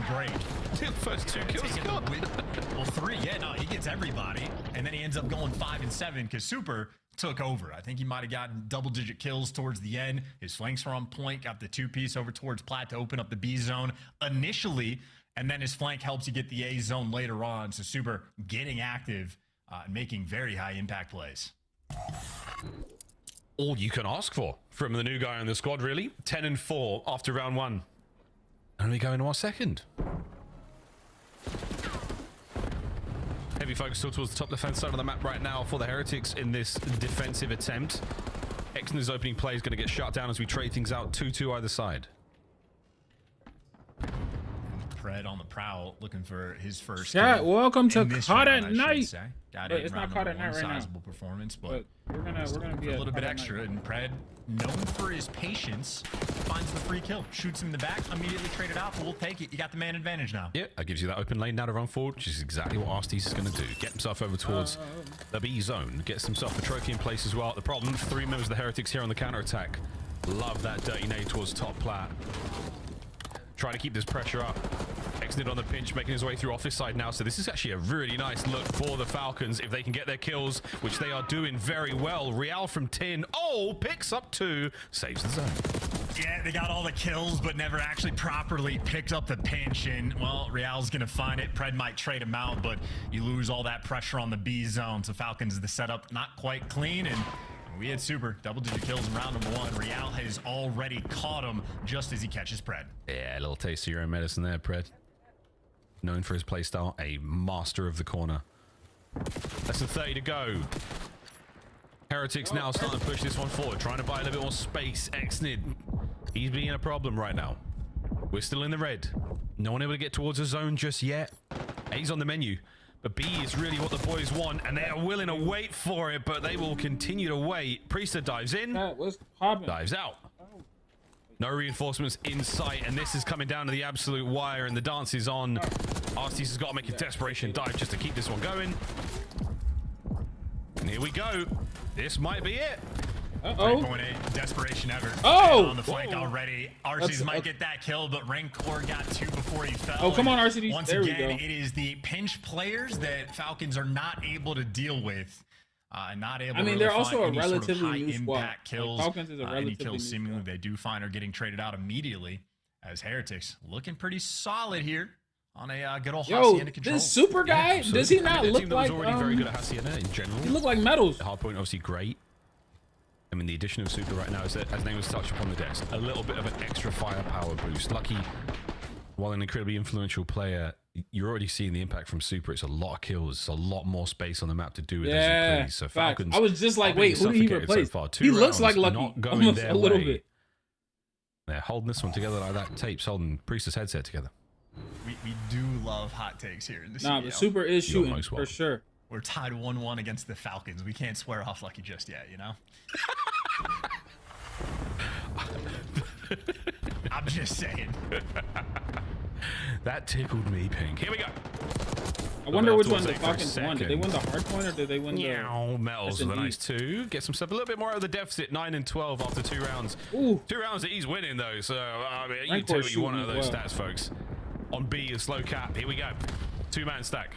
break. First 2 kills got. Well, 3. Yeah, no, he gets everybody. And then he ends up going 5 and 7 because Super took over. I think he might have gotten double-digit kills towards the end. His flanks were on point, got the 2-piece over towards Plat to open up the B zone initially, and then his flank helps you get the A zone later on. So Super getting active and making very high impact plays. All you can ask for from the new guy on the squad, really. 10 and 4 after round 1. And we go into our second. Heavy focus still towards the top left-hand side of the map right now for the Heretics in this defensive attempt. Exner's opening play is going to get shut down as we trade things out 2-2 either side. Pred on the prowl, looking for his first. Chat, welcome to Caught at round, Night. Got But it's not Caught at Night right now. Sizable performance, but we're gonna be a little bit extra. And Pred, known for his patience, finds the free kill, shoots him in the back, immediately traded out. But we'll take it. You got the man advantage now. Yeah, that gives you that open lane now to run forward, which is exactly what Arstes is going to do. Get himself over towards the B zone, gets himself a trophy in place as well. The problem, 3 members of the Heretics here on the counter attack. Love that dirty nade towards top plat. Trying to keep this pressure up. Exnid on the pinch, making his way through office side now. So this is actually a really nice look for the Falcons if they can get their kills, which they are doing very well. Real from Tin. Oh, picks up 2, saves the zone. Yeah, they got all the kills, but never actually properly picked up the pinch. And, well, Real's going to find it. Pred might trade him out, but you lose all that pressure on the B zone. So Falcons, the setup not quite clean. And we had Super double-digit kills in round number 1. Real has already caught him just as he catches Pred. Yeah, a little taste of your own medicine there, Pred. Known for his playstyle, a master of the corner. Less than 30 to go. Heretics now starting to push this one forward, trying to buy a little bit more space. Exnid, he's being a problem right now. We're still in the red. No one able to get towards a zone just yet. A's on the menu. But B is really what the boys want, and they are willing to wait for it, but they will continue to wait. Priester dives in, dives out. No reinforcements in sight, and this is coming down to the absolute wire, and the dance is on. Arstes has got to make a desperation dive just to keep this one going. And here we go. This might be it. Uh-oh. 3.8, desperation ever. Oh! On the flank already. Arcees might get that kill, but Rancor got 2 before he fell. Oh, come on, RCD. Once there again, we go. it is the pinch players that Falcons are not able to deal with. Not able to really they're also find a any relatively sort of new squad. high-impact kills. Falcons is a relatively any kills new seemingly squad. they do find are getting traded out immediately as Heretics looking pretty solid here on a good old Hacienda control. This Super guy, does he not look like... already very good at Hacienda in general. He looked like Metals. The hardpoint obviously great. I mean, the addition of Super right now, as name was touched upon the desk, a little bit of an extra firepower boost. Lucky, while an incredibly influential player, you're already seeing the impact from Super. It's a lot of kills. It's a lot more space on the map to do with as you please. So Falcons, I was just like, wait, who did he replace? So he looks like Lucky, not going almost their a little way. bit. They're holding this one together like that. Tape's holding Priest's headset together. We do love hot takes here in the CDL. Nah, but Super is shooting for sure. We're tied 1-1 against the Falcons. We can't swear off Lucky just yet, you know? I'm just saying. That tickled me pink. Here we go. I wonder which one the Falcons won. Did they win the hard point or did they win the... Metals with a nice 2. Gets himself a little bit more out of the deficit. 9 and 12 after 2 rounds. Ooh. 2 rounds that he's winning, though. So, I mean, you take what you want out of those stats, folks. On B, a slow cap. Here we go. 2-man stack.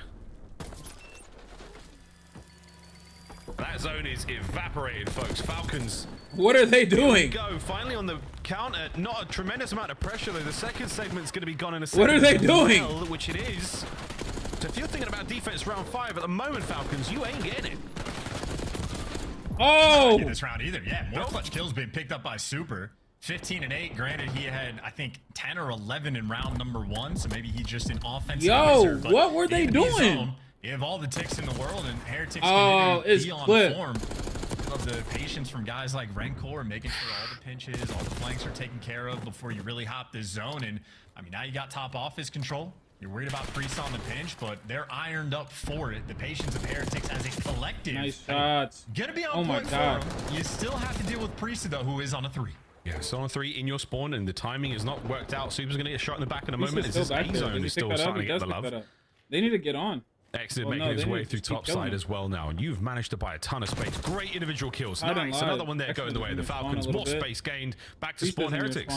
That zone is evaporated, folks. Falcons. What are they doing? Go finally on the counter. Not a tremendous amount of pressure, though. The second segment's going to be gone in a second. What are they doing? Well, which it is. So if you're thinking about defense round 5 at the moment, Falcons, you ain't getting it. Oh! Not this round either. Yeah, more clutch kills being picked up by Super. 15 and 8. Granted, he had, I think, 10 or 11 in round number 1, so maybe he's just an offensive wizard, but what were they doing? You have all the ticks in the world, and Heretics can be on form. Love the patience from guys like Rancor, making sure all the pinches, all the flanks are taken care of before you really hop this zone. And I mean, now you got top office control. You're worried about Priest on the pinch, but they're ironed up for it. The patience of Heretics as a collective. Nice shots. Gonna be on point for them. You still have to deal with Priest, though, who is on a 3. Yeah, so on a 3 in your spawn, and the timing is not worked out. Super's going to get shot in the back in a moment. It's this A-zone is still starting to get the love. They need to get on. Exit making his way through top side as well now, and you've managed to buy a ton of space. Great individual kills. Nice, another one there going the way of the Falcons. More space gained. Back to spawn Heretics.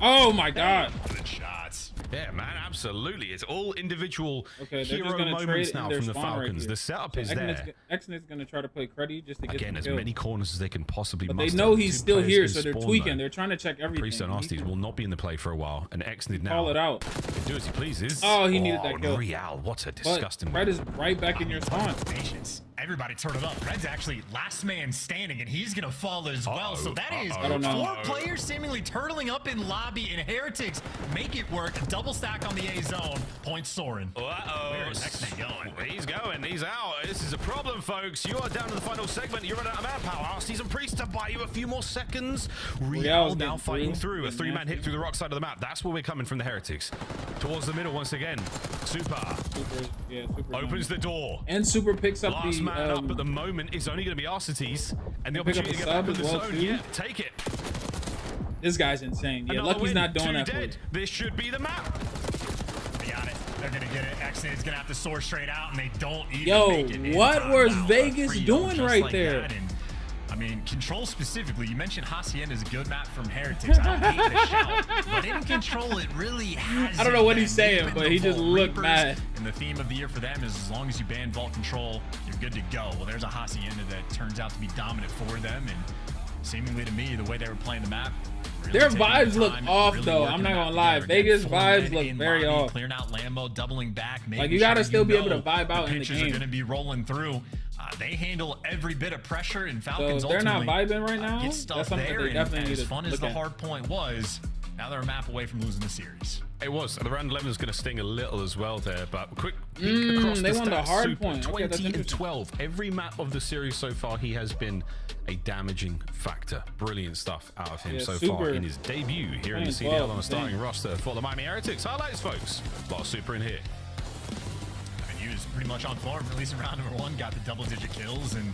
Oh my god. Good shots. Yeah, man, absolutely. It's all individual hero gonna moments now from the Falcons. Right, the setup is there. Xnit's going to try to play Cruddy just to get again as kills. many corners as they can possibly but muster. They know he's still here, so they're spawn, tweaking. Though. They're trying to check everything. Priest and Nasties will not be in the play for a while, and Xnit now call it out. Can do as he pleases. Oh, he needed that kill. Real, what a disgusting. Red is right back in your spawn. Patience. Everybody turn it up. Red's actually last man standing, and he's gonna fall as well. So that is I don't know. 4 players seemingly turtling up in lobby, and Heretics make it work. Double stack on the A zone. Points soaring. Where is Xnit going? He's going. He's out. This is a problem, folks. You are down to the final segment. You're running out of manpower. Season Priest to buy you a few more seconds. Real now fighting through. A 3-man hit through the rock side of the map. That's where we're coming from the Heretics. Towards the middle once again. Super opens the door. And Super picks up last the man up at the moment is only going to be Arcites, and the opportunity to get back in the zone. Yeah, take it. This guy's insane. Yeah, Lucky's not doing that for you. This should be the map. They got it. They're gonna get it. Xnit's gonna have to soar straight out, and they don't even make it. Yo, what was Vegas doing right there? I mean, Control specifically, you mentioned Hacienda is a good map from Heretics. I don't hate the shout, but in Control, it really has. I don't know what he's saying, but he just looked mad. And the theme of the year for them is as long as you ban Vault Control, you're good to go. Well, there's a Hacienda that turns out to be dominant for them, and seemingly to me, the way they were playing the map, really their vibes look off, though. I'm not gonna lie. Vegas vibes look very off. Clearing out Lambo, doubling back. Like, you gotta still be able to vibe out in the pitchers game. are gonna be rolling through. They handle every bit of pressure, and Falcons so they're not ultimately vibing right now. get stuff That's something there. they definitely need as to fun as look the at. hard point was, now they're a map away from losing the series. It was. The round 11 is going to sting a little as well there, but quick peek across they the won the stats. hard Super point. Okay, that's 20 and 12. Every map of the series so far, he has been a damaging factor. Brilliant stuff out of him so far in his debut here in the CDL on a starting roster for the Miami Heretics. Highlights, folks. A lot of super in here. I mean, he was pretty much on form, at least in round number 1, got the double-digit kills, and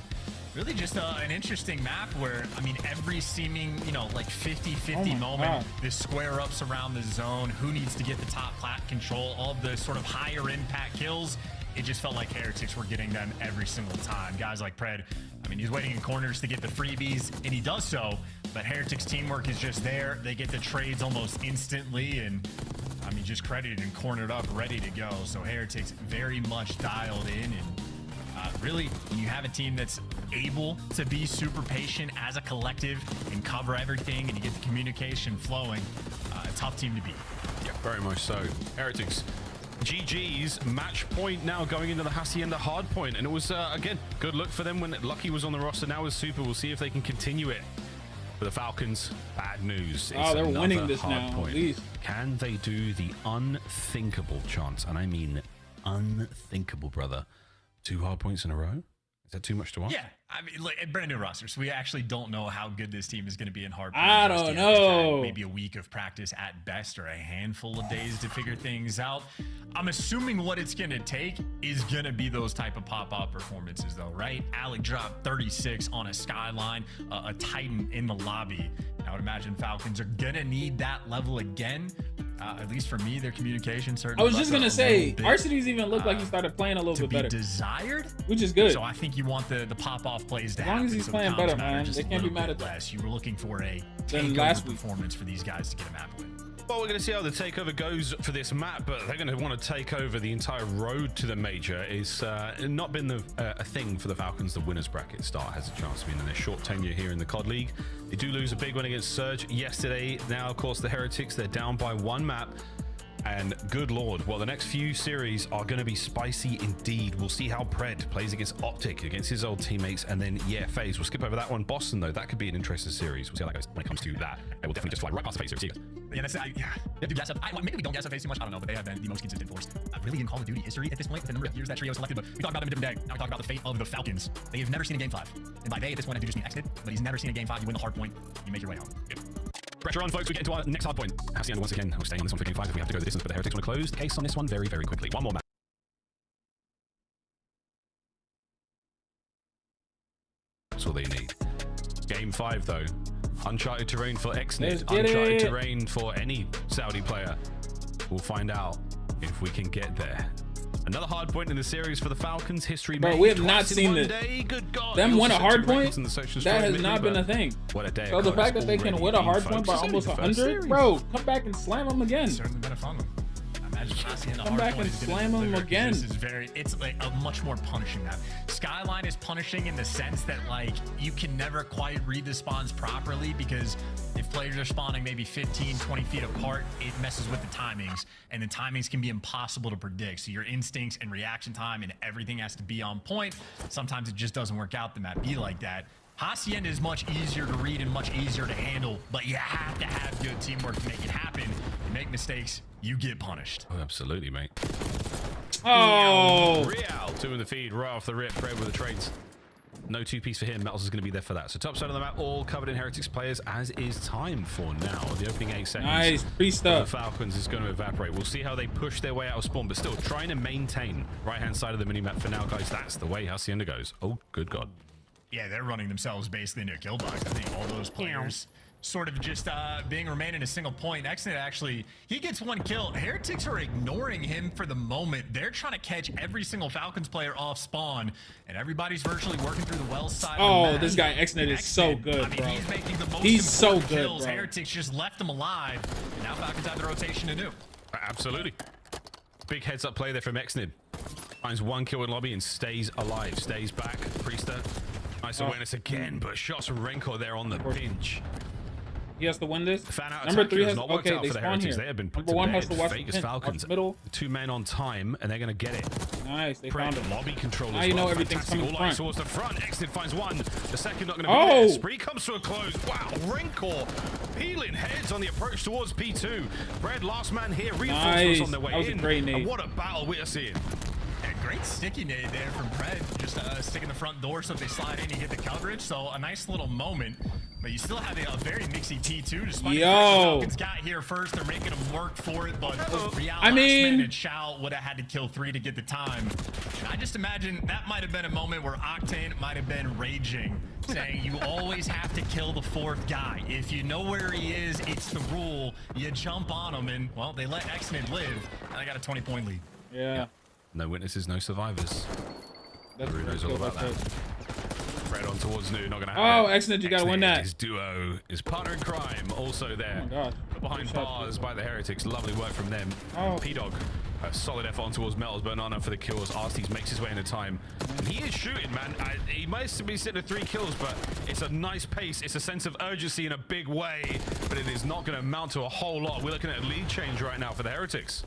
really just an interesting map where, I mean, every seeming, you know, like 50-50 moment, the square ups around the zone, who needs to get the top plat control, all of the sort of higher impact kills, it just felt like Heretics were getting them every single time. Guys like Pred, I mean, he's waiting in corners to get the freebies, and he does so, but Heretics teamwork is just there. They get the trades almost instantly, and I mean, just credited and cornered up, ready to go. So Heretics very much dialed in, and really, when you have a team that's able to be super patient as a collective and cover everything, and you get the communication flowing, a tough team to beat. Yeah, very much so. Heretics, GG's match point now going into the Hacienda hard point, and it was again good luck for them when Lucky was on the roster. Now with Super, we'll see if they can continue it. For the Falcons, bad news. Oh, they're winning this now. At least. Can they do the unthinkable, Chance? And I mean unthinkable, brother. 2 hard points in a row? Is that too much to ask? Yeah, I mean, like, brand new roster, so we actually don't know how good this team is going to be in hard. I don't know. Maybe a week of practice at best, or a handful of days to figure things out. I'm assuming what it's going to take is going to be those type of pop-up performances, though, right? Alec dropped 36 on a Skyline, a Titan in the lobby. I would imagine Falcons are going to need that level again. At least for me, their communication certainly. I was just gonna say, Arcites even looked like he started playing a little bit better. Desired, which is good. So I think you want the pop-off plays to happen. As long as he's playing better, man, they can't be mad at that. You were looking for a last performance for these guys to get a map win. Well, we're going to see how the takeover goes for this map, but they're going to want to take over the entire road to the major. It's not been a thing for the Falcons. The winners bracket start has a chance to be in their short tenure here in the COD League. They do lose a big one against Surge yesterday. Now, of course, the Heretics, they're down by 1 map. And good lord, well, the next few series are going to be spicy indeed. We'll see how Pred plays against Optic, against his old teammates, and then, yeah, FaZe. We'll skip over that one. Boston, though, that could be an interesting series. We'll see how that goes when it comes to that. We'll definitely just fly right past the FaZe series. Yeah, that's do gas up. Maybe we don't gas up FaZe too much. I don't know, but they have been the most consistent force. Really in Call of Duty history at this point, with the number of years that trio selected. But we talk about them a different day. Now we talk about the fate of the Falcons. They have never seen a Game 5. And by they, at this point, I do just mean Xnit, but he's never seen a Game 5. You win the hard point, you make your way home. Good. Pressure on, folks. We get into our next hard point. Hacienda once again. We're staying on this one for Game 5 if we have to go the distance, but the Heretics want to close the case on this one very, very quickly. One more match. That's all they need. Game 5, though. Uncharted terrain for Xnit. Uncharted terrain for any Saudi player. We'll find out if we can get there. Another hard point in the series for the Falcons. History made. We have not seen this. Good God. Them win a hard point? That has not been a thing. What a day. So the fact that they can win a hard point by almost 100, bro, come back and slam them again. It's certainly been a fun one. Imagine Hacienda Come back hardpoint and is gonna slam him deliver, 'cause again. This is it's like a much more punishing map. Skyline is punishing in the sense that like you can never quite read the spawns properly, because if players are spawning maybe 15, 20 feet apart, it messes with the timings, and the timings can be impossible to predict. So your instincts and reaction time and everything has to be on point. Sometimes it just doesn't work out. The map be like that. Hacienda is much easier to read and much easier to handle, but you have to have good teamwork to make it happen. You make mistakes, you get punished. Oh, absolutely, mate. Oh, Real 2 in the feed, right off the rip. Fred with the trades. No 2-piece for him. Metals is going to be there for that. So top side of the map, all covered in Heretics players, as is time for now. The opening 8 seconds. nice. Free The stuff. Falcons is going to evaporate. We'll see how they push their way out of spawn, but still trying to maintain right-hand side of the minimap for now, guys. That's the way Hacienda goes. Oh, good God. Yeah, they're running themselves basically into a kill box. I think all those players sort of just remain in a single point. Exit actually, he gets 1 kill. Heretics are ignoring him for the moment. They're trying to catch every single Falcons player off spawn, and everybody's virtually working through the well side. Oh, of the map. this guy Xnet is so good, I mean, bro. he's making the most He's so important good, kills. bro. Heretics just left him alive, and now Falcons have the rotation to do. Absolutely. Big heads up play there from Exnid. Finds 1 kill in lobby and stays alive. Stays back. Priester. Nice awareness again, but shots from Renko there on the pinch. He has to win this. Fan out Number attack 3 has has not worked okay. out They for the spawn Heretics. here. They have been put Number 1 to has bed. to watch Vegas the pin. Falcons. Watch middle. 2 men on time, and they're going to get it. Nice. They Prep found it. lobby control Now as you know well. everything's Fantastic. coming All eyes front. towards the front. Exit finds 1. The second not going to be Oh! there. Spree comes to a close. Wow, Renkor peeling heads on the approach towards P2. Red last man here. Reinforcements Nice. on their way That was a in. great nade. And what a battle we are seeing. Yeah, great sticky nade there from Pred. Just sticking the front door so if they slide in, you get the coverage. So a nice little moment. But you still have a very mixy P2. Despite the Falcons got here first, they're making them work for it. But Real, I mean, and Shao would have had to kill 3 to get the time. And I just imagine that might have been a moment where Octane might have been raging, saying you always have to kill the 4th guy. If you know where he is, it's the rule. You jump on him, and well, they let Xnid live. And they got a 20-point lead. Yeah. No witnesses, no survivors. That's Who knows all about that? Red on towards New, not gonna Oh, happen. excellent! You gotta win that. His duo, his partner in crime, also there. Oh my God. Put behind Good shot, bars by the Heretics. Lovely work from them. Oh. P-Dog, a solid effort on towards Metals, but not enough for the kills. Arstes makes his way into time. And he is shooting, man. He might be sitting at 3 kills, but it's a nice pace. It's a sense of urgency in a big way, but it is not going to amount to a whole lot. We're looking at a lead change right now for the Heretics.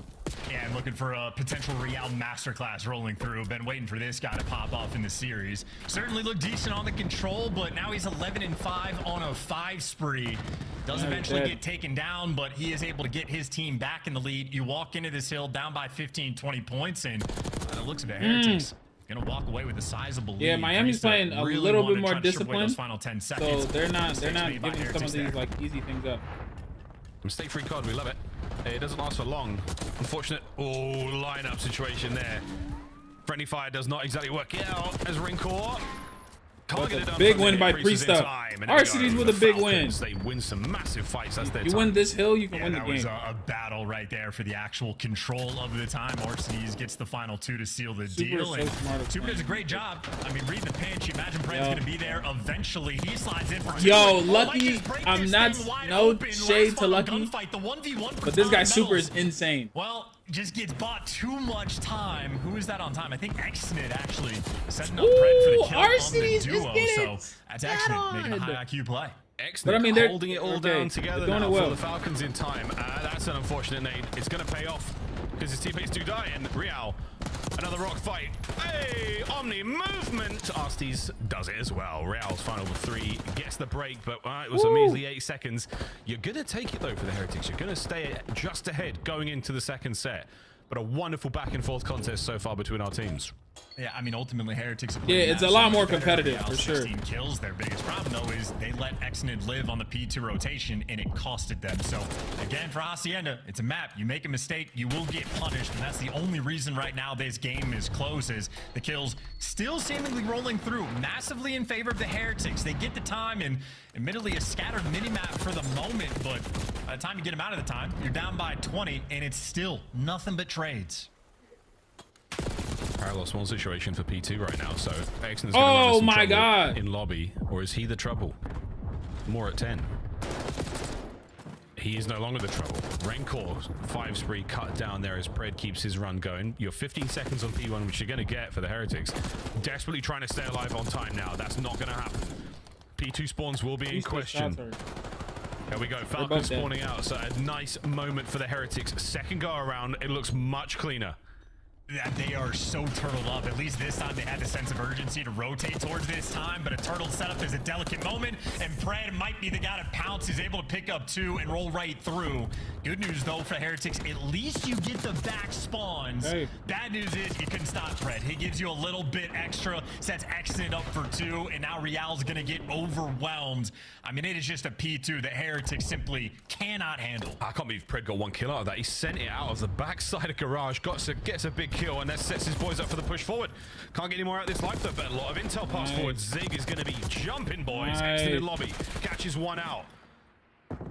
Yeah, I'm looking for a potential Real masterclass rolling through. Been waiting for this guy to pop off in the series. Certainly looked decent on the control, but now he's 11-5 on a 5 spree. Does eventually get taken down, but he is able to get his team back in the lead. You walk into this hill down by 15, 20 points, and it looks like the Heretics gonna walk away with a sizable lead. Yeah, Miami's playing a little bit more disciplined, Final 10 so seconds. they're not Mistakes made by giving some of Heretics these there. like easy things up. Mistake-free COD, we love it. It doesn't last for long. Unfortunate, lineup situation there. Friendly fire does not exactly work out as Renkor can't get it done. Big from win there. by Priest is in Priesta. time, and there we Arcitys go. with The a big win. Falcons, they win some massive fights. That's their You time. win this hill, you can Yeah, win the that was game. a battle right there for the actual control of the time. Ortiz gets the final 2 to seal the Super deal. so And smart of Super him. does a great job. I mean, reading the pinch. You imagine Brent's going to be there eventually. He slides in for 2. Yo, Might Lucky, just break I'm this not thing wide no open. shade Last to Lucky, gunfight, the 1v1 but this guy Metals. Super is insane. Well, just gets bought too much time. Who is that on time? I think Xnid actually setting up Ooh, Brent for the kill on Arcitys the is duo. getting So that's Xnid making a high IQ play. Excellent. But I mean, they're holding it all okay. down together They're doing now it well. for the Falcons in time. That's an unfortunate nade. It's going to pay off because his teammates do die. And Real, another rock fight. Hey, Omni movement. Arstes does it as well. Real's final 3 gets the break, but it was a measly 8 seconds. You're going to take it though for the Heretics. You're going to stay just ahead going into the second set. But a wonderful back and forth contest so far between our teams. Yeah, I mean, ultimately, Heretics have Yeah, played it's a that lot so more much better. competitive, Real for sure. 16 kills. Their biggest problem, though, is they let Xnid live on the P2 rotation, and it costed them. So, again, for Hacienda, it's a map. You make a mistake, you will get punished, and that's the only reason right now this game is close, is the kills still seemingly rolling through, massively in favor of the Heretics. They get the time, and admittedly, a scattered minimap for the moment, but by the time you get them out of the time, you're down by 20, and it's still nothing but trades. Parallel small situation for P2 right now, so Exon's Oh my God. in lobby, or is he the trouble? More at 10. He is no longer the trouble. Rancor 5 spree cut down there as Pred keeps his run going. You're 15 seconds on P1, which you're going to get for the Heretics. Desperately trying to stay alive on time now. That's not going to happen. P2 spawns will be in question. Here we go. Falcon spawning out. So a nice moment for the Heretics. Second go around, it looks much cleaner. They are so turtled up. At least this time they had the sense of urgency to rotate towards this time, but a turtle setup is a delicate moment, and Pred might be the guy to pounce. He's able to pick up 2 and roll right through. Good news, though, for Heretics. At least you get the back spawns. Hey. Bad news is you couldn't stop Pred. He gives you a little bit extra, sets Exit up for 2, and now Real's going to get overwhelmed. I mean, it is just a P2 that Heretics simply cannot handle. I can't believe Pred got 1 kill out of that. He sent it out of the backside of Garage, gets a big kill, and that sets his boys up for the push forward. Can't get any more out of this life, though, but a lot of intel pass forward. Zig is going to be jumping, boys. Exited lobby, catches 1 out.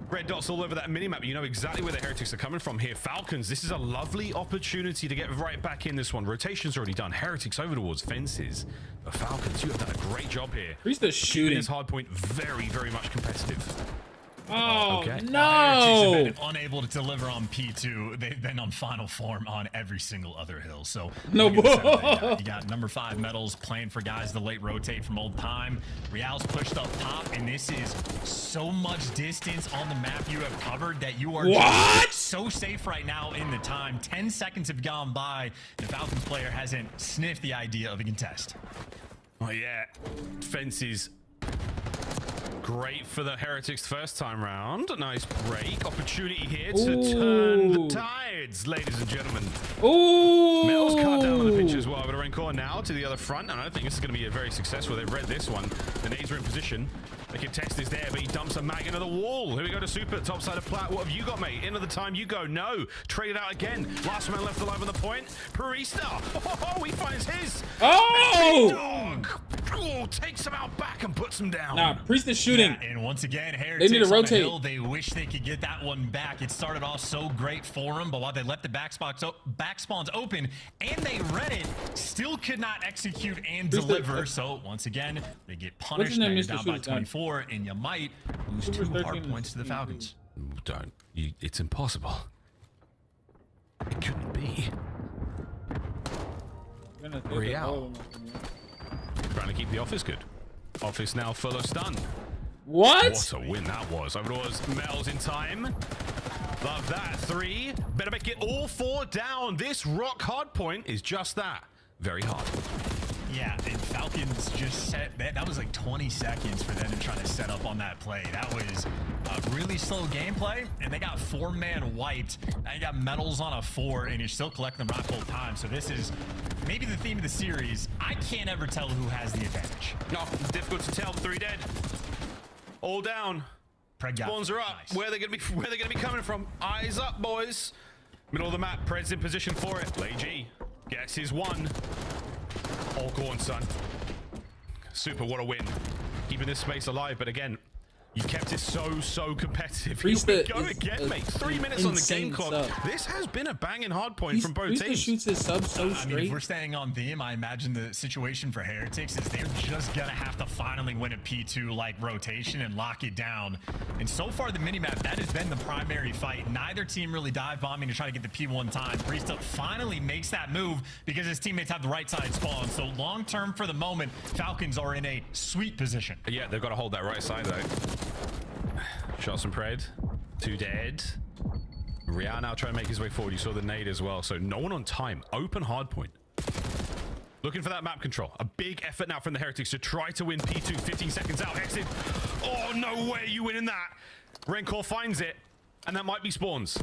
Red dots all over that minimap. You know exactly where the Heretics are coming from here. Falcons, this is a lovely opportunity to get right back in this one. Rotation's already done. Heretics over towards fences. But Falcons, you have done a great job here. Who's the shooting? This hard point very, very much competitive. Oh, okay. No! They've been unable to deliver on P2. They've been on final form on every single other hill. So no, you got number 5 medals playing for guys to late rotate from old time. Real's pushed up top, and this is so much distance on the map you have covered that you are so safe right now in the time. 10 seconds have gone by. The Falcons player hasn't sniffed the idea of a contest. Oh, yeah. Fences. Great for the Heretics first time round. A nice break. Opportunity here to turn the tides, ladies and gentlemen. Ooh! Mel's cut down on the pitch as well. But Rancor now to the other front. And I don't think this is going to be a very successful. They've read this one. The nades are in position. The contest is there, but he dumps a mag into the wall. Here we go to Super, top side of Plat. What have you got, mate? End of the time you go. No. Trade it out again. Last man left alive on the point. Parista. Oh, he finds his. Oh! Oh, takes him out back and puts him down. Nah, Priest is shooting. Yeah, and once again, Heretics they need to rotate. On the hill, they wish they could get that one back. It started off so great for them, but while they left the back spawns open and they read it, still could not execute and deliver. So once again, they get punished. Now you're down by 24, and you might lose 2 hard points to the Falcons. Don't. It's impossible. It couldn't be. Real. Trying to keep the office good. Office now full of stun. What a win that was. Over it was. Mel's in time. Love that. 3. Better make it all 4 down. This rock hard point is just that. Very hard. Yeah, and Falcons just set that was like 20 seconds for them to try to set up on that play. That was a really slow gameplay, and they got 4-man wiped. Now you got medals on a 4, and you're still collecting them right full time. So this is maybe the theme of the series. I can't ever tell who has the advantage. No, difficult to tell. 3 dead. All down. Spawns are up. Nice. Where are they gonna be coming from? Eyes up, boys. Middle of the map. Pred's in position for it. Lay G gets his 1. All gone, son. Super, what a win. Keeping this space alive, but again, you kept it so competitive. Here we go again, mate. 3 minutes on the game clock. This has been a banging hard point from both teams. Shoots his sub so straight. I mean, if we're staying on theme, I imagine the situation for Heretics is they're just gonna have to finally win a P2 like rotation and lock it down. And so far, the minimap, that has been the primary fight. Neither team really dive bombing to try to get the P1 time. Priesta finally makes that move because his teammates have the right side spawn. So long term for the moment, Falcons are in a sweet position. Yeah, they've got to hold that right side though. Shots from Pred. 2 dead. Real now trying to make his way forward. You saw the nade as well. So no one on time. Open hardpoint. Looking for that map control. A big effort now from the Heretics to try to win P2. 15 seconds out. Exit. Oh, no way you winning that. Rancor finds it. And that might be spawns.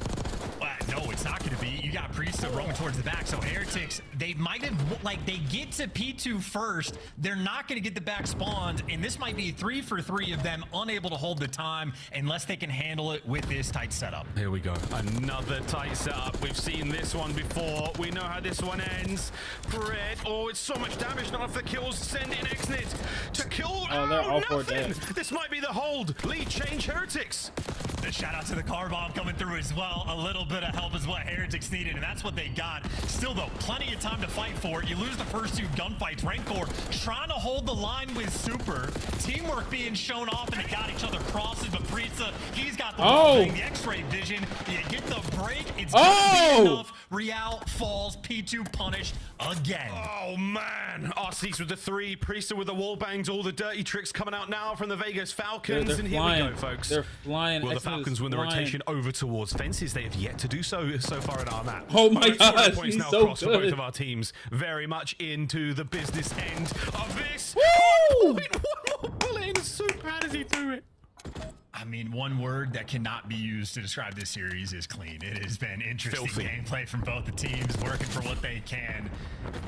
No, it's not going to be. You got Priesta roaming towards the back. So Heretics, they might have, like, they get to P2 first. They're not going to get the back spawns. And this might be 3 for 3 of them unable to hold the time unless they can handle it with this tight setup. Here we go. Another tight setup. We've seen this one before. We know how this one ends. Pred. Oh, it's so much damage. Not enough for kills. Send in Exnit to kill. Oh, they're all 4 nothing. dead. This might be the hold. Lead change Heretics. The shout out to the car bomb coming through as well. A little bit of help is what Heretics needed, and that's what they got. Still, though, plenty of time to fight for it. You lose the first 2 gunfights. Rancor trying to hold the line with Super. Teamwork being shown off, and they got each other crosses, but Priesta, he's got the thing, the X-ray vision. You get the break. It's gonna be enough. Real falls. P2 punished again. Oh, man. Arceus with the 3. Priesta with the wall bangs. All the dirty tricks coming out now from the Vegas Falcons. They're and flying. Here we go, folks. They're flying. Will the Falcons win the rotation over towards fences? They have yet to do so far in our map. Oh my gosh, points he's now so crossed for good. both of our teams. Very much into the business end of this. Woo! One more bullet in. So bad as he threw it. I mean, one word that cannot be used to describe this series is clean. It has been interesting gameplay from both the teams, working for what they can.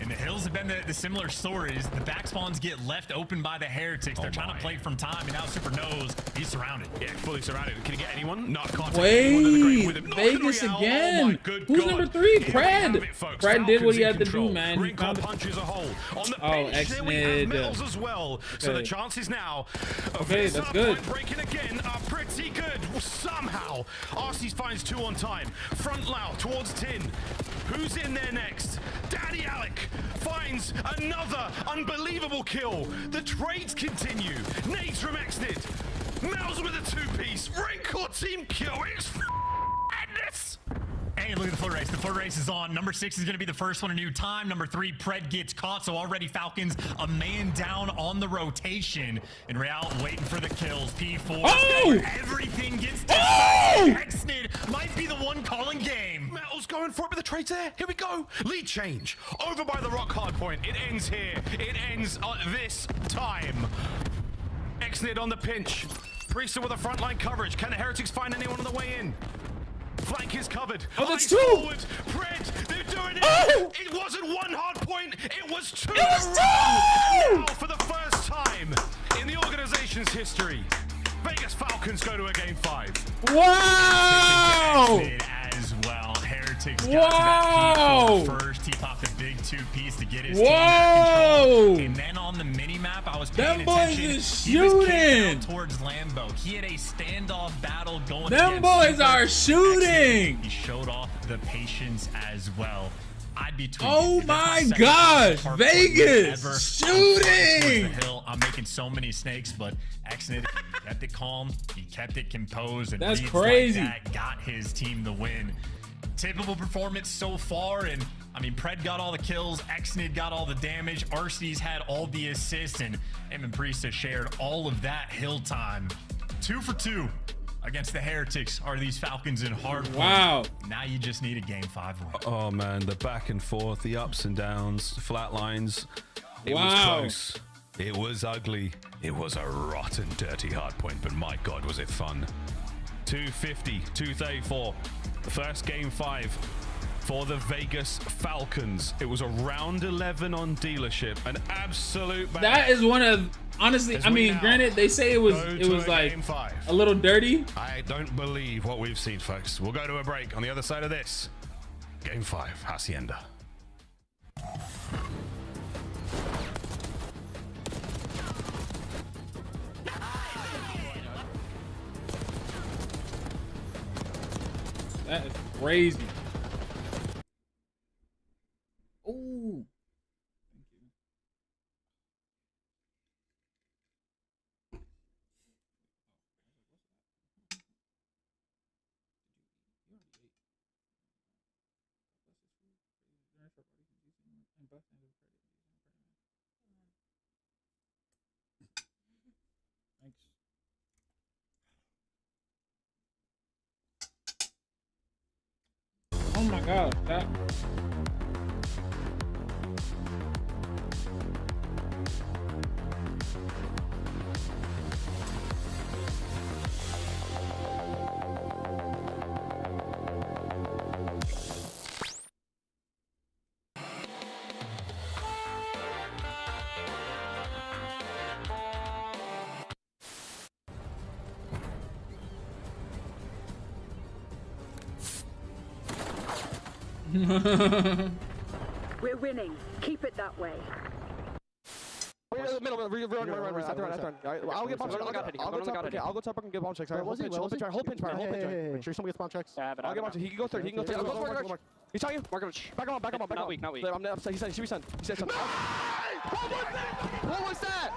And the Hills have been the similar stories. The back spawns get left open by the Heretics. They're trying to play from time, and now Super knows he's surrounded. Yeah, fully surrounded. Can he get anyone? Not contact. Wait, Vegas again. Who's number 3? Pred. Pred did what he had to do, man. He found it. Punches a hole. On the bench, there we have X-Nid. Mills as well. So the chances now of that's good. breaking again are pretty good. Somehow, Arceus finds 2 on time. Front Lao towards Tin. Who's in there next? Daddy Alec finds another unbelievable kill. The trades continue. Nades from X-Nid. Mel's with a 2-piece. Rancor team kill. It's madness. Hey, look at the foot race. The foot race is on. Number 6 is going to be the first one in new time. Number 3, Pred gets caught. So already Falcons a man down on the rotation. And Real waiting for the kills. P4. Oh! Everything gets decided. X-Nid might be the one calling game. Metal's going for it, but the trade's there. Here we go. Lead change. Over by the rock hard point. It ends here. It ends this time. X-Nid on the pinch. Priesta with a frontline coverage. Can the Heretics find anyone on the way in? Flank is covered. Oh, that's Eyes 2. Forward. Pred, they're doing it. Oh! It wasn't 1 hard point. It was 2. It was 2! Now, for the first time in the organization's history, Vegas Falcons go to a game 5. Wow! As well. Heretics Whoa! got to that P4 first. He popped a big 2-piece to get his team Whoa! back control. And then on the mini-map, I was paying Them boys attention. is He was kicking shooting! out towards Lambo. He had a standoff battle going Them against boys Super. are shooting! He showed off the patience as well. I'd be tweeting. Oh If that's my second gosh, hard Vegas ever. shooting! Towards the hill. I'm making so many snakes, but X-Nid kept it calm. He kept it composed. And That's reads crazy. Like that got his team the win. Typical performance so far, and I mean, Pred got all the kills, X-Nid got all the damage, Arceus had all the assists, and him and Priesta shared all of that hill time. 2 for 2 against the Heretics are these Falcons in hard point. Wow. Now you just need a game 5 win. Oh man, the back and forth, the ups and downs, flat lines. It was Wow. close. It was ugly. It was a rotten, dirty hard point, but my God, was it fun. 250, 234. The first game 5 for the Vegas Falcons. It was a round 11 on dealership. An absolute bang. That is one of, honestly, I mean, granted, they say it was like game 5. a little dirty. I don't believe what we've seen, folks. We'll go to a break. On the other side of this, game 5, Hacienda. That is crazy. Ooh. Thanks. Oh my God, that. We're winning. Keep it that way. We are Middle. Run. I'll get bomb checks. I'll go top and get bomb checks. Hold pinch fire. Make sure someone gets bomb checks. I'll get bomb checks. He can go third. I'll go mark. He's telling you. Mark him up. Back him up. Not weak. I'm upset. He said he should be sent. He said something. What was that?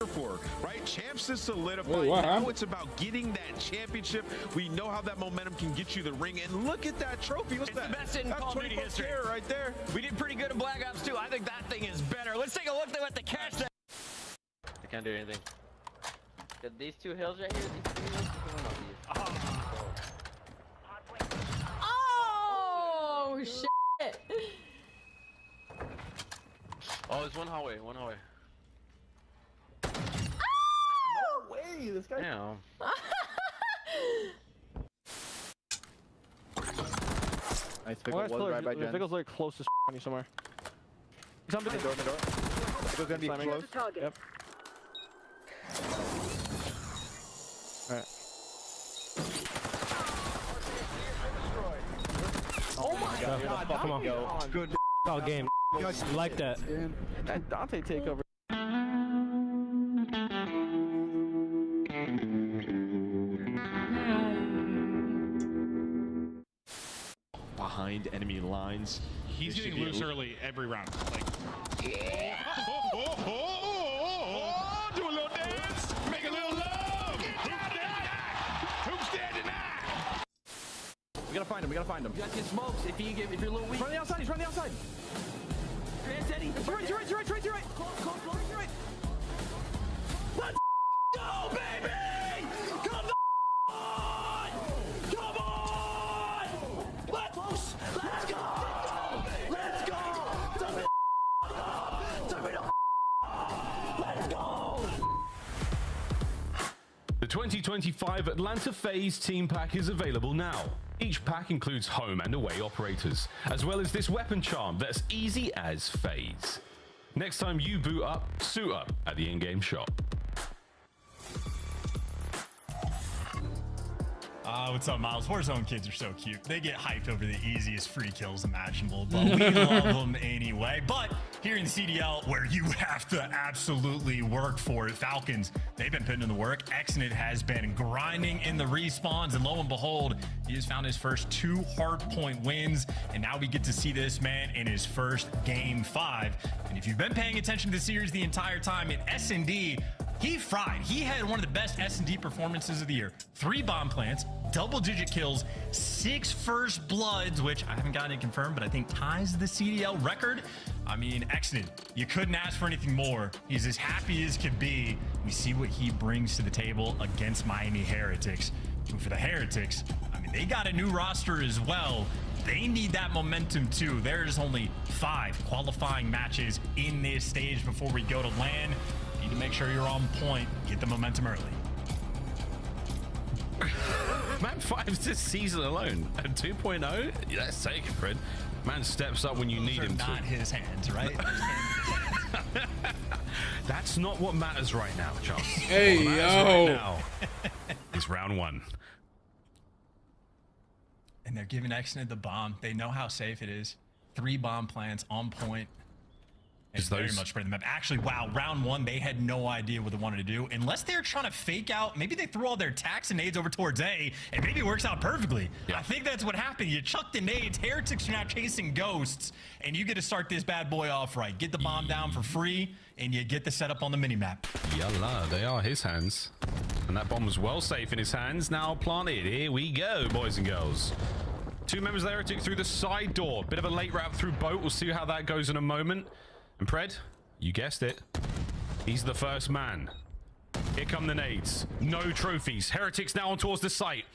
For, right? Champs is solidified. Now it's about getting that championship. We know how that momentum can get you the ring. And look at that trophy. What's that? The best in Call of Duty history right there. We did pretty good in Black Ops 2. I think that thing is better. Let's take a look at the catch that. I can't do anything. These two hills right here, these two hills, Oh shit! Oh, there's one hallway. No way. This guy. Damn. Nice pickle. Right by Jen. Pickle's like close to on you somewhere. He's on the door. Pickle's gonna be close. Yep. Alright. Oh my god. Come on. Good Game. You like that. That Dante takeover. Behind enemy lines. He's getting loose early every round. Like, do a little dance, make a little love. Who's dead tonight? We gotta find him. You got his smokes if you're a little weak. He's running outside. You're right. Close, you're right. Let's go, baby! Come on! Let's go! Let's go! The 2025 Atlanta FaZe Team Pack is available now. Each pack includes home and away operators, as well as this weapon charm that's easy as FaZe. Next time you boot up, suit up at the in-game shop. What's up, Miles? Warzone kids are so cute. They get hyped over the easiest free kills imaginable, but we love them anyway. But here in CDL, where you have to absolutely work for it, Falcons, they've been putting in the work. Exnid has been grinding in the respawns, and lo and behold, he has found his first 2 hardpoint wins, and now we get to see this man in his first Game 5. And if you've been paying attention to the series the entire time, in S&D, he fried. He had one of the best S&D performances of the year. 3 bomb plants, double-digit kills, 6 first bloods, which I haven't gotten it confirmed, but I think ties the CDL record. I mean, Exnid, you couldn't ask for anything more. He's as happy as could be. We see what he brings to the table against Miami Heretics. And for the Heretics, I mean, they got a new roster as well. They need that momentum too. There's only 5 qualifying matches in this stage before we go to LAN. Need to make sure you're on point. Get the momentum early. Man 5's this season alone at 2.0. That's taken, Fred. Man steps up when you need him to. Not his hands, right? That's not what matters right now, Charles. Hey, what matters yo. right now is round 1. And they're giving Exnid the bomb. They know how safe it is. 3 bomb plants on point. It's very much spreading the map. Actually, wow, round 1, they had no idea what they wanted to do. Unless they're trying to fake out, maybe they threw all their tax and nades over towards A, and maybe it works out perfectly. Yeah. I think that's what happened. You chuck the nades, Heretics are now chasing ghosts, and you get to start this bad boy off right. Get the bomb down for free, and you get the setup on the minimap. Yalla, they are his hands. And that bomb was well safe in his hands, now planted. Here we go, boys and girls. 2 members of the Heretic through the side door. Bit of a late route through boat. We'll see how that goes in a moment. And Pred, you guessed it. He's the first man. Here come the nades. No trophies. Heretics now on towards the site.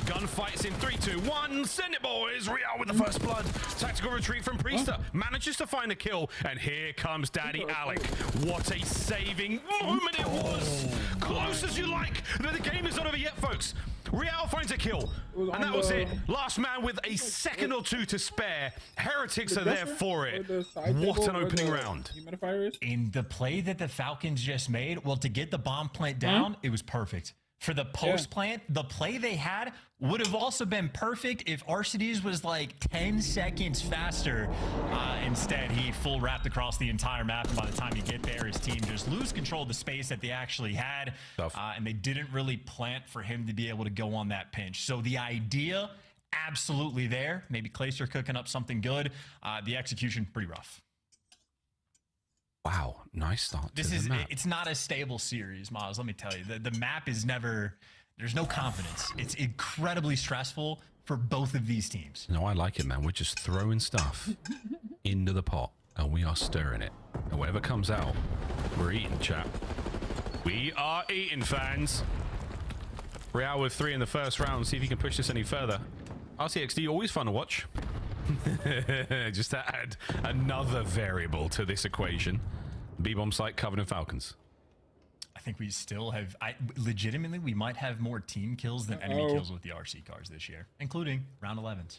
Gunfights in 3, 2, 1. Send it, boys. Real with the first blood. Tactical retreat from Priester. Manages to find a kill. And here comes Daddy Alec. What a saving moment it was. Close as you like. But the game is not over yet, folks. Real finds a kill. And that was it. Last man with a second or 2 to spare. Heretics are there for it. What an opening round. In the play that the Falcons just made, well, to get the bomb plant down, it was perfect. for the post plant, the play they had would have also been perfect if Arcides was like 10 seconds faster. Instead, he full wrapped across the entire map. And by the time you get there, his team just lose control of the space that they actually had. And they didn't really plant for him to be able to go on that pinch. So the idea, absolutely there. Maybe Clayster cooking up something good. The execution, pretty rough. Wow, nice start. It's not a stable series, Miles. Let me tell you, the map is never. There's no confidence. It's incredibly stressful for both of these teams. No, I like it, man. We're just throwing stuff into the pot, and we are stirring it. And whatever comes out, we're eating, chat. We are eating, fans. Real with 3 in the first round. See if he can push this any further. RCXD, always fun to watch. Just to add another variable to this equation. B-bomb site, Covenant Falcons. I think we still have, legitimately, we might have more team kills than enemy kills with the RC cars this year, including round 11s.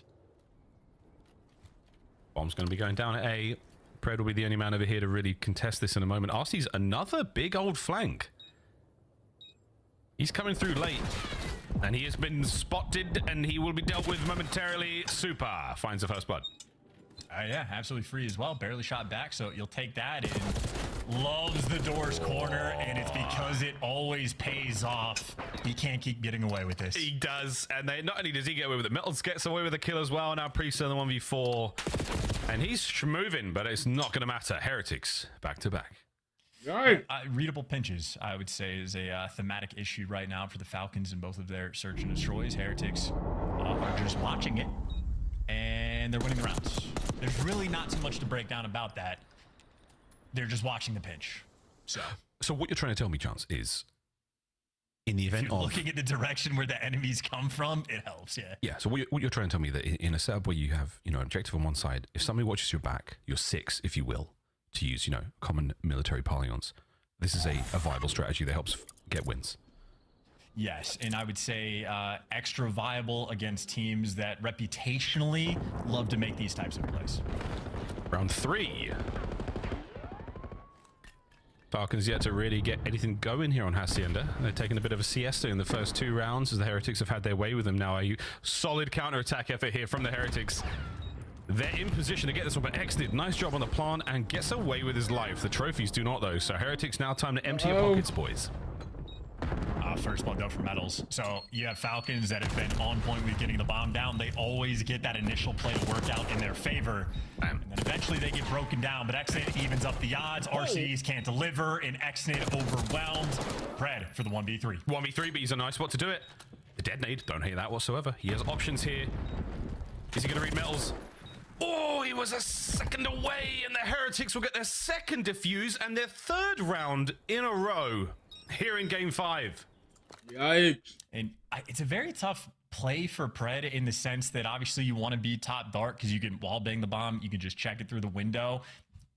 Bomb's going to be going down at A. Pred will be the only man over here to really contest this in a moment. RC's another big old flank. He's coming through late. And he has been spotted, and he will be dealt with momentarily. Super finds the first blood. Yeah, absolutely free as well. Barely shot back, so you'll take that in. Loves the doors corner, and it's because it always pays off. He can't keep getting away with this. He does, and not only does he get away with it, Metals gets away with the kill as well. Now Priest on the 1v4, and he's moving, but it's not going to matter. Heretics back to back. Right. Readable pinches, I would say, is a thematic issue right now for the Falcons in both of their search and destroys. Heretics are just watching it, and they're winning the rounds. There's really not too much to break down about that. They're just watching the pinch. So what you're trying to tell me, Chance, is in the event of looking at the direction where the enemies come from, it helps. Yeah. So what you're trying to tell me that in a setup where you have objective on one side, if somebody watches your back, your 6, if you will, to use, common military parlance, this is a viable strategy that helps get wins. Yes, and I would say extra viable against teams that reputationally love to make these types of plays. Round 3. Falcons yet to really get anything going here on Hacienda. They're taking a bit of a siesta in the first 2 rounds as the Heretics have had their way with them. Now a solid counter-attack effort here from the Heretics. They're in position to get this one, but X did nice job on the plant and gets away with his life. The trophies do not, though. So Heretics now time to empty your pockets, boys. First blood go for Metals. So you have Falcons that have been on point with getting the bomb down. They always get that initial play to work out in their favor. And then eventually they get broken down, but Xnit evens up the odds. RCs can't deliver, and Xnit overwhelmed. Pred for the 1v3. 1v3, but he's a nice spot to do it. The dead nade, don't hate that whatsoever. He has options here. Is he going to read Metals? Oh, he was a second away, and the Heretics will get their second defuse and their 3rd round in a row here in Game 5. Yikes. And it's a very tough play for Pred in the sense that obviously you want to be top dark because you can wall bang the bomb. You can just check it through the window.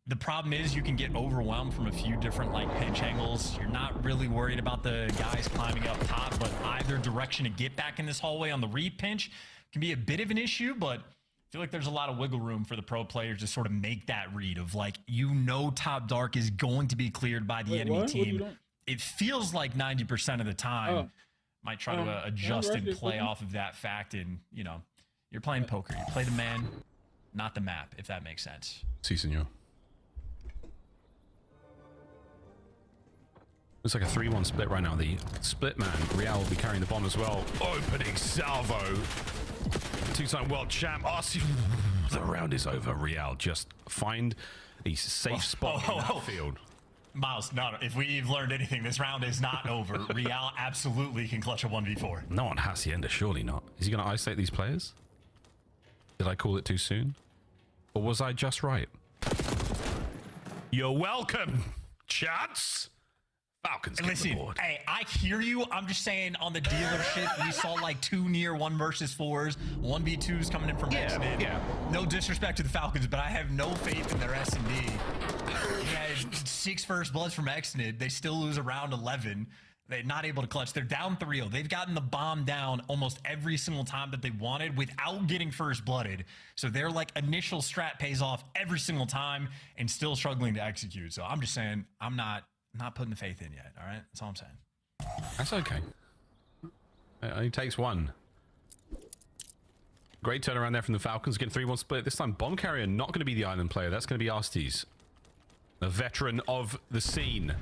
The problem is you can get overwhelmed from a few different pinch angles. You're not really worried about the guys climbing up top, but either direction to get back in this hallway on the re-pinch can be a bit of an issue, but I feel like there's a lot of wiggle room for the pro players to sort of make that read of top dark is going to be cleared by the enemy team. It feels like 90% of the time. Might try to adjust and play off of that fact, and you're playing poker. You play the man, not the map, if that makes sense. Si, senor. Looks like a 3-1 split right now. The split man, Real, will be carrying the bomb as well. Opening salvo. 2-time world champ. RC. The round is over. Real, just find a safe spot in that field. Miles, no, if we've learned anything, this round is not over. Real absolutely can clutch a 1v4. No on Hacienda, surely not. Is he going to isolate these players? Did I call it too soon? Or was I just right? You're welcome, chats. Falcons get the board. Hey, I hear you. I'm just saying on the dealership, we saw 2 near 1 versus 4s, 1v2s coming in from Xnit. Yeah. No disrespect to the Falcons, but I have no faith in their S&D. He had 6 first bloods from Xnit. They still lose around 11. They're not able to clutch. They're down 3-0. They've gotten the bomb down almost every single time that they wanted without getting first blooded. So their initial strat pays off every single time and still struggling to execute. So I'm just saying I'm not putting the faith in yet. All right, that's all I'm saying. That's okay. It only takes one. Great turnaround there from the Falcons. Getting 3-1 split. This time, bomb carrier not going to be the island player. That's going to be Arstes, a veteran of the scene.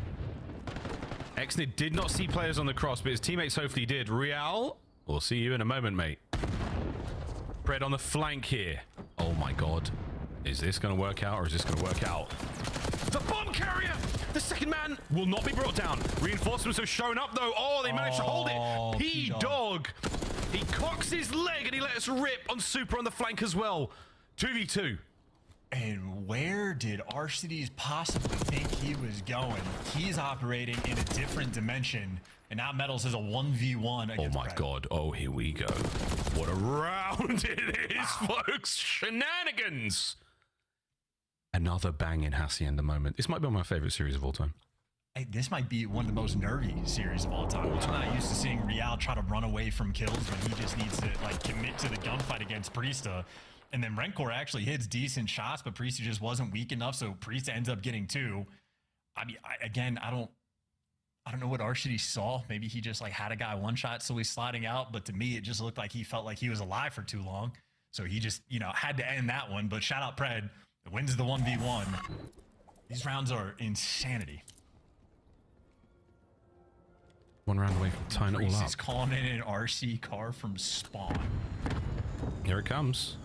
Exnid did not see players on the cross, but his teammates hopefully did. Real, we'll see you in a moment, mate. Pred on the flank here. Oh my god. Is this going to work out, or is this going to work out? The bomb carrier! The second man will not be brought down. Reinforcements have shown up, though. Oh, they managed to hold it. P-Dog. He cocks his leg, and he lets rip on Super on the flank as well. 2v2. And where did Arcides possibly think he was going? He's operating in a different dimension, and now Metals has a 1v1 against Oh my Brad. god. Oh, here we go. What a round it is, folks. Shenanigans. Another banging Hacienda moment. This might be my favorite series of all time. Hey, this might be one of the most nervy series of all time. I'm not used to seeing Real try to run away from kills when he just needs to like commit to the gunfight against Priesta. And then Rencor actually hits decent shots, but Priesta just wasn't weak enough, so Priesta ends up getting 2. I mean, I don't know what Arcides saw. Maybe he just like had a guy one shot, so he's sliding out. But to me, it just looked like he felt like he was alive for too long. So he just, you know, had to end that one. But shout out Pred, wins the 1v1. These rounds are insanity. One round away from tying it all up. He's calling in an RC car from spawn. Here it comes.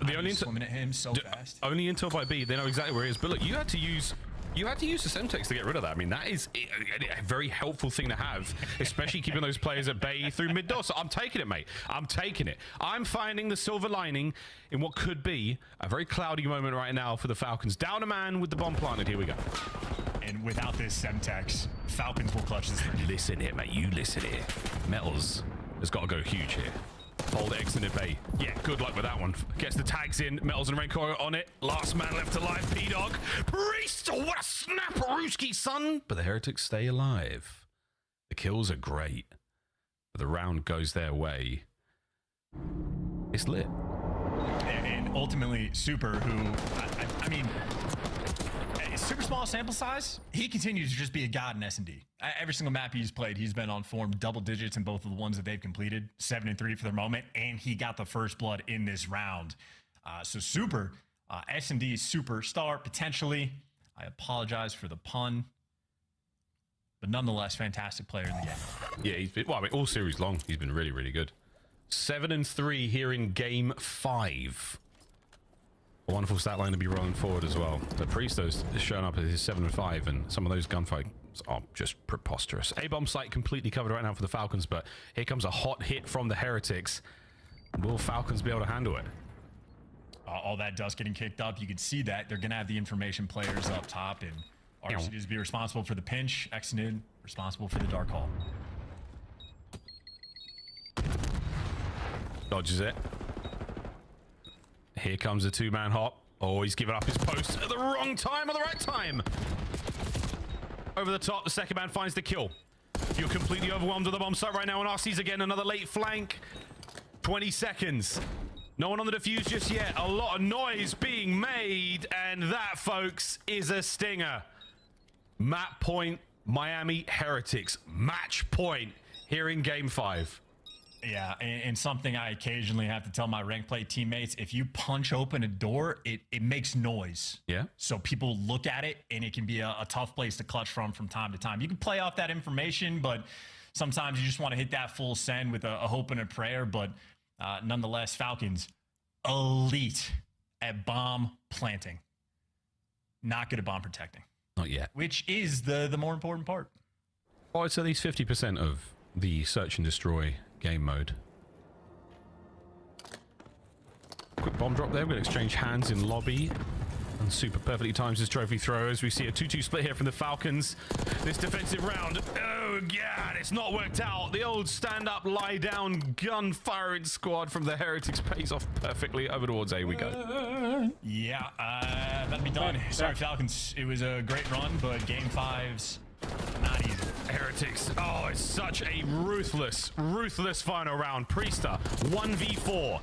The only swimming at him so fast. Only intel by B. They know exactly where he is. But look, you had to use the Semtex to get rid of that. I mean, that is a very helpful thing to have, especially keeping those players at bay through mid door. So I'm taking it, mate. I'm taking it. I'm finding the silver lining in what could be a very cloudy moment right now for the Falcons. Down a man with the bomb planted. Here we go. And without this Semtex, Falcons will clutch this thing. Listen here, mate. You listen here. Metals has got to go huge here. Hold X in the bay. Yeah, good luck with that one. Gets the tags in. Metals and Rencor on it. Last man left alive. P-Dog. Priest! Oh, what a snap, Ruski, son! But the Heretics stay alive. The kills are great. But the round goes their way. It's lit. And ultimately, Super, who, I mean, super small sample size, he continues to just be a god in S&D. Every single map he's played, he's been on form double digits in both of the ones that they've completed, 7-3 for the moment, and he got the first blood in this round. So Super, S&D superstar, potentially. I apologize for the pun, but nonetheless, fantastic player in the game. Yeah, he's been, well, I mean, all series long, he's been really, really good. 7-3 here in game 5. A wonderful stat line to be rolling forward as well. The Priestos is showing up as his 7-5, and some of those gunfights are just preposterous. A-bomb site completely covered right now for the Falcons, but here comes a hot hit from the Heretics. Will Falcons be able to handle it? All that dust getting kicked up, you can see that. They're going to have the information players up top, and RCDs be responsible for the pinch. Exnid responsible for the Dark Hall. Dodges it. Here comes a two-man hop. Oh, he's given up his post at the wrong time, or the right time. Over the top, the second man finds the kill. You're completely overwhelmed with the bomb site right now, and RC's again another late flank. 20 seconds. No one on the defuse just yet. A lot of noise being made, and that, folks, is a stinger. Map point, Miami Heretics. Match point here in Game 5. Yeah, and something I occasionally have to tell my rank play teammates, if you punch open a door, it makes noise. Yeah. So people look at it, and it can be a tough place to clutch from time to time. You can play off that information, but sometimes you just want to hit that full send with a hope and a prayer. But nonetheless, Falcons, elite at bomb planting. Not good at bomb protecting. Not yet. Which is the more important part. Oh, it's at least 50% of the search and destroy game mode. Quick bomb drop there. We're going to exchange hands in lobby. And Super perfectly times his trophy throw as we see a 2-2 split here from the Falcons. This defensive round, oh god, it's not worked out. The old stand-up, lie-down, gun-firing squad from the Heretics pays off perfectly. Over towards A we go. Yeah, that'll be done. Sorry, Falcons. It was a great run, but Game 5's not easy. Heretics. Oh, it's such a ruthless final round. Priester, 1v4.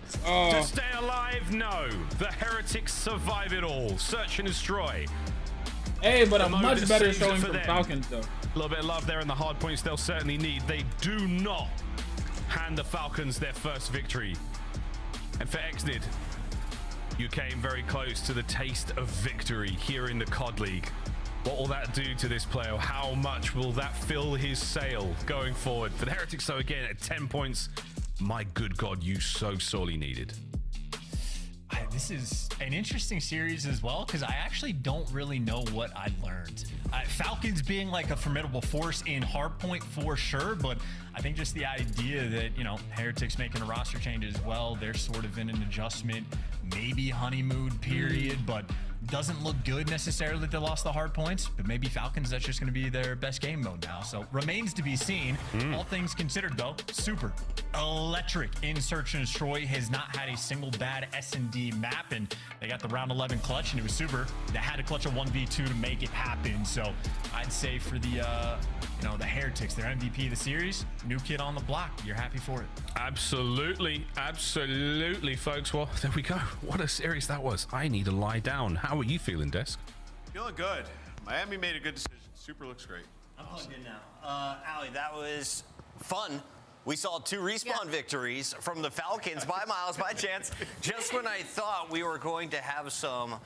To stay alive? No. The Heretics survive it all. Search and destroy. Hey, but a much better showing for the Falcons, though. A little bit of love there in the hard points they'll certainly need. They do not hand the Falcons their first victory. And for Exnid, you came very close to the taste of victory here in the COD League. What will that do to this player? How much will that fill his sail going forward? For the Heretics, though, again, at 10 points, my good God, you so sorely needed. This is an interesting series as well, because I actually don't really know what I learned. Falcons being like a formidable force in hardpoint for sure, but I think just the idea that, you know, Heretics making a roster change as well, they're sort of in an adjustment, maybe honeymoon period, but doesn't look good necessarily that they lost the hard points, but maybe Falcons, that's just going to be their best game mode now. So remains to be seen. All things considered, though, super electric in Search and Destroy. Has not had a single bad S&D map, and they got the round 11 clutch, and it was super. They had to clutch a 1v2 to make it happen. So I'd say for the you know, the Heretics, their MVP of the series, new kid on the block. You're happy for it. Absolutely, absolutely, folks. Well, there we go. What a series that was. I need to lie down. How are you feeling, Desk? Feeling good. Miami made a good decision. Super looks great. I'm feeling good now. Ali, that was fun. We saw 2 respawn victories from the Falcons by Miles, by chance, just when I thought we were going to have some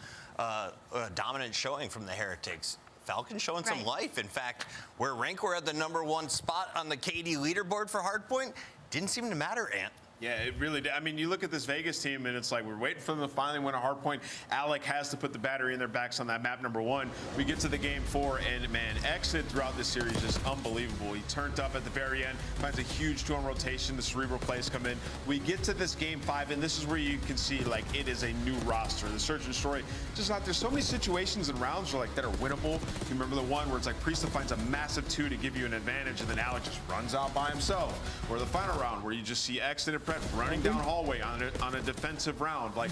dominant showing from the Heretics. Falcons showing some life. In fact, where rank were at the #1 spot on the KD leaderboard for Hardpoint, didn't seem to matter, Ant. Yeah, it really did. I mean, you look at this Vegas team, and it's like we're waiting for them to finally win a hard point. Alec has to put the battery in their backs on that map #1. We get to the game 4, and man, Exit throughout this series is unbelievable. He turned up at the very end, finds a huge 2-on rotation. The cerebral plays come in. We get to this game 5, and this is where you can see like it is a new roster. The Search and Destroy just not. There's so many situations and rounds where, like, that are winnable. You remember the one where it's like Priestess finds a massive 2 to give you an advantage, and then Alec just runs out by himself. Or the final round where you just see Exit and Prep running down hallway on a defensive round. Like,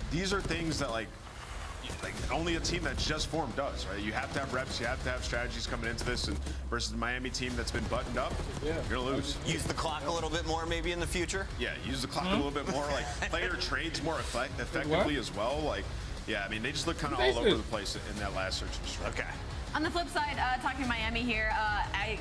these are things that like only a team that's just formed does, right? You have to have reps, you have to have strategies coming into this, and versus the Miami team that's been buttoned up, you're gonna lose. Use the clock a little bit more maybe in the future? Yeah, use the clock a little bit more. Like, player trades more effectively as well. Like, yeah, I mean, they just look kind of all over the place in that last Search and Destroy. Okay. On the flip side, talking Miami here,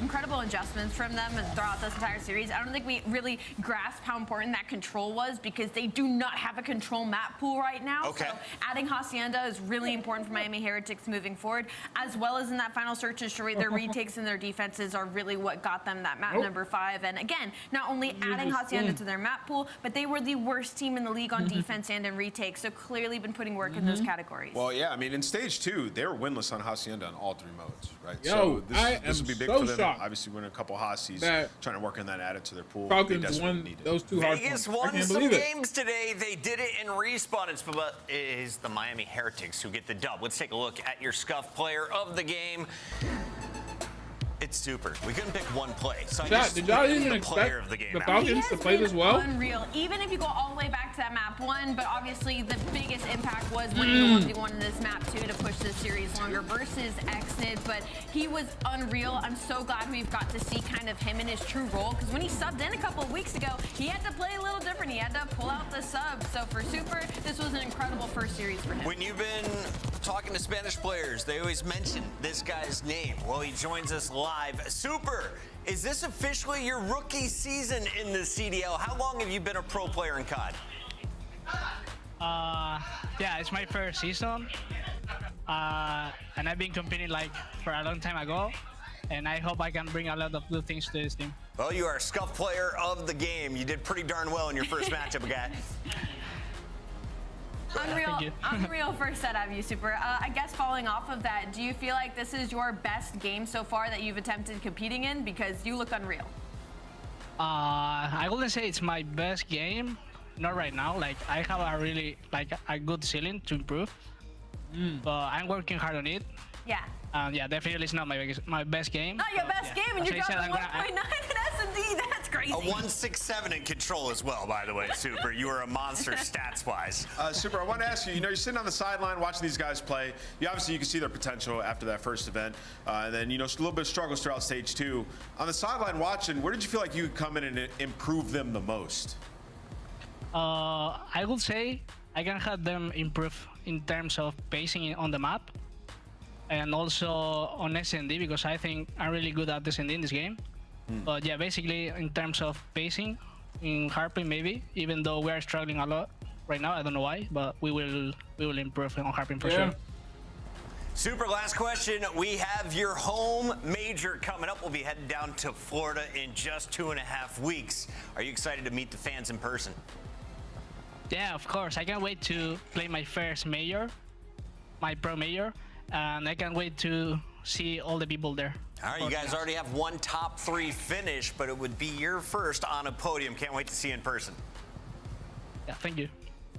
incredible adjustments from them throughout this entire series. I don't think we really grasp how important that control was, because they do not have a control map pool right now. Okay. So adding Hacienda is really important for Miami Heretics moving forward, as well as in that final Search and Destroy. Their retakes and their defenses are really what got them that map #5. And again, not only adding Hacienda to their map pool, but they were the worst team in the league on defense and in retakes. So clearly been putting work in those categories. Well, yeah, I mean, in stage 2, they were winless on Hacienda on all 3 modes, right? Yo, so this will be big for them. Shocked. Obviously, winning a couple Hosties, trying to work on that, add it to their pool. Falcons won those 2 hard Vegas points. won some games today. They did it in respawn. It is the Miami Heretics who get the dub. Let's take a look at your Scuff player of the game. It's super. We couldn't pick one play. So Did y'all even expect the Falcons to play this well? Unreal. Even if you go all the way back to that map 1, but obviously the biggest impact was winning the 1v1 in this map 2 to push this series longer versus Exnid. But he was unreal. I'm so glad we've got to see kind of him in his true role, because when he subbed in a couple of weeks ago, he had to play a little different. He had to pull out the sub. So for Super, this was an incredible first series for him. When you've been talking to Spanish players, they always mention this guy's name. Well, he joins us live. Super, is this officially your rookie season in the CDL? How long have you been a pro player in COD? Yeah, it's my first season. And I've been competing like for a long time ago. And I hope I can bring a lot of good things to this team. Well, you are a Scuff player of the game. You did pretty darn well in your first matchup, guy. Unreal first set out of you, Super. I guess following off of that, do you feel like this is your best game so far that you've attempted competing in? Because you look unreal. I wouldn't say it's my best game. Not right now. Like, I have a really a good ceiling to improve. But I'm working hard on it. Yeah. Yeah, definitely it's not my best game. Not your best game, and you're dropping 1.9 in S&D. That's crazy. A 167 in control as well, by the way, Super. You are a monster stats-wise. Super, I want to ask you, you're sitting on the sideline watching these guys play. You can see their potential after that first event. And then, a little bit of struggles throughout stage 2. On the sideline watching, where did you feel like you could come in and improve them the most? I would say I can have them improve in terms of pacing on the map. And also on S&D, because I think I'm really good at S&D in this game. But yeah, basically in terms of pacing, in hardpoint maybe, even though we are struggling a lot right now. I don't know why, but we will improve on hardpoint for sure. Super, last question. We have your home major coming up. We'll be heading down to Florida in just 2.5 weeks. Are you excited to meet the fans in person? Yeah, of course. I can't wait to play my first major, my pro major, and I can't wait to see all the people there. All right, you guys already have one top 3 finish, but it would be your first on a podium. Can't wait to see you in person. Yeah, thank you.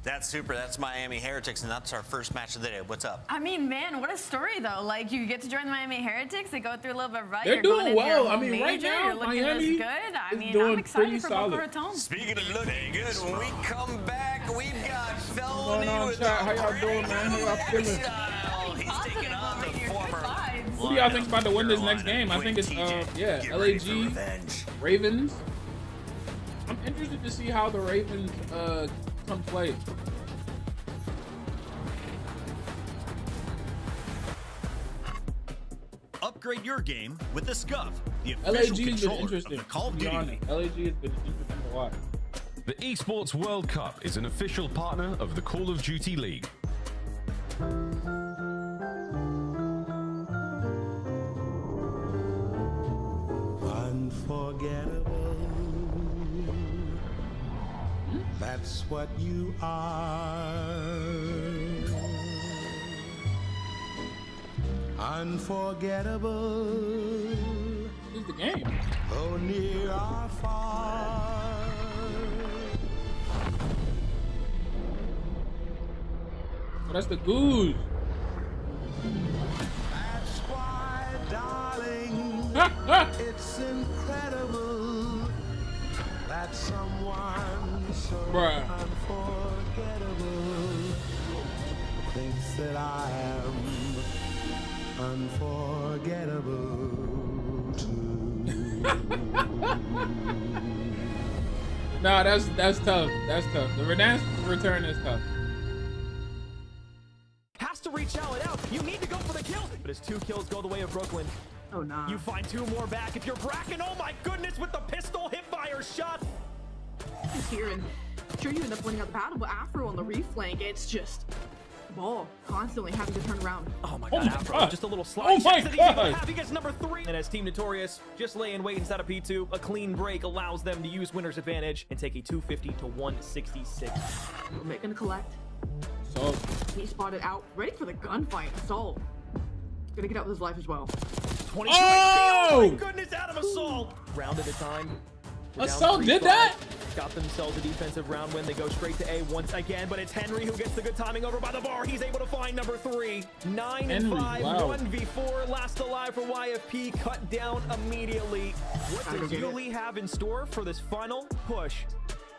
That's super. That's Miami Heretics, and that's our first match of the day. What's up? I mean, man, what a story, though. Like, you get to join the Miami Heretics. They go through a little bit of rut. They're You're going doing well. into your I home mean, major. right now, You're looking Miami this good. I is mean, doing I'm excited pretty for solid. Boca Raton. Speaking of looking good, when we come back, we've got What's Felony going on, with chat? How y'all the doing, man? How y'all feeling? style. He's taking on the former. Who do y'all think about to win this next game? I think it's LAG, Ravens. I'm interested to see how the Ravens come play. Upgrade your game with the Scuff, the LAG official has been controller interesting. of the Call of To be Duty honest, League. LAG has been interesting to watch. The Esports World Cup is an official partner of the Call of Duty League. Unforgettable. That's what you are. Unforgettable. This is the game. Though near or far. Oh, that's the goose. That's why, darling, it's incredible that someone so unforgettable thinks that I am unforgettable too. No, that's tough. That's tough. The Redan's return is tough. Has to reach out. You need to go for the kill. But his 2 kills go the way of Brooklyn. Oh, no. You find 2 more back. If you're Bracken, oh my goodness, with the pistol hip fire shot. He's here, and sure you end up winning out the battle, but Afro on the reflank, it's just ball constantly having to turn around. Oh my god, Afro, God. just a little slide. Oh my Checks that God. He gets number 3. And as Team Notorious just lay in wait inside of P2, a clean break allows them to use winner's advantage and take a 250 to 166. We're making a collect. So He spotted out, ready for the gunfight. Assault. Gonna get out with his life as well. 22 Oh! HP. Oh my goodness, out of Assault. Round at a time. We're down Assault 3-5. did that? Got themselves a defensive round win. They go straight to A once again, but it's Henry who gets the good timing over by the bar. He's able to find number 3. 9 and 5, wow. 1v4, last alive for YFP, cut down immediately. What does Yuli have in store for this final push?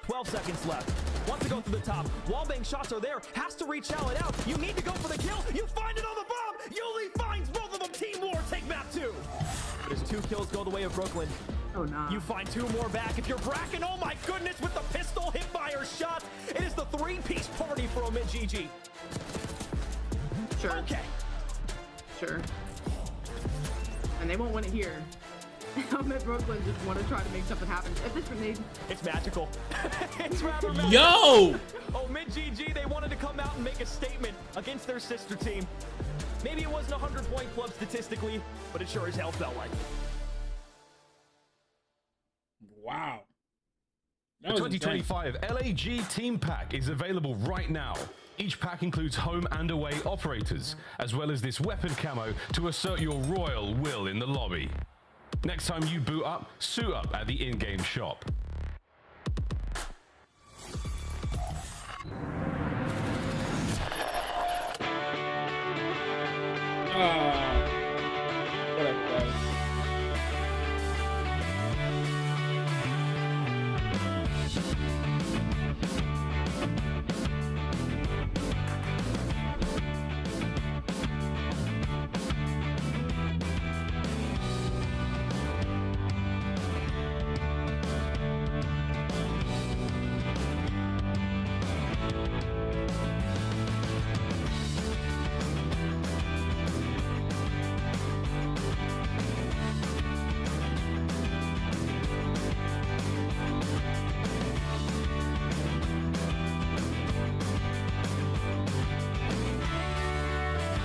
12 seconds left. Wants to go through the top. Wallbang shots are there. Has to reach out and out. You need to go for the kill. You find it on the bomb. Yuli finds both of them. Team War take map 2. But his 2 kills go the way of Brooklyn. Oh, no. You find 2 more back. If you're Bracken, oh my goodness, with the pistol hip fire shot. It is the 3-piece party for Omid GG. Sure. Okay. Sure. And they won't win it here. Omid Brooklyn just want to try to make something happen. If this grenade... It's magical. It's rather magical. Yo! Omid GG, they wanted to come out and make a statement against their sister team. Maybe it wasn't a 100-point club statistically, but it sure as hell felt like it. Wow. The 2025 LAG Team Pack is available right now. Each pack includes home and away operators, as well as this weapon camo to assert your royal will in the lobby. Next time you boot up, suit up at the in-game shop. What up, guys?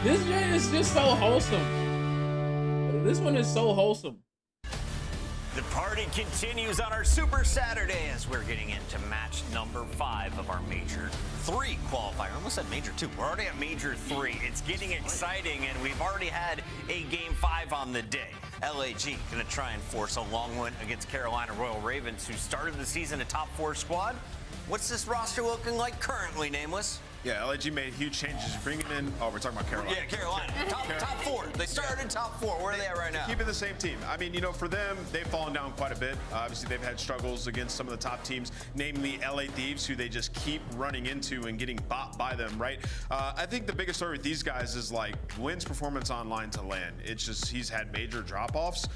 This game is just so wholesome. This one is so wholesome. The party continues on our Super Saturday as we're getting into match number 5 of our Major 3 qualifier. I almost said Major 2. We're already at Major 3. It's getting exciting, and we've already had a Game 5 on the day. LAG going to try and force a long one against Carolina Royal Ravens, who started the season a top 4 squad. What's this roster looking like currently, Nameless? Yeah, LAG made huge changes, bringing in. Oh, we're talking about Carolina. Yeah, Carolina. Top 4. They started top 4. Where are they at right now? Keeping the same team. I mean, you know, for them, they've fallen down quite a bit. Obviously, they've had struggles against some of the top teams, namely LA Thieves, who they just keep running into and getting bopped by them, right? I think the biggest story with these guys is like Wynn's performance online to LAN. It's just he's had major drop-offs.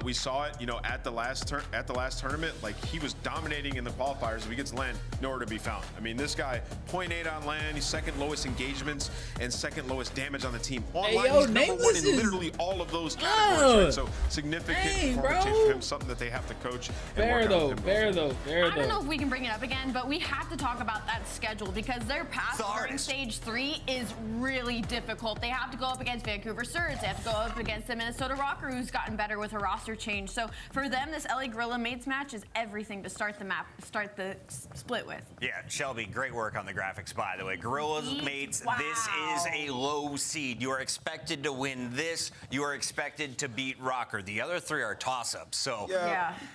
We saw it, you know, at the last tournament. Like he was dominating in the qualifiers. If he gets LAN, nowhere to be found. I mean, this guy 0.8 on LAN. He's second lowest engagements and second lowest damage on the team. Online, he's number 1 in literally all of those categories, right? So significant performance change for him, something that they have to coach. Fair though. I don't know if we can bring it up again, but we have to talk about that schedule because their path during stage 3 is really difficult. They have to go up against Vancouver Surge. They have to go up against the Minnesota Rocker, who's gotten better with her roster change. So for them, this LA Gorilla Mates match is everything to start the split with. Yeah, Shelby, great work on the graphics, by the way. Gorillas Mates, this is a low seed. You are expected to win this. You are expected to beat Rocker. The other 3 are toss-ups. So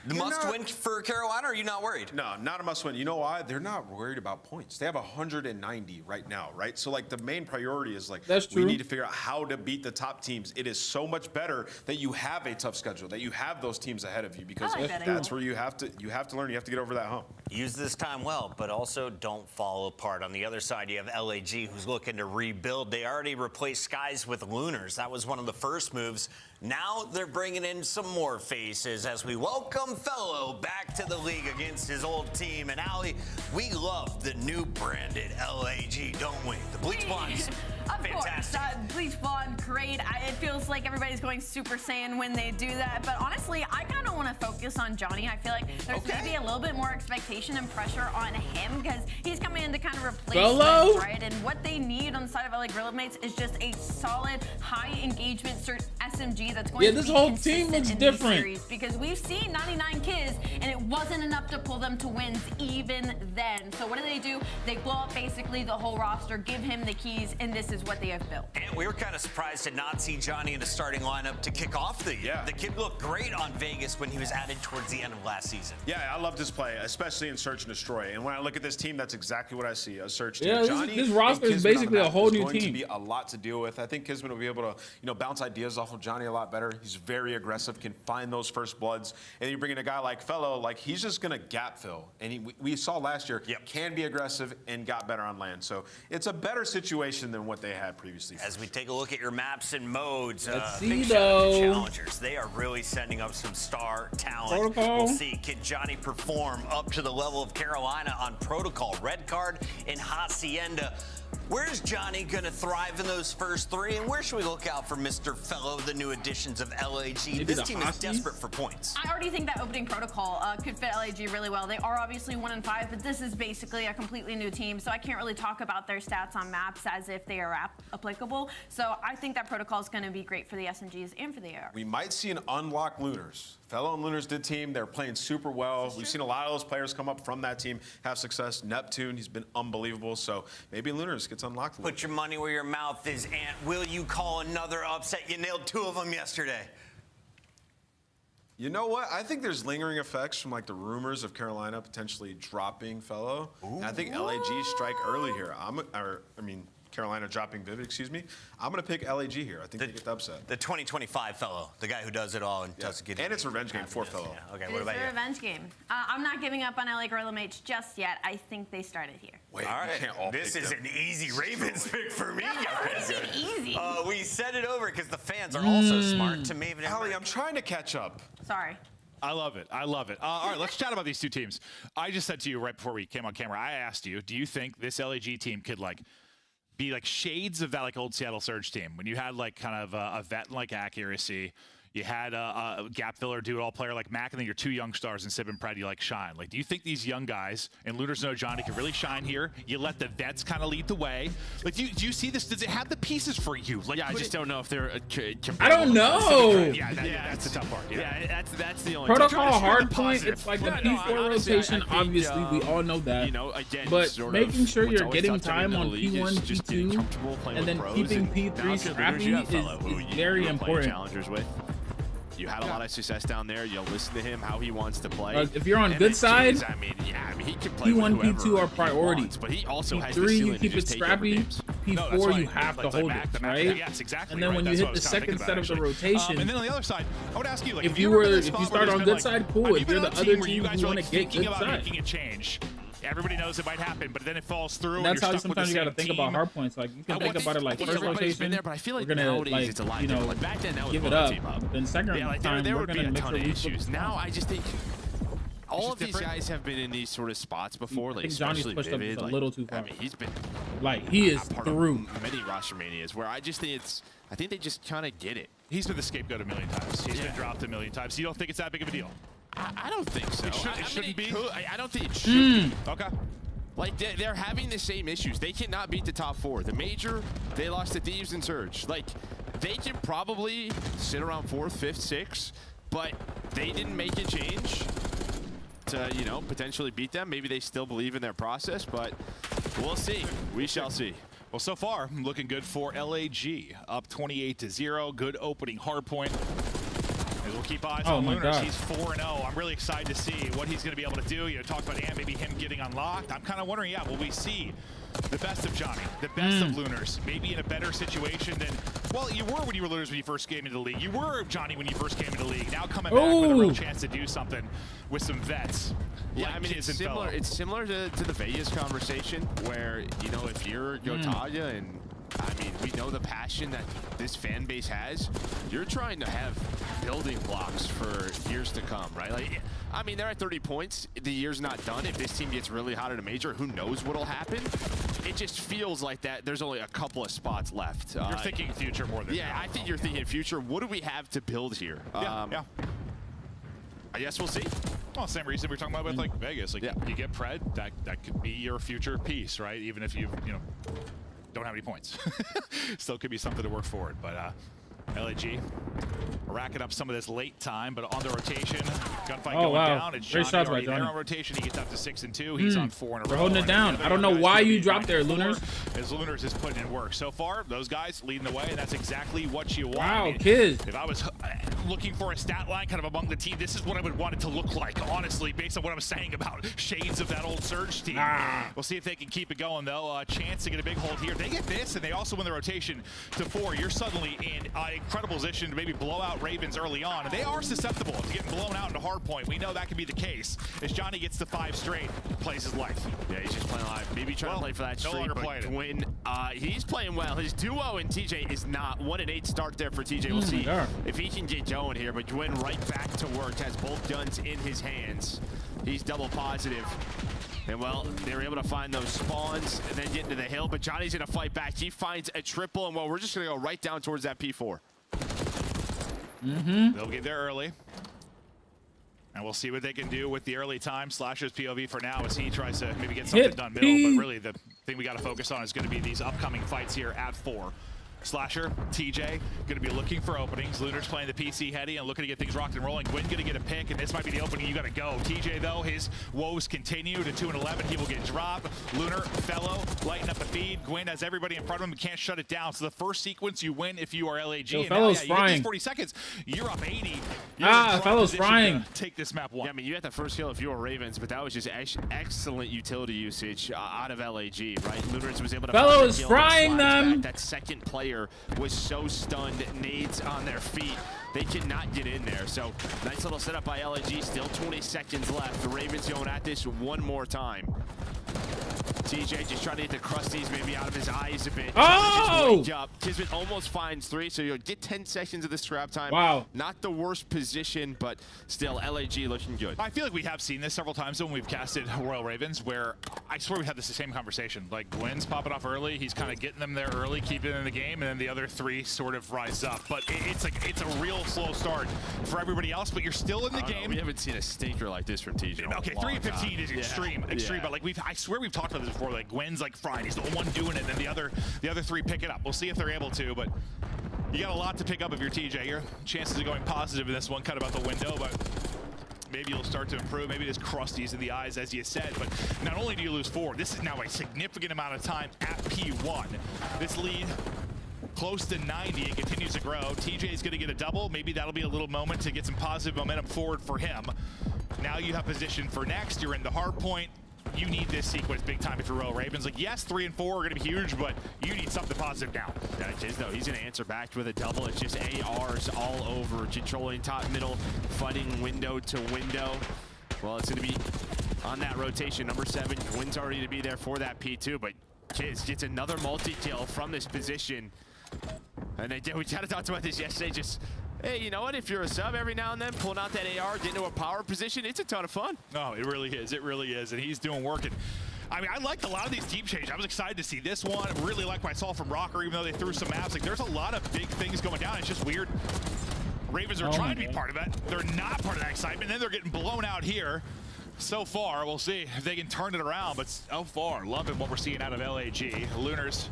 the must-win for Carolina, or are you not worried? No, not a must-win. You know why? They're not worried about points. They have 190 right now, right? So, like, the main priority is, like, we need to figure out how to beat the top teams. It is so much better that you have a tough schedule, that you have those teams ahead of you, because that's where you have to learn. You have to get over that hump. Use this time well, but also don't fall apart. On the other side, you have LAG, who's looking to rebuild. They already replaced Skies with Lunars. That was one of the first moves. Now they're bringing in some more faces as we welcome Fellow back to the league against his old team. And Ali, we love the new branded LAG, don't we? The Bleach Blondes. Of fantastic. Course, Bleach Blonde, great. It feels like everybody's going Super Saiyan when they do that. But honestly, I kind of want to focus on Johnny. I feel like there's maybe a little bit more expectation and pressure on him because he's coming in to kind of replace them, right? And what they need on the side of LA Gorilla Mates is just a solid, high engagement SMG that's going to be this whole team looks different. Because we've seen 99 kills and it wasn't enough to pull them to wins even then. So what do? They blow up basically the whole roster, give him the keys, and this is what they have built. And we were kind of surprised to not see Johnny in the starting lineup to kick off the year. The kid looked great on Vegas when he was added towards the end of last season. Yeah, I love this play, especially in Search and Destroy. And when I look at this team, that's exactly what I see, a Search team. Yeah, this roster is basically a whole new team. There's going to be a lot to deal with. I think Kisman will be able to, you know, bounce ideas off of Johnny a lot better. He's very aggressive, can find those first bloods. And you bring in a guy like Fellow, like he's just going to gap fill. And we saw last year, can be aggressive and got better on land. So it's a better situation than what they had previously. As we take a look at your maps and modes, let's big see shout out to though. Challengers. They are really sending up some star talent. Protocol. We'll see, can Johnny perform up to the level of Carolina on Protocol? Red Card and Hacienda. Where's Johnny going to thrive in those first 3? And where should we look out for Mr. Fellow, the new additions of LAG? This team is desperate for points. I already think that opening protocol could fit LAG really well. They are obviously 1-5, but this is basically a completely new team, so I can't really talk about their stats on maps as if they are applicable. So I think that protocol is going to be great for the SMGs and for the AR. We might see an unlock Lunars. Fellow and Lunars did team. They're playing super well. We've seen a lot of those players come up from that team, have success. Neptune, he's been unbelievable. So maybe Lunars gets unlocked. Put your money where your mouth is, Ant. Will you call another upset? You nailed 2 of them yesterday. You know what? I think there's lingering effects from like the rumors of Carolina potentially dropping Fellow. And I think LAG strike early here. Carolina dropping Vivid, excuse me. I'm going to pick LAG here. I think they get the upset. The 2025 Fellow, the guy who does it all and doesn't get it. And it's a revenge game for Fellow. Yeah. Okay, It what is about a you? revenge game. I'm not giving up on LA Gorilla Mates just yet. I think they started here. Wait, all right. can't all This pick is them. an easy Ravens pick for me, guys. Easy. We set it over because the fans are also smart to Maven. Allie, I'm trying to catch up. Sorry. I love it. I love it. All right, let's chat about these 2 teams. I just said to you right before we came on camera, I asked you, do you think this LAG team could be like shades of that like old Seattle Surge team when you had like kind of a vet like accuracy, You had a gap filler, do-it-all player like Mac, and then your two young stars in Sib and Pred, you like shine. Like, do you think these young guys and Lunars know Johnny can really shine here? You let the vets kind of lead the way. Like, do you see this? Does it have the pieces for you? Like, yeah, I just don't know if they're. I don't know. Yeah, that's the tough part. Yeah, that's the only. Protocol hardpoint. It's like the P4 rotation. Obviously, we all know that. You know, again, but sort making of sure what's you're always getting tough to me in time the on league P1, is just getting P2, comfortable playing and then with pros, keeping and P3 now scrappy you have fellow who is you very play important. Challengers with. You had a lot of success down there. You'll listen to him, how he wants to play. If you're on good side, I mean, he can play P1, with P2 are priority. Wants, but he also has the P3, you ceiling keep to it just take over scrappy. games. P4, you have to hold it, right? Yes, exactly. And then when you hit the second set of the rotation, and then on the other side, I would ask you, like, if you start on good side, cool. If you're the other team who want to get good side, making a change. Everybody knows it might happen, but then it falls through. And that's and how sometimes you got to think about hard points. Like you can think about it like first rotation, there, but I feel like we're gonna nowadays it's a lot different. Like back then, that was give it one up. team up. Then second time, there we're would be gonna a make ton sure of we issues. Now I just think all of these guys have been in these sort of spots before. Like Johnny's especially pushed up Vivid, just a like, little too far. I mean, he's been like he is part through of many roster manias where I just think it's. I think they just kind of get it. He's been the scapegoat a million times. He's been dropped a million times. You don't think it's that big of a deal? I don't think so. It shouldn't be. I don't think it should be. Okay. Like, they're having the same issues. They cannot beat the top four. The Major, they lost to Thieves and Surge. Like, they can probably sit around 4th, 5th, 6th, but they didn't make a change to, you know, potentially beat them. Maybe they still believe in their process, but we'll see. We shall see. Well, so far, looking good for LAG. Up 28-0. Good opening hardpoint. As we'll keep eyes on Lunars. He's 4-0. I'm really excited to see what he's going to be able to do. You know, talked about maybe him getting unlocked. I'm kind of wondering, will we see the best of Johnny, the best of Lunars, maybe in a better situation than, well, you were when you were Lunars when you first came into the league. You were Johnny when you first came into the league. Now coming back with a real chance to do something with some vets. Yeah, I mean, it's similar to the Vegas conversation where, you know, if you're Gotalia and I mean, we know the passion that this fan base has. You're trying to have building blocks for years to come, right? Like, I mean, they're at 30 points. The year's not done. If this team gets really hot at a major, who knows what'll happen? It just feels like that there's only a couple of spots left. You're thinking future more than I think you're thinking future. What do we have to build here? Yeah. I guess we'll see. Well, same reason we were talking about with like Vegas. Like you get Pred, that could be your future piece, right? Even if you don't have any points. Still could be something to work forward. But LAG racking up some of this late time, but on the rotation, gunfight going down. It's Great shots by Johnny. Johnny. On rotation, he gets up to 6-2. He's on 4 in a row. We're holding it down. I don't know why you dropped there, Lunars. As Lunars is putting in work. So far, those guys leading the way, and that's exactly what you want. Wow, kids. If I was looking for a stat line kind of among the team, this is what I would want it to look like, honestly, based on what I was saying about shades of that old Surge team. We'll see if they can keep it going, though. Chance to get a big hold here. They get this, and they also win the rotation to 4. You're suddenly in an incredible position to maybe blow out Ravens early on, and they are susceptible to getting blown out into hard point. We know that can be the case. As Johnny gets to 5 straight, plays his life. Yeah, he's just playing live. Maybe trying to play for that streak, but Gwyn, he's playing well. His duo and TJ is not. 1-8 start there for TJ. We'll see if he can get going here, but Gwyn right back to work, has both guns in his hands. He's double positive. And, well, they were able to find those spawns and then get into the hill, but Johnny's going to fight back. He finds a triple, and, well, we're just going to go right down towards that P4. They'll get there early. And we'll see what they can do with the early time. Slasher's POV for now as he tries to maybe get something done middle, but really the thing we got to focus on is going to be these upcoming fights here at 4. Slasher, TJ, going to be looking for openings. Lunar's playing the PC heady and looking to get things rocked and rolling. Gwyn going to get a pick, and this might be the opening you got to go. TJ, though, his woes continue to 2-11. He will get dropped. Lunar, Fellow, lighten up the feed. Gwyn has everybody in front of him and can't shut it down. So the first sequence you win if you are LAG. Yo, and Fellow's now, you frying. get these 40 seconds. You're up 80. Fellow's frying. Take this map 1. Yeah, I mean, you had the first kill if you were Ravens, but that was just excellent utility usage out of LAG, right? Lunars was able to Fellow is frying them. That second player was so stunned, nades on their feet. They cannot get in there. So nice little setup by LAG. Still 20 seconds left. The Ravens going at this one more time. TJ just trying to get the crusties maybe out of his eyes a bit. Oh! Kismet almost finds 3, so you'll get 10 seconds of the scrap time. Wow. Not the worst position, but still LAG looking good. I feel like we have seen this several times when we've casted Royal Ravens, where I swear we had this same conversation. Like, Gwen's popping off early, he's kind of getting them there early, keeping them in the game, and then the other 3 sort of rise up. But it's a real slow start for everybody else, but you're still in the game. We haven't seen a stinker like this from TJ. Okay, 3 and 15 is extreme, but like I swear we've talked about this before. Like, Gwen's like fried, he's the one doing it, and then the other 3 pick it up. We'll see if they're able to, but you got a lot to pick up if you're TJ. Your chances of going positive in this one kind of out the window, but maybe you'll start to improve. Maybe there's crusties in the eyes, as you said, but not only do you lose 4, this is now a significant amount of time at P1. This lead close to 90, it continues to grow. TJ is going to get a double. Maybe that'll be a little moment to get some positive momentum forward for him. Now you have position for next. You're in the hard point. You need this sequence big time if you're Royal Ravens. Like, yes, 3 and 4 are going to be huge, but you need something positive now. Yeah, it is, though. He's going to answer back with a double. It's just ARs all over, controlling top, middle, fighting window to window. Well, it's going to be on that rotation. Number 7, Gwyn's already to be there for that P2, but Kiz gets another multi-kill from this position. And we kind of talked about this yesterday, just, hey, you know what? If you're a sub every now and then, pulling out that AR, getting into a power position, it's a ton of fun. No, it really is. It really is. And he's doing work. And I mean, I liked a lot of these team changes. I was excited to see this one. Really like what I saw from Rocker, even though they threw some maps. Like, there's a lot of big things going down. It's just weird. Ravens are trying to be part of it. They're not part of that excitement. Then they're getting blown out here. So far, we'll see if they can turn it around. But so far, loving what we're seeing out of LAG. Lunars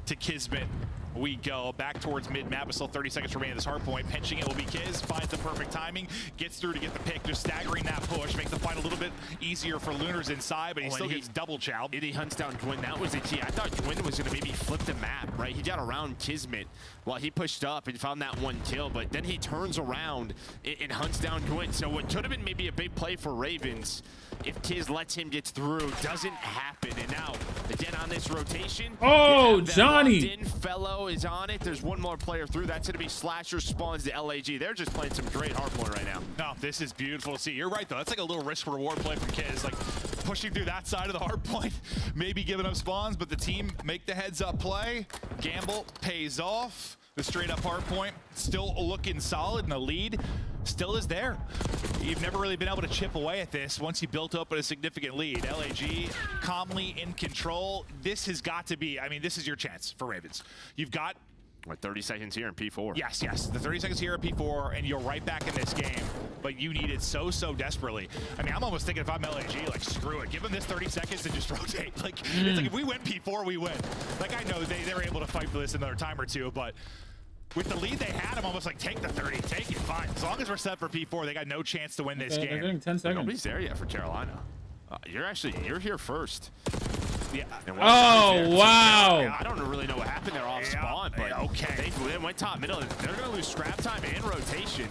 to Kismet. We go back towards mid-map with still 30 seconds remaining at this hard point. Pinching it will be Kiz, finds the perfect timing, gets through to get the pick, just staggering that push, makes the fight a little bit easier for Lunars inside, but he still gets double chowed. And he hunts down Gwyn. That was the key. I thought Gwyn was going to maybe flip the map, right? He got around Kismet while he pushed up and found that 1 kill, but then he turns around and hunts down Gwyn. So what could have been maybe a big play for Ravens, if Kiz lets him get through, doesn't happen. And now, again on this rotation. Oh, Johnny! Fellow is on it. There's one more player through. That's going to be Slasher spawns the LAG. They're just playing some great hardpoint right now. No, this is beautiful to see. You're right, though. That's like a little risk reward play from Kiz. Like, pushing through that side of the hardpoint, maybe giving up spawns, but the team make the heads up play. Gamble pays off. The straight up hardpoint still looking solid, and the lead still is there. You've never really been able to chip away at this once you built up a significant lead. LAG calmly in control. This has got to be, I mean, this is your chance for Ravens. You've got, what, 30 seconds here in P4? Yes, the 30 seconds here at P4, and you're right back in this game, but you need it so desperately. I mean, I'm almost thinking if I'm LAG, like, screw it. Give them this 30 seconds and just rotate. Like, it's like if we win P4, we win. Like, I know they're able to fight for this another time or two, but with the lead they had, I'm almost like, take the 30, take it, fine. As long as we're set for P4, they got no chance to win this game. They're getting 10 seconds. Nobody's there yet for Carolina. You're here first. Yeah. Oh, wow. So, I don't really know what happened there off spawn, but okay. They went top middle. They're going to lose scrap time and rotation.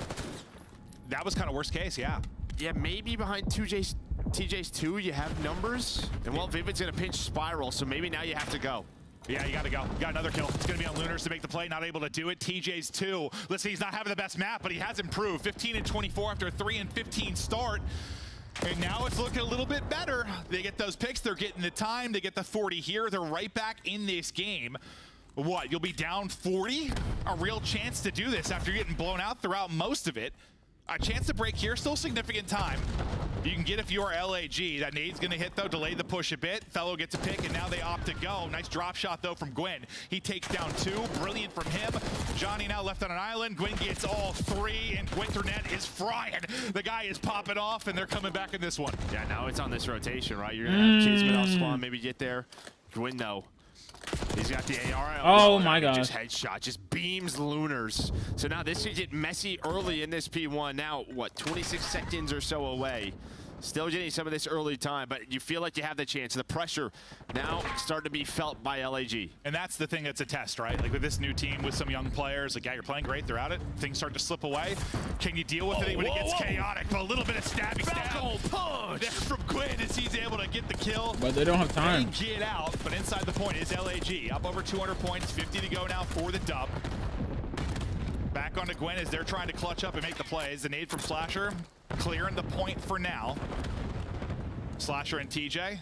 That was kind of worst case, yeah. Yeah, maybe behind TJ's 2, you have numbers. And well, Vivid's going to pinch Spiral, so maybe now you have to go. Yeah, you gotta go. Got another kill. It's gonna be on Lunars to make the play. Not able to do it. TJ's 2. Let's see, he's not having the best map, but he has improved. 15 and 24 after a 3 and 15 start. And now it's looking a little bit better. They get those picks. They're getting the time. They get the 40 here. They're right back in this game. What, you'll be down 40? A real chance to do this after getting blown out throughout most of it. A chance to break here, still significant time. You can get if you are LAG. That nade's gonna hit though, delay the push a bit. Fellow gets a pick and now they opt to go. Nice drop shot though from Gwen. He takes down 2, brilliant from him. Johnny now left on an island. Gwen gets all 3 and Winternet is frying. The guy is popping off and they're coming back in this one. Yeah, now it's on this rotation, right? You're gonna have Kismet off spawn, maybe get there. Gwen though. He's got the AR. Oh my god. Just headshot, just beams Lunars. So now this should get messy early in this P1. Now, what, 26 seconds or so away. Still getting some of this early time, but you feel like you have the chance. The pressure now starting to be felt by LAG. And that's the thing that's a test, right? Like with this new team, with some young players, like, yeah, you're playing great, they're at it. Things start to slip away. Can you deal with it when it gets chaotic? But a little bit of stabby stab punch from Gwyn as he's able to get the kill. But they don't have time. They get out, but inside the point is LAG. Up over 200 points, 50 to go now for the dub. Back onto Gwen as they're trying to clutch up and make the plays. The nade from Slasher, clearing the point for now. Slasher and TJ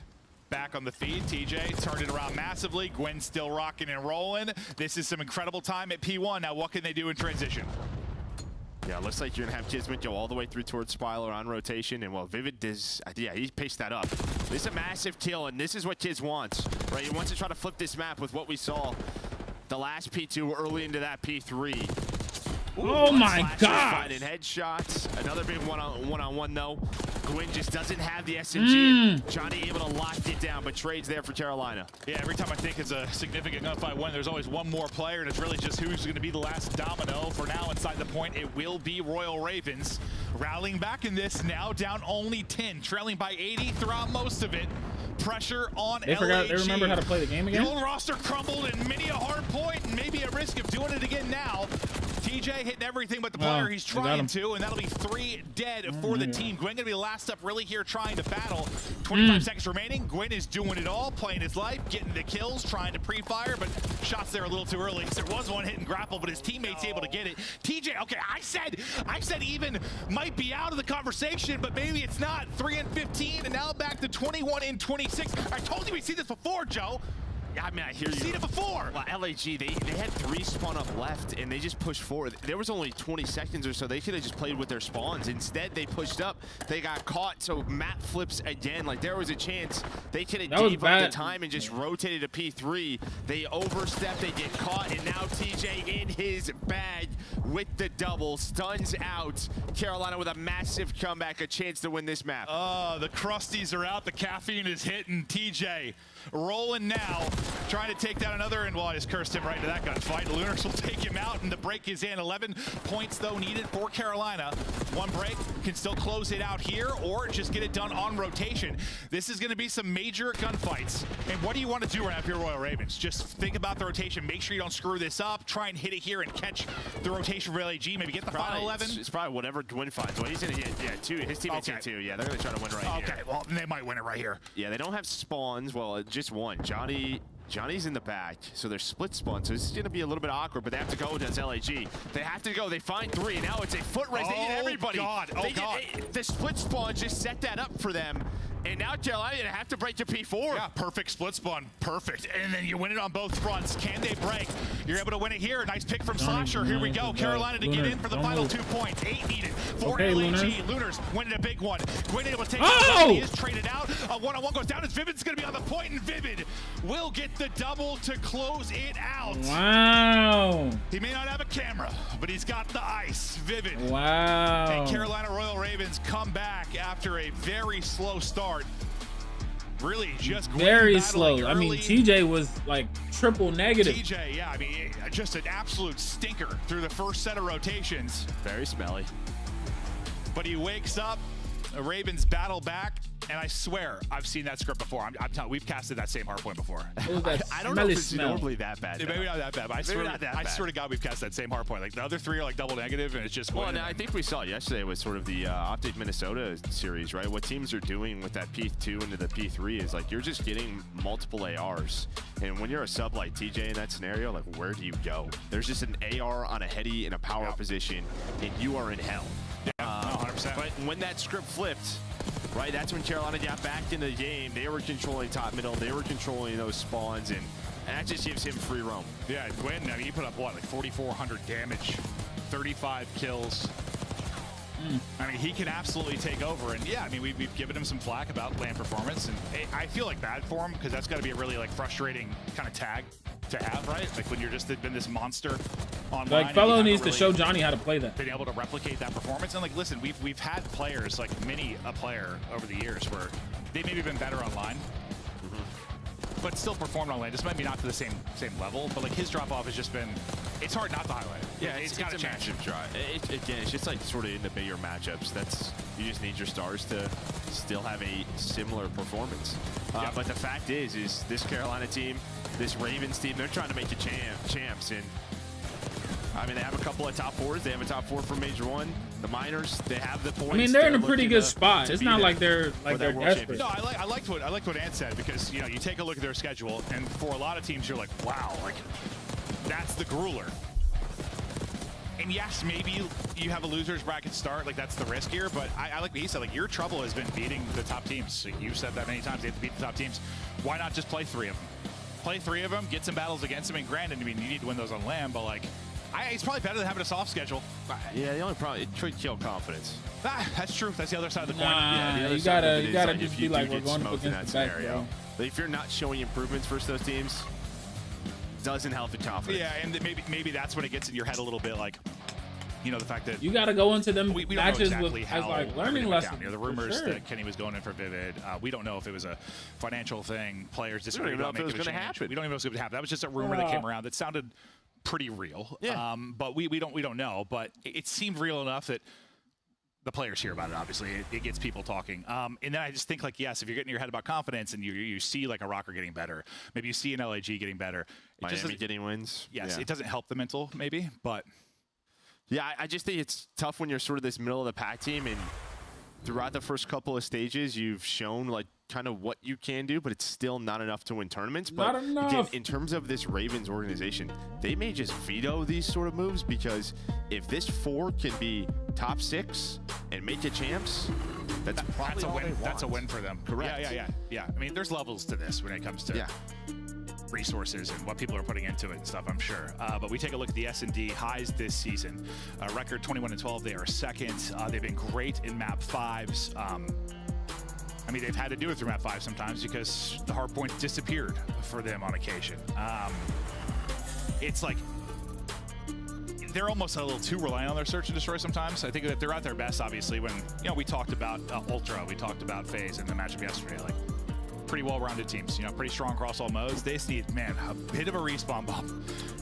back on the feed. TJ turned it around massively. Gwen still rocking and rolling. This is some incredible time at P1. Now, what can they do in transition? Yeah, looks like you're going to have Kismet go all the way through towards Spyler on rotation. And, well, Vivid does, yeah, he paced that up. This is a massive kill, and this is what Kiz wants, right? He wants to try to flip this map with what we saw the last P2 early into that P3. Ooh, oh my God! Finding headshots. Another big one-on-one though. Gwyn just doesn't have the SMG. Johnny able to lock it down, but trades there for Carolina. Yeah, every time I think it's a significant gunfight win, there's always one more player, and it's really just who's going to be the last domino. For now, inside the point, it will be Royal Ravens. Rallying back in this, now down only 10, trailing by 80 throughout most of it. Pressure on They remember how to play the game again? The old roster crumbled, and many a hard point, and maybe a risk of doing it again now. TJ hitting everything but the player he's trying to, and that'll be 3 dead for the team. Gwen gonna be last up really here trying to battle. 25 seconds remaining. Gwen is doing it all, playing his life, getting the kills, trying to pre-fire, but shots there a little too early. There was one hit and grapple, but his teammate's able to get it. TJ, okay, I said even might be out of the conversation, but maybe it's not. 3 and 15, and now back to 21 and 26. I told you we'd see this before, Joe. Yeah, I mean, I hear you. Seen it before. Well, LAG, they had 3 spawn up left, and they just pushed forward. There was only 20 seconds or so. They could have just played with their spawns. Instead, they pushed up. They got caught, so map flips again. Like, there was a chance they could have gave up the time and just rotated a P3. They overstepped, they get caught, and now TJ in his bag with the double. Stuns out. Carolina with a massive comeback, a chance to win this map. The crusties are out. The caffeine is hitting. TJ rolling now, trying to take down another, and well, I just cursed him right into that gunfight. Lunars will take him out, and the break is in. 11 points, though, needed for Carolina. One break can still close it out here, or just get it done on rotation. This is going to be some major gunfights. And what do you want to do right up here, Royal Ravens? Just think about the rotation. Make sure you don't screw this up. Try and hit it here and catch the rotation for LAG. Maybe get the final 11. It's probably whatever Gwyn finds. Well, he's going to get 2. His teammates get 2. Yeah, they're going to try to win right here. Okay, well, they might win it right here. Yeah, they don't have spawns. Well, just one. Johnny's in the back, so they're split spawn, so this is going to be a little bit awkward, but they have to go against LAG. They have to go. They find 3. Now it's a foot race. They get everybody. The split spawn just set that up for them. And now Carolina going to have to break to P4. Yeah, perfect split spawn. Perfect. And then you win it on both fronts. Can they break? You're able to win it here. Nice pick from Slasher. Here we go. Carolina to get in for the final 2 points. 8 needed for LAG. Lunars winning a big one. Gwyn able to take it. He is traded out. A one-on-one goes down as Vivid's going to be on the point, and Vivid will get the double to close it out. Wow. He may not have a camera, but he's got the ice. Vivid. Wow. And Carolina Royal Ravens come back after a very slow start. Really just very slow. I mean, TJ was like triple negative. TJ, yeah, I mean, just an absolute stinker through the first set of rotations. Very smelly. But he wakes up, the Ravens battle back, and I swear I've seen that script before. I'm telling, we've casted that same hardpoint before. I don't know if it's normally that bad. Maybe not that bad, but I swear to God we've cast that same hardpoint. Like the other 3 are like double negative, and it's just. Well, I think we saw yesterday was sort of the Optic Minnesota series, right? What teams are doing with that P2 into the P3 is like you're just getting multiple ARs, and when you're a sub like TJ in that scenario, like where do you go? There's just an AR on a heady in a power position, and you are in hell. Yeah, 100%. But when that script flipped, right, that's when Carolina got back into the game. They were controlling top middle. They were controlling those spawns, and that just gives him free roam. Yeah, Gwyn, I mean, he put up, what, like 4,400 damage, 35 kills. I mean, he can absolutely take over. And yeah, I mean, we've given him some flack about land performance. And I feel like bad for him because that's got to be a really like frustrating kind of tag to have, right? Like when you're just been this monster online. Like Fellow needs to show Johnny how to play that. Been able to replicate that performance. And like, listen, we've had players, like many a player over the years where they maybe been better online, but still performed online. Just maybe not to the same level, but like his drop off has just been, it's hard not to highlight. Yeah, it's got a massive drop. Again, it's just like sort of in the bigger matchups. You just need your stars to still have a similar performance. But the fact is this Carolina team, this Ravens team, they're trying to make the champs. And I mean, they have a couple of top 4s. They have a top 4 from Major 1. The Miners, they have the points. I mean, they're in a pretty good spot. It's not like they're desperate. No, I liked what Ant said, because you know, you take a look at their schedule, and for a lot of teams, you're like, wow, like that's the grueler. And yes, maybe you have a loser's bracket start, like that's the risk here, but I like what he said, like your trouble has been beating the top teams. So you've said that many times, they have to beat the top teams. Why not just play 3 of them? Play 3 of them, get some battles against them, and granted, I mean, you need to win those on LAN, but like, it's probably better than having a soft schedule. Yeah, the only problem, it could kill confidence. That's true. That's the other side of the coin. Nah, the other you side of it gotta, is, you gotta like, just if be you like, do we're get going up smoked in against that the back, scenario. bro. But if you're not showing improvements versus those teams, doesn't help the confidence. Yeah, and maybe that's when it gets in your head a little bit, like, you know, the fact that You gotta go into them we don't matches know exactly with how as like learning everything went lessons. down. You know, the rumors that Kenny was going in for Vivid. We don't know if it was a financial thing. Players disagreed about making a change. We don't even know if it was going to happen. That was just a rumor that came around that sounded pretty real. Yeah. But we don't know. But it seemed real enough that the players hear about it. Obviously, it gets people talking. And then I just think, like, yes, if you're getting your head about confidence and you see like a Rocker getting better, maybe you see an LAG getting better, Miami getting wins. Yes, Yeah. it doesn't help the mental, maybe, but. Yeah, I just think it's tough when you're sort of this middle of the pack team, and throughout the first couple of stages, you've shown like kind of what you can do, but it's still not enough to win tournaments. But Not enough. again, in terms of this Ravens organization, they may just veto these sort of moves, because if this 4 can be top 6 and make it champs, that's probably a all win. they want. That's a win for them. Correct. Yeah. I mean, there's levels to this when it comes to resources and what people are putting into it and stuff, I'm sure. But we take a look at the S&D highs this season. Record 21-12. They are second. They've been great in map 5s. I mean, they've had to do it through map 5 sometimes because the hard point disappeared for them on occasion. It's like they're almost a little too reliant on their search and destroy sometimes. I think that they're at their best, obviously, when, you know, we talked about Ultra, we talked about FaZe in the matchup yesterday. Like, pretty well-rounded teams, you know, pretty strong across all modes. They just need, man, a bit of a respawn bump.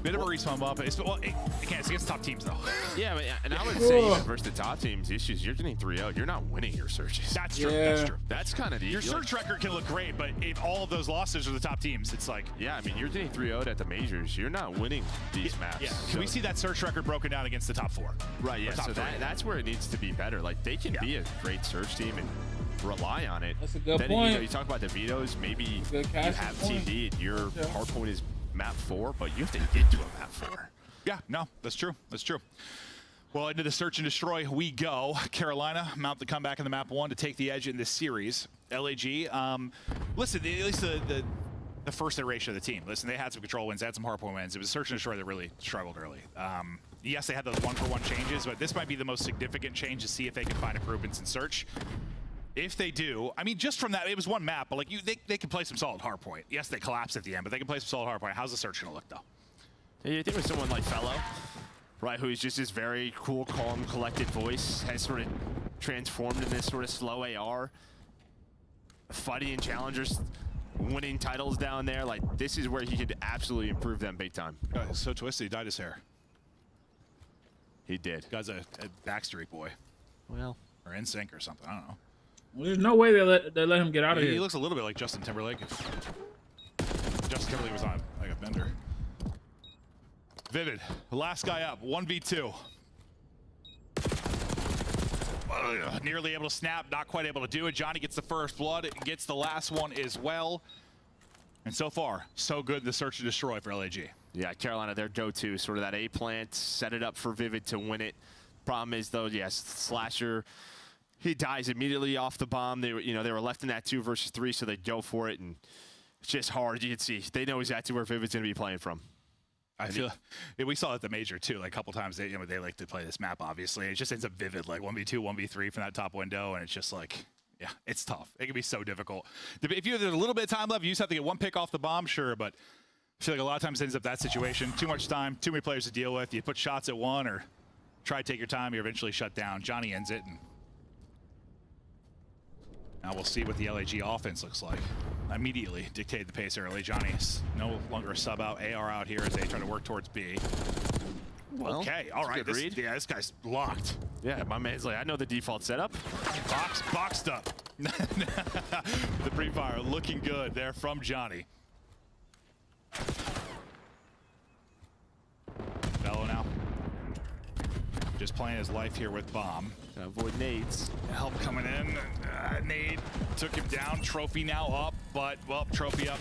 Well, again, it's against top teams, though. Yeah, and I would say even versus the top teams, the issues, you're getting 3-0. You're not winning your searches. That's true. That's true. That's kind of the Your search record can look great, but if all of those losses are the top teams, it's like... Yeah, I mean, you're getting 3-0'd at the majors. You're not winning these maps. Yeah. Can we see that search record broken down against the top 4? Right, yeah. So that's where it needs to be better. Like, they can be a great search team and rely on it. That's a good then, point. You know, you talk about the vetoes. Maybe you have Team D and your hard point is map 4, but you have to get to a map 4. Yeah, no, that's true. That's true. Well, into the search and destroy we go. Carolina mount the comeback in the map 1 to take the edge in this series. LAG, listen, at least the first iteration of the team. Listen, they had some control wins, they had some hardpoint wins. It was a search and destroy that really struggled early. Yes, they had those 1-for-1 changes, but this might be the most significant change to see if they can find improvements in search. If they do, I mean, just from that, it was one map, but like they can play some solid hardpoint. Yes, they collapsed at the end, but they can play some solid hardpoint. How's the search gonna look, though? Yeah, I think with someone like Fellow, right, who's just this very cool, calm, collected voice, has sort of transformed in this sort of slow AR, fighting in challengers, winning titles down there. Like, this is where he could absolutely improve them big time. So twisted, he dyed his hair. He did. Guy's a Backstreet Boy. Well, or NSYNC or something. I don't know. Well, there's no way they let him get out of here. He looks a little bit like Justin Timberlake. Justin Timberlake was on like a bender. Vivid, last guy up, 1v2. Nearly able to snap, not quite able to do it. Johnny gets the first blood, gets the last one as well. And so far, so good in the search and destroy for LAG. Yeah, Carolina, their go-to, sort of that A plant, set it up for Vivid to win it. Problem is, though, yes, Slasher, he dies immediately off the bomb. They were left in that 2 versus 3, so they go for it, and it's just hard. You can see they know exactly where Vivid's going to be playing from. I feel we saw it at the major too. Like a couple times, they like to play this map. Obviously, it just ends up Vivid, like 1v2, 1v3 from that top window, and it's just like, yeah, it's tough. It can be so difficult. If you have a little bit of time left, you just have to get one pick off the bomb, sure, but I feel like a lot of times it ends up that situation. Too much time, too many players to deal with. You put shots at one or try to take your time, you're eventually shut down. Johnny ends it, and now we'll see what the LAG offense looks like. Immediately dictated the pace early. Johnny is no longer a sub out, AR out here as they try to work towards B. Well, okay, all right. This guy's locked. Yeah, my man's like, I know the default setup. Boxed up. The pre-fire looking good there from Johnny. Bello now. just playing his life here with Bomb. Avoid nades. Help coming in. Nade took him down. Trophy now up, but, well, Trophy up,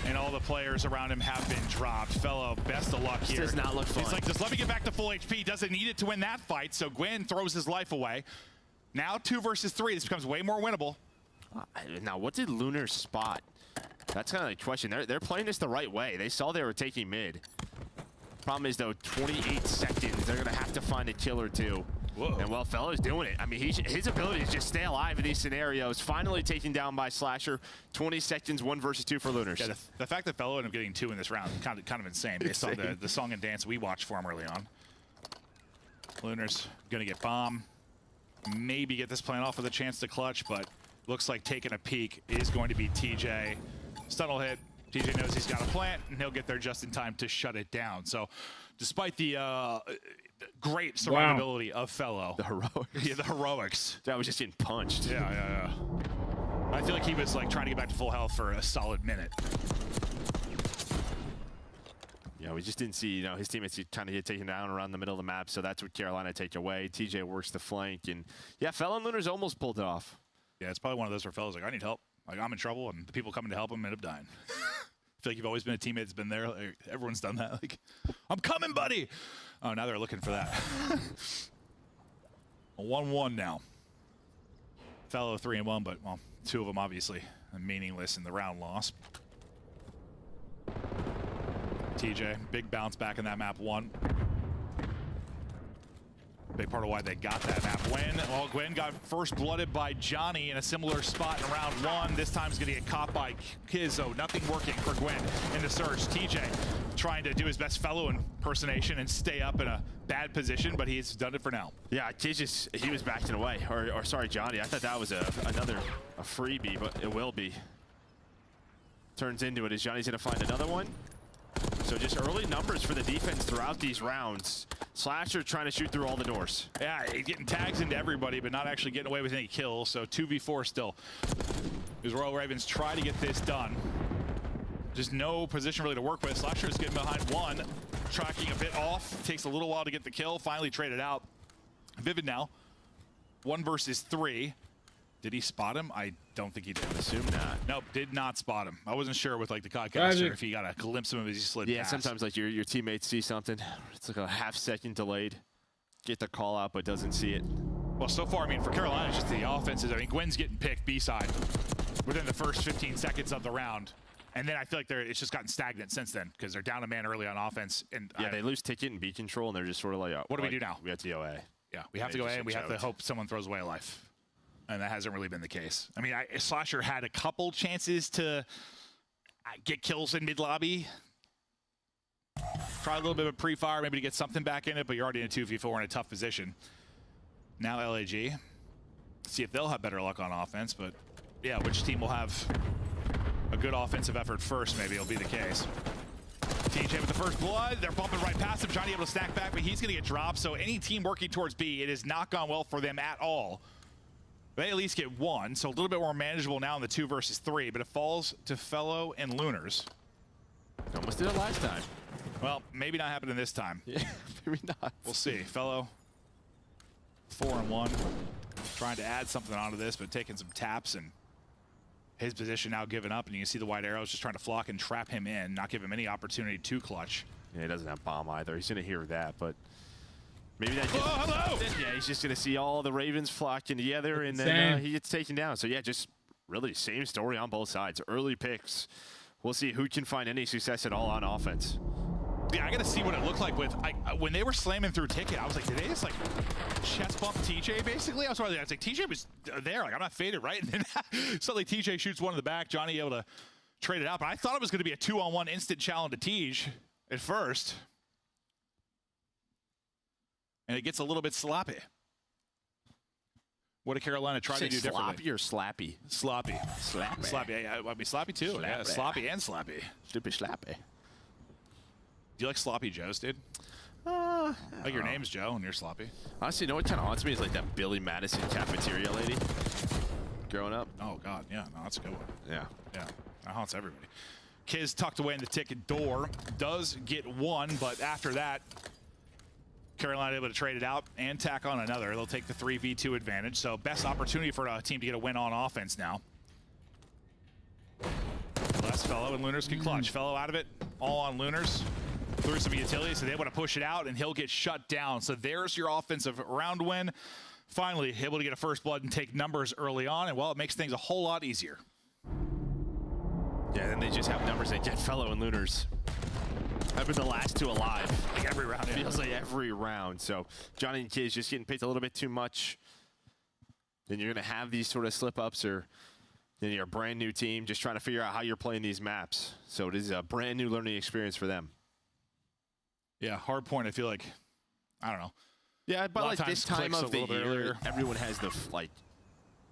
and all the players around him have been dropped. Fellow, best of luck here. This does not look fun. He's like, just let me get back to full HP. Doesn't need it to win that fight, so Gwyn throws his life away. Now 2 versus 3. This becomes way more winnable. Now, what did Lunar spot? That's kind of the question. They're playing this the right way. They saw they were taking mid. Problem is, though, 28 seconds. They're going to have to find a kill or two. Whoa. And, well, Fellow's doing it. I mean, his ability is just stay alive in these scenarios. Finally taken down by Slasher. 20 seconds, 1 versus 2 for Lunars. Yeah, the fact that Fellow ended up getting 2 in this round is kind of insane based on the song and dance we watched for him early on. Lunars going to get Bomb. Maybe get this plan off with a chance to clutch, but looks like taking a peek is going to be TJ. Stun will hit. TJ knows he's got a plant, and he'll get there just in time to shut it down. So despite the great survivability of Fellow. The heroics. Yeah, the heroics. That was just getting punched. Yeah. I feel like he was like trying to get back to full health for a solid minute. Yeah, we just didn't see, you know, his teammates kind of get taken down around the middle of the map, so that's what Carolina take away. TJ works the flank, and yeah, Fellow and Lunars almost pulled it off. Yeah, it's probably one of those where Fellow's like, I need help. Like, I'm in trouble, and the people coming to help him end up dying. I feel like you've always been a teammate that's been there. Like, everyone's done that. Like, I'm coming, buddy. Oh, now they're looking for that. A 1-1 now. Fellow 3-1, but, well, 2 of them obviously meaningless in the round loss. TJ, big bounce back in that map 1. Big part of why they got that map win. Well, Gwyn got first blooded by Johnny in a similar spot in round 1. This time he's going to get caught by Kizzo. Nothing working for Gwyn in the search. TJ trying to do his best Fellow impersonation and stay up in a bad position, but he's done it for now. Yeah, Kizzo, he was backing away. Or sorry, Johnny. I thought that was another freebie, but it will be. Turns into it as Johnny's going to find another one. So just early numbers for the defense throughout these rounds. Slasher trying to shoot through all the doors. Yeah, he's getting tags into everybody, but not actually getting away with any kills. So 2v4 still. As Royal Ravens try to get this done. Just no position really to work with. Slasher is getting behind 1. Tracking a bit off. Takes a little while to get the kill. Finally traded out. Vivid now. 1 versus 3. Did he spot him? I don't think he did. Assume not. Nope, did not spot him. I wasn't sure with like the Codcaster if he got a glimpse of him as he slid past. Sometimes like your teammates see something. It's like a half-second delayed. Get the call out, but doesn't see it. Well, so far, I mean, for Carolina, it's just the offenses. I mean, Gwyn's getting picked B-side within the first 15 seconds of the round. And then I feel like it's just gotten stagnant since then because they're down a man early on offense. And yeah, they lose ticket and B control, and they're just sort of like, what do we do now? We have to go A. Yeah, we have to go A, and we have to hope someone throws away a life. And that hasn't really been the case. I mean, Slasher had a couple chances to get kills in mid-lobby. Try a little bit of pre-fire, maybe to get something back in it, but you're already in a 2v4 in a tough position. Now LAG. See if they'll have better luck on offense, but yeah, which team will have a good offensive effort first, maybe will be the case. TJ with the first blood. They're bumping right past him. Johnny able to stack back, but he's going to get dropped. So any team working towards B, it has not gone well for them at all. They at least get 1, so a little bit more manageable now in the 2 versus 3, but it falls to Fellow and Lunars. Almost did it last time. Well, maybe not happening this time. Yeah, maybe not. We'll see. Fellow 4-1, trying to add something onto this, but taking some taps, and his position now given up, and you can see the white arrows just trying to flock and trap him in, not give him any opportunity to clutch. Yeah, he doesn't have bomb either. He's going to hear that, but maybe that. Hello! Yeah, he's just going to see all the Ravens flocking together, and then he gets taken down. So yeah, just really same story on both sides. Early picks. We'll see who can find any success at all on offense. Yeah, I got to see what it looked like with when they were slamming through ticket. I was like, did they just like chest bump TJ basically? I was like, TJ was there. Like, I'm not faded, right? And then suddenly TJ shoots one in the back. Johnny able to trade it out, but I thought it was going to be a 2-on-1 instant challenge to Tej at first. And it gets a little bit sloppy. What did Carolina try to do differently? Sloppy or slappy? Sloppy. Slappy. Sloppy. I mean, sloppy too. Slappy. Yeah, sloppy and slappy. Stupid slappy. Do you like sloppy Joes, dude? Like your name's Joe and you're sloppy. Honestly, you know what kind of haunts me is like that Billy Madison cafeteria lady growing up. Oh, God. Yeah, no, that's a good one. Yeah. Yeah, that haunts everybody. Kiz tucked away in the ticket door. Does get 1, but after that, Carolina able to trade it out and tack on another. They'll take the 3v2 advantage. So best opportunity for a team to get a win on offense now. Less Fellow and Lunars can clutch. Fellow out of it, all on Lunars. Through some utility, so they want to push it out, and he'll get shut down. So there's your offensive round win. Finally, able to get a first blood and take numbers early on, and well, it makes things a whole lot easier. Yeah, then they just have numbers that get Fellow and Lunars. I've been the last two alive. Like every round. It feels like every round. So Johnny and Kids just getting picked a little bit too much. Then you're going to have these sort of slip-ups, or then you're a brand new team just trying to figure out how you're playing these maps. So it is a brand new learning experience for them. Yeah, hard point. I feel like, I don't know. Yeah, but like this time of the year, everyone has the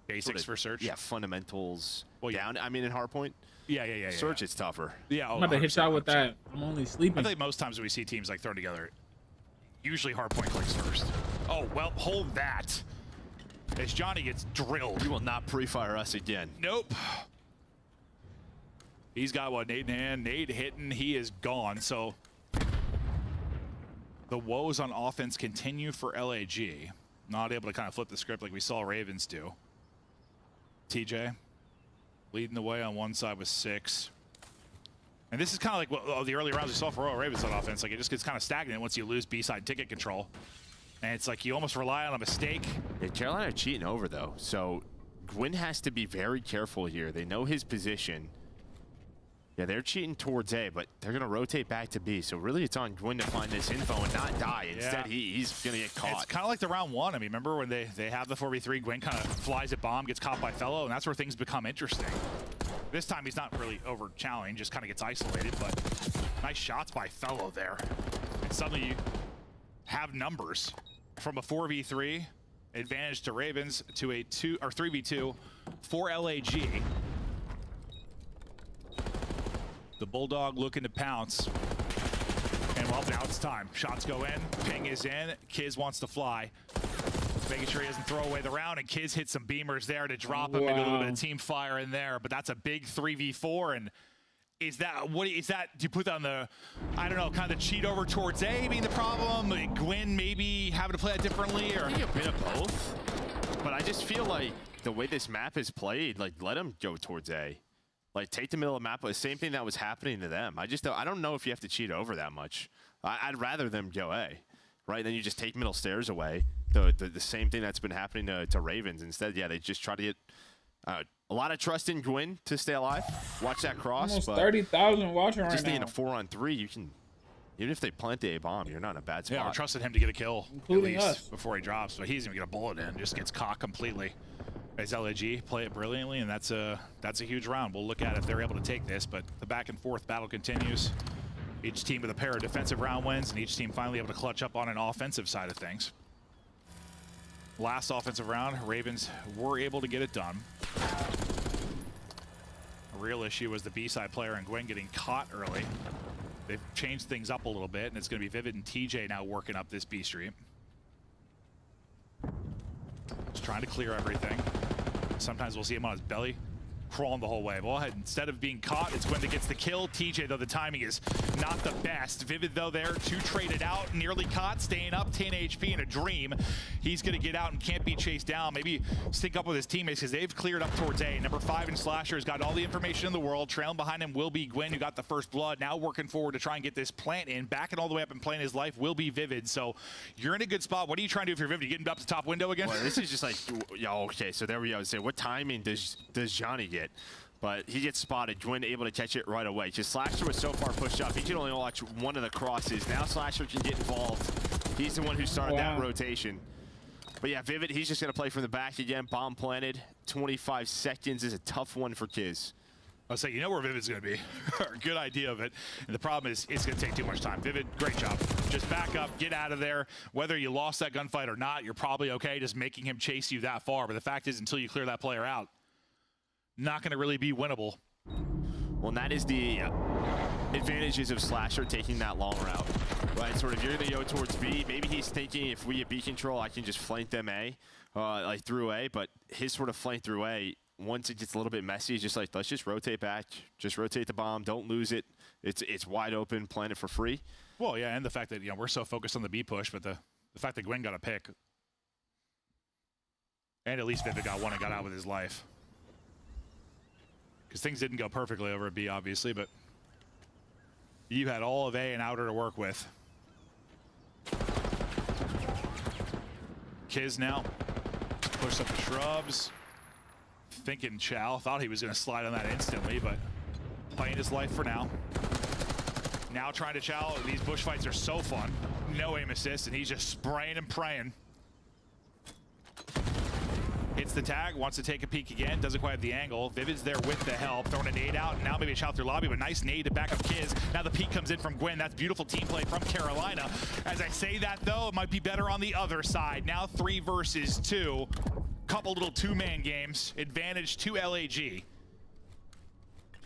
basics sort of, for search. Yeah, fundamentals down. I mean, in hardpoint. Yeah. Search is tougher. Yeah, I'm about to hit y'all with that. I'm only sleeping. I think most times when we see teams like thrown together, usually hardpoint clicks first. Oh well, hold that. As Johnny gets drilled. You will not pre-fire us again. Nope. He's got what, Nate in hand. Nate hitting. He is gone. So the woes on offense continue for LAG. Not able to kind of flip the script like we saw Ravens do. TJ leading the way on one side with 6. And this is kind of like what the early rounds we saw for Royal Ravens on offense. Like it just gets kind of stagnant once you lose B-side ticket control. And it's like you almost rely on a mistake. Yeah, Carolina are cheating over though. So Gwyn has to be very careful here. They know his position. Yeah, they're cheating towards A, but they're going to rotate back to B. So really it's on Gwyn to find this info and not die. Instead, he's going to get caught. It's kind of like the round 1. I mean, remember when they have the 4v3, Gwyn kind of flies at bomb, gets caught by Fellow, and that's where things become interesting. This time he's not really over-challenged, just kind of gets isolated, but nice shots by Fellow there. And suddenly you have numbers from a 4v3 advantage to Ravens to a 3v2 for LAG. The Bulldog looking to pounce. And well, now it's time. Shots go in. Ping is in. Kiz wants to fly. Making sure he doesn't throw away the round. And Kiz hits some beamers there to drop him. Maybe a little bit of team fire in there. But that's a big 3v4. And is that, what is that? Do you put that on the, I don't know, kind of the cheat over towards A being the problem? Gwyn maybe having to play that differently? Or I think a bit of both. But I just feel like the way this map is played, like let him go towards A. Like, take the middle of the map, the same thing that was happening to them. I don't know if you have to cheat over that much. I'd rather them go A, right? Then you just take middle stairs away. The same thing that's been happening to Ravens. Instead, yeah, they just try to get a lot of trust in Gwyn to stay alive. Watch that cross. Almost 30,000 watching right now. Just in a 4-on-3, you can, even if they plant the A bomb, you're not in a bad spot. Yeah, we're trusting him to get a kill, including at least, us, before he drops. But he's going to get a bullet in, just gets caught completely. As LAG play it brilliantly, and that's a huge round. We'll look at if they're able to take this, but the back and forth battle continues. Each team with a pair of defensive round wins, and each team finally able to clutch up on an offensive side of things. Last offensive round, Ravens were able to get it done. A real issue was the B-side player and Gwyn getting caught early. They've changed things up a little bit, and it's going to be Vivid and TJ now working up this B street. Just trying to clear everything. Sometimes we'll see him on his belly, crawling the whole way. Well, instead of being caught, it's Gwyn that gets the kill. TJ, though, the timing is not the best. Vivid, though, there, 2 traded out, nearly caught, staying up, 10 HP in a dream. He's going to get out and can't be chased down. Maybe sync up with his teammates because they've cleared up towards A. Number 5 in Slasher has got all the information in the world. Trailing behind him will be Gwyn, who got the first blood. Now working forward to try and get this plant in. Backing all the way up and playing his life will be Vivid. So you're in a good spot. What are you trying to do if you're Vivid? You getting up to top window again? Well, this is just like, yeah, okay, so there we go. So what timing does Johnny get? But he gets spotted. Gwyn able to catch it right away. Because Slasher was so far pushed up, he can only watch one of the crosses. Now Slasher can get involved. He's the one who started that rotation. But yeah, Vivid, he's just going to play from the back again. Bomb planted. 25 seconds is a tough one for Kiz. I'll say, you know where Vivid's going to be. Good idea of it. And the problem is, it's going to take too much time. Vivid, great job. Just back up, get out of there. Whether you lost that gunfight or not, you're probably okay just making him chase you that far. But the fact is, until you clear that player out, not going to really be winnable. Well, and that is the advantages of Slasher taking that long route, right? Sort of, you're going to go towards B. Maybe he's thinking, if we get B control, I can just flank them A, like through A. But his sort of flank through A, once it gets a little bit messy, it's just like, let's just rotate back, just rotate the bomb, don't lose it. It's wide open, plant it for free. Well, yeah, and the fact that we're so focused on the B push, but the The fact that Gwyn got a pick. And at least Vivid got one and got out with his life. Because things didn't go perfectly over at B, obviously, but you had all of A and Outer to work with. Kiz now pushed up the shrubs. Thinking Chow, thought he was going to slide on that instantly, but playing his life for now. Now trying to Chow. These bush fights are so fun. No aim assist, and he's just spraying and praying. Hits the tag, wants to take a peek again, doesn't quite have the angle. Vivid's there with the help, throwing a nade out, and now maybe a Chow through lobby, but nice nade to back up Kiz. Now the peek comes in from Gwyn. That's beautiful team play from Carolina. As I say that, though, it might be better on the other side. Now 3 versus 2. Couple little 2-man games. Advantage to LAG.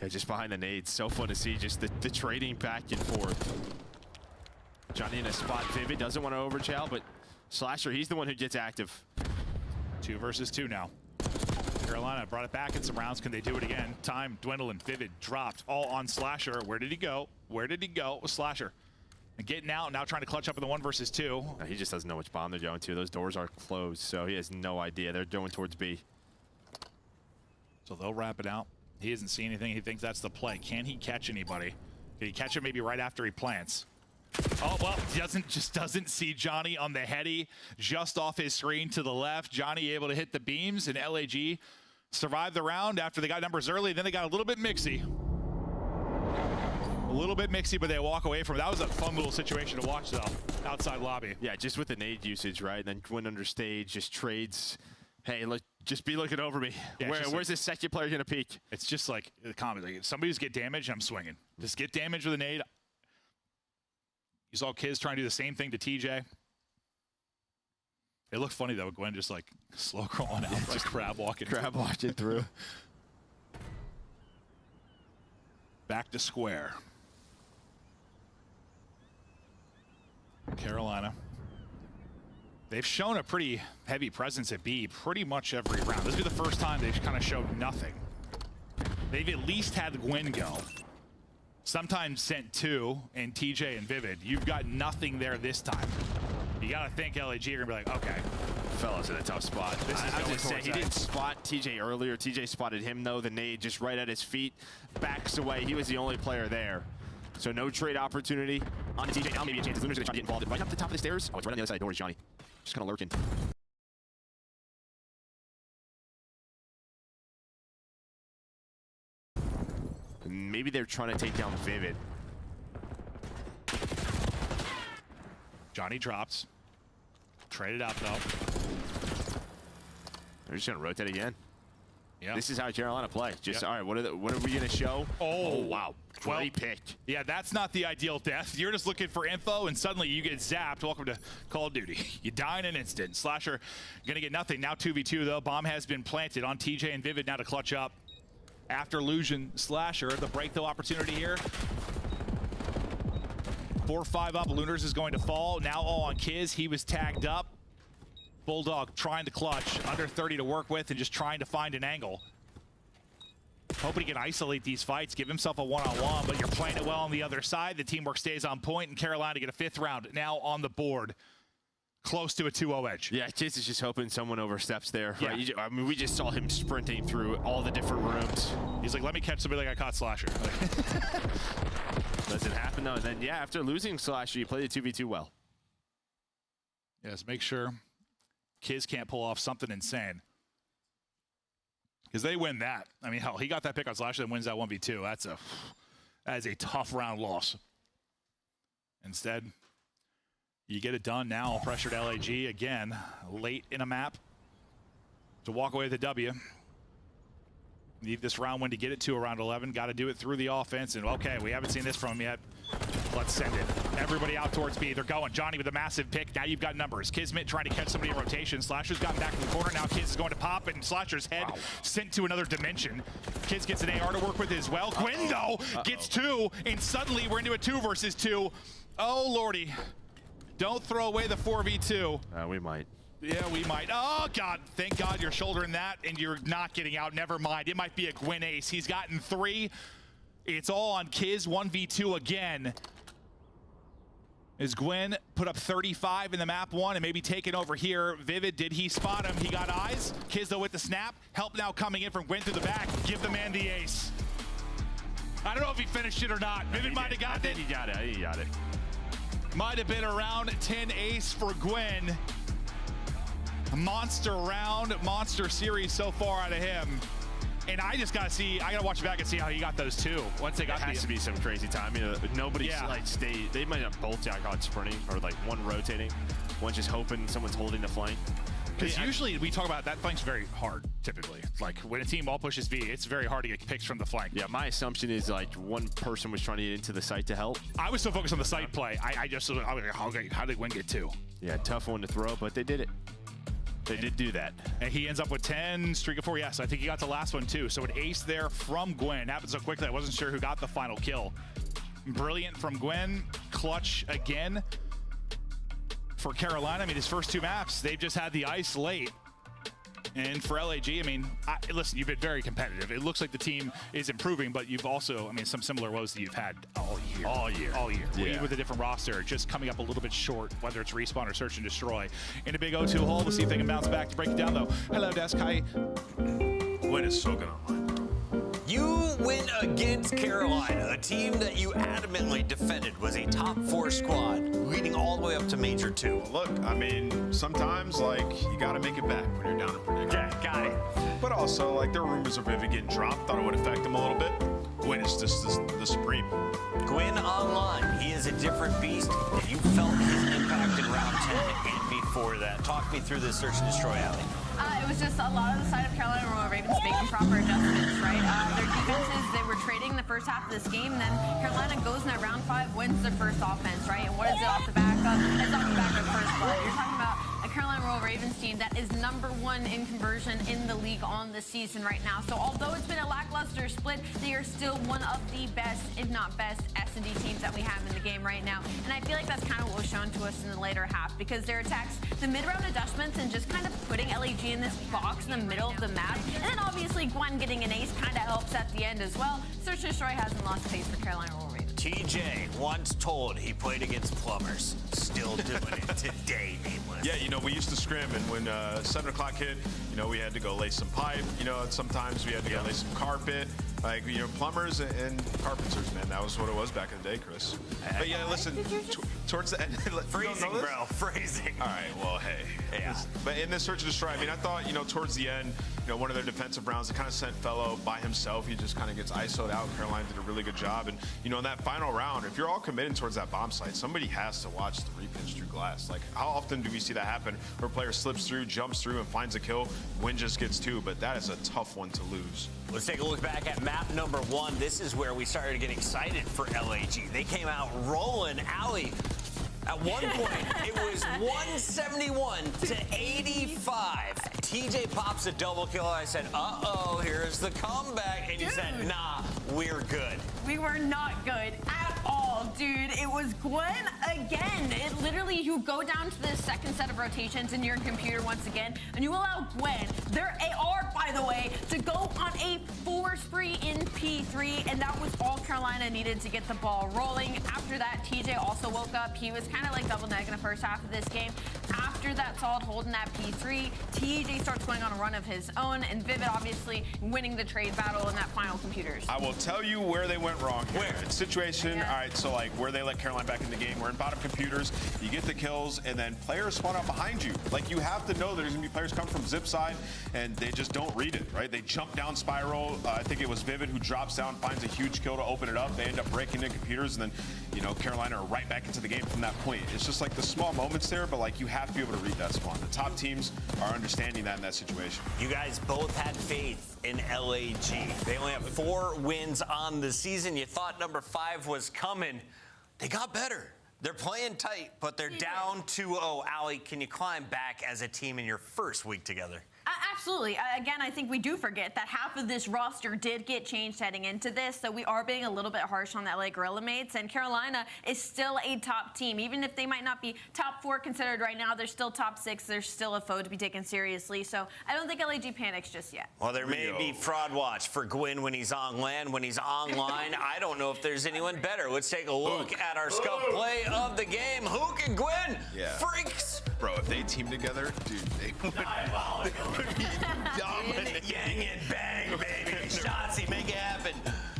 Yeah, just behind the nades. So fun to see just the trading back and forth. Johnny in a spot. Vivid doesn't want to overchow, but Slasher, he's the one who gets active. 2 versus 2 now. Carolina brought it back in some rounds. Can they do it again? Time dwindling. Vivid dropped all on Slasher. Where did he go? Where did he go? Slasher. And getting out, now trying to clutch up in the 1 versus 2. He just doesn't know which bomb they're going to. Those doors are closed, so he has no idea. They're going towards B. So they'll wrap it out. He doesn't see anything. He thinks that's the play. Can he catch anybody? Can he catch it maybe right after he plants? Oh, well, doesn't see Johnny on the heady, just off his screen to the left. Johnny able to hit the beams, and LAG survived the round after they got numbers early. Then they got a little bit mixy. A little bit mixy, but they walk away from it. That was a fun little situation to watch, though, outside lobby. Yeah, just with the nade usage, right? And then Gwyn under stage just trades. Hey, look, just be looking over me. Yeah, where's this second player going to peek? It's just like the comment. Like, if somebody's get damaged, I'm swinging. Just get damaged with a nade. You saw Kiz trying to do the same thing to TJ. It looked funny, though. Gwyn just, like, slow crawling out. Yeah, just crab walking. Crab walking through. Back to square. Carolina. They've shown a pretty heavy presence at B pretty much every round. This will be the first time they've kind of showed nothing. They've at least had Gwyn go. Sometimes sent 2 and TJ and Vivid. You've got nothing there this time. You got to think LAG are going to be like, okay. Fella's in a tough spot. This is I going just say, he didn't spot TJ earlier. TJ spotted him, though. The nade just right at his feet. Backs away. He was the only player there. So no trade opportunity on TJ. Now maybe a chance. Luna's going to try to get involved. Right up the top of the stairs. Oh, it's right on the other side of the doors, Johnny. Just kind of lurking. Maybe they're trying to take down Vivid. Johnny drops. Traded out, though. They're just going to rotate again. Yeah. This is how Carolina play. Just, all right, what are we going to show? Oh, wow. Great pick. Yeah, that's not the ideal death. You're just looking for info, and suddenly you get zapped. Welcome to Call of Duty. You die in an instant. Slasher going to get nothing. Now 2v2, though. Bomb has been planted on TJ and Vivid now to clutch up. After Illusion, Slasher, the break, though, opportunity here. 4-5 up. Lunars is going to fall. Now all on Kiz. He was tagged up. Bulldog trying to clutch. Under 30 to work with and just trying to find an angle. Hoping he can isolate these fights, give himself a one-on-one, but you're playing it well on the other side. The teamwork stays on point, and Carolina get a 5th round now on the board. Close to a 2-0 edge. Yeah, Kiz is just hoping someone oversteps there. Yeah. Right? I mean, we just saw him sprinting through all the different rooms. He's like, let me catch somebody like I caught Slasher. Doesn't happen, though. And then, yeah, after losing Slasher, you play the 2v2 well. Yes, make sure Kiz can't pull off something insane. Because they win that. I mean, hell, he got that pick on Slasher and wins that 1v2. That is a tough round loss. Instead, you get it done now. Pressured LAG again, late in a map to walk away with a W. Need this round win to get it to around 11. Got to do it through the offense. And okay, we haven't seen this from him yet. Let's send it. Everybody out towards B. They're going. Johnny with a massive pick. Now you've got numbers. Kismet trying to catch somebody in rotation. Slasher's gotten back in the corner. Now Kiz is going to pop, and Slasher's head sent to another dimension. Kiz gets an AR to work with as well. Gwyn, though, gets 2, and suddenly we're into a 2 versus 2. Oh, Lordy. Don't throw away the 4v2. We might. Yeah, we might. Oh, God. Thank God you're shouldering that, and you're not getting out. Never mind. It might be a Gwyn ace. He's gotten 3. It's all on Kiz. 1v2 again. As Gwyn put up 35 in the map 1 and maybe taken over here. Vivid, did he spot him? He got eyes. Kizzo with the snap. Help now coming in from Gwyn through the back. Give the man the ace. I don't know if he finished it or not. Vivid might have got it. I think he got it. I think he got it. Might have been a round 10 ace for Gwyn. A monster round, monster series so far out of him. And I just gotta see, I gotta watch back and see how he got those two. Once they got has to be some crazy timing. Nobody's like stayed. They might have both got sprinting or like one rotating, one just hoping someone's holding the flank. Because usually we talk about that flank's very hard, typically. Like when a team all pushes V, it's very hard to get picks from the flank. Yeah, my assumption is like one person was trying to get into the site to help. I was so focused on the site play. I was like, how did Gwyn get two? Yeah, tough one to throw, but they did it. They did do that. And he ends up with 10, streak of 4. Yes, I think he got the last one too. So an ace there from Gwyn. Happened so quickly, I wasn't sure who got the final kill. Brilliant from Gwyn. Clutch again for Carolina. I mean, his first 2 maps, they've just had the ice late. And for LAG, I mean, listen, you've been very competitive. It looks like the team is improving, but you've also, I mean, some similar woes that you've had all year. Yeah. With a different roster, just coming up a little bit short, whether it's respawn or search and destroy. In a big O2 hole, we'll see if they can bounce back. To break it down, though. Hello, Desk. Hi. Gwyn is so good online. You win against Carolina, a team that you adamantly defended was a top 4 squad, leading all the way up to Major 2. Well, look, I mean, sometimes, like, you got to make it back when you're down in prediction. Yeah, got it. But also, like, there are rumors of Vivid getting dropped. Thought it would affect him a little bit. Gwyn is just the supreme. Gwyn online, he is a different beast, and you felt his impact in round 10 and before that. Talk me through this search and destroy alley. It was just a lot of the side of Carolina Royal Ravens making proper adjustments, right? Their defenses, they were trading the first half of this game, then Carolina goes in that round 5, wins their first offense, right? And what is it off the back of? It's off the back of first blood. You're talking about a Carolina Royal Ravens team that is #1 in conversion in the league on the season right now. So although it's been a lackluster split, they are still one of the best, if not best, S&D teams that we have in the game right now. And I feel like that's kind of what was shown to us in the later half, because their attacks, the mid-round adjustments, and just kind of putting LAG in this box in the middle of the map. And then obviously Gwyn getting an ace kind of helps at the end as well. Search and destroy hasn't lost pace for Carolina Royal Ravens. TJ once told he played against plumbers. Still doing it today, nameless. Yeah, you know, we used to scrim, and when 7 o'clock hit, you know, we had to go lay some pipe. You know, and sometimes we had to go lay some carpet. Like, you know, plumbers and carpenters, man. That was what it was back in the day, Chris. But yeah, listen, towards the end. Phrasing, bro. Phrasing. All right, well, hey. Yeah. But in this search and destroy, I mean, I thought, you know, towards the end, you know, one of their defensive rounds, they kind of sent Fellow by himself. He just kind of gets ISO'd out. Carolina did a really good job. And, you know, in that final round, if you're all committed towards that bomb site, somebody has to watch the repitch through glass. Like, how often do we see that happen where a player slips through, jumps through, and finds a kill? Win just gets 2, but that is a tough one to lose. Let's take a look back at map #1. This is where we started to get excited for LAG. They came out rolling. Alley, at one point, it was 171 to 85. TJ pops a double kill. I said, uh-oh, here's the comeback. And you said, nah, we're good. We were not good at all, dude. It was Gwyn again. It literally, you go down to the second set of rotations in your computer once again, and you allow Gwyn, their AR, by the way, to go on a 4 spree in P3, and that was all Carolina needed to get the ball rolling. After that, TJ also woke up. He was kind of like double neg in the first half of this game. After that solid hold in that P3, TJ starts going on a run of his own, and Vivid obviously winning the trade battle in that final computers. I will tell you where they went wrong here. Where? It's situation, all right, so like where they let Carolina back in the game, we're in bottom computers, you get the kills, and then players spawn out behind you. Like, you have to know there's gonna be players come from zip side, and they just don't read it, right? They jump down spiral. I think it was Vivid who drops down, finds a huge kill to open it up. They end up breaking into computers, and then, you know, Carolina are right back into the game from that point. It's just like the small moments there, but like you have to be able to read that spawn. The top teams are understanding that in that situation. You guys both had faith in LAG. They only have 4 wins on the season. You thought number 5 was coming. They got better. They're playing tight, but they're down 2-0. Allie, can you climb back as a team in your first week together? Absolutely. Again, I think we do forget that half of this roster did get changed heading into this, so we are being a little bit harsh on the LA Gorilla mates, and Carolina is still a top team. Even if they might not be top 4 considered right now, they're still top 6. They're still a foe to be taken seriously, so I don't think LAG panics just yet. Well, there may be fraud watch for Gwyn when he's on land. When he's online, I don't know if there's anyone better. Let's take a look at our scuff play of the game. Hook and Gwyn, freaks. Bro, if they team together, dude, they would be dominant. Yang and bang, baby. Shotsy, make it happen.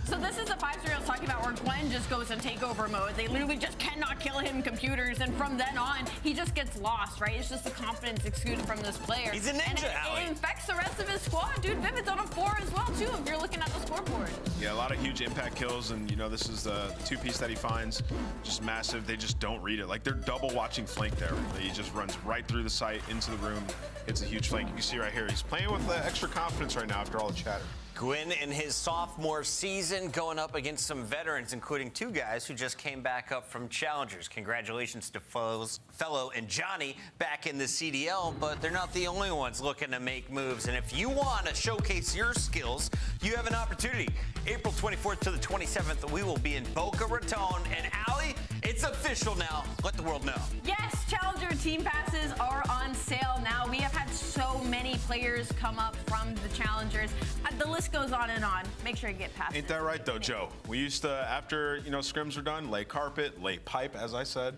So this is the 5-3 I was talking about, where Gwen just goes in takeover mode. They literally just cannot kill him computers, and from then on, he just gets lost, right? It's just the confidence exuded from this player. He's a ninja, and it infects the rest of his squad. Dude, Vivid's on a 4 as well, too, if you're looking at the scoreboard. Yeah, a lot of huge impact kills, and you know, this is the 2-piece that he finds. Just massive. They just don't read it. Like, they're double watching flank there. He just runs right through the site into the room. It's a huge flank. You can see right here. He's playing with extra confidence right now after all the chatter. Gwyn in his sophomore season going up against some veterans, including 2 guys who just came back up from challengers. Congratulations to Fellow and Johnny back in the CDL, but they're not the only ones looking to make moves. And if you want to showcase your skills, you have an opportunity. April 24th to the 27th, we will be in Boca Raton. And Allie, it's official now. Let the world know. Yes, Challenger team passes are on sale now. We have had so many players come up from the Challengers. The list goes on and on. Make sure you get past Ain't that right, though, Joe? We used to, after, you know, scrims were done, lay carpet, lay pipe, as I said.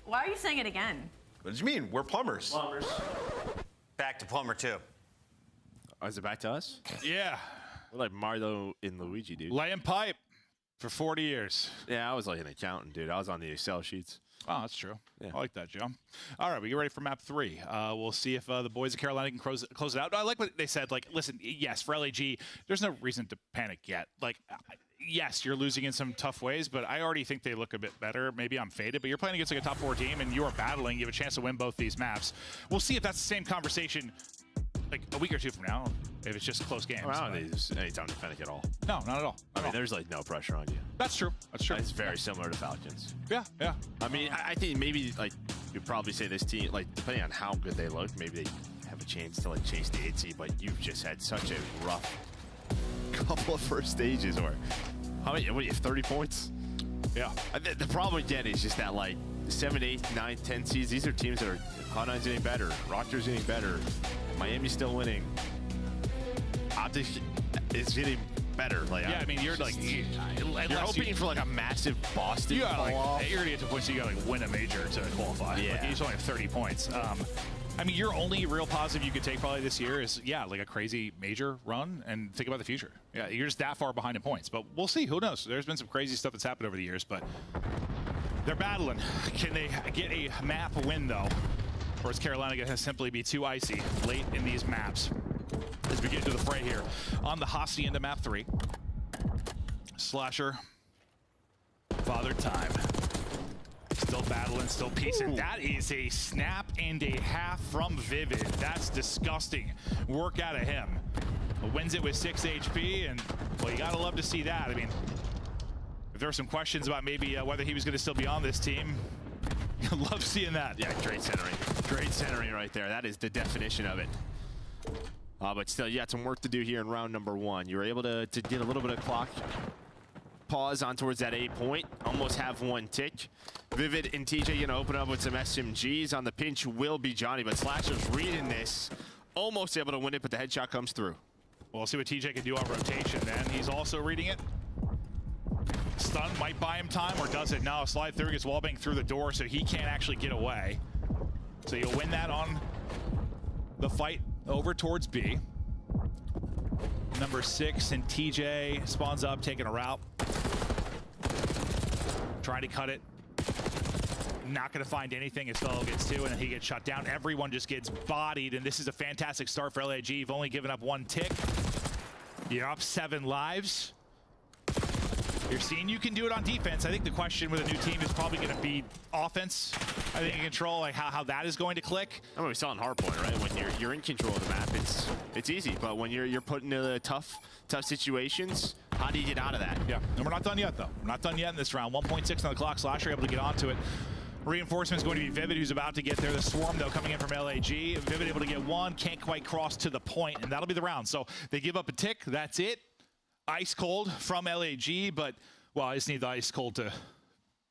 Why are you saying it again? What do you mean? We're plumbers. Plumbers. Back to Plumber 2. Oh, is it back to us? Yeah. We're like Mario and Luigi, dude. Laying pipe for 40 years. Yeah, I was like an accountant, dude. I was on the Excel sheets. Oh, that's true. Yeah. I like that, Joe. All right, we get ready for map 3. We'll see if the boys of Carolina can close it out. I like what they said. Like, listen, yes, for LAG, there's no reason to panic yet. Like, yes, you're losing in some tough ways, but I already think they look a bit better. Maybe I'm faded, but you're playing against like a top 4 team, and you are battling. You have a chance to win both these maps. We'll see if that's the same conversation like a week or 2 from now, if it's just close games. Well, I don't think there's any time to panic at all. No, not at all. I mean, there's like no pressure on you. That's true. That's true. It's very similar to Falcons. Yeah, yeah. I mean, I think maybe like you'd probably say this team, like depending on how good they look, maybe they have a chance to like chase the 8 seed. But you've just had such a rough couple of first stages. Or how many? What do you have? 30 points? Yeah. The problem again is just that like 7, 8, 9, 10 seeds. These are teams that are Hot9's getting better, Rockter's getting better, Miami's still winning. Optics is getting better. Like, yeah, I mean, you're like, you're hoping for like a massive Boston fall off. You're gonna get to a point so you gotta like win a major to qualify. Yeah. Like, you just only have 30 points. I mean, your only real positive you could take probably this year is, yeah, like a crazy major run and think about the future. Yeah, you're just that far behind in points, but we'll see. Who knows? There's been some crazy stuff that's happened over the years, but they're battling. Can they get a map win though? Or is Carolina going to simply be too icy late in these maps? As we get into the fray here on the Hosty into map 3. Slasher, Father Time. Still battling, still piecing. That is a snap and a half from Vivid. That's disgusting work out of him. Wins it with 6 HP, and well, you gotta love to see that. I mean, if there were some questions about maybe whether he was going to still be on this team, I love seeing that. Yeah, great centering. Great centering right there. That is the definition of it. But still, you got some work to do here in round number 1. You were able to get a little bit of clock pause on towards that 8 point. Almost have 1 tick. Vivid and TJ going to open up with some SMGs. On the pinch will be Johnny, but Slasher's reading this. Almost able to win it, but the headshot comes through. We'll see what TJ can do on rotation then. He's also reading it. Stun might buy him time, or does it? No, slide through, gets wallbang through the door, so he can't actually get away. So you'll win that on the fight over towards B. Number 6 and TJ spawns up, taking a route. Trying to cut it. Not going to find anything as Fellow gets 2, and then he gets shut down. Everyone just gets bodied, and this is a fantastic start for LAG. You've only given up 1 tick. You're up 7 lives. You're seeing you can do it on defense. I think the question with a new team is probably going to be offense. I think in control, like how that is going to click. I mean, we saw in Hardpoint, right? When you're in control of the map, it's easy. But when you're put into tough situations, how do you get out of that? Yeah, and we're not done yet though. We're not done yet in this round. 1.6 on the clock. Slasher able to get onto it. Reinforcement is going to be Vivid, who's about to get there. The Swarm, though, coming in from LAG. Vivid able to get one, can't quite cross to the point, and that'll be the round. So they give up a tick, that's it. Ice cold from LAG, but, well, I just need the ice cold to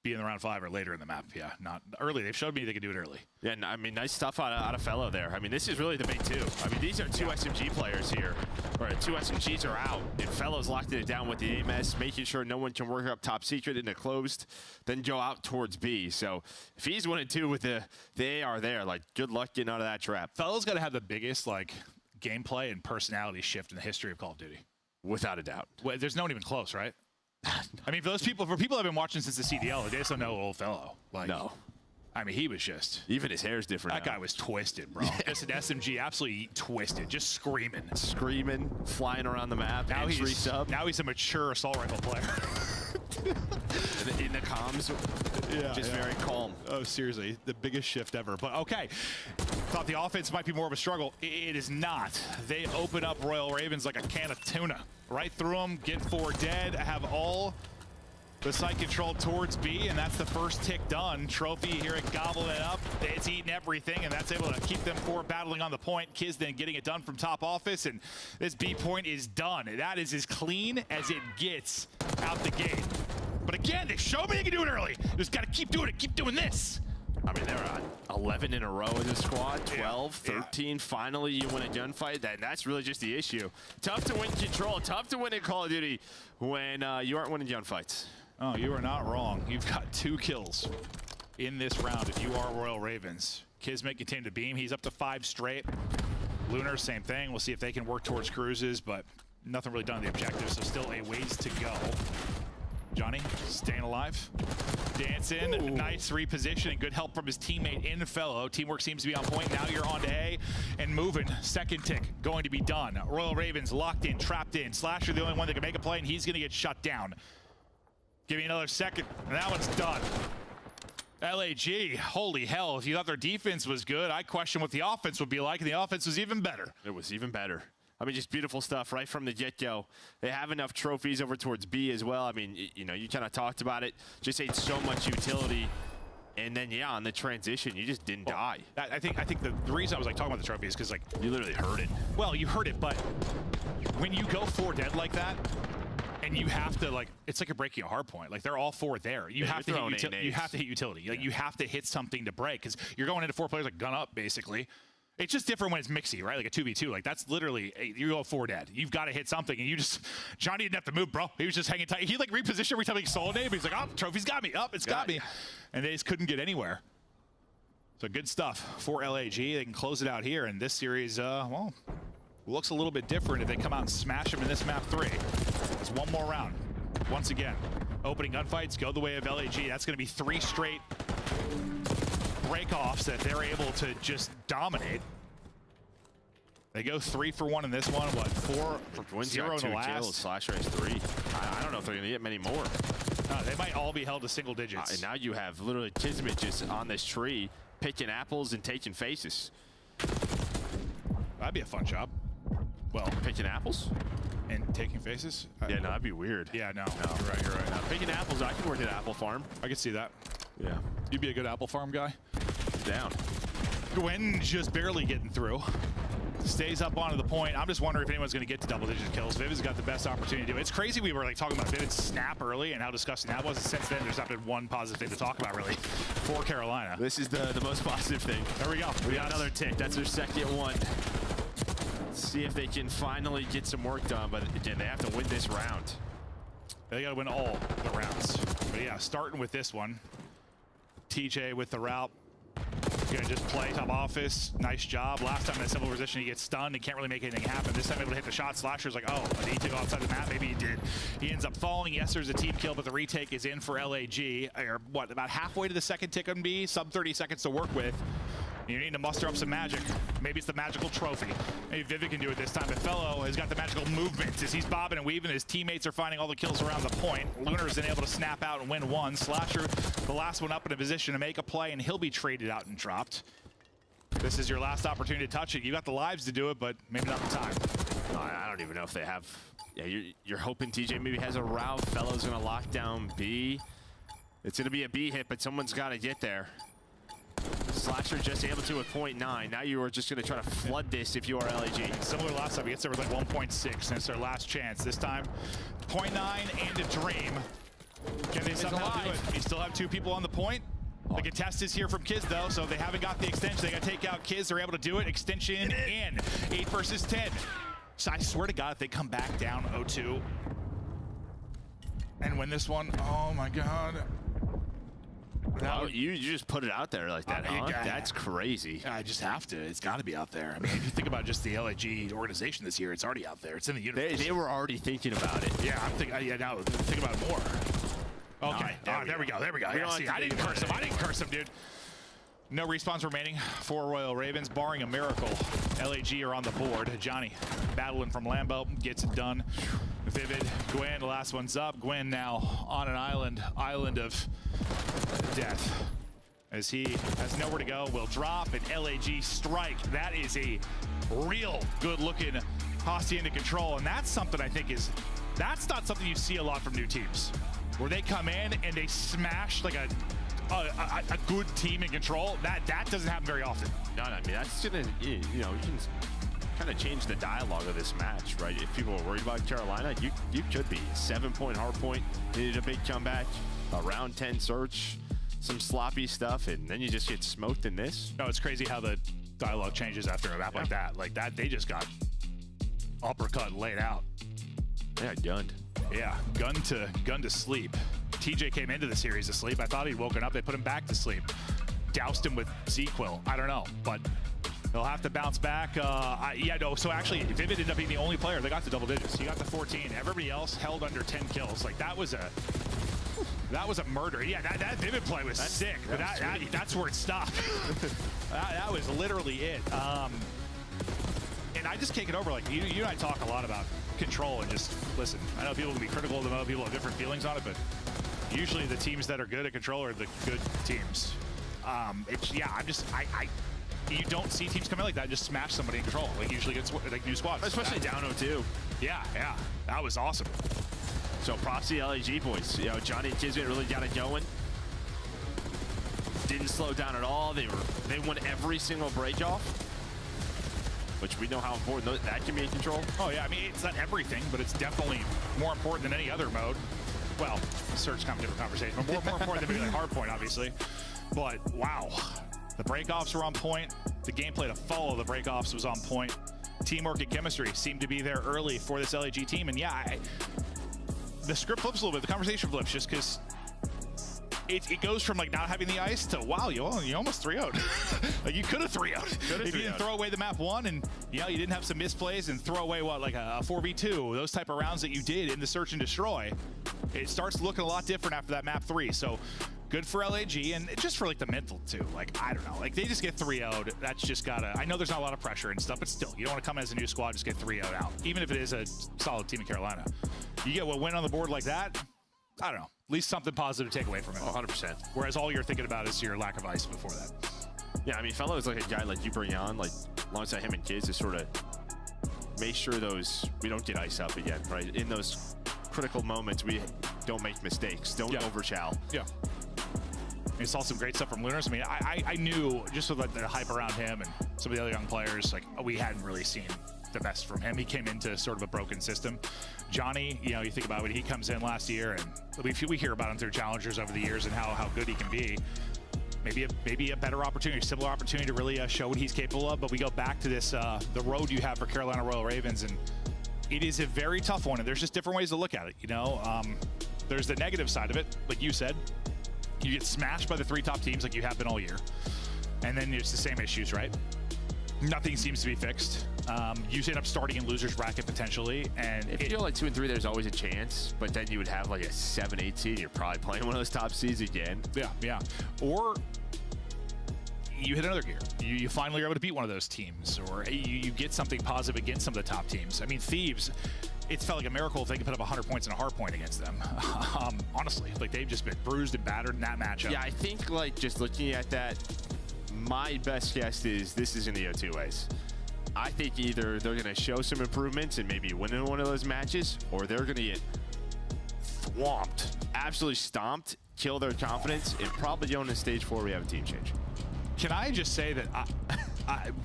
be in the round 5 or later in the map. Yeah, not early. They've showed me they can do it early. Yeah, I mean, nice stuff out of Fellow there. I mean, this is really the big two. I mean, these are two SMG players here, or two SMGs are out, and Fellow's locked it down with the AMS, making sure no one can work up top secret in the closed, then go out towards B. So if he's 1 and 2 with the AR there, like, good luck getting out of that trap. Fellow's got to have the biggest, like, gameplay and personality shift in the history of Call of Duty. Without a doubt. Well, there's no one even close, right? I mean, for people that have been watching since the CDL, they just don't know old Fellow. Like, no. I mean, he was just... Even his hair's different That guy was twisted, bro. Just an SMG, absolutely twisted, just screaming. Screaming, flying around the map, now he's a mature assault rifle player. in the comms, just very calm. Oh, seriously, the biggest shift ever. But okay, thought the offense might be more of a struggle. It is not. They open up Royal Ravens like a can of tuna. Right through them, get 4 dead, have all the site control towards B, and that's the first tick done. Trophy here at gobbling it up. It's eating everything, and that's able to keep them 4 battling on the point. Kiz then getting it done from top office, and this B point is done. That is as clean as it gets out the gate. But again, they showed me they can do it early. Just got to keep doing it, keep doing this. I mean, they're on 11 in a row in the squad, 12, 13. Finally, you win a gunfight. That's really just the issue. Tough to win control, tough to win in Call of Duty when you aren't winning gunfights. Oh, you are not wrong. You've got 2 kills in this round if you are Royal Ravens. Kismet continued to beam. He's up to 5 straight. Lunar, same thing. We'll see if they can work towards cruises, but nothing really done on the objective, so still a ways to go. Johnny staying alive. Dancing, nice repositioning, good help from his teammate in Fellow. Teamwork seems to be on point. Now you're on to A and moving. Second tick going to be done. Royal Ravens locked in, trapped in. Slasher the only one that can make a play, and he's going to get shut down. Give me another second, and that one's done. LAG, holy hell, if you thought their defense was good, I question what the offense would be like, and the offense was even better. It was even better. I mean, just beautiful stuff right from the get-go. They have enough trophies over towards B as well. I mean, you know, you kind of talked about it. Just ate so much utility. And then, yeah, on the transition, you just didn't die. I think the reason I was like talking about the trophy is because like you literally heard it. Well, you heard it, but when you go 4 dead like that, and you have to like, it's like you're breaking a hard point. Like they're all 4 there. You have to hit you have to hit utility. Like you have to hit something to break because you're going into 4 players like gun up basically. It's just different when it's mixy, right? Like a 2v2. Like that's literally you go 4 dead. You've got to hit something, and you just Johnny didn't have to move, bro. He was just hanging tight. He like repositioned every time he saw a name. He's like, oh, trophy's got me. It's got me. And they just couldn't get anywhere. So good stuff for LAG. They can close it out here, and this series, well, looks a little bit different if they come out and smash them in this map 3. It's 1 more round. Once again, opening gunfights go the way of LAG. That's going to be 3 straight break-offs that they're able to just dominate. They go 3 for 1 in this one. What, 4-0 in the last? Kills, Slasher has 3. I don't know if they're going to get many more. They might all be held to single digits. And now you have literally Kismet just on this tree, picking apples and taking faces. That'd be a fun job. Well, picking apples? And taking faces? Yeah, no, that'd be weird. Yeah, no. You're right. Picking apples, I could work at Apple Farm. I could see that. Yeah. You'd be a good Apple Farm guy? Down. Gwen just barely getting through. Stays up onto the point. I'm just wondering if anyone's going to get to double-digit kills. Vivid's got the best opportunity to do it. It's crazy we were like talking about Vivid's snap early and how disgusting that was. And since then, there's not been one positive thing to talk about, really, for Carolina. This is the most positive thing. There we go. We got another tick. That's their second one. Let's see if they can finally get some work done. But again, they have to win this round. They got to win all the rounds. But yeah, starting with this one. TJ with the route. Gonna just play top office. Nice job. Last time in a simple position, he gets stunned and can't really make anything happen. This time able to hit the shot. Slasher's like, oh, I need to go outside the map. Maybe he did. He ends up falling. Yes, there's a team kill, but the retake is in for LAG. Or what, about halfway to the second tick on B. Sub 30 seconds to work with. You need to muster up some magic. Maybe it's the magical trophy. Maybe Vivid can do it this time. But Fellow has got the magical movement as he's bobbing and weaving. His teammates are finding all the kills around the point. Lunar's been able to snap out and win 1. Slasher, the last one up in a position to make a play, and he'll be traded out and dropped. This is your last opportunity to touch it. You got the lives to do it, but maybe not the time. I don't even know if they have. Yeah, you're hoping TJ maybe has a route. Fellow's gonna lock down B. It's going to be a B hit, but someone's got to get there. Slasher just able to with 0.9. Now you are just going to try to flood this if you are LAG. Similar last time, he gets there with like 1.6, and it's their last chance. This time, 0.9 and a dream. Can they somehow do it? You still have 2 people on the point. The contest is here from Kiz, though, so they haven't got the extension. They got to take out Kiz. They're able to do it. Extension in. 8 versus 10. So I swear to God, if they come back down 0-2 and win this one, oh my God. Oh, you just put it out there like that, huh? That's crazy. I just have to. It's got to be out there. I mean, if you think about just the LAG organization this year, it's already out there. It's in the universe. They were already thinking about it. Yeah, I'm thinking. Yeah, now think about it more. Okay. There we go. There we go. Yeah, see, I didn't curse him, dude. No respawns remaining for Royal Ravens, barring a miracle. LAG are on the board. Johnny battling from Lambo, gets it done. Vivid, Gwen, the last one's up. Gwen now on an island of death. As he has nowhere to go, will drop an LAG strike. That is a real good-looking Hacienda control, and that's something I think that's not something you see a lot from new teams, where they come in and they smash like a good team in control. That doesn't happen very often. No, I mean, that's gonna, you know, you can kind of change the dialogue of this match, right? If people are worried about Carolina, you could be. 7-point hard point, needed a big comeback, a round 10 search, some sloppy stuff, and then you just get smoked in this. No, it's crazy how the dialogue changes after a map like that. Like that, they just got uppercut laid out. Yeah, gunned. Yeah, gun to sleep. TJ came into the series asleep. I thought he'd woken up. They put him back to sleep. Doused him with Z-Quill. I don't know, but he'll have to bounce back. Yeah, no, so actually, Vivid ended up being the only player that got to double digits. He got to 14. Everybody else held under 10 kills. Like, that was a murder. Yeah, that Vivid play was sick, but that's where it stopped. that was literally it. And I just can't get over, like, you and I talk a lot about control and just, listen, I know people can be critical of them, other people have different feelings on it, but usually the teams that are good at control are the good teams. You don't see teams come in like that and just smash somebody in control. Like, usually it's like new squads. Especially down 0-2. Yeah, that was awesome. So props to the LAG boys. You know, Johnny and Kismet really got it going. Didn't slow down at all. They won every single break off, which we know how important that can be in control. Oh yeah, I mean, it's not everything, but it's definitely more important than any other mode. Well, search kind of different conversation, but more important than maybe like hardpoint, obviously. But wow, the breakoffs were on point. The gameplay to follow the breakoffs was on point. Teamwork and chemistry seemed to be there early for this LAG team, and yeah, the script flips a little bit. The conversation flips just because it goes from like not having the ice to wow, you almost 3-0'd. Like, you could have 3-0'd if you didn't throw away the map 1 and you didn't have some misplays and throw away like a 4v2, those type of rounds that you did in the search and destroy. It starts looking a lot different after that map 3. So good for LAG, and just for like the mental too. Like, I don't know, like they just get 3-0'd. That's just gotta, I know there's not a lot of pressure and stuff, but still, you don't want to come as a new squad, just get 3-0'd out. Even if it is a solid team in Carolina. You get a win on the board like that, I don't know, at least something positive to take away from it. 100%. Whereas all you're thinking about is your lack of ice before that. Yeah, I mean, Fellow is like a guy like you bring on, like alongside him and Kids, to sort of make sure we don't get ice up again, right? In those critical moments, we don't make mistakes, don't overchow. Yeah. We saw some great stuff from Lunars. I mean, I knew just with like the hype around him and some of the other young players, like we hadn't really seen the best from him. He came into sort of a broken system. Johnny, you think about when he comes in last year, and we hear about him through challengers over the years and how good he can be. Maybe a better opportunity, similar opportunity to really show what he's capable of. But we go back to this, the road you have for Carolina Royal Ravens, and it is a very tough one. And there's just different ways to look at it. There's the negative side of it, like you said. You get smashed by the 3 top teams like you have been all year. And then it's the same issues, right? Nothing seems to be fixed. You end up starting in loser's bracket potentially, and if you go like 2 and 3, there's always a chance. But then you would have like a 7-8 seed. You're probably playing one of those top seeds again. Yeah. Or you hit another gear. You finally are able to beat one of those teams, or you get something positive against some of the top teams. I mean, Thieves, it felt like a miracle if they could put up 100 points in a hard point against them. Honestly, like they've just been bruised and battered in that matchup. Yeah, I think like just looking at that, my best guess is this is going to go 2 ways. I think either they're going to show some improvements and maybe win in one of those matches, or they're going to get swamped, absolutely stomped, kill their confidence, and probably going to stage 4, we have a team change. Can I just say that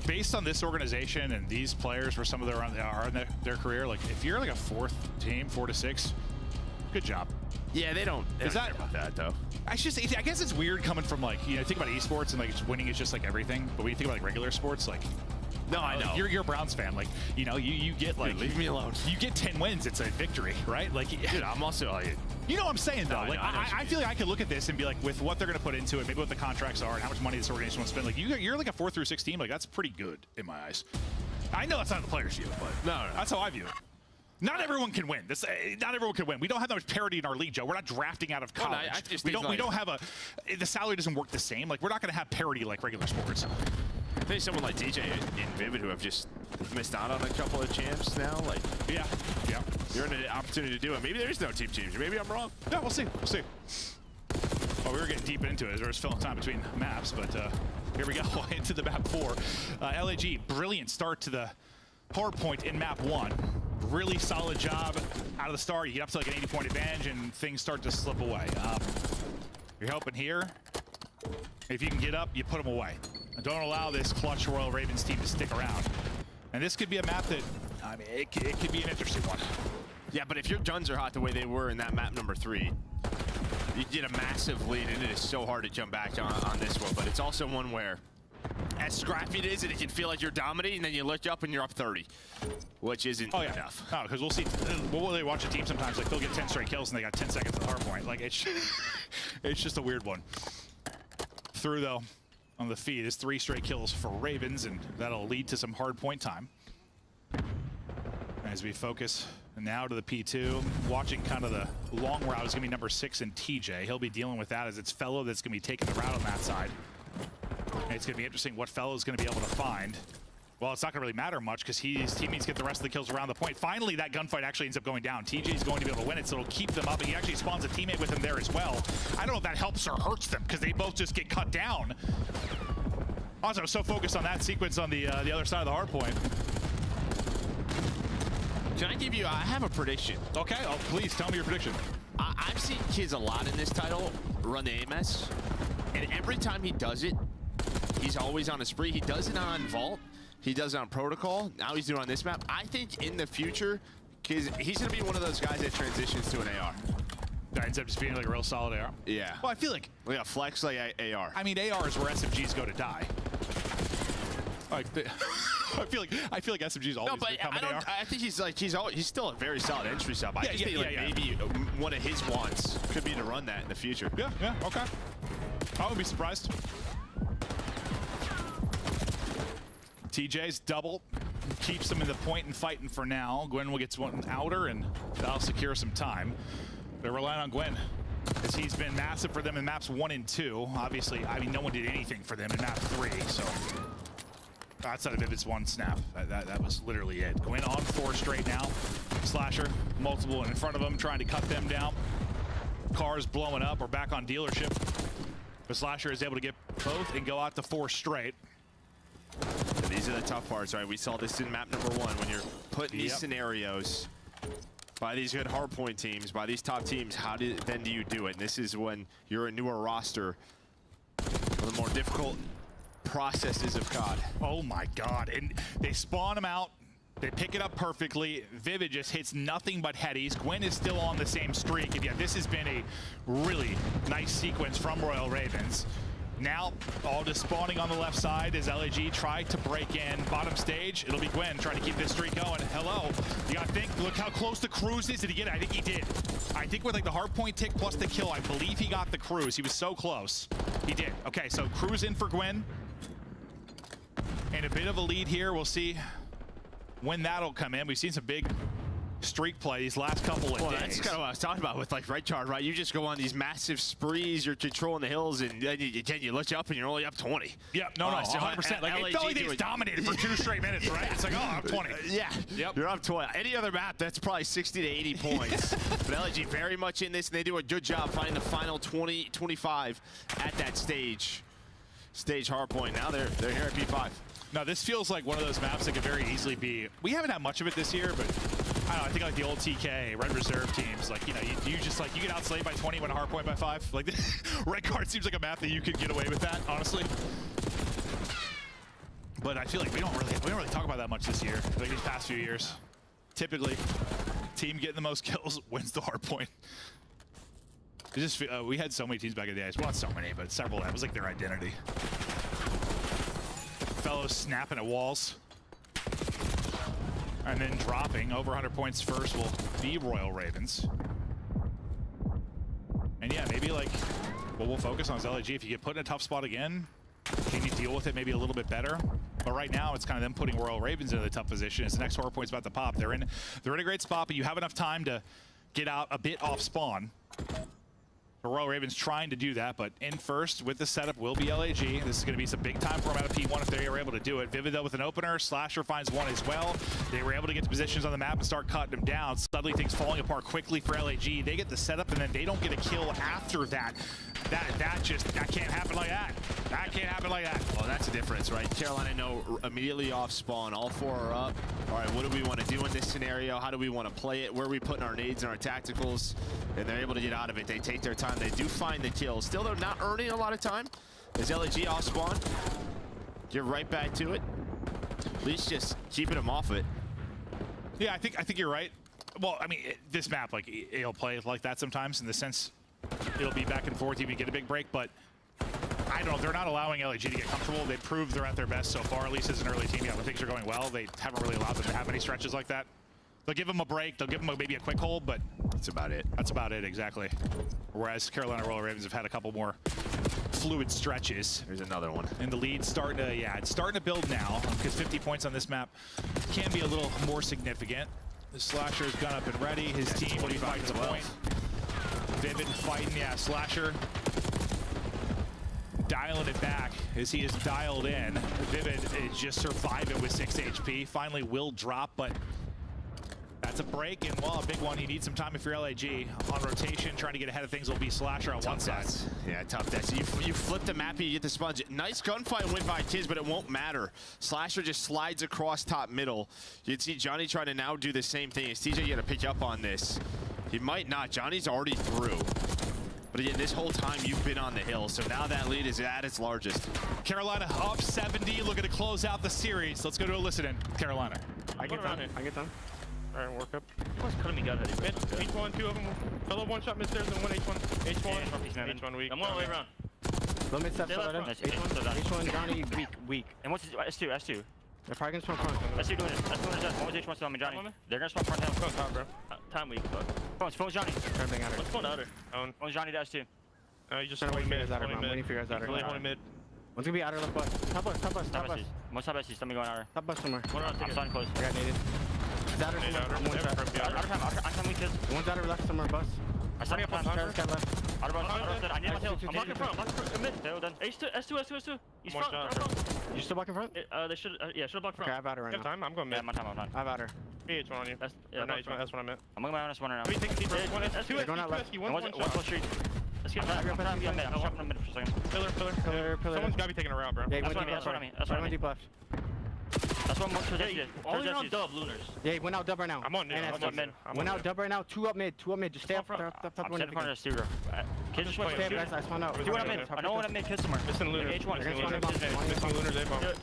based on this organization and these players where some of them are in their career, like if you're like a 4th team, 4 to 6, good job. Yeah, they don't care about that though. I guess it's weird coming from like, you know, think about esports and like winning is just like everything. But when you think about like regular sports, like, no, I know. You're a Browns fan. Like, you know, you get like, dude, leave me alone. You get 10 wins, it's a victory, right? Like, dude, I'm also like, you know what I'm saying though? No, like, I feel like I could look at this and be like, with what they're going to put into it, maybe what the contracts are and how much money this organization wants to spend. Like, you're like a 4 through 6 team. Like, that's pretty good in my eyes. I know that's not the players' view, but no, that's how I view it. Not everyone can win. Not everyone can win. We don't have that much parity in our league, Joe. We're not drafting out of college. No, we don't have the salary doesn't work the same. Like, we're not going to have parity like regular sports. I think someone like DJ and Vivid who have just missed out on a couple of champs now. Like, yeah. You're in an opportunity to do it. Maybe there is no team change. Maybe I'm wrong. Yeah, we'll see. We'll see. Well, we were getting deep into it as there was filling time between maps, but here we go into the map 4. LAG, brilliant start to the hard point in map 1. Really solid job out of the start. You get up to like an 80-point advantage and things start to slip away. You're hoping here, if you can get up, you put them away. Don't allow this clutch Royal Ravens team to stick around. And this could be a map that, I mean, it could be an interesting one. Yeah, but if your guns are hot the way they were in that map number 3, you get a massive lead, and it is so hard to jump back on this one. But it's also one where, as scrappy it is, and it can feel like you're dominating, then you look up and you're up 30, which isn't enough. No, because we'll see. We'll watch a team sometimes, like they'll get 10 straight kills and they got 10 seconds at the hard point. Like, it's just a weird one. Through, though, on the feed is 3 straight kills for Ravens, and that'll lead to some hard point time. As we focus now to the P2, watching kind of the long route is going to be number 6 and TJ. He'll be dealing with that as it's Fellow that's going to be taking the route on that side. And it's going to be interesting what Fellow is going to be able to find. Well, it's not going to really matter much because his teammates get the rest of the kills around the point. Finally, that gunfight actually ends up going down. TJ is going to be able to win it, so it'll keep them up. And he actually spawns a teammate with him there as well. I don't know if that helps or hurts them because they both just get cut down. Also, so focused on that sequence on the other side of the hard point. Can I give you, I have a prediction. Okay, please tell me your prediction. I've seen kids a lot in this title run the AMS, and every time he does it, he's always on a spree. He does it on Vault, he does it on Protocol, now he's doing it on this map. I think in the future, he's going to be one of those guys that transitions to an AR. That ends up just being like a real solid AR? Yeah. Well, I feel like... Yeah, flex like AR. I mean, AR is where SMGs go to die. Like, I feel like SMG's always become an AR. I think he's still a very solid entry sub. I just think maybe one of his wants could be to run that in the future. Yeah, okay. I wouldn't be surprised. TJ's double keeps them in the point and fighting for now. Gwen will get one outer, and that'll secure some time. They're relying on Gwen, as he's been massive for them in maps 1 and 2. Obviously, I mean, no one did anything for them in map 3, so outside of Vivid's 1 snap, that was literally it. Gwen on 4 straight now. Slasher, multiple in front of him, trying to cut them down. Cars blowing up. We're back on dealership. But Slasher is able to get both and go out to 4 straight. And these are the tough parts, right? We saw this in map number 1 when you're putting these scenarios by these good hardpoint teams, by these top teams. How do you do it? And this is when you're a newer roster, one of the more difficult processes of COD. Oh my God! And they spawn him out. They pick it up perfectly. Vivid just hits nothing but headies. Gwen is still on the same streak. And yeah, this has been a really nice sequence from Royal Ravens. Now, all just spawning on the left side as LAG try to break in. Bottom stage, it'll be Gwen trying to keep this streak going. Hello. You gotta think, look how close the cruise is. Did he get it? I think he did. I think with like the hard point tick plus the kill, I believe he got the cruise. He was so close. He did. Okay, so cruise in for Gwen. And a bit of a lead here. We'll see when that'll come in. We've seen some big streak play these last couple of days. That's kind of what I was talking about with like Red Chart, right? You just go on these massive sprees, you're controlling the hills, and then you look up and you're only up 20. Yeah, no, 100%. Like, it felt like they was dominated for 2 straight minutes, right? It's like, oh, I'm 20. Yeah, you're up 20. Any other map, that's probably 60 to 80 points. But LG very much in this, and they do a good job finding the final 20, 25 at that stage hardpoint. Now they're here at P5. Now, this feels like one of those maps that could very easily be... We haven't had much of it this year, but I don't know, I think like the old TK, Red Reserve teams, like, you know, you just like, you get outslayed by 20, win a hard point by 5. Like, Red Card seems like a map that you could get away with that, honestly. But I feel like we don't really talk about that much this year, like these past few years. Typically, team getting the most kills wins the hard point. It just, we had so many teams back in the day. Well, not so many, but several. That was like their identity. Fellows snapping at walls. And then dropping over 100 points first will be Royal Ravens. And yeah, maybe like what we'll focus on is LAG. If you get put in a tough spot again, can you deal with it maybe a little bit better? But right now, it's kind of them putting Royal Ravens into the tough position. As the next 4 points about to pop, they're in a great spot, but you have enough time to get out a bit off spawn. The Royal Ravens trying to do that, but in first with the setup will be LAG. This is going to be some big time for them out of P1 if they are able to do it. Vivid though with an opener, Slasher finds one as well. They were able to get to positions on the map and start cutting them down. Suddenly things falling apart quickly for LAG. They get the setup and then they don't get a kill after that. That can't happen like that. That can't happen like that. Well, that's the difference, right? Carolina know immediately off spawn. All 4 are up. All right, what do we want to do in this scenario? How do we want to play it? Where are we putting our nades and our tacticals? And they're able to get out of it. They take their time. They do find the kills. Still, they're not earning a lot of time. As LAG off spawn, get right back to it. At least just keeping them off it. Yeah, I think you're right. Well, I mean, this map, like, it'll play like that sometimes in the sense it'll be back and forth. You get a big break, but I don't know. They're not allowing LAG to get comfortable. They proved they're at their best so far, at least as an early team. Yeah, when things are going well, they haven't really allowed them to have any stretches like that. They'll give them a break. They'll give them maybe a quick hold, but that's about it. That's about it, exactly. Whereas Carolina Royal Ravens have had a couple more fluid stretches. There's another one. And the lead's starting to, yeah, it's starting to build now because 50 points on this map can be a little more significant. The Slasher's gun up and ready. His team, when he finds a point. Vivid fighting, yeah, Slasher dialing it back as he is dialed in. Vivid is just surviving with 6 HP. Finally will drop, but that's a break, and well, a big one. You need some time if you're LAG. On rotation, trying to get ahead of things will be Slasher on one side. Yeah, tough deaths. You flip the map and you get the sponge. Nice gunfight win by Tiz, but it won't matter. Slasher just slides across top middle. You'd see Johnny trying to now do the same thing. Is TJ going to pick up on this? He might not. Johnny's already through. But again, this whole time you've been on the hill, so now that lead is at its largest. Carolina up 70, looking to close out the series. Let's go to a listen-in. Carolina. I get done. Alright, work up. What's cutting me gut heavy? H1, 2 of them. Fellow one shot mid stairs and one H1. H1. H1 weak. I'm one way around. Low mid step, H1, Johnny, weak. And what's S2, S2. They're probably gonna spawn front. S2 doing it. S2 doing it. One was H1 still on me, Johnny. They're gonna spawn front down. Go top, bro. Time weak. Phone's Johnny. Everything out of Let's phone outer. Phone's Johnny to S2. You just wait for you guys out of I'm waiting for you guys out of mid. One's gonna be outer left bus. Top bus. One top S2, somebody going outer. Top bus somewhere. I'm starting close. I got naded. He's outer somewhere. I'm one shot. Outer time weak, kids. One's outer left somewhere, bus. I started up on Terrace cat left. Outer bus, I need my tail. I'm blocking front. Mid. They're all done. S2. He's front. You still blocking front? They should, should block front. Okay, I have outer right now. Time? I'm going mid. Yeah, my time. I have outer. H1 on you. That's what I meant. I'm going my own S1 right now. Let me take a deep breath. They're going out left. One street. Let's get back. I'm mid. I'm jumping in mid for a second. Pillar. Someone's gotta be taking a route, bro. Yeah, that's what I mean. That's what I mean. Deep left. That's one more to this. All in on dub, Lunars. Yeah, he went out dub right now. I'm on mid. Went out dub right now. 2 up mid. Just stay up front. I'm in front of the studio. Kids just went guys. I spawned out. See what I'm in. I know what I'm in. Kids somewhere. Missing Lunars. H1. Missing Lunars.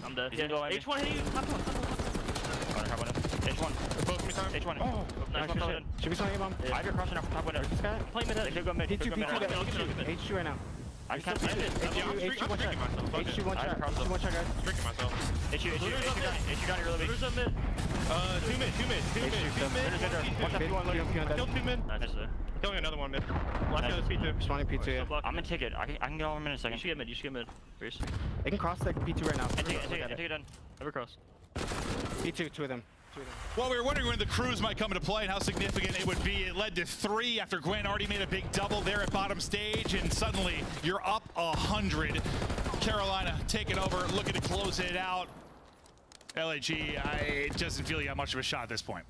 I'm dead. H1 hitting you. H1. H1. Oh, should we swing bomb? I have your crossing off top window. Play mid. They could go mid. H2 right now. I can't see it. H2 one shot. H2 one shot, guys. Drinking myself. H2 Johnny really big. Who's mid? 2 mid. Kill 2 mid. Killing another one mid. Last guy is P2. Spawning P2, yeah. I'm in ticket. I can get over in a second. You should get mid. Bruce. They can cross the P2 right now. Take it done. Never cross. P2, 2 of them. Well, we were wondering when the crews might come into play and how significant it would be. It led to 3 after Gwen already made a big double there at bottom stage, and suddenly you're up 100. Carolina taking over, looking to close it out. LAG, it doesn't feel you have much of a shot at this point.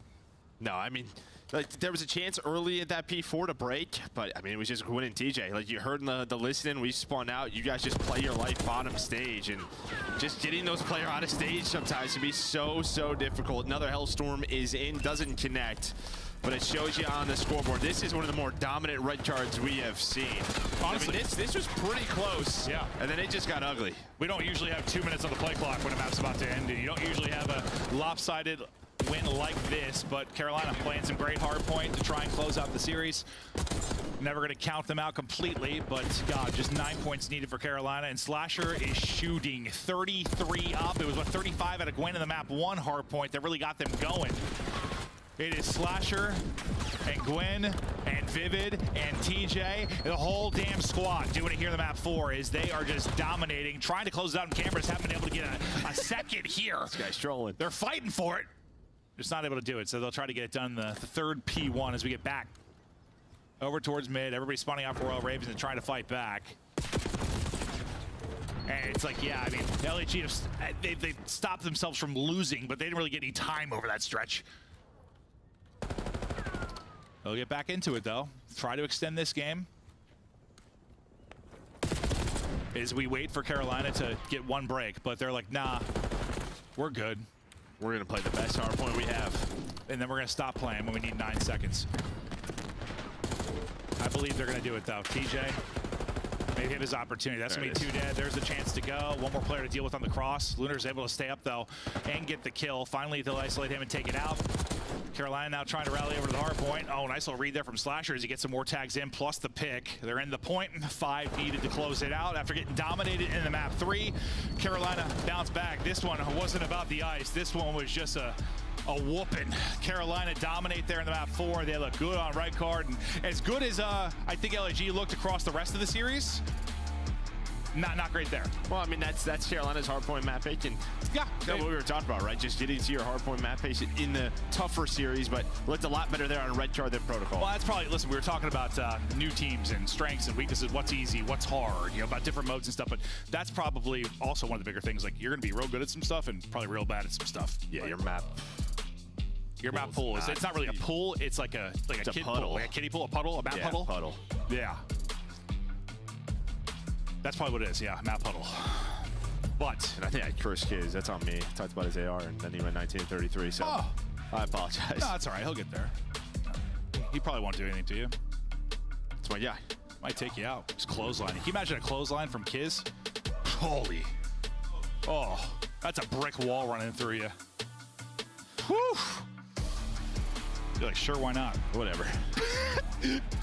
No, I mean, like, there was a chance early at that P4 to break, but I mean, it was just Gwyn and TJ. Like you heard in the listening, we spawned out. You guys just play your life bottom stage, and just getting those players out of stage sometimes can be so difficult. Another Hellstorm is in, doesn't connect, but it shows you on the scoreboard. This is one of the more dominant red cards we have seen. Honestly, I mean, this was pretty close. Yeah. And then it just got ugly. We don't usually have 2 minutes on the play clock when a map's about to end, and you don't usually have a lopsided win like this, but Carolina playing some great hard point to try and close out the series. Never going to count them out completely, but God, just 9 points needed for Carolina, and Slasher is shooting 33 up. It was, what, 35 out of Gwen in the map 1 hard point that really got them going. It is Slasher and Gwen and Vivid and TJ, the whole damn squad doing it here in the map 4 is they are just dominating, trying to close it out, and cameras haven't been able to get a second here. This guy's trolling. They're fighting for it. Just not able to do it, so they'll try to get it done the third P1 as we get back over towards mid. Everybody's spawning out for Royal Ravens and trying to fight back. And it's like, yeah, I mean, LAG, they stopped themselves from losing, but they didn't really get any time over that stretch. They'll get back into it, though. Try to extend this game as we wait for Carolina to get one break, but they're like, nah, we're good. We're going to play the best hard point we have. And then we're going to stop playing when we need 9 seconds. I believe they're going to do it, though. TJ may have his opportunity. That's going to be 2 dead. There's a chance to go. One more player to deal with on the cross. Lunar's able to stay up, though, and get the kill. Finally, they'll isolate him and take it out. Carolina now trying to rally over to the hard point. Oh, nice little read there from Slasher as he gets some more tags in, plus the pick. They're in the point. 5 needed to close it out after getting dominated in the map 3. Carolina bounced back. This one wasn't about the ice. This one was just a whooping. Carolina dominate there in the map 4. They look good on right card. And as good as I think LAG looked across the rest of the series, not great there. Well, I mean, that's Carolina's hardpoint map pace, and yeah, what we were talking about, right? Just getting to your hardpoint map pace in the tougher series, but looked a lot better there on a red card than Protocol. Well, that's probably, listen, we were talking about new teams and strengths and weaknesses, what's easy, what's hard, you know, about different modes and stuff, but that's probably also one of the bigger things. Like, you're going to be real good at some stuff and probably real bad at some stuff. Yeah, like, your map pool is, it's not really a pool, it's like a kid puddle. Pool, like a kiddie pool, a puddle, a map puddle. Puddle. Yeah. That's probably what it is, yeah, map puddle. But and I think I cursed kids. That's on me. Talked about his AR, and then he went 1933. So I apologize. No, that's all right. He'll get there. He probably won't do anything to you. That's my guy. Might take you out. Just clothesline. Can you imagine a clothesline from Kiz? Holy. Oh, that's a brick wall running through you. Whew. You're like, sure, why not? Whatever.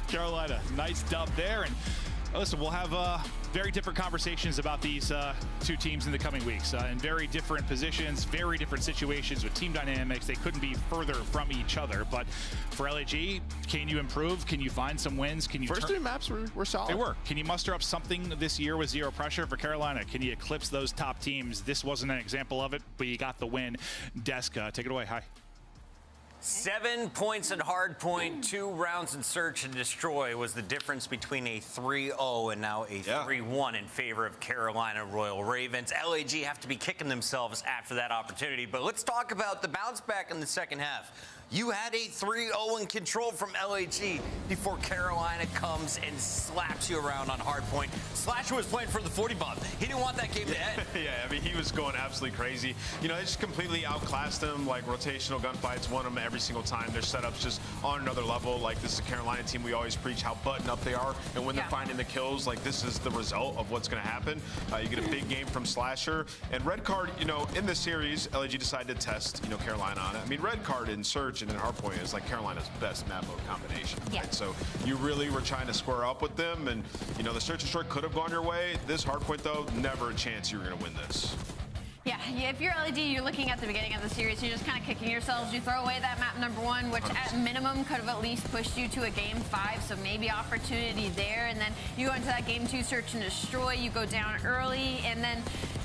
Carolina, nice dub there. And listen, we'll have very different conversations about these 2 teams in the coming weeks. In very different positions, very different situations with team dynamics. They couldn't be further from each other. But for LAG, can you improve? Can you find some wins? Can you First 3 maps were solid. They were. Can you muster up something this year with zero pressure for Carolina? Can you eclipse those top teams? This wasn't an example of it, but you got the win. Desk, take it away. Hi. 7 points at hardpoint, 2 rounds in search and destroy was the difference between a 3-0 and now a 3-1 in favor of Carolina Royal Ravens. LAG have to be kicking themselves after that opportunity, but let's talk about the bounce back in the second half. You had a 3-0 in control from LAG before Carolina comes and slaps you around on hardpoint. Slasher was playing for the 40 bomb. He didn't want that game to end. Yeah, I mean, he was going absolutely crazy. You know, they just completely outclassed him, like rotational gunfights, won them every single time. Their setups just on another level. Like, this is a Carolina team. We always preach how buttoned up they are. And when they're finding the kills, like, this is the result of what's going to happen. You get a big game from Slasher. And red card, you know, in this series, LAG decided to test, you know, Carolina on it. I mean, red card in Search and in Hardpoint is like Carolina's best map mode combination. Yeah. Right? So you really were trying to square up with them. And, you know, the Search and Destroy could have gone your way. This Hardpoint, though, never a chance you were going to win this. Yeah, if you're LAG, you're looking at the beginning of the series, you're just kind of kicking yourselves. You throw away that map number 1, which 100%. At minimum could have at least pushed you to a game 5, so maybe opportunity there. And then you go into that game 2 search and destroy, you go down early, and then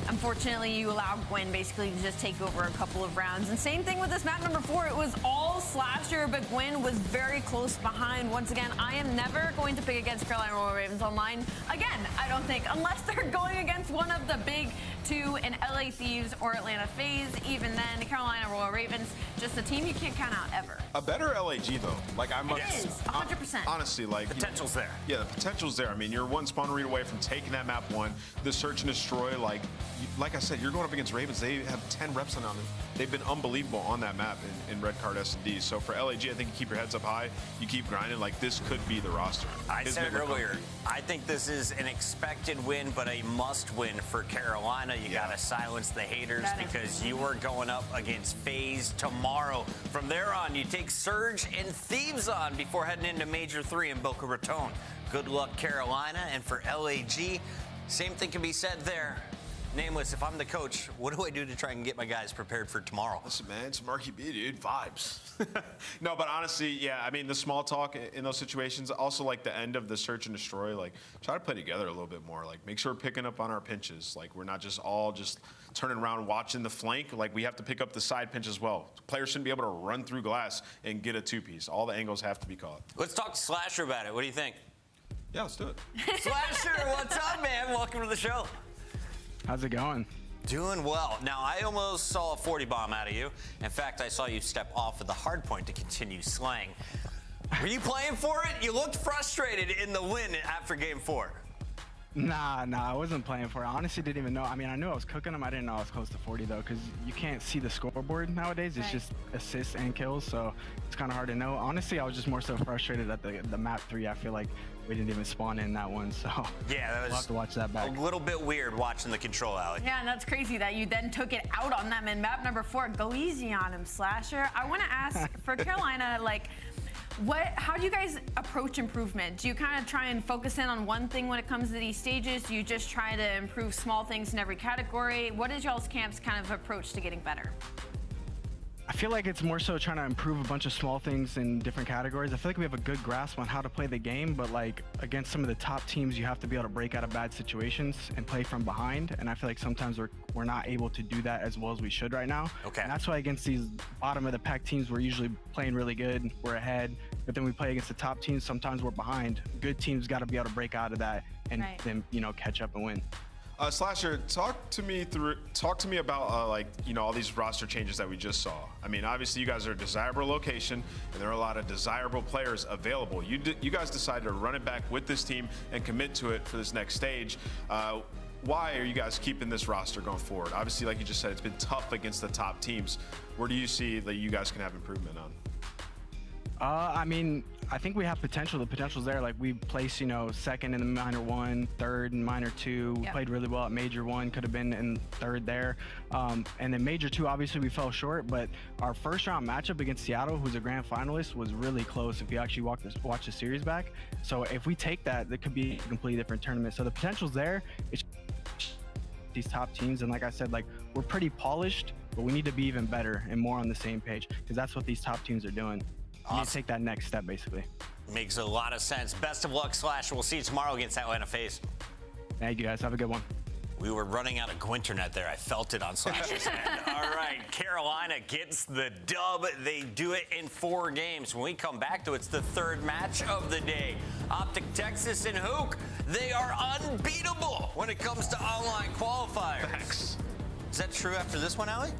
unfortunately, you allow Gwyn basically to just take over a couple of rounds. And same thing with this map number 4. It was all Slasher, but Gwyn was very close behind. Once again, I am never going to pick against Carolina Royal Ravens online. Again, I don't think, unless they're going against one of the big 2 in LA Thieves or Atlanta FaZe. Even then, Carolina Royal Ravens, just a team you can't count out ever. A better LAG though. Like I'm It is, 100%. honestly, like Potential's there. Yeah, the potential's there. I mean, you're one spawn read away from taking that map 1. The search and destroy, like I said, you're going up against Ravens. They have 10 reps on them. They've been unbelievable on that map in Red Card S&D. So for LAG, I think you keep your heads up high. You keep grinding. Like, this could be the roster. I said it earlier, I think this is an expected win, but a must-win for Carolina. You got to silence the haters because you are going up against FaZe tomorrow. From there on, you take Surge and Thieves on before heading into Major 3 in Boca Raton. Good luck, Carolina. And for LAG, same thing can be said there. Nameless, if I'm the coach, what do I do to try and get my guys prepared for tomorrow? Listen, man, it's Marky B, dude. Vibes. No, but honestly, yeah, I mean, the small talk in those situations, also like the end of the search and destroy, like, try to play together a little bit more. Like, make sure we're picking up on our pinches. Like, we're not just all just turning around watching the flank. Like, we have to pick up the side pinch as well. Players shouldn't be able to run through glass and get a 2-piece. All the angles have to be caught. Let's talk to Slasher about it. What do you think? Yeah, let's do it. Slasher, what's up, man? Welcome to the show. How's it going? Doing well. Now, I almost saw a 40 bomb out of you. In fact, I saw you step off of the hard point to continue slaying. Were you playing for it? You looked frustrated in the win after game 4. Nah, I wasn't playing for it. I honestly didn't even know. I mean, I knew I was cooking them. I didn't know I was close to 40, though, because you can't see the scoreboard nowadays. It's just assists and kills, so it's kind of hard to know. Honestly, I was just more so frustrated at the map 3. I feel like we didn't even spawn in that one, so yeah, that was we'll have to watch that back. A little bit weird watching the control, Allie. Yeah, and that's crazy that you then took it out on them in map number 4. Go easy on him, Slasher. I want to ask, for Carolina, like, how do you guys approach improvement? Do you kind of try and focus in on one thing when it comes to these stages? Do you just try to improve small things in every category? What is y'all's camp's kind of approach to getting better? I feel like it's more so trying to improve a bunch of small things in different categories. I feel like we have a good grasp on how to play the game, but like against some of the top teams, you have to be able to break out of bad situations and play from behind. And I feel like sometimes we're not able to do that as well as we should right now. Okay. And that's why against these bottom of the pack teams, we're usually playing really good. We're ahead, but then we play against the top teams. Sometimes we're behind. Good teams got to be able to break out of that and then, catch up and win. Slasher, talk to me about like, all these roster changes that we just saw. I mean, obviously you guys are a desirable location and there are a lot of desirable players available. You guys decided to run it back with this team and commit to it for this next stage. Why are you guys keeping this roster going forward? Obviously, like you just said, it's been tough against the top teams. Where do you see that you guys can have improvement on? I mean, I think we have potential. The potential's there. Like, we placed, second in the minor 1, third in minor 2. We played really well at major 1. Could have been in third there. And then major 2, obviously we fell short. But our first round matchup against Seattle, who's a grand finalist, was really close. If you actually watch the series back, so if we take that, that could be a completely different tournament. So the potential's there. It's these top teams, and like I said, like, we're pretty polished, but we need to be even better and more on the same page because that's what these top teams are doing. You need to take that next step, basically. Makes a lot of sense. Best of luck, Slasher. We'll see you tomorrow against Atlanta FaZe. Thank you, guys. Have a good one. We were running out of Gwinternet there. I felt it on Slasher's end. All right, Carolina gets the dub. They do it in 4 games. When we come back to it, it's the 3rd match of the day. Optic Texas and Hook, they are unbeatable when it comes to online qualifiers. Thanks. Is that true after this one, Allie?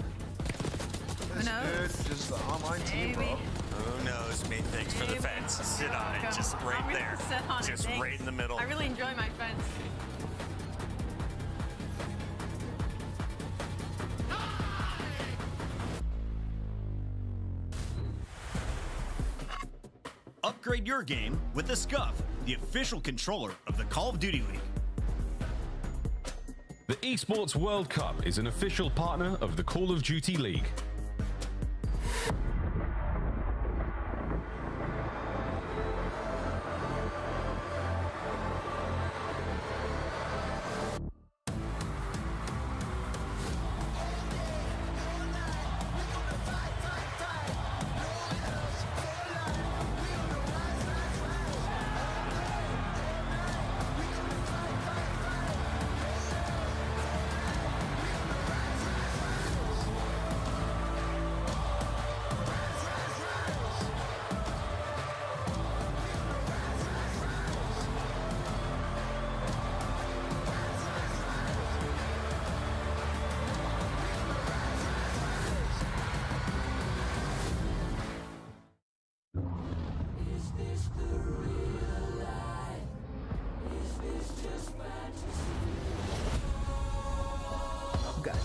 Who knows? It's just the online team, bro. Who knows, mate? Thanks for the fence. Sit on it, just right there. Just right in the middle. I really enjoy my fence. Upgrade your game with the Scuff, the official controller of the Call of Duty League. The Esports World Cup is an official partner of the Call of Duty League. Got you.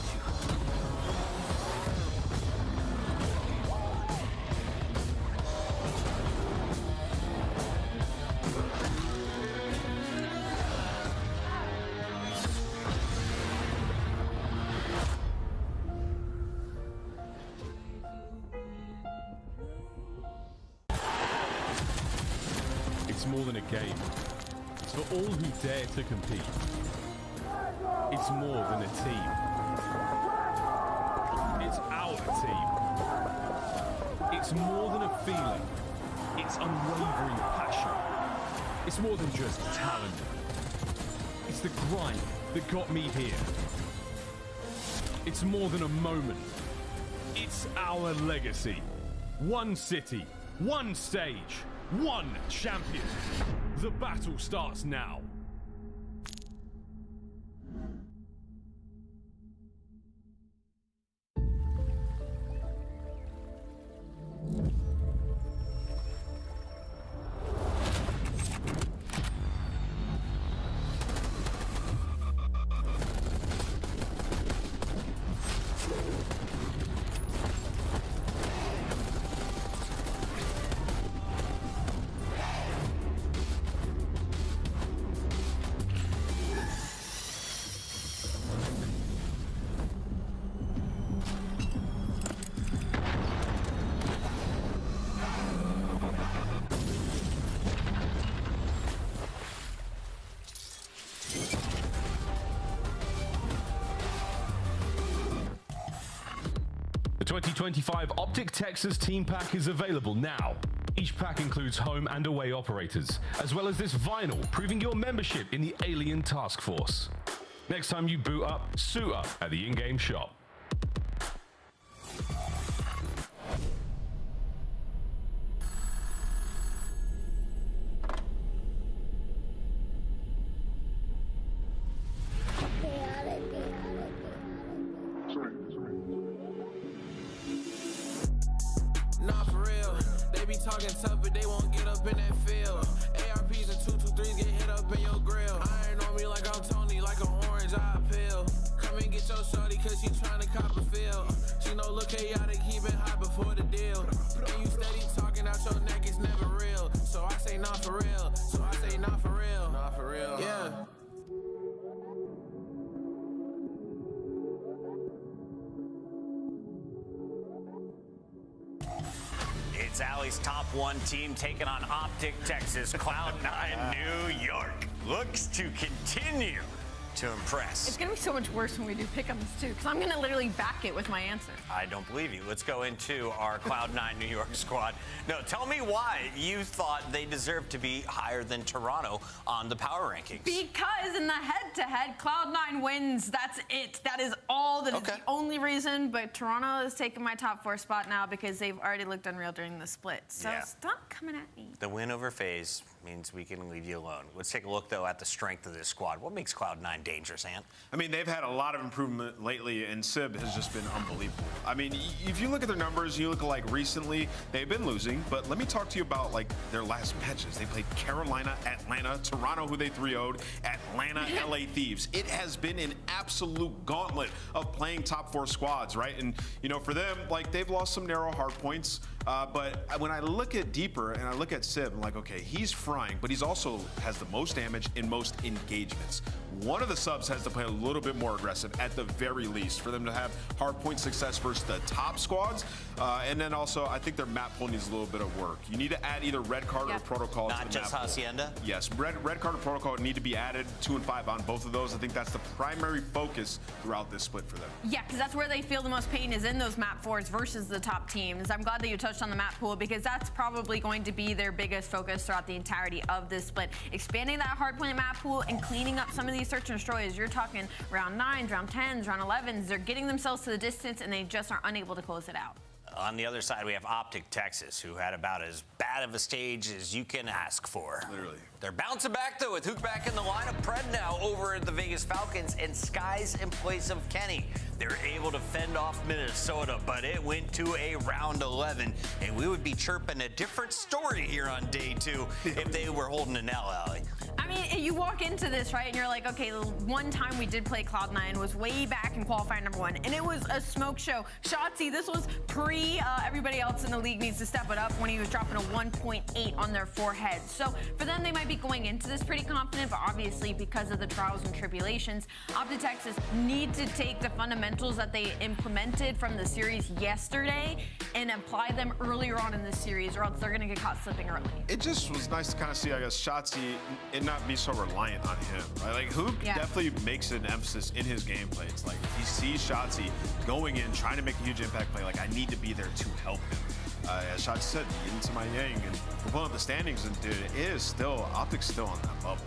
It's more than a game. It's for all who dare to compete. It's more than a team. It's our team. It's more than a feeling. It's unwavering passion. It's more than just talent. It's the grind that got me here. It's more than a moment. It's our legacy. One city, one stage, one champion. The battle starts now. The 2025 Optic Texas Team Pack is available now. Each pack includes home and away operators, as well as this vinyl proving your membership in the Alien Task Force. Next time you boot up, suit up at the in-game shop. Nah, for real. They be talking tough, but they won't get up in that field. ARPs and 223s get hit up in your grill. Iron on me like I'm Tony, like an orange eye pill. Come and get your shorty, cause she tryna cop a feel. She know look chaotic, keep it hot before the deal. And you steady talking out your neck, it's never real. So I say nah for real. So I say nah for real. Nah for real. Yeah. It's Allie's top one team taking on Optic Texas. Cloud9 New York looks to continue to impress. It's gonna be so much worse when we do pick-ems too, because I'm gonna literally back it with my answer. I don't believe you. Let's go into our Cloud9 New York squad. No, tell me why you thought they deserved to be higher than Toronto on the power rankings. Because in the head-to-head, Cloud9 wins. That's it. That is all. That is the only reason. But Toronto is taking my top 4 spot now because they've already looked unreal during the split. So stop coming at me. The win over FaZe means we can leave you alone. Let's take a look, though, at the strength of this squad. What makes Cloud9 dangerous, Ant? I mean, they've had a lot of improvement lately, and Sib has just been unbelievable. I mean, if you look at their numbers, you look like recently, they've been losing, but let me talk to you about like their last matches. They played Carolina, Atlanta, Toronto, who they 3-0'd, Atlanta, LA Thieves. It has been an absolute gauntlet of playing top 4 squads, right? And, you know, for them, like, they've lost some narrow hard points, but when I look at deeper and I look at Sib, I'm like, okay, he's frying, but he's also has the most damage in most engagements. One of the subs has to play a little bit more aggressive at the very least for them to have hard point success versus the top squads. And then also, I think their map pool needs a little bit of work. You need to add either red card or protocol to the Not just map Hacienda? pool. Yes, red card or protocol need to be added 2 and 5 on both of those. I think that's the primary focus throughout this split for them. Yeah, because that's where they feel the most pain is in those map 4s versus the top teams. I'm glad that you touched on the map pool because that's probably going to be their biggest focus throughout the entirety of this split. Expanding that hardpoint map pool and cleaning up some of these search and destroys. You're talking round 9s, round 10s, round 11s. They're getting themselves to the distance and they just are unable to close it out. On the other side, we have Optic Texas, who had about as bad of a stage as you can ask for. Literally. They're bouncing back, though, with Hook back in the lineup. Pred now over at the Vegas Falcons, and Skies in place of Kenny. They're able to fend off Minnesota, but it went to a round 11, and we would be chirping a different story here on day 2 if they were holding an L, Allie. I mean, you walk into this, right, and you're like, okay, the one time we did play Cloud9 was way back in qualifier number 1, and it was a smoke show. Shotzzy, this was pre everybody else in the league needs to step it up when he was dropping a 1.8 on their forehead. So for them, they might be going into this pretty confident, but obviously because of the trials and tribulations, Optic Texas need to take the fundamentals that they implemented from the series yesterday and apply them earlier on in the series, or else they're going to get caught slipping early. It just was nice to kind of see, I guess, Shotzzy and not be so reliant on him, right? Like, Hook definitely makes an emphasis in his gameplay. It's like, he sees Shotzzy going in, trying to make a huge impact play, like, I need to be there to help him. As Shotzzy said, into my yang, and we're pulling up the standings, and dude, it is still, Optic's still on that bubble.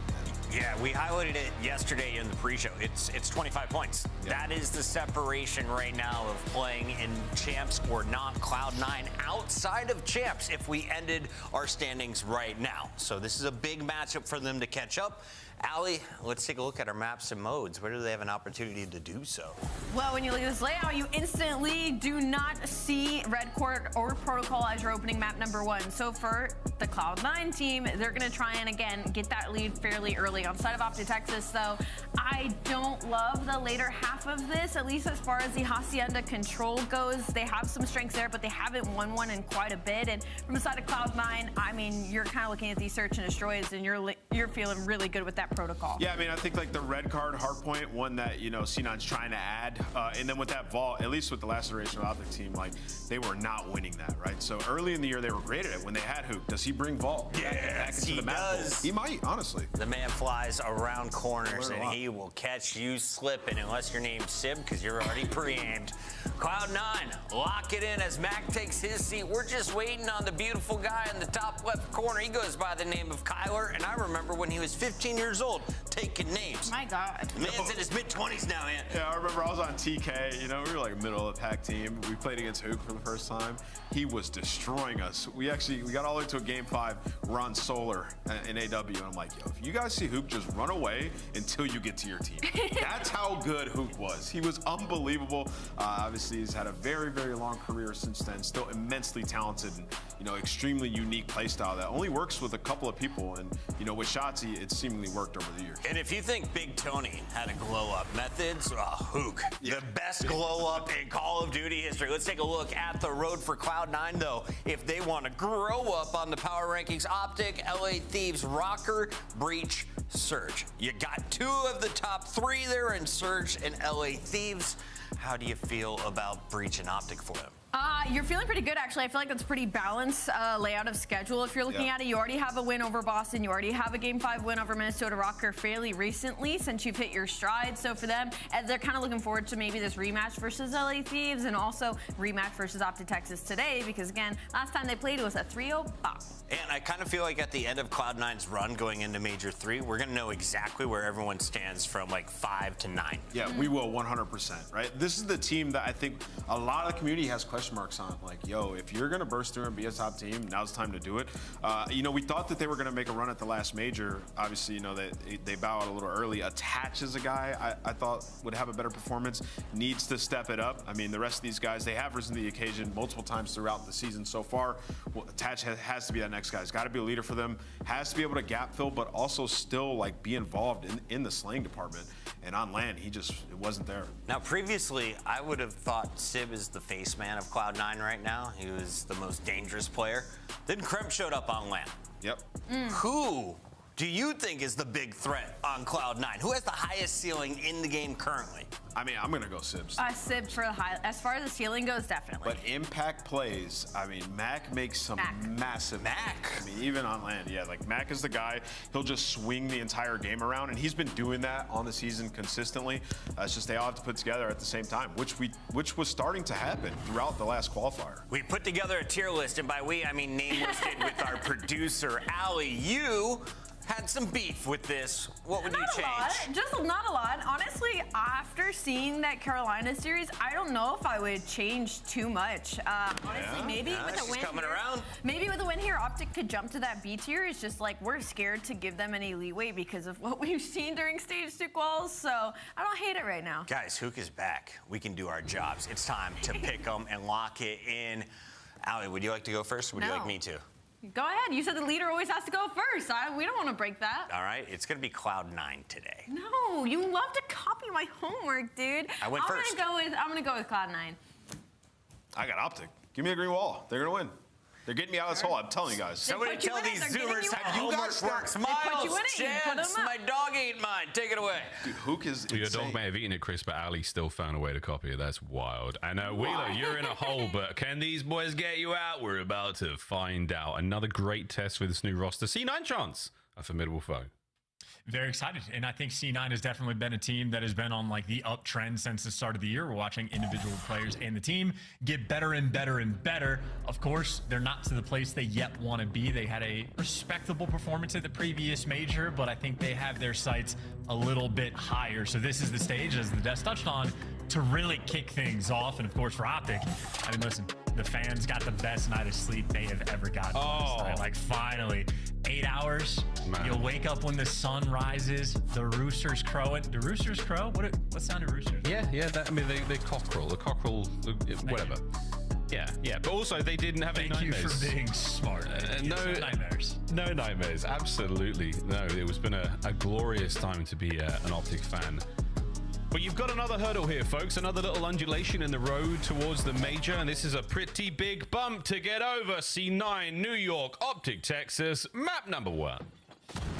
Yeah, we highlighted it yesterday in the pre-show. It's 25 points. That is the separation right now of playing in champs or not. Cloud9 outside of champs if we ended our standings right now. So this is a big matchup for them to catch up. Allie, let's take a look at our maps and modes. Where do they have an opportunity to do so? Well, when you look at this layout, you instantly do not see Red Court or Protocol as your opening map number 1. So for the Cloud9 team, they're going to try and, again, get that lead fairly early. On side of Optic Texas, though, I don't love the later half of this, at least as far as the Hacienda control goes. They have some strengths there, but they haven't won one in quite a bit. And from the side of Cloud9, I mean, you're kind of looking at these search and destroys, and you're feeling really good with that Protocol. Yeah, I mean, I think like the red card hardpoint, one that, you know, C9's trying to add, and then with that vault, at least with the last iteration of Optic team, like, they were not winning that, right? So early in the year, they were great at it. When they had Hook, does he bring vault back into the map? Does. He might, honestly. The man flies around corners, and he will catch you slipping unless you're named Sib, because you're already pre-aimed. Cloud9, lock it in as Mac takes his seat. We're just waiting on the beautiful guy in the top left corner. He goes by the name of Kyler, and I remember when he was 15 years old taking names. My God. The man's in his mid-20s now, man. Yeah, I remember I was on TK. You know, we were like middle of the pack team. We played against Hook for the first time. He was destroying us. We got all the way to a game 5. We're on Solar in AW, and I'm like, yo, if you guys see Hook, just run away until you get to your team. That's how good Hook was. He was unbelievable. Obviously, he's had a very, very long career since then. Still immensely talented and, you know, extremely unique playstyle that only works with a couple of people. And, you know, with Shotzzy, it's seemingly worked over the years. And if you think Big Tony had a glow-up methods, Hook, the best glow-up in Call of Duty history. Let's take a look at the road for Cloud9, though. If they want to grow up on the power rankings, Optic, LA Thieves, Rocker, Breach, Surge. You got 2 of the top 3 there in Surge and LA Thieves. How do you feel about Breach and Optic for them? You're feeling pretty good, actually. I feel like that's pretty balanced layout of schedule. If you're looking at it, you already have a win over Boston. You already have a Game 5 win over Minnesota Rocker fairly recently since you've hit your stride. So for them, they're kind of looking forward to maybe this rematch versus LA Thieves and also rematch versus Optic Texas today because, again, last time they played it was a 3-0 bop. And I kind of feel like at the end of Cloud9's run going into Major 3, we're going to know exactly where everyone stands from like 5 to 9. Yeah, we will 100%, right? This is the team that I think a lot of the community has question marks on. Like, yo, if you're going to burst through and be a top team, now's the time to do it. You know, we thought that they were going to make a run at the last major. Obviously, you know, they bow out a little early. Attach is a guy I thought would have a better performance, needs to step it up. I mean, the rest of these guys, they have risen to the occasion multiple times throughout the season so far. Well, Attach has to be that next guy. He's got to be a leader for them, has to be able to gap fill, but also still, like, be involved in the slaying department. And on land, it wasn't there. Now, previously, I would have thought Sib is the face man of Cloud9 right now. He was the most dangerous player. Then Kremp showed up on land. Yep. Who do you think is the big threat on Cloud9? Who has the highest ceiling in the game currently? I mean, I'm going to go Sibs. Sib for the high. As far as the ceiling goes, definitely. But impact plays, I mean, Mac makes some massive. Mac? I mean, even on land, yeah, like Mac is the guy. He'll just swing the entire game around, and he's been doing that on the season consistently. It's just they all have to put together at the same time, which was starting to happen throughout the last qualifier. We put together a tier list, and by we, I mean name listed with our producer, Allie. You had some beef with this. What would you change? Just not a lot. Honestly, after seeing that Carolina series, I don't know if I would change too much. Honestly, maybe with a win maybe with a win here, Optic could jump to that B tier. It's just like we're scared to give them any leeway because of what we've seen during stage 2 quals. So I don't hate it right now. Guys, Hook is back. We can do our jobs. It's time to pick them and lock it in. Allie, would you like to go first? Or would you like me to? Go ahead. You said the leader always has to go first. We don't want to break that. All right, it's going to be Cloud9 today. No, you love to copy my homework, dude. I went first. I'm gonna go with Cloud9. I got Optic. Give me a green wall. They're going to win. They're getting me out of this hole. I'm telling you guys. Somebody tell these Zoomers how homework works. Miles, Chance, my dog ate mine. Take it away. Dude, Hook is Your dog may have eaten it, Chris, but Ali still found a way to copy it. That's wild. And Wheeler, you're in a hole, but can these boys get you out? We're about to find out. Another great test with this new roster. C9 chance, a formidable foe. Very excited, and I think C9 has definitely been a team that has been on like the uptrend since the start of the year. We're watching individual players and the team get better and better and better. Of course, they're not to the place they yet want to be. They had a respectable performance at the previous major, but I think they have their sights a little bit higher. So this is the stage, as the Des touched on, to really kick things off. And of course, for Optic, I mean, listen, the fans got the best night of sleep they have ever gotten last night. Like, finally, 8 hours. Man. You'll wake up when the sun rises. The roosters crowing. Do roosters crow? What sound do roosters? Yeah. I mean, they cockerel. The cockerel, whatever. Yeah. But also, they didn't have any nightmares. Thank you for being smart. No nightmares. No nightmares. Absolutely. No, it was been a glorious time to be an Optic fan. But you've got another hurdle here, folks. Another little undulation in the road towards the major. And this is a pretty big bump to get over. C9, New York, Optic, Texas, map number 1.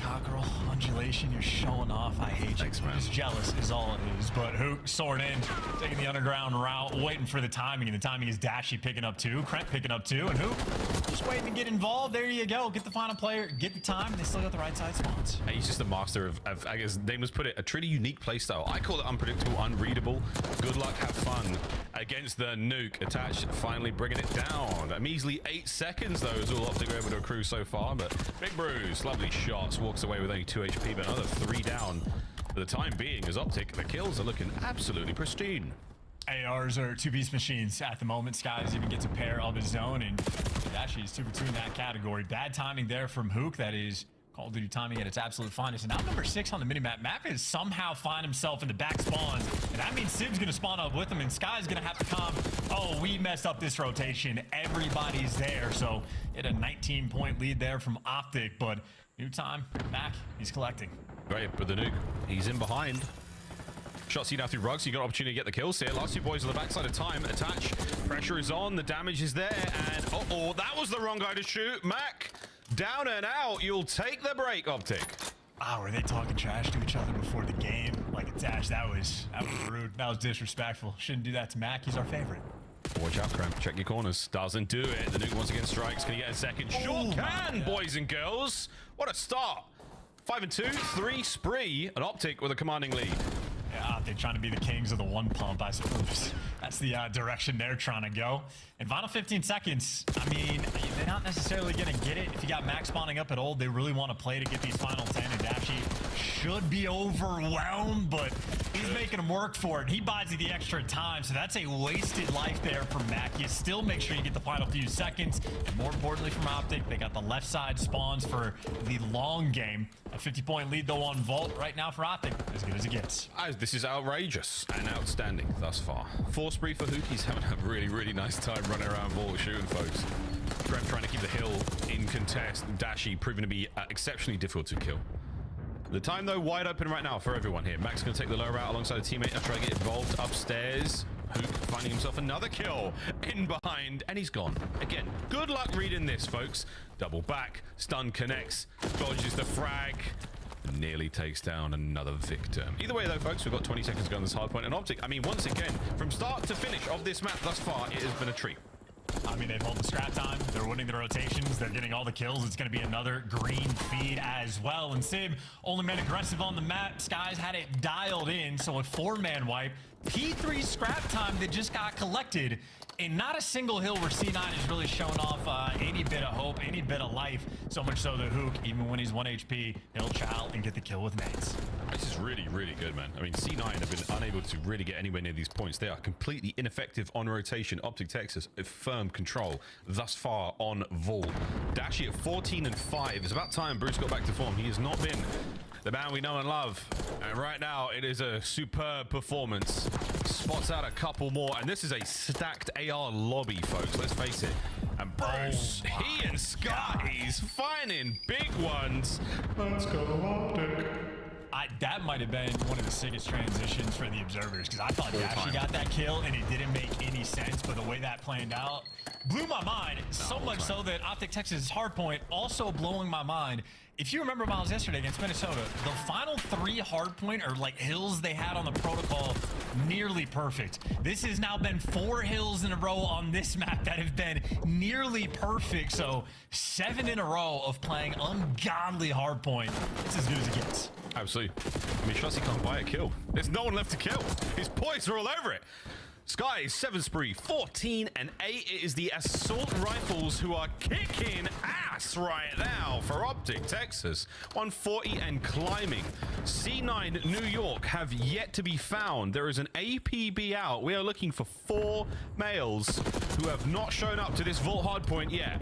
Cockerel, undulation, you're showing off. I hate you. Thanks, man. Just jealous is all it is. But Hook soaring in, taking the underground route, waiting for the timing. And the timing is Dashy picking up 2, Krent picking up 2, and Hook just waiting to get involved. There you go. Get the final player, get the time, and they still got the right side spawns. He's just a master of I guess Damon's put it, a truly unique playstyle. I call it unpredictable, unreadable. Good luck, have fun against the nuke. Attached, finally bringing it down. A measly 8 seconds, though, is all Optic are able to accrue so far. But Big Bruce, lovely shots, walks away with only 2 HP, but another 3 down for the time being as Optic. The kills are looking absolutely pristine. ARs are 2-piece machines at the moment. Skies even gets a pair of his own, and Dashy is 2 for 2 in that category. Bad timing there from Hook. That is Call of Duty timing at its absolute finest. And now number 6 on the minimap. Map is somehow find himself in the back spawns, and that means Sib's gonna spawn up with him, and Sky's gonna have to come. Oh, we messed up this rotation. Everybody's there, so it a 19-point lead there from Optic, but new time, Mac, he's collecting. Great, but the nuke, he's in behind. Shot seen out through rugs, so you got an opportunity to get the kills here. Last 2 boys on the backside of time. Attach, pressure is on, the damage is there, and that was the wrong guy to shoot. Mac, down and out. You'll take the break, Optic. Wow, were they talking trash to each other before the game? Like Attach, that was rude. That was disrespectful. Shouldn't do that to Mac. He's our favorite. Watch out, Cramp. Check your corners. Doesn't do it. The nuke once again strikes. Can he get a second? Sure can, boys and girls. What a start. 5 and 2, 3 spree. An Optic with a commanding lead. Yeah, they're trying to be the kings of the one pump, I suppose. That's the direction they're trying to go. And final 15 seconds, I mean, they're not necessarily going to get it. If you got Max spawning up at old, they really want to play to get these final 10, and Dashy should be overwhelmed, but he's making him work for it. He buys you the extra time, so that's a wasted life there from Mac. You still make sure you get the final few seconds, and more importantly from Optic, they got the left side spawns for the long game. A 50-point lead, though, on Vault right now for Optic, as good as it gets. This is outrageous and outstanding thus far. 4 spree for Hook. He's having a really, really nice time running around Vault shooting folks. Graham trying to keep the hill in contest. Dashy proving to be exceptionally difficult to kill. The time, though, wide open right now for everyone here. Max going to take the low route alongside a teammate and try to get involved upstairs. Hook finding himself another kill in behind, and he's gone. Again, good luck reading this, folks. Double back, stun connects, dodges the frag, nearly takes down another victim. Either way, though, folks, we've got 20 seconds to go on this hard point. And Optic, I mean, once again, from start to finish of this map thus far, it has been a treat. I mean, they've held the scrap time. They're winning the rotations. They're getting all the kills. It's going to be another green feed as well. And Sib, only man aggressive on the map. Skies had it dialed in. So a 4-man wipe. P3 scrap time that just got collected. And not a single hill where C9 is really showing off any bit of hope, any bit of life. So much so that Hook, even when he's 1 HP, he'll chow and get the kill with nades. This is really, really good, man. I mean, C9 have been unable to really get anywhere near these points. They are completely ineffective on rotation. Optic Texas, a firm control thus far on Vault. Dashy at 14 and 5. It's about time Bruce got back to form. He has not been the man we know and love. And right now, it is a superb performance. spots out a couple more, and this is a stacked AR lobby, folks. Let's face it. And Bruce, he and Skies finding big ones. Let's go Optic. That might have been one of the sickest transitions for the observers, because I thought Dashy got that kill and it didn't make any sense, but the way that planned out blew my mind. So much so that Optic Texas' hardpoint also blowing my mind. If you remember, Miles, yesterday against Minnesota, the final 3 hardpoint or like hills they had on the protocol, nearly perfect. This has now been 4 hills in a row on this map that have been nearly perfect. So 7 in a row of playing ungodly hardpoint. It's as good as it gets. Absolutely. I mean, Shotzi can't buy a kill. There's no one left to kill. His points are all over it. Sky 7 spree, 14 and 8. It is the assault rifles who are kicking ass right now for Optic Texas. 140 and climbing. C9 New York have yet to be found. There is an APB out. We are looking for 4 males who have not shown up to this vault hardpoint yet.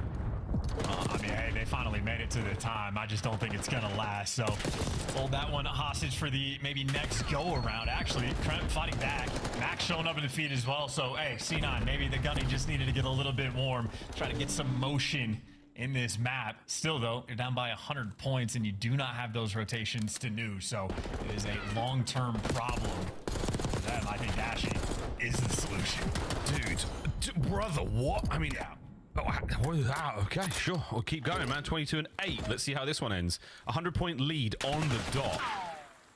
I mean, hey, they finally made it to the time. I just don't think it's gonna last. So hold that one hostage for the maybe next go around. Actually, Kremp fighting back. Max showing up in the feed as well. So hey, C9, maybe the gunny just needed to get a little bit warm. Try to get some motion in this map. Still though, you're down by 100 points and you do not have those rotations to new. So it is a long-term problem for them. I think Dashy is the solution. Dude, brother, what? I mean, okay, sure. We'll keep going, man. 22 and 8. Let's see how this one ends. 100-point lead on the dot.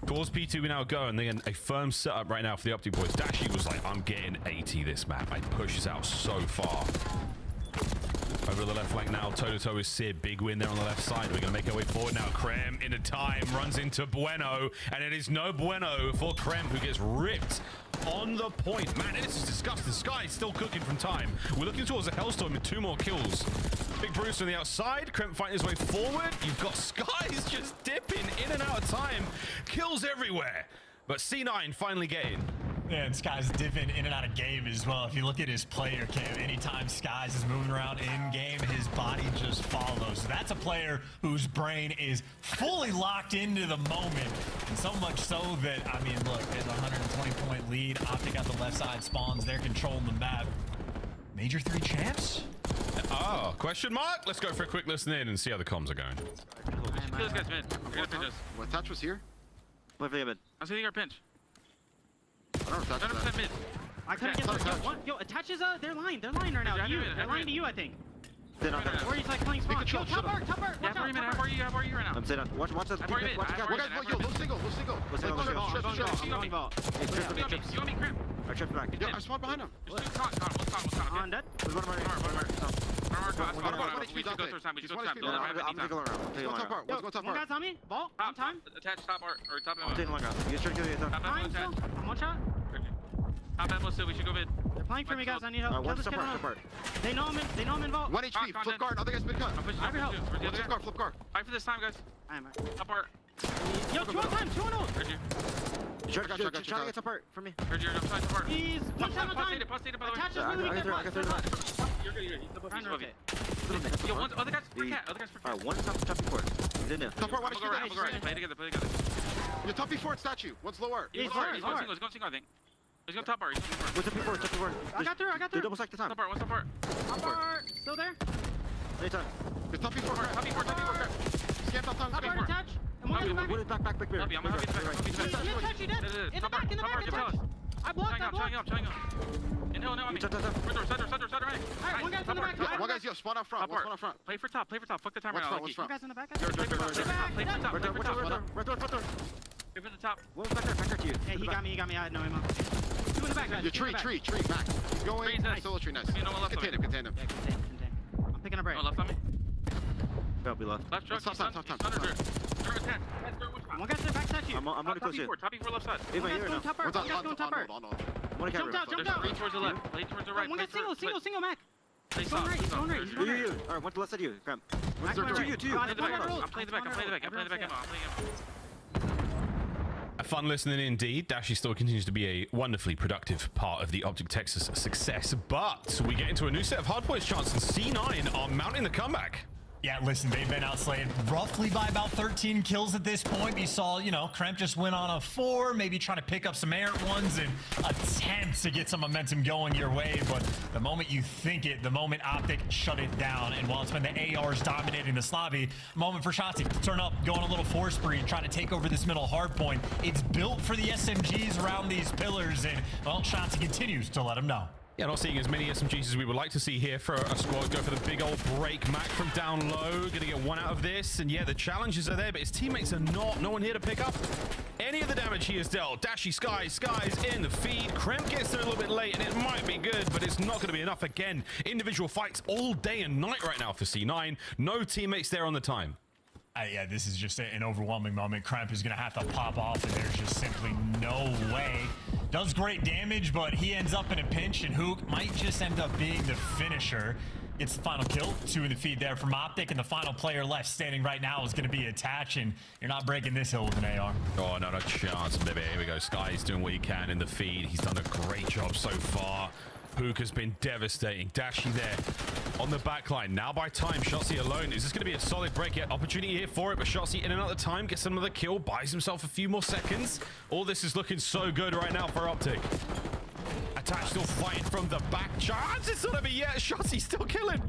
Towards P2 we now go, and then a firm setup right now for the Optic boys. Dashy was like, I'm getting 80 this map. I push this out so far. Over the left flank now, toe-to-toe is Sid. Big win there on the left side. We're going to make our way forward now. Krem into time, runs into Bueno, and it is no bueno for Krem, who gets ripped on the point. Man, this is disgusting. Sky is still cooking from time. We're looking towards a Hellstorm with 2 more kills. Big Bruce on the outside. Krem fighting his way forward. You've got Skies just dipping in and out of time. Kills everywhere. But C9 finally getting. Yeah, and Skies dipping in and out of game as well. If you look at his player cam, anytime Skies is moving around in game, his body just follows. So that's a player whose brain is fully locked into the moment. And so much so that, I mean, look, there's a 120-point lead. Optic out the left side spawns. They're controlling the map. Major 3 champs? Oh, question mark? Let's go for a quick listen in and see how the comms are going. Those guys mid. You're gonna pinch us. What touch was here? Play for the mid. I'm sitting our pinch. I don't know if that's 100% mid. I couldn't get yo, attaches they're lying right now. They're lying to you, I think. Or he's like playing spawn. Yo, top art, watch out. How are you right now? I'm saying watch that. How are you mid? Yo, low single. You want me crimp? I tripped back. Yo, I spawned behind him. What's con? On that. There's one of We should go through time. I'm gonna go around. Let's go top One part. guy's on me. Ball. On time. Attach top art or top I'm taking one guy. You should kill you. Top Fine, attach. I'm one shot. Top ammo still. We should go mid. They're playing for me, guys. I need help. One top part. They know I'm involved. 1 HP. Flip guard. Other guy's mid cut. I have help. Flip guard. Fight for this time, guys. Top art. Yo, 2 on time. 2 on ult. Heard you. Try to get top part from me. Heard you. I'm trying top art. He's one time on time. Pause data, by the way. Attaches really weak. You're good. He's above you. Yo, other guys for cat. Alright, one top before. Top part, I'm going right. Play together. Your top before statue. One's low art. He's going single, I think. He's going top art. What's top before? I got through. Double stack the time. Top art. What's top art? Top art. Still there. Anytime. Your top before. Scan top time. Top art attach. And one in the back. Back. I'm happy. He dead. In the back. I blocked. Trying up. And no, I'm center. Alright, one guy's in the back. One guy's spawn up front. Spawn up front. Play for top. Fuck the timer. What's front? One guy's in the back. Play for top. Right door. Play for the top. One back there to you. Hey, he got me. I had no ammo. 2 in the back, guys. Your tree, back. He's going. Solo tree, nice. Contain him. Yeah, contain. I'm picking up right. No left on me. Go, be left. Left truck. Tough time. One guy's in the back statue. I'm gonna close you. Top E4 left side. One guy's going top art. Jumped out. Play towards the left. Play towards the right. One guy's single, Mac. He's going right. You. Alright, one to left side you. Cramp. To you. I'm playing the back. I'm playing the back. A fun listening indeed. Dashy still continues to be a wonderfully productive part of the Optic Texas success, but we get into a new set of hardpoints chance, and C9 are mounting the comeback. Yeah, listen, they've been outslayed roughly by about 13 kills at this point. You saw, you know, Kremp just went on a 4, maybe trying to pick up some errant ones and attempt to get some momentum going your way. But the moment you think it, the moment Optic shut it down. And while it's been the ARs dominating this lobby, moment for Shotzi to turn up, go on a little force spree, trying to take over this middle hard point. It's built for the SMGs around these pillars, and, well, Shotzi continues to let them know. Yeah, not seeing as many SMGs as we would like to see here for a squad. Go for the big old break. Mac from down low. Gonna get one out of this. And yeah, the challenges are there, but his teammates are not. No one here to pick up any of the damage he has dealt. Dashy Skies in the feed. Kremp gets there a little bit late, and it might be good, but it's not going to be enough again. Individual fights all day and night right now for C9. No teammates there on the time. Yeah, this is just an overwhelming moment. Kremp is going to have to pop off, and there's just simply no way. Does great damage, but he ends up in a pinch, and Hook might just end up being the finisher. Gets the final kill. 2 in the feed there from Optic, and the final player left standing right now is going to be Attach, and you're not breaking this hill with an AR. Oh, no chance, baby. Here we go. Sky's doing what he can in the feed. He's done a great job so far. Hook has been devastating. Dashy there on the back line. Now by time, Shotzi alone. Is this going to be a solid break? Yet opportunity here for it, but Shotzi in another time gets another kill, buys himself a few more seconds. All this is looking so good right now for Optic. Attach still fighting from the back. Chance, it's not over yet. Shotzi still killing.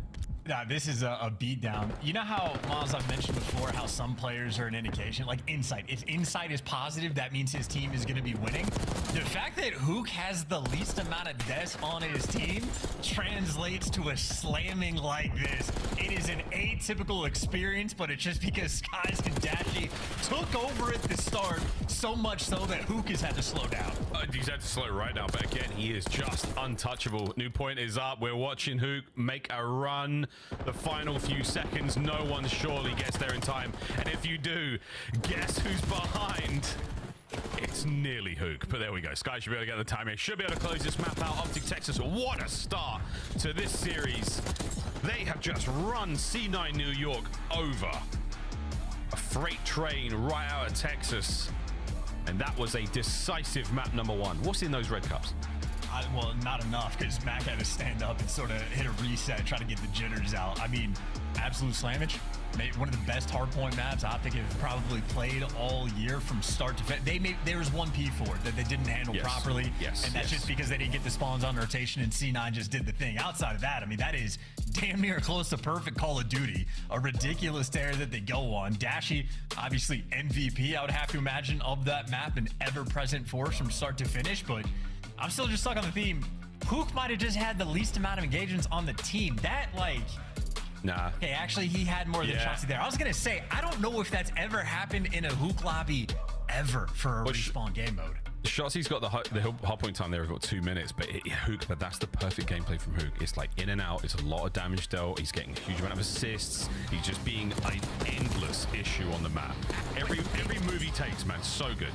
Nah, this is a beatdown. You know how, Miles, I've mentioned before how some players are an indication, like insight. If insight is positive, that means his team is going to be winning. The fact that Hook has the least amount of deaths on his team translates to a slamming like this. It is an atypical experience, but it's just because Skies and Dashy took over at the start, so much so that Hook has had to slow down. He's had to slow right now, but again, he is just untouchable. New point is up. We're watching Hook make a run. The final few seconds, no one surely gets there in time. And if you do, guess who's behind? It's nearly Hook, but there we go. Sky should be able to get the timing. Should be able to close this map out. Optic Texas, what a start to this series. They have just run C9 New York over. A freight train right out of Texas. And that was a decisive map number 1. What's in those red cups? Well, not enough, because Mac had to stand up and sort of hit a reset, try to get the jitters out. I mean, absolute slammage. One of the best hardpoint maps Optic have probably played all year from start to finish. There was one P4 that they didn't handle properly, and that's just because they didn't get the spawns on rotation, and C9 just did the thing. Outside of that, I mean, that is damn near close to perfect Call of Duty. A ridiculous tear that they go on. Dashy, obviously MVP, I would have to imagine, of that map, an ever-present force from start to finish, but I'm still just stuck on the theme. Hook might have just had the least amount of engagements on the team. That, like... Nah. Okay, actually, he had more than Shotzi there. I was going to say, I don't know if that's ever happened in a Hook lobby ever for a respawn game mode. Shotzi's got the hard point time there of about 2 minutes, but Hook, but that's the perfect gameplay from Hook. It's like in and out. It's a lot of damage dealt. He's getting a huge amount of assists. He's just being an endless issue on the map. Every move he takes, man, so good.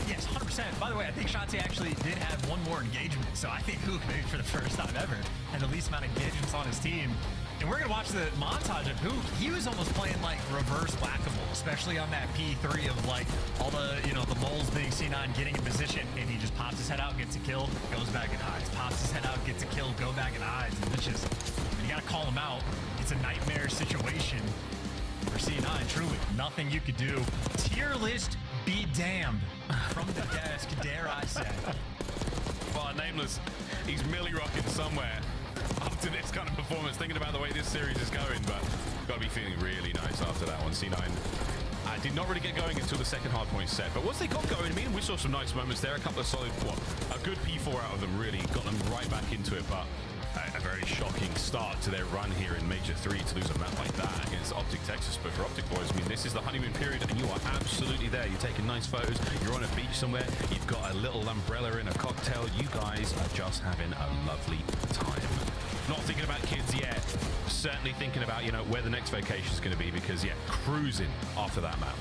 Yes, 100%. By the way, I think Shotzi actually did have one more engagement, so I think Hook, maybe for the first time ever, had the least amount of engagements on his team. And we're going to watch the montage of Hook. He was almost playing like reverse whack-a-mole, especially on that P3 of like all the, you know, the moles being C9 getting in position, and he just pops his head out, gets a kill, goes back and hides. Pops his head out, gets a kill, go back and hides. And it's just, you got to call him out. It's a nightmare situation for C9, truly. Nothing you could do. Tier list be damned from the desk, dare I say. Well, Nameless, he's milli rocking somewhere after this kind of performance, thinking about the way this series is going, but got to be feeling really nice after that one. C9 did not really get going until the second hardpoint set, but once they got going, I mean, we saw some nice moments there, a couple of solid, a good P4 out of them, really got them right back into it, but a very shocking start to their run here in Major 3 to lose a map like that against Optic Texas. But for Optic boys, I mean, this is the honeymoon period, and you are absolutely there. You're taking nice photos, you're on a beach somewhere, you've got a little umbrella in a cocktail. You guys are just having a lovely time. Not thinking about kids yet. Certainly thinking about, you know, where the next vacation is going to be, because, yeah, cruising after that map.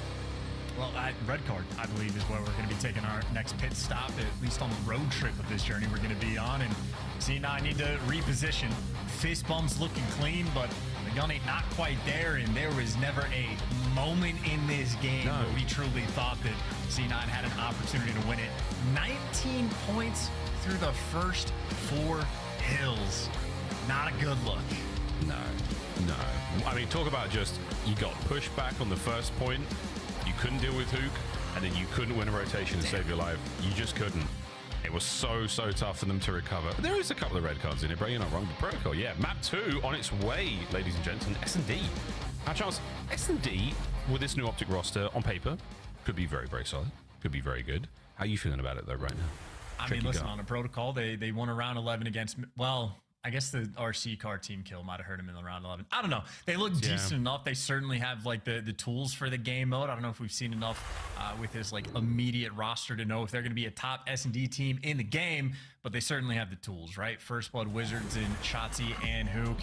Well, Red Card, I believe, is where we're going to be taking our next pit stop, at least on the road trip of this journey we're going to be on. And C9 need to reposition. Fist bumps looking clean, but the gun ain't not quite there, and there was never a moment in this game where we truly thought that C9 had an opportunity to win it. 19 points through the first 4 hills. Not a good look. No. I mean, talk about just, you got pushed back on the first point, you couldn't deal with Hook, and then you couldn't win a rotation and save your life. You just couldn't. It was so tough for them to recover. But there is a couple of red cards in it, bro. You're not wrong. The protocol, yeah. Map 2 on its way, ladies and gents, and S&D. Our chance, S&D, with this new Optic roster on paper, could be very, very solid. Could be very good. How are you feeling about it, though, right now? I mean, listen, on a protocol, they won a round 11 against, well, I guess the RC car team kill might have hurt him in the round 11. I don't know. They look decent enough. They certainly have like the tools for the game mode. I don't know if we've seen enough with his like immediate roster to know if they're going to be a top S&D team in the game, but they certainly have the tools, right? First Blood Wizards in Shotzi and Hook.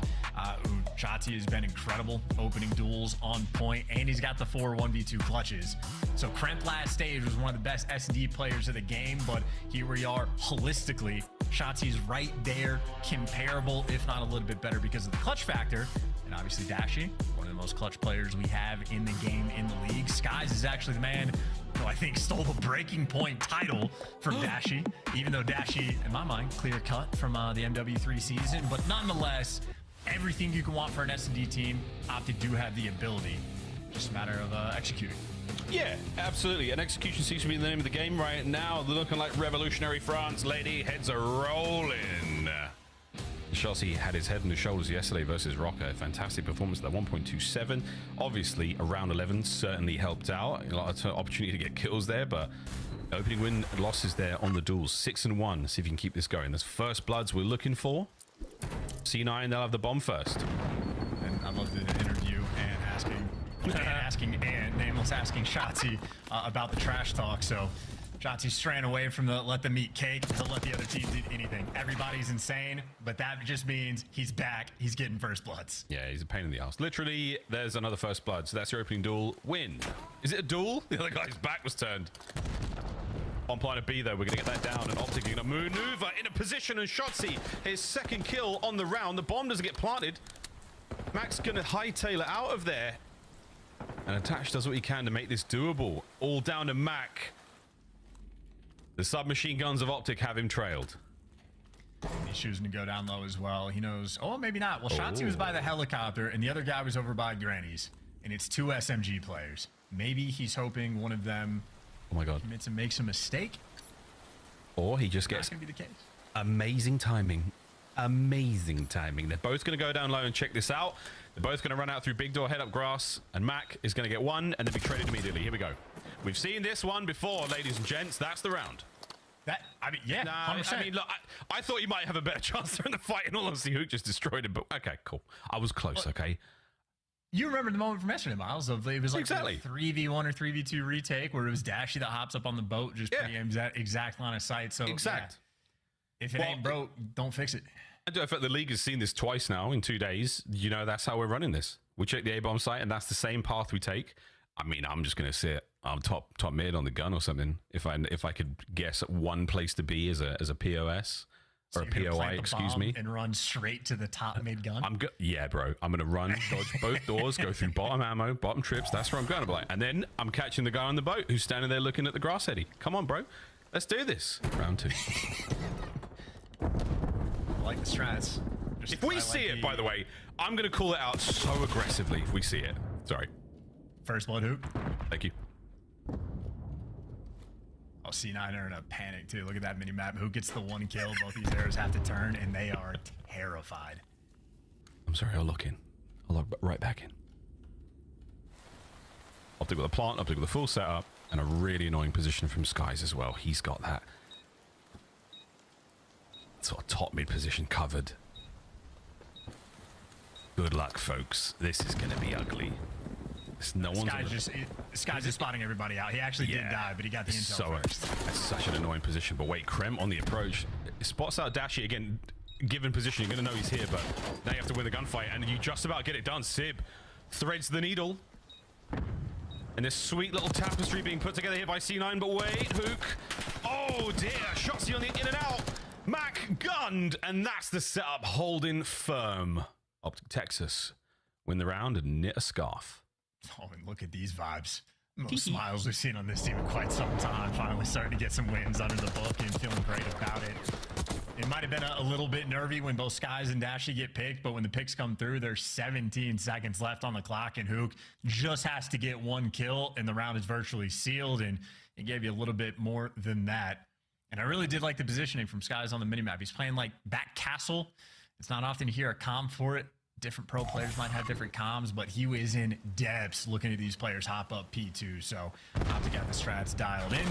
Shotzi has been incredible, opening duels on point, and he's got the 4 1v2 clutches. So Kremp last stage was one of the best S&D players of the game, but here we are holistically. Shotzi's right there, comparable, if not a little bit better because of the clutch factor. And obviously Dashi, one of the most clutch players we have in the game, in the league. Skies is actually the man who I think stole the breaking point title from Dashi, even though Dashi, in my mind, clear cut from the MW3 season. But nonetheless, everything you can want for an S&D team, Optic do have the ability. Just a matter of executing. Yeah, absolutely. And execution seems to be the name of the game right now. They're looking like revolutionary France, lady. Heads are rolling. Chelsea had his head on his shoulders yesterday versus Rocker. Fantastic performance at 1.27. Obviously, around 11 certainly helped out. A lot of opportunity to get kills there, but opening win losses there on the duels. 6-1. See if you can keep this going. There's first bloods we're looking for. C9, they'll have the bomb first. And I loved the interview and Nameless asking Shotzi about the trash talk. So Shotzi's straying away from the let them eat cake. He'll let the other teams eat anything. Everybody's insane, but that just means he's back. He's getting first bloods. Yeah, he's a pain in the ass. Literally, there's another first blood. So that's your opening duel. Win. Is it a duel? The other guy's back was turned. On planet B, though, we're going to get that down. And Optic going to maneuver in a position. And Shotzi, his second kill on the round. The bomb doesn't get planted. Max going to hightail it out of there. And Attach does what he can to make this doable. All down to Mac. The submachine guns of Optic have him trailed. He's choosing to go down low as well. He knows, oh, maybe not. Well, Shotzi was by the helicopter, and the other guy was over by Granny's. And it's 2 SMG players. Maybe he's hoping one of them commits and makes a mistake. Or he just gets That's going to be the case. Amazing timing. Amazing timing. They're both going to go down low and check this out. They're both going to run out through big door, head up grass, and Mac is going to get one and then be traded immediately. Here we go. We've seen this one before, ladies and gents. That's the round. I mean, yeah, 100%. I mean, look, I thought you might have a better chance during the fight, and all honesty, Hook just destroyed him. But okay, cool. I was close. Okay. You remember the moment from yesterday, Miles? Of it was like exactly. a 3v1 or 3v2 retake where it was Dashi that hops up on the boat, just pre-aims that exact line of sight. So exact. Yeah, if it ain't broke, don't fix it. I do. In fact, the league has seen this twice now in 2 days. You know, that's how we're running this. We check the A-bomb site, and that's the same path we take. I mean, I'm just gonna sit top mid on the gun or something. If I could guess one place to be as a POS or a POI, excuse me, and run straight to the top mid gun. Yeah, bro. I'm gonna run, dodge both doors, go through bottom ammo, bottom trips. That's where I'm going. And then I'm catching the guy on the boat who's standing there looking at the grass eddy. Come on, bro. Let's do this. Round 2. I like the strats. If we see it, by the way, I'm going to call it out so aggressively if we see it. Sorry. First blood Hook. Thank you. Oh, C9 are in a panic, too. Look at that mini-map. Who gets the one kill? Both these arrows have to turn, and they are terrified. I'm sorry, I'll look in. I'll log right back in. Optic with a plant, Optic with a full setup, and a really annoying position from Skies as well. He's got that sort of top mid position covered. Good luck, folks. This is going to be ugly. Sky's just spotting everybody out. He actually did die, but he got the intel first. That's such an annoying position. But wait, Krem on the approach. Spots out Dashi again. Given position, you're going to know he's here, but now you have to win the gunfight, and you just about get it done. Sib threads the needle. And this sweet little tapestry being put together here by C9, but wait, Hook. Oh dear, Shotzi on the in and out. Mac gunned, and that's the setup holding firm. Optic Texas win the round and knit a scarf. Oh, and look at these vibes. Most smiles we've seen on this team in quite some time. Finally starting to get some wins under the book and feeling great about it. It might have been a little bit nervy when both Skies and Dashy get picked, but when the picks come through, there's 17 seconds left on the clock, and Hook just has to get one kill, and the round is virtually sealed, and it gave you a little bit more than that. And I really did like the positioning from Skies on the minimap. He's playing like back castle. It's not often you hear a comm for it. Different pro players might have different comms, but he was in depths looking at these players hop up P2, so Optic got the strats dialed in.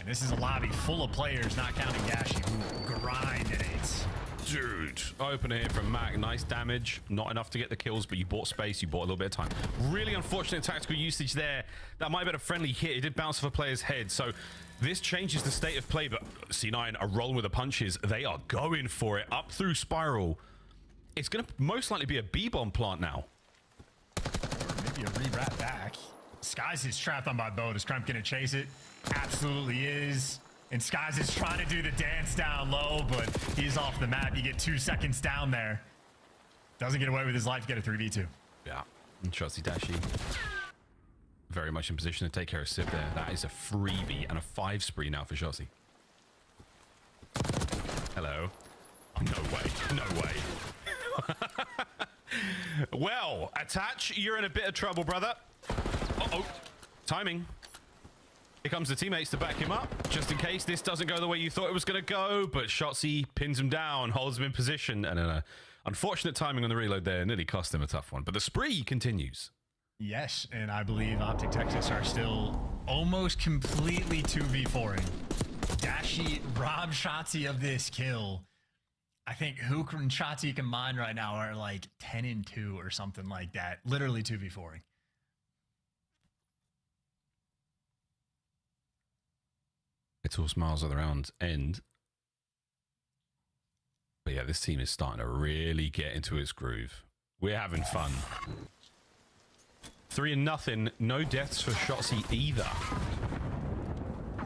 And this is a lobby full of players, not counting Dashy, who grindinates. Dude, open here from Mac. Nice damage. Not enough to get the kills, but you bought space. You bought a little bit of time. Really unfortunate tactical usage there. That might have been a friendly hit. It did bounce off a player's head. So this changes the state of play, but C9 are rolling with the punches. They are going for it. Up through Spiral. It's going to most likely be a B-bomb plant now. Or maybe a re-wrap back. Skies is trapped on my boat. Is Kremp going to chase it? Absolutely is. And Skies is trying to do the dance down low, but he's off the map. You get 2 seconds down there. Doesn't get away with his life to get a 3v2. Yeah. And Shotzi Dashi very much in position to take care of Sib there. That is a freebie and a 5 spree now for Shotzi. Hello. Oh, no way. No way. Well, Attach, you're in a bit of trouble, brother. Uh-oh. Timing. Here comes the teammates to back him up, just in case this doesn't go the way you thought it was going to go, but Shotzi pins him down, holds him in position, and an unfortunate timing on the reload there nearly cost him a tough one. But the spree continues. Yes, and I believe Optic Texas are still almost completely 2v4ing. Dashi robbed Shotzi of this kill. I think Hook and Shotzi combined right now are like 10-2 or something like that. Literally 2v4ing. It's all smiles at the round end. But yeah, this team is starting to really get into its groove. We're having fun. 3-0. No deaths for Shotzi either.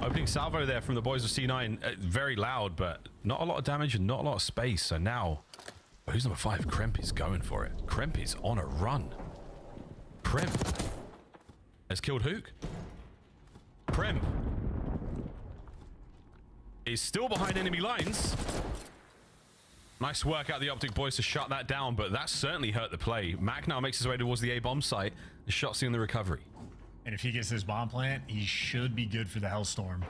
Opening salvo there from the boys of C9. Very loud, but not a lot of damage and not a lot of space. So now, who's number 5? Kremp is going for it. Kremp is on a run. Kremp has killed Hook. Kremp is still behind enemy lines. Nice work out the Optic boys to shut that down, but that certainly hurt the play. Mac now makes his way towards the A-bomb site. The Shotzi in the recovery. And if he gets this bomb plant, he should be good for the Hellstorm.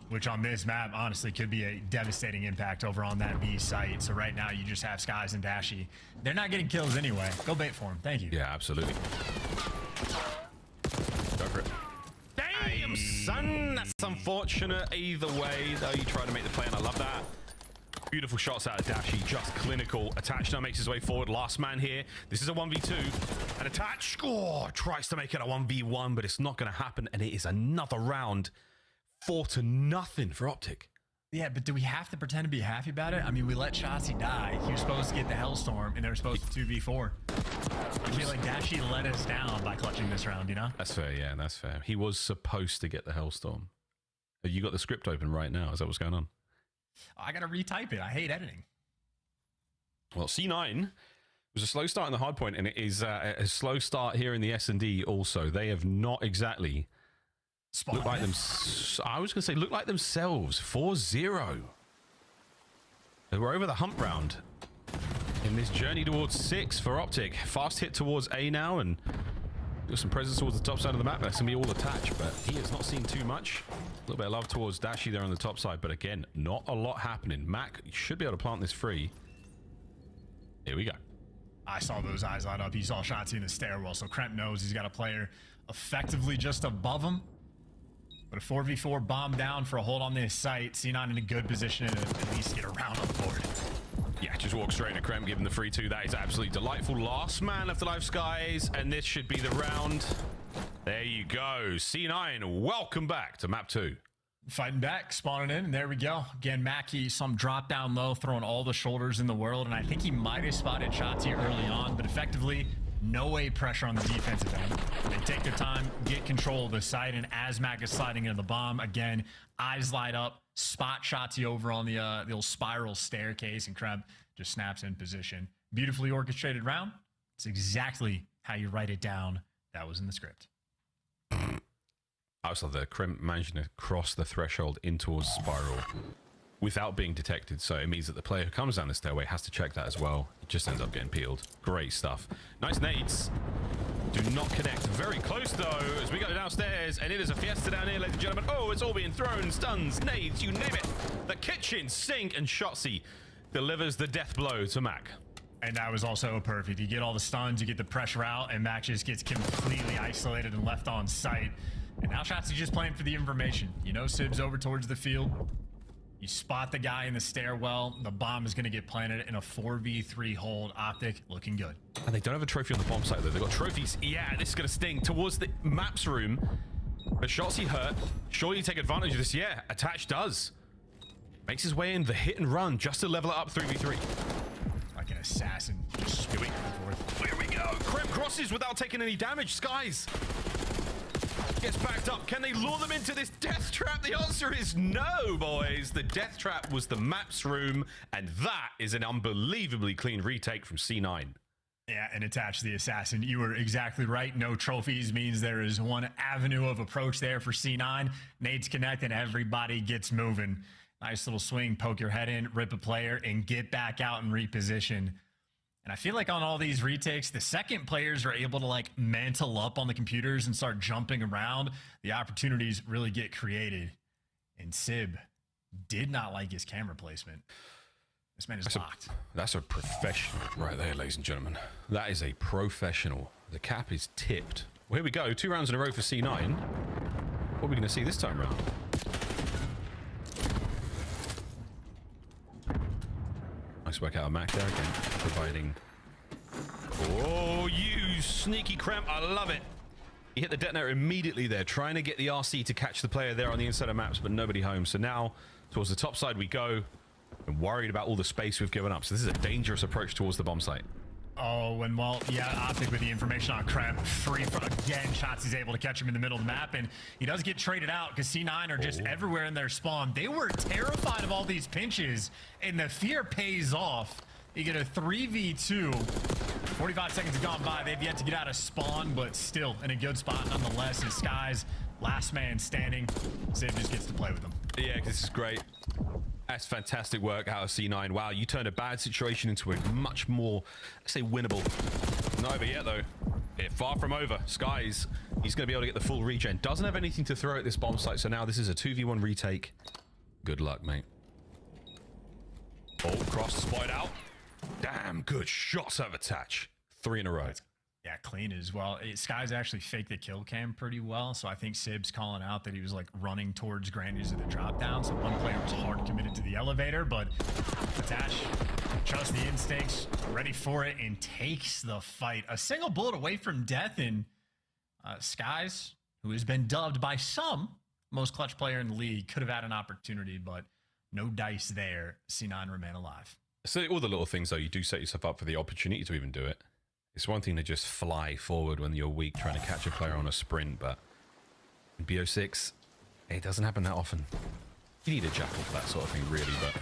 Which on this map, honestly, could be a devastating impact over on that B site. So right now, you just have Skies and Dashi. They're not getting kills anyway. Go bait for him. Thank you. Yeah, absolutely. Go for it. Damn, son! That's unfortunate either way, though. You try to make the play, and I love that. Beautiful shots out of Dashi, just clinical. Attach now makes his way forward. Last man here. This is a 1v2. And Attach tries to make it a 1v1, but it's not going to happen. And it is another round. 4-0 for Optic. Yeah, but do we have to pretend to be happy about it? I mean, we let Shotzi die. He was supposed to get the Hellstorm, and they were supposed to 2v4. I feel like Dashi let us down by clutching this round, you know? That's fair, yeah, that's fair. He was supposed to get the Hellstorm. You got the script open right now. Is that what's going on? I gotta retype it. I hate editing. Well, C9 was a slow start in the hard point, and it is a slow start here in the S&D also. They have not exactly looked like them. I was going to say look like themselves. 4-0. We're over the hump round in this journey towards 6 for Optic. Fast hit towards A now, and got some presence towards the top side of the map. That's going to be all attached, but he has not seen too much. A little bit of love towards Dashi there on the top side, but again, not a lot happening. Mac should be able to plant this free. Here we go. I saw those eyes light up. He saw Shotzi in the stairwell, so Kremp knows he's got a player effectively just above him. But a 4v4 bomb down for a hold on this site. C9 in a good position to at least get around on board. Yeah, just walk straight into Kremp, give him the 3-2. That is absolutely delightful. Last man left alive, Skies, and this should be the round. There you go. C9, welcome back to map 2. Fighting back, spawning in, and there we go. Again, Mackie, some drop down low, throwing all the shoulders in the world, and I think he might have spotted Shotzi early on, but effectively, no way pressure on the defensive end. They take their time, get control of the site, and as Mac is sliding into the bomb, again, eyes light up, spot Shotzi over on the old spiral staircase, and Kremp just snaps in position. Beautifully orchestrated round. It's exactly how you write it down. That was in the script. I saw the Crimp managing to cross the threshold in towards Spiral without being detected. So it means that the player who comes down the stairway has to check that as well. It just ends up getting peeled. Great stuff. Nice nades. Do not connect. Very close though as we go downstairs, and it is a fiesta down here, ladies and gentlemen. Oh, it's all being thrown. Stuns, nades, you name it. The kitchen sink, and Shotzi delivers the death blow to Mac. And that was also perfect. You get all the stuns, you get the pressure out, and Mac just gets completely isolated and left on site. And now Shotzi just playing for the information. You know Sib's over towards the field. You spot the guy in the stairwell. The bomb is going to get planted in a 4v3 hold. Optic looking good. And they don't have a trophy on the bomb site though. They've got trophies. Yeah, this is going to sting towards the maps room. But Shotzi hurt. Sure, you take advantage of this. Yeah, Attach does. Makes his way in the hit and run just to level it up 3v3. Like an assassin. Just Here we go. Crimp crosses without taking any damage. Skies gets backed up. Can they lure them into this death trap? The answer is no, boys. The death trap was the maps room, and that is an unbelievably clean retake from C9. Yeah, and Attach the assassin. You were exactly right. No trophies means there is one avenue of approach there for C9. Nades connect and everybody gets moving. Nice little swing, poke your head in, rip a player, and get back out and reposition. And I feel like on all these retakes, the second players are able to like mantle up on the computers and start jumping around. The opportunities really get created. And Sib did not like his camera placement. This man is locked. That's a professional right there, ladies and gentlemen. That is a professional. The cap is tipped. Well, here we go. 2 rounds in a row for C9. What are we going to see this time around? Nice work out of Mac there again, providing. Oh, you sneaky Cramp. I love it. He hit the detonator immediately there, trying to get the RC to catch the player there on the inside of maps, but nobody home. So now towards the top side we go. I'm worried about all the space we've given up. So this is a dangerous approach towards the bomb site. Oh, and well, yeah, Optic with the information on Cramp. Free from, again, Shotzi's able to catch him in the middle of the map, and he does get traded out because C9 are just everywhere in their spawn. They were terrified of all these pinches, and the fear pays off. You get a 3v2. 45 seconds have gone by. They've yet to get out of spawn, but still in a good spot nonetheless. And Sky's last man standing. Sib just gets to play with them. Yeah, this is great. That's fantastic work out of C9. Wow, you turned a bad situation into a much more, let's say, winnable. Not over yet, though. Yeah, far from over. Skies, he's going to be able to get the full regen. Doesn't have anything to throw at this bomb site, so now this is a 2v1 retake. Good luck, mate. Oh, cross, spotted out. Damn, good shots of Attach. 3 in a row. Yeah, clean as well. Sky's actually faked the kill cam pretty well, so I think Sib's calling out that he was like running towards Grandies of the drop down, so one player was hard committed to the elevator, but Attach trusts the instincts, ready for it, and takes the fight. A single bullet away from death, and Skies, who has been dubbed by some most clutch player in the league, could have had an opportunity, but no dice there. C9 remain alive. So all the little things, though, you do set yourself up for the opportunity to even do it. It's one thing to just fly forward when you're weak trying to catch a player on a sprint, but in BO6, it doesn't happen that often. You need a jackal for that sort of thing, really, but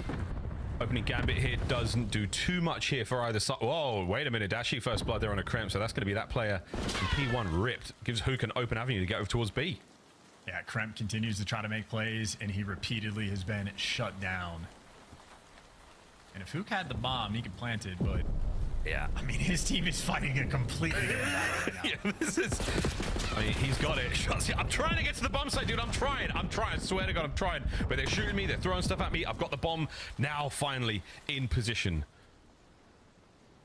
opening gambit here doesn't do too much here for either side. Whoa, wait a minute. Dashy first blood there on a Crimp, so that's going to be that player in P1 ripped. Gives Hook an open avenue to get over towards B. Yeah, Crimp continues to try to make plays, and he repeatedly has been shut down. And if Hook had the bomb, he could plant it, but yeah, I mean, his team is fighting a completely different battle right now. Yeah, this is, I mean, he's got it. I'm trying to get to the bomb site, dude. I'm trying. I swear to God, I'm trying. But they're shooting me. They're throwing stuff at me. I've got the bomb now, finally in position.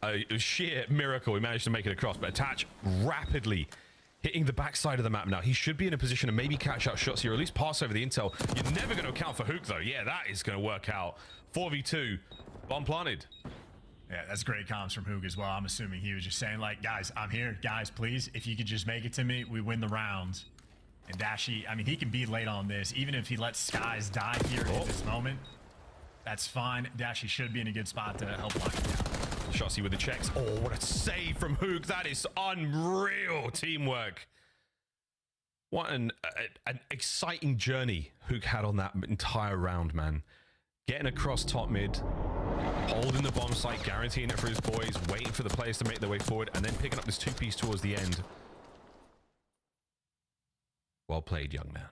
A sheer miracle we managed to make it across, but Attach rapidly hitting the backside of the map now. He should be in a position to maybe catch out shots here, or at least pass over the intel. You're never going to account for Hook, though. Yeah, that is going to work out. 4v2, bomb planted. Yeah, that's great comms from Hoog as well. I'm assuming he was just saying, like, guys, I'm here. Guys, please, if you could just make it to me, we win the round. And Dashy, I mean, he can be late on this. Even if he lets Skies die here at this moment, that's fine. Dashy should be in a good spot to help lock him down. Shotzi with the checks. Oh, what a save from Hoog. That is unreal teamwork. What an exciting journey Hoog had on that entire round, man. Getting across top mid, holding the bomb site, guaranteeing it for his boys, waiting for the players to make their way forward, and then picking up this 2-piece towards the end. Well played, young man.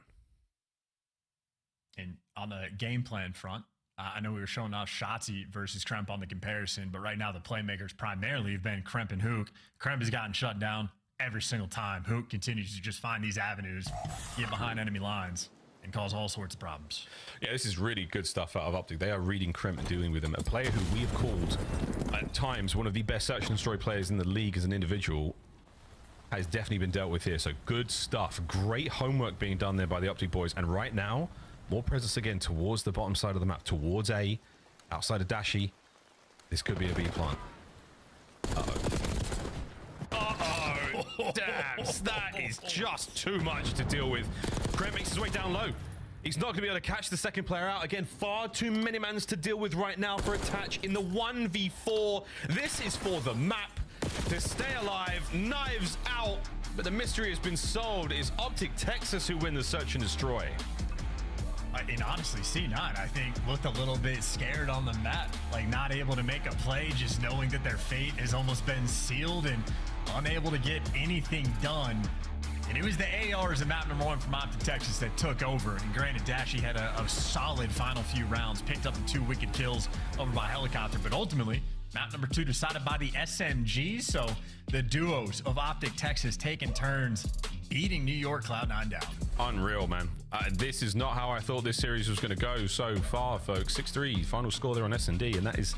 And on the game plan front, I know we were showing off Shotzi versus Kremp on the comparison, but right now the playmakers primarily have been Kremp and Hook. Kremp has gotten shut down every single time. Hook continues to just find these avenues, get behind enemy lines, and cause all sorts of problems. Yeah, this is really good stuff out of Optic. They are reading Kremp and dealing with him. A player who we have called at times one of the best search and destroy players in the league as an individual has definitely been dealt with here. So good stuff. Great homework being done there by the Optic boys. And right now, more presence again towards the bottom side of the map, towards A, outside of Dashi. This could be a B plant. Uh-oh. Dabs, that is just too much to deal with. Kremp makes his way down low. He's not going to be able to catch the second player out. Again, far too many mans to deal with right now for Attach in the 1v4. This is for the map to stay alive. Knives out. But the mystery has been solved. It's Optic Texas who win the search and destroy. And honestly, C9, I think, looked a little bit scared on the map. Like, not able to make a play, just knowing that their fate has almost been sealed and unable to get anything done. And it was the ARs in map number 1 from Optic Texas that took over. And granted, Dashi had a solid final few rounds, picked up the 2 wicked kills over by helicopter. But ultimately, map number 2 decided by the SMGs. So the duos of Optic Texas taking turns beating New York Cloud9 down. Unreal, man. This is not how I thought this series was going to go so far, folks. 6-3 final score there on S&D, and that is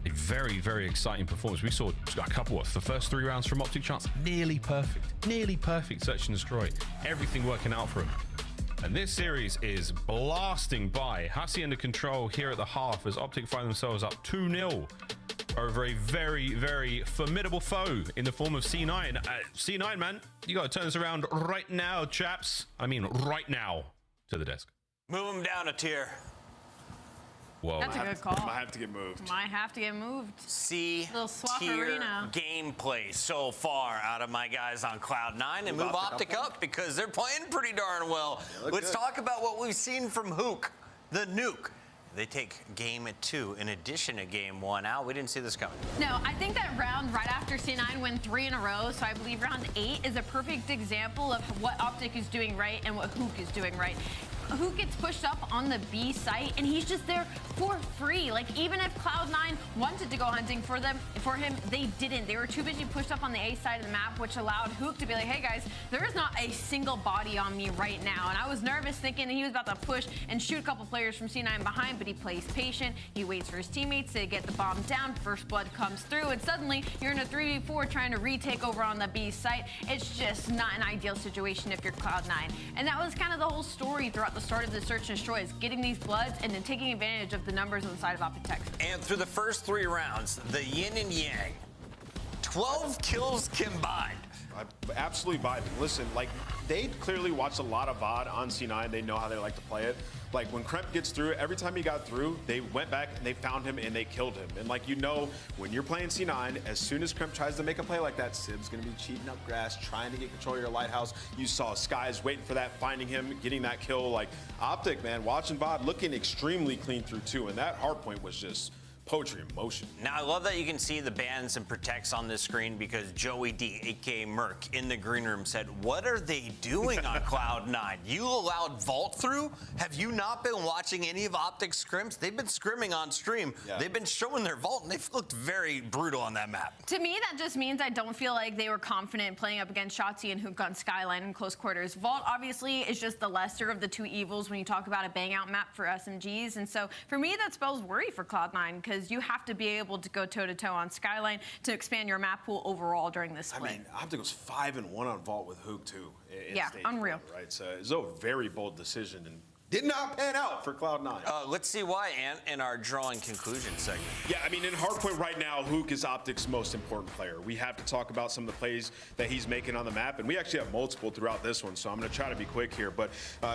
a very, very exciting performance. We saw a couple of the first 3 rounds from Optic Chance, nearly perfect search and destroy. Everything working out for him. And this series is blasting by. Hussey under control here at the half as Optic find themselves up 2-0 over a very, very formidable foe in the form of C9. C9, man, you got to turn this around right now, chaps. I mean, right now. To the desk. Move him down a tier. Whoa. That's a good call. Might have to get moved. Might have to get moved. Little swap tier arena. gameplay so far out of my guys on Cloud9, and move Optic up because they're playing pretty darn well. Let's talk about what we've seen from Hook, the nuke. They take game 2 in addition to game 1. Al, we didn't see this coming. No, I think that round right after C9 win 3 in a row, so I believe round 8 is a perfect example of what Optic is doing right and what Hook is doing right. Hook gets pushed up on the B site, and he's just there for free. Like, even if Cloud9 wanted to go hunting for him, they didn't. They were too busy pushed up on the A side of the map, which allowed Hook to be like, hey guys, there is not a single body on me right now. And I was nervous thinking that he was about to push and shoot a couple players from C9 behind, but he plays patient. He waits for his teammates to get the bomb down. First blood comes through, and suddenly you're in a 3v4 trying to retake over on the B site. It's just not an ideal situation if you're Cloud9. And that was kind of the whole story throughout the start of the search and destroy, is getting these bloods and then taking advantage of the numbers on the side of Optic Texas. And through the first 3 rounds, the yin and yang, 12 kills combined. I'm absolutely vibing. Listen, like, they clearly watched a lot of VOD on C9. They know how they like to play it. Like, when Kremp gets through, every time he got through, they went back and they found him and they killed him. And, like, you know, when you're playing C9, as soon as Kremp tries to make a play like that, Sib's going to be cheating up grass, trying to get control of your lighthouse. You saw Skies waiting for that, finding him, getting that kill. Like, Optic, man, watching VOD, looking extremely clean through 2. And that hard point was just poetry in motion. Now, I love that you can see the bans and protects on this screen because Joey D, aka Merc, in the green room said, what are they doing on Cloud9? You allowed vault through? Have you not been watching any of Optic's scrims? They've been scrimming on stream. Yeah. They've been showing their vault, and they've looked very brutal on that map. To me, that just means I don't feel like they were confident playing up against Shotzi and Hook on Skyline in close quarters. Vault, obviously, is just the lesser of the 2 evils when you talk about a bang-out map for SMGs. And so, for me, that spells worry for Cloud9, because you have to be able to go toe-to-toe on Skyline to expand your map pool overall during this split. I mean, Optic was 5-1 on Vault with Hook, too. Yeah, unreal. Right, so it was a very bold decision, and did not pan out for Cloud9. Let's see why, Ant, in our drawing conclusion segment. Yeah, I mean, in hardpoint right now, Hook is Optic's most important player. We have to talk about some of the plays that he's making on the map, and we actually have multiple throughout this one, so I'm going to try to be quick here. But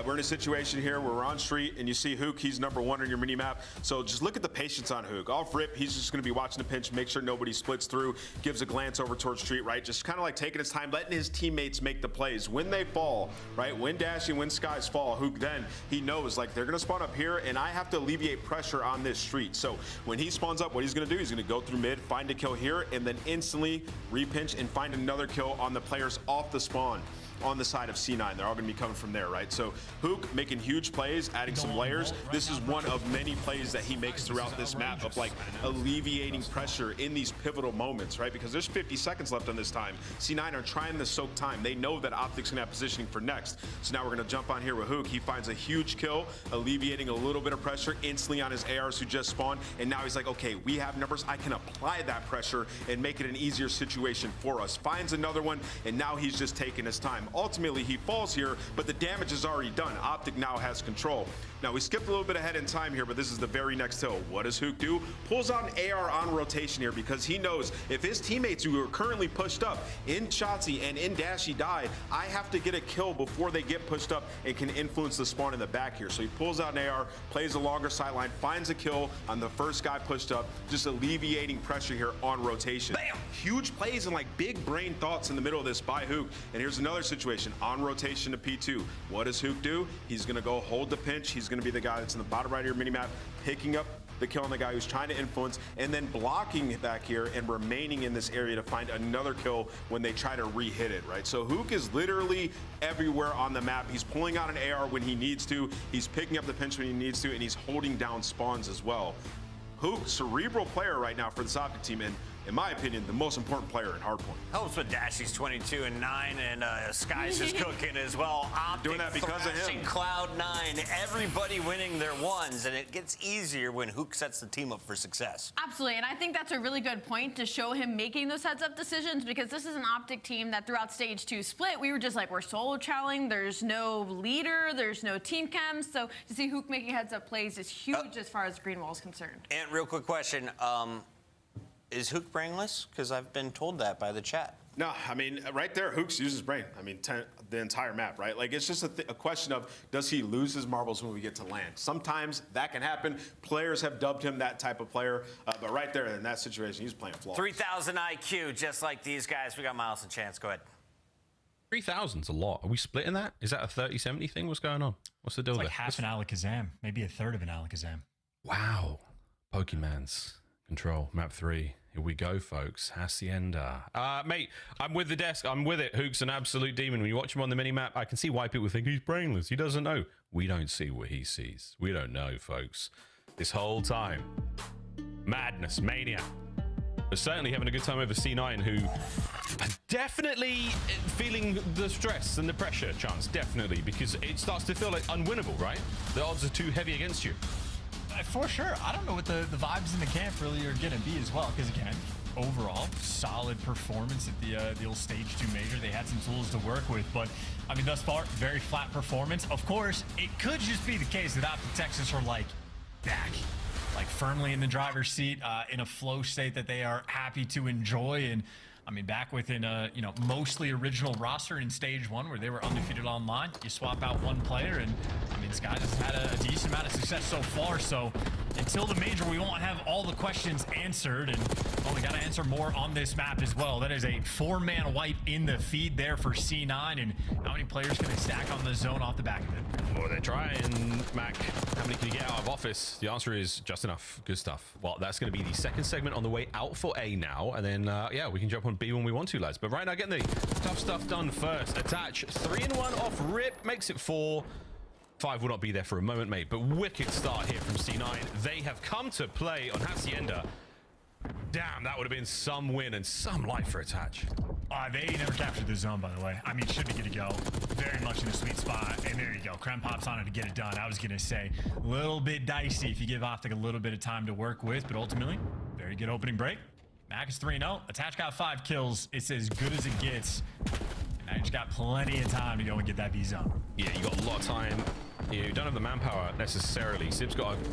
we're in a situation here where we're on street, and you see Hook, he's number 1 on your mini-map. So just look at the patience on Hook. Off rip, he's just going to be watching the pinch, make sure nobody splits through, gives a glance over towards street, right? Just kind of like taking his time, letting his teammates make the plays. When they fall, right? When Dash and when Skies fall, Hook then, he knows, like, they're going to spawn up here, and I have to alleviate pressure on this street. So when he spawns up, what he's going to do, he's going to go through mid, find a kill here, and then instantly repinch and find another kill on the players off the spawn. on the side of C9. They're all going to be coming from there, right? So Hook making huge plays, adding some layers. This is one of many plays that he makes throughout this map of like alleviating pressure in these pivotal moments, right? Because there's 50 seconds left on this time. C9 are trying to soak time. They know that Optic's going to have positioning for next. So now we're going to jump on here with Hook. He finds a huge kill, alleviating a little bit of pressure instantly on his ARs who just spawned. And now he's like, okay, we have numbers. I can apply that pressure and make it an easier situation for us. Finds another one, and now he's just taking his time. Ultimately, he falls here, but the damage is already done. Optic now has control. Now, we skipped a little bit ahead in time here, but this is the very next hill. What does Hook do? Pulls out an AR on rotation here because he knows if his teammates who are currently pushed up in Shotzi and in Dashy die, I have to get a kill before they get pushed up and can influence the spawn in the back here. So he pulls out an AR, plays a longer sideline, finds a kill on the first guy pushed up, just alleviating pressure here on rotation. Bam! Huge plays and like big brain thoughts in the middle of this by Hook. And here's another situation on rotation to P2. What does Hook do? He's gonna go hold the pinch. He's gonna be the guy that's in the bottom right of your minimap, picking up the kill on the guy who's trying to influence, and then blocking back here and remaining in this area to find another kill when they try to re-hit it, right? So Hook is literally everywhere on the map. He's pulling out an AR when he needs to, he's picking up the pinch when he needs to, and he's holding down spawns as well. Hook, cerebral player right now for the Optic team, and in my opinion, the most important player in Hardpoint. Helps with Dashy's 22 and 9, and Skies is cooking as well. Optic doing that because of him. Cloud9, everybody winning their ones, and it gets easier when Hook sets the team up for success. Absolutely, and I think that's a really good point to show him making those heads-up decisions, because this is an Optic team that throughout stage 2 split, we were just like, we're solo challenging, there's no leader, there's no team chem, so to see Hook making heads-up plays is huge as far as Green Wall is concerned. And real quick question, is Hook brainless? Because I've been told that by the chat. No, I mean, right there, Hooks uses brain. I mean, the entire map, right? Like, it's just a question of, does he lose his marbles when we get to land? Sometimes that can happen. Players have dubbed him that type of player. But right there, in that situation, he's playing flawless. 3,000 IQ, just like these guys. We got Miles and Chance. Go ahead. 3,000's a lot. Are we splitting that? Is that a 30-70 thing? What's going on? What's the deal it's there? Like half an Alakazam, maybe a third of an Alakazam. Wow. Pokemon's control, map 3. Here we go, folks. Hacienda. Mate, I'm with the desk. I'm with it. Hook's an absolute demon. When you watch him on the mini-map, I can see why people think he's brainless. He doesn't know. We don't see what he sees. We don't know, folks. This whole time. Madness, mania. But certainly having a good time over C9, who are definitely feeling the stress and the pressure, Chance. Definitely, because it starts to feel like unwinnable, right? The odds are too heavy against you. For sure. I don't know what the vibes in the camp really are going to be as well, because again, overall, solid performance at the old stage 2 major. They had some tools to work with, but I mean, thus far, very flat performance. Of course, it could just be the case that Optic Texas are like back, like firmly in the driver's seat, in a flow state that they are happy to enjoy. And I mean, back within a mostly original roster in stage 1 where they were undefeated online. You swap out one player, and I mean, Skies has had a decent amount of success so far. So until the major, we won't have all the questions answered, and well, we got to answer more on this map as well. That is a 4-man wipe in the feed there for C9, and how many players can they stack on the zone off the back of it? Well, they're trying, Mac. How many can you get out of office? The answer is just enough. Good stuff. Well, that's going to be the second segment on the way out for A now, and then yeah, we can jump on B when we want to, lads. But right now, getting the tough stuff done first. Attach 3-1 off rip, makes it 4. 5 will not be there for a moment, mate. But wicked start here from C9. They have come to play on Hacienda. Damn, that would have been some win and some life for Attach. They never captured the zone, by the way. I mean, should be good to go. Very much in a sweet spot. And there you go. Krem pops on it to get it done. I was going to say, a little bit dicey if you give Optic a little bit of time to work with, but ultimately, very good opening break. Mac is 3-0. Attach got 5 kills. It's as good as it gets. And now you just got plenty of time to go and get that B zone. Yeah, you got a lot of time. You don't have the manpower necessarily. Sib's got to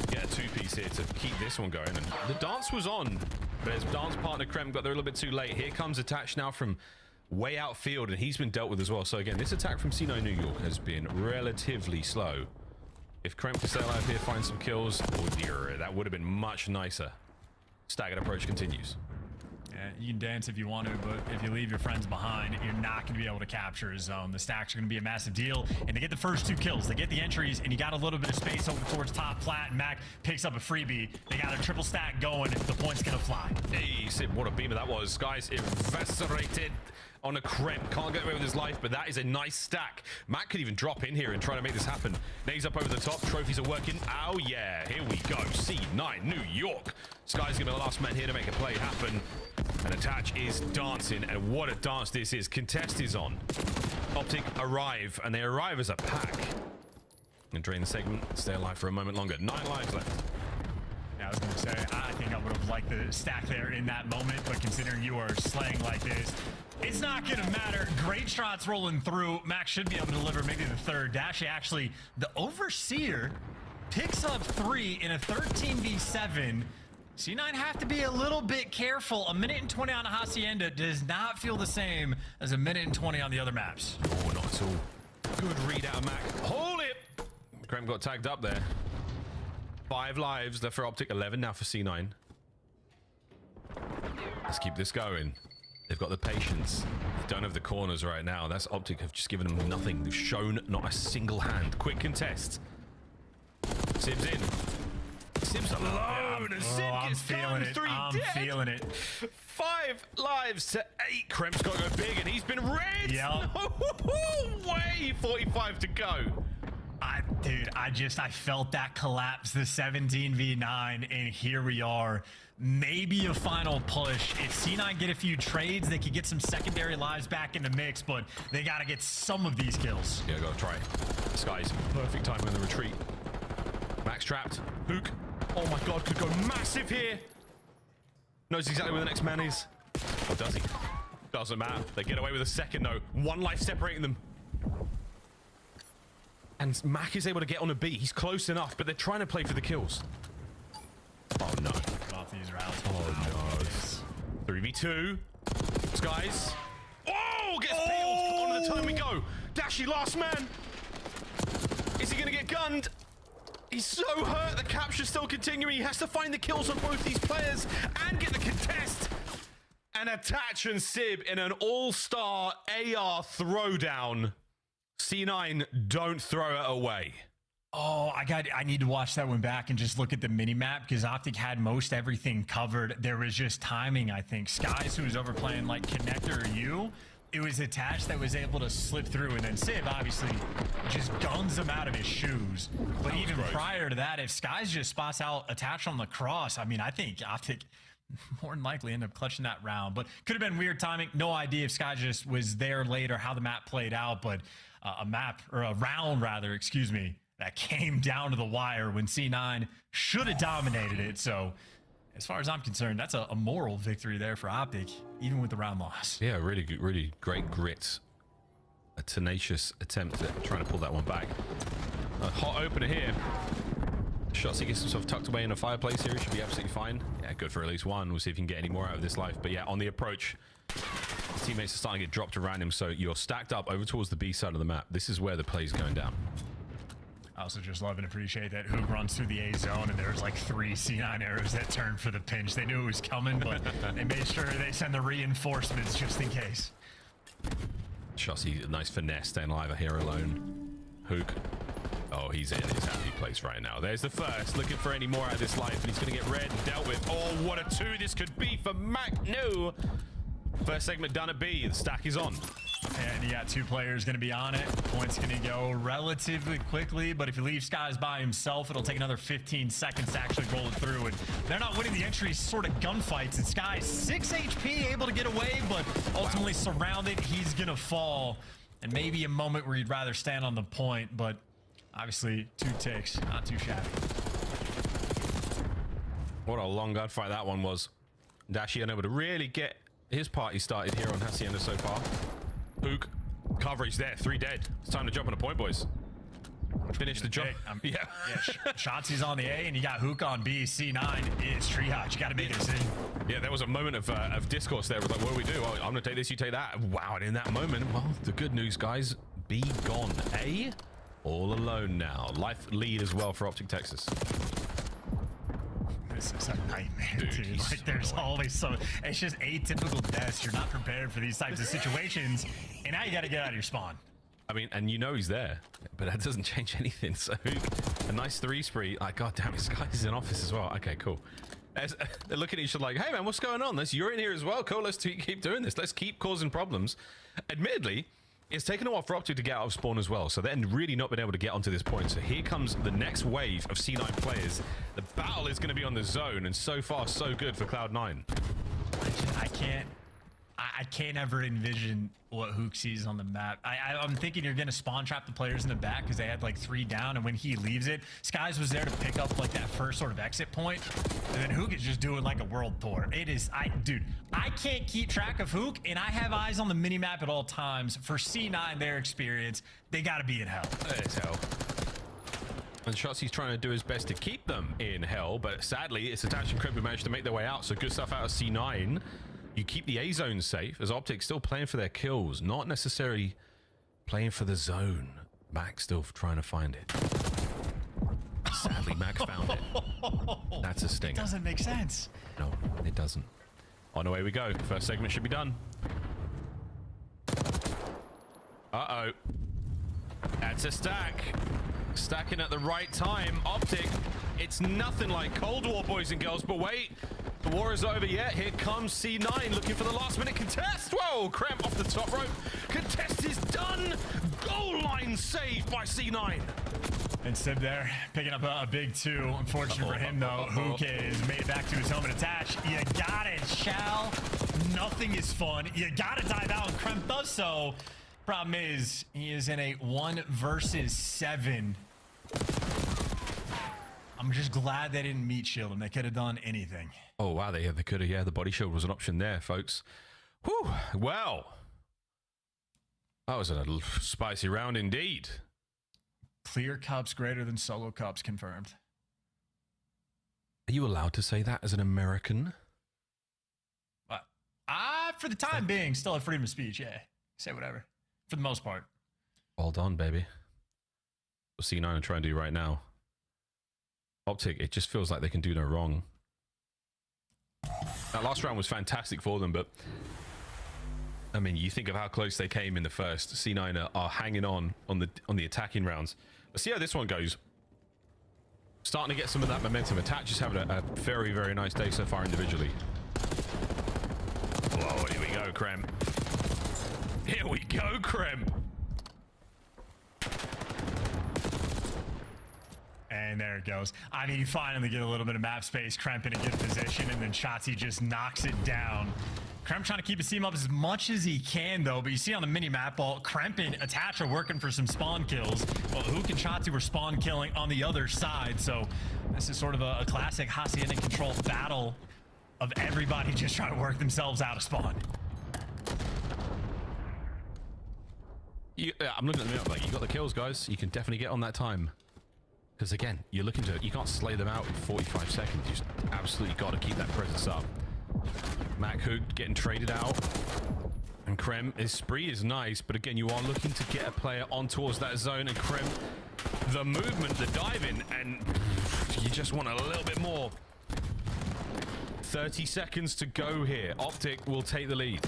get a 2-piece here to keep this one going. And the dance was on, but his dance partner Krem got there a little bit too late. Here comes Attach now from way outfield, and he's been dealt with as well. So again, this attack from C9 New York has been relatively slow. If Krem could stay alive here, find some kills, oh dear, that would have been much nicer. Staggered approach continues. Yeah, you can dance if you want to, but if you leave your friends behind, you're not going to be able to capture a zone. The stacks are going to be a massive deal, and they get the first 2 kills. They get the entries, and you got a little bit of space over towards top plat, and Mac picks up a freebie. They got a triple stack going, and the point's going to fly. Hey, Sib, what a beamer that was. Guys, eviscerated on a Kremp. Can't get away with his life, but that is a nice stack. Matt could even drop in here and try to make this happen. Nades up over the top. Trophies are working. Oh, yeah. Here we go. C9, New York. Sky's going to be the last man here to make a play happen. And Attach is dancing, and what a dance this is. Contest is on. Optic arrive, and they arrive as a pack. And drain the segment. Stay alive for a moment longer. 9 lives left. Yeah, I was going to say, I think I would have liked the stack there in that moment, but considering you are slaying like this, it's not going to matter. Great shots rolling through. Max should be able to deliver maybe the third. Dashy actually, the Overseer picks up 3 in a 13v7. C9 have to be a little bit careful. A minute and 20 on Hacienda does not feel the same as a minute and 20 on the other maps. Oh, not at all. Good read out of Mac. Hold it! Kremp got tagged up there. 5 lives left for Optic, 11 now for C9. Let's keep this going. They've got the patience. They don't have the corners right now. That's Optic have just given them nothing. They've shown not a single hand. Quick contest. Sib's in. Sib's alone. And Sib gets feeling 3 I'm feeling it. 5 lives to 8. Kremp's got to go big, and he's been red. Yep. No way. 45 to go. Dude, I felt that collapse, the 17v9, and here we are. Maybe a final push. If C9 get a few trades, they could get some secondary lives back in the mix, but they got to get some of these kills. Yeah, gotta try. Sky's perfect timing in the retreat. Max trapped. Hook. Oh my god, could go massive here. Knows exactly where the next man is. Or does he? Doesn't matter. They get away with a second though. 1 life separating them. And Mac is able to get on a B. He's close enough, but they're trying to play for the kills. Oh no. Off these routes. Oh no. 3v2. Skies. Oh, gets peeled. On to the time we go. Dashy, last man. Is he going to get gunned? He's so hurt. The capture's still continuing. He has to find the kills on both these players and get the contest. And Attach and Sib in an all-star AR throwdown. C9, don't throw it away. Oh, I need to watch that one back and just look at the mini-map because Optic had most everything covered. There was just timing, I think. Skies, who was overplaying like Connector or you, it was Attach that was able to slip through, and then Sib obviously just guns him out of his shoes. But even prior to that, if Skies just spots out Attach on the cross, I mean, I think Optic more than likely end up clutching that round. But could have been weird timing. No idea if Sky just was there later, how the map played out, but a round rather, excuse me, that came down to the wire when C9 should have dominated it. So as far as I'm concerned, that's a moral victory there for Optic, even with the round loss. Yeah, really good, really great grit. A tenacious attempt at trying to pull that one back. A hot opener here. Shotsy gets himself tucked away in a fireplace here. He should be absolutely fine. Yeah, good for at least one. We'll see if he can get any more out of this life. But yeah, on the approach, teammates are starting to get dropped around him. So you're stacked up over towards the B side of the map. This is where the play's going down. I also just love and appreciate that Hoog runs through the A zone and there's like 3 C9 arrows that turn for the pinch. They knew it was coming, but they made sure they send the reinforcements just in case. Shotsy, nice finesse, staying alive here alone. Hoog. Oh, he's in his happy place right now. There's the first, looking for any more out of this life, and he's going to get red and dealt with. Oh, what a 2 this could be for Mac. No. First segment done at B. The stack is on. And you got 2 players going to be on it. Points going to go relatively quickly, but if you leave Skies by himself, it'll take another 15 seconds to actually roll it through. And they're not winning the entry sort of gunfights. And Skies, 6 HP, able to get away, but ultimately surrounded. He's going to fall. And maybe a moment where you'd rather stand on the point, but obviously 2 ticks, not too shabby. What a long gunfight that one was. Dashy unable to really get his party started here on Hacienda so far. Hook, coverage there, 3 dead. It's time to jump on a point, boys. Finish the job. Yeah. Shotsy's on the A, and you got Hook on B. C9 is triage. You got to make a decision. Yeah, there was a moment of discourse there. It was like, what do we do? Oh, I'm going to take this, you take that. Wow, and in that moment, well, the good news, guys, B gone. A, all alone now. Life lead as well for Optic Texas. This is a nightmare, dude. Like, there's always so... It's just atypical deaths. You're not prepared for these types of situations, and now you got to get out of your spawn. I mean, and you know he's there, but that doesn't change anything. So a nice 3 spree. Like, god damn it, Sky's in office as well. Okay, cool. They're looking at each other like, hey man, what's going on? You're in here as well. Cool, let's keep doing this. Let's keep causing problems. Admittedly, it's taken a while for Optic to get out of spawn as well, so they're really not been able to get onto this point. So here comes the next wave of C9 players. The battle is going to be on the zone, and so far so good for Cloud9. I can't ever envision what Hook sees on the map. I'm thinking you're going to spawn trap the players in the back because they had like 3 down, and when he leaves it, Skies was there to pick up like that first sort of exit point, and then Hook is just doing like a world tour. It is, dude, I can't keep track of Hook, and I have eyes on the minimap at all times. For C9, their experience, they got to be in hell. It's hell. And Shotzi's trying to do his best to keep them in hell, but sadly, it's Attach and Crimp who managed to make their way out, so good stuff out of C9. You keep the A zone safe, as Optic still playing for their kills, not necessarily playing for the zone. Mac's still trying to find it. Sadly, Mac found it. That's a stinger. It doesn't make sense. No, it doesn't. On the way we go. First segment should be done. Uh-oh. That's a stack. Stacking at the right time. Optic, it's nothing like Cold War, boys and girls, but wait. The war is over yet. Here comes C9 looking for the last minute contest. Whoa, Cramp off the top rope. Contest is done. Goal line saved by C9. And Sib there, picking up a big 2. Unfortunate for him, though. Hook has made it back to his home and attach. You got it, Shal. Nothing is fun. You got to dive out, and Cramp does so. Problem is, he is in a 1 versus 7. I'm just glad they didn't meat shield him. They could have done anything. Oh, wow. They could have. Yeah, the body shield was an option there, folks. Whew. Well, that was a spicy round indeed. Clear cups greater than solo cups confirmed. Are you allowed to say that as an American? For the time being, still have freedom of speech. Yeah. Say whatever. For the most part. Well done, baby. What C9 are trying to do right now. Optic, it just feels like they can do no wrong. That last round was fantastic for them, but I mean, you think of how close they came in the first. C9 are hanging on the attacking rounds. Let's see how this one goes. Starting to get some of that momentum. Attach is having a very, very nice day so far individually. Whoa, here we go, Krem. Here we go, Krem. And there it goes. I mean, you finally get a little bit of map space. Kremp in a good position, and then Shotzi just knocks it down. Kremp trying to keep his team up as much as he can, though. But you see on the mini-map, while Kremp and Attach are working for some spawn kills, well, Hook and Shotzi were spawn killing on the other side. So this is sort of a classic Hacienda control battle of everybody just trying to work themselves out of spawn. I'm looking at the map like, you got the kills, guys. You can definitely get on that time. Because again, you're looking to, you can't slay them out in 45 seconds. You just absolutely got to keep that presence up. Mac Hook getting traded out. And Krem, his spree is nice, but again, you are looking to get a player on towards that zone. And Krem, the movement, the diving, and you just want a little bit more. 30 seconds to go here. Optic will take the lead.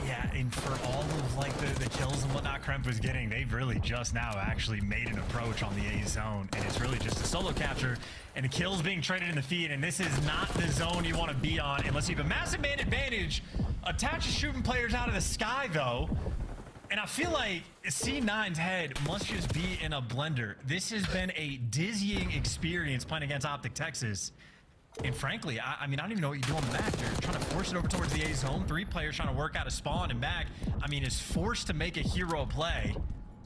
Yeah, and for all of like the kills and whatnot Kremp was getting, they've really just now actually made an approach on the A zone, and it's really just a solo capture and the kills being traded in the feed, and this is not the zone you want to be on unless you have a massive man advantage. Attach is shooting players out of the sky though, and I feel like C9's head must just be in a blender. This has been a dizzying experience playing against Optic Texas. And frankly, I mean, I don't even know what you do on the back. They're trying to force it over towards the A zone. 3 players trying to work out a spawn, and back, I mean, is forced to make a hero play.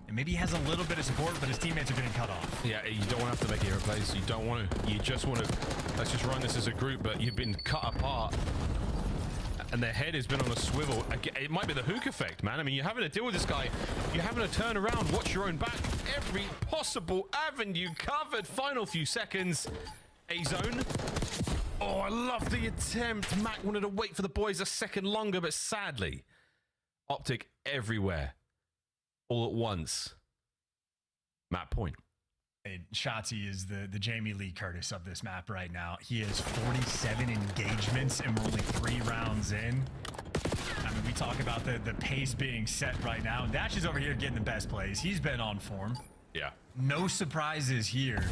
And maybe he has a little bit of support, but his teammates are getting cut off. Yeah, you don't want to have to make hero plays. You don't want to. You just want to, let's just run this as a group, but you've been cut apart. And their head has been on a swivel. It might be the Hook effect, man. I mean, you're having to deal with this guy. You're having to turn around, watch your own back. Every possible avenue covered. Final few seconds. A zone. Oh, I love the attempt. Mac wanted to wait for the boys a second longer, but sadly, Optic everywhere, all at once. Map point. And Shotzi is the Jamie Lee Curtis of this map right now. He has 47 engagements, and we're only 3 rounds in. I mean, we talk about the pace being set right now. And Dash is over here getting the best plays. He's been on form. Yeah. No surprises here.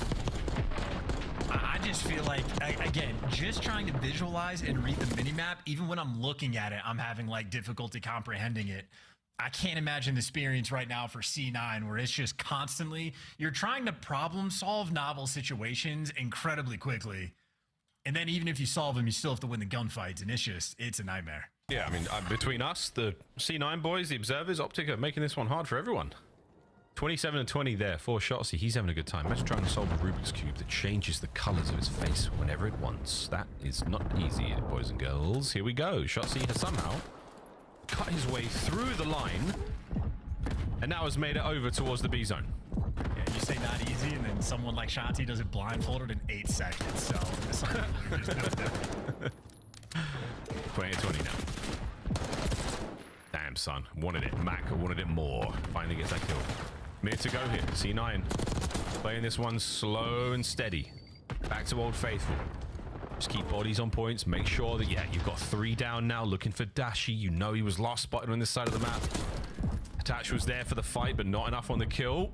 I just feel like, again, just trying to visualize and read the minimap, even when I'm looking at it, I'm having like difficulty comprehending it. I can't imagine the experience right now for C9 where it's just constantly, you're trying to problem solve novel situations incredibly quickly. And then even if you solve them, you still have to win the gunfights. And it's a nightmare. Yeah, I mean, between us, the C9 boys, the observers, Optic are making this one hard for everyone. 27-20 there for Shotzi. He's having a good time. Imagine trying to solve a Rubik's Cube that changes the colors of his face whenever it wants. That is not easy, boys and girls. Here we go. Shotzi has somehow cut his way through the line and now has made it over towards the B zone. Yeah, you say not easy, and then someone like Shotzi does it blindfolded in 8 seconds. So it's like, there's no doubt. 20-20 now. Damn, son. Wanted it. Mac wanted it more. Finally gets that kill. Minute to go here. C9 playing this one slow and steady. Back to Old Faithful. Just keep bodies on points. Make sure that, yeah, you've got 3 down now. Looking for Dashi. You know he was last spotted on this side of the map. Attach was there for the fight, but not enough on the kill.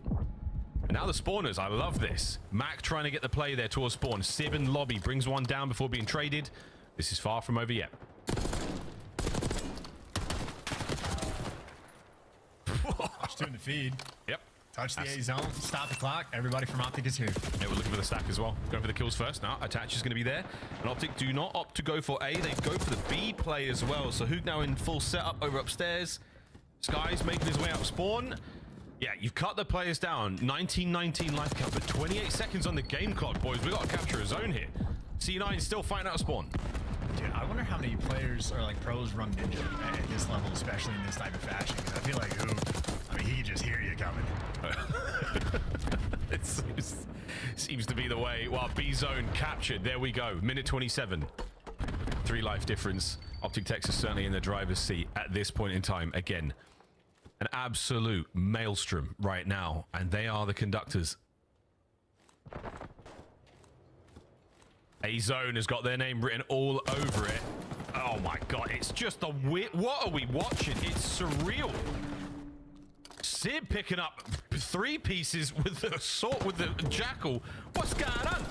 And now the spawners. I love this. Mac trying to get the play there towards spawn. Sib in lobby brings one down before being traded. This is far from over yet. Just doing the feed. Yep. Touch the A zone. Stop the clock. Everybody from Optic is here. Yeah, we're looking for the stack as well. Going for the kills first. Now, Attach is going to be there. And Optic do not opt to go for A. They go for the B play as well. So Hook now in full setup over upstairs. Sky's making his way up spawn. Yeah, you've cut the players down. 19-19 life count, but 28 seconds on the game clock, boys. We got to capture a zone here. C9 still fighting out of spawn. Dude, I wonder how many players or like pros run Ninja at this level, especially in this type of fashion. Because I feel like he can just hear you coming. It seems to be the way. Well, B zone captured. There we go. Minute 27. 3 life difference. Optic Texas certainly in the driver's seat at this point in time. Again, an absolute maelstrom right now, and they are the conductors. A zone has got their name written all over it. Oh my god, it's just a weird. What are we watching? It's surreal. Sid picking up 3 pieces with the assault with the jackal. What's going on?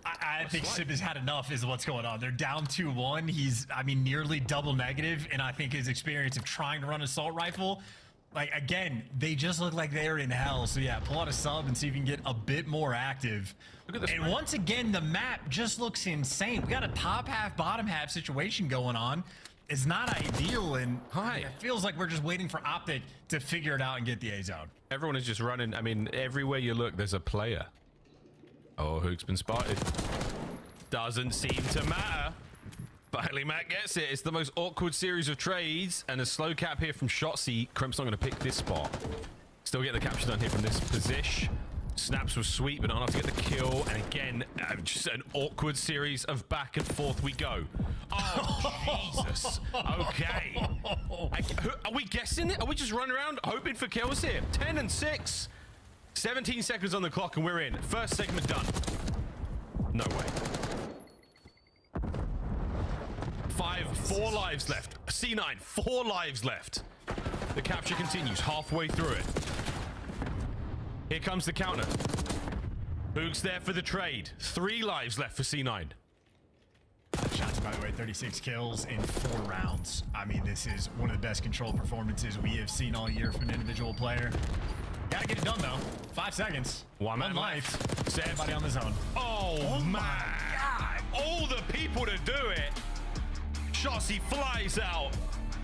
I think Sib has had enough is what's going on. They're down 2-1. He's, I mean, nearly double negative, and I think his experience of trying to run assault rifle, like, again, they just look like they're in hell. So yeah, pull out a sub and see if you can get a bit more active. Look at this. And once again, the map just looks insane. We got a top half, bottom half situation going on. It's not ideal, and it feels like we're just waiting for Optic to figure it out and get the A zone. Everyone is just running. I mean, everywhere you look, there's a player. Oh, Hook's been spotted. Doesn't seem to matter. Finally, Matt gets it. It's the most awkward series of trades, and a slow cap here from Shotzi. Crimp's not going to pick this spot. Still get the capture done here from this position. Snaps was sweet, but not enough to get the kill. And again, just an awkward series of back and forth we go. Oh, Jesus. Okay. Are we guessing it? Are we just running around hoping for kills here? 10 and 6. 17 seconds on the clock, and we're in. First segment done. No way. 4 lives left. C9, 4 lives left. The capture continues halfway through it. Here comes the counter. Hook's there for the trade. 3 lives left for C9. Shots, by the way, 36 kills in 4 rounds. I mean, this is one of the best control performances we have seen all year from an individual player. Gotta get it done, though. 5 seconds. One life. Everybody on the zone. Oh my God. All the people to do it. Shotzi flies out.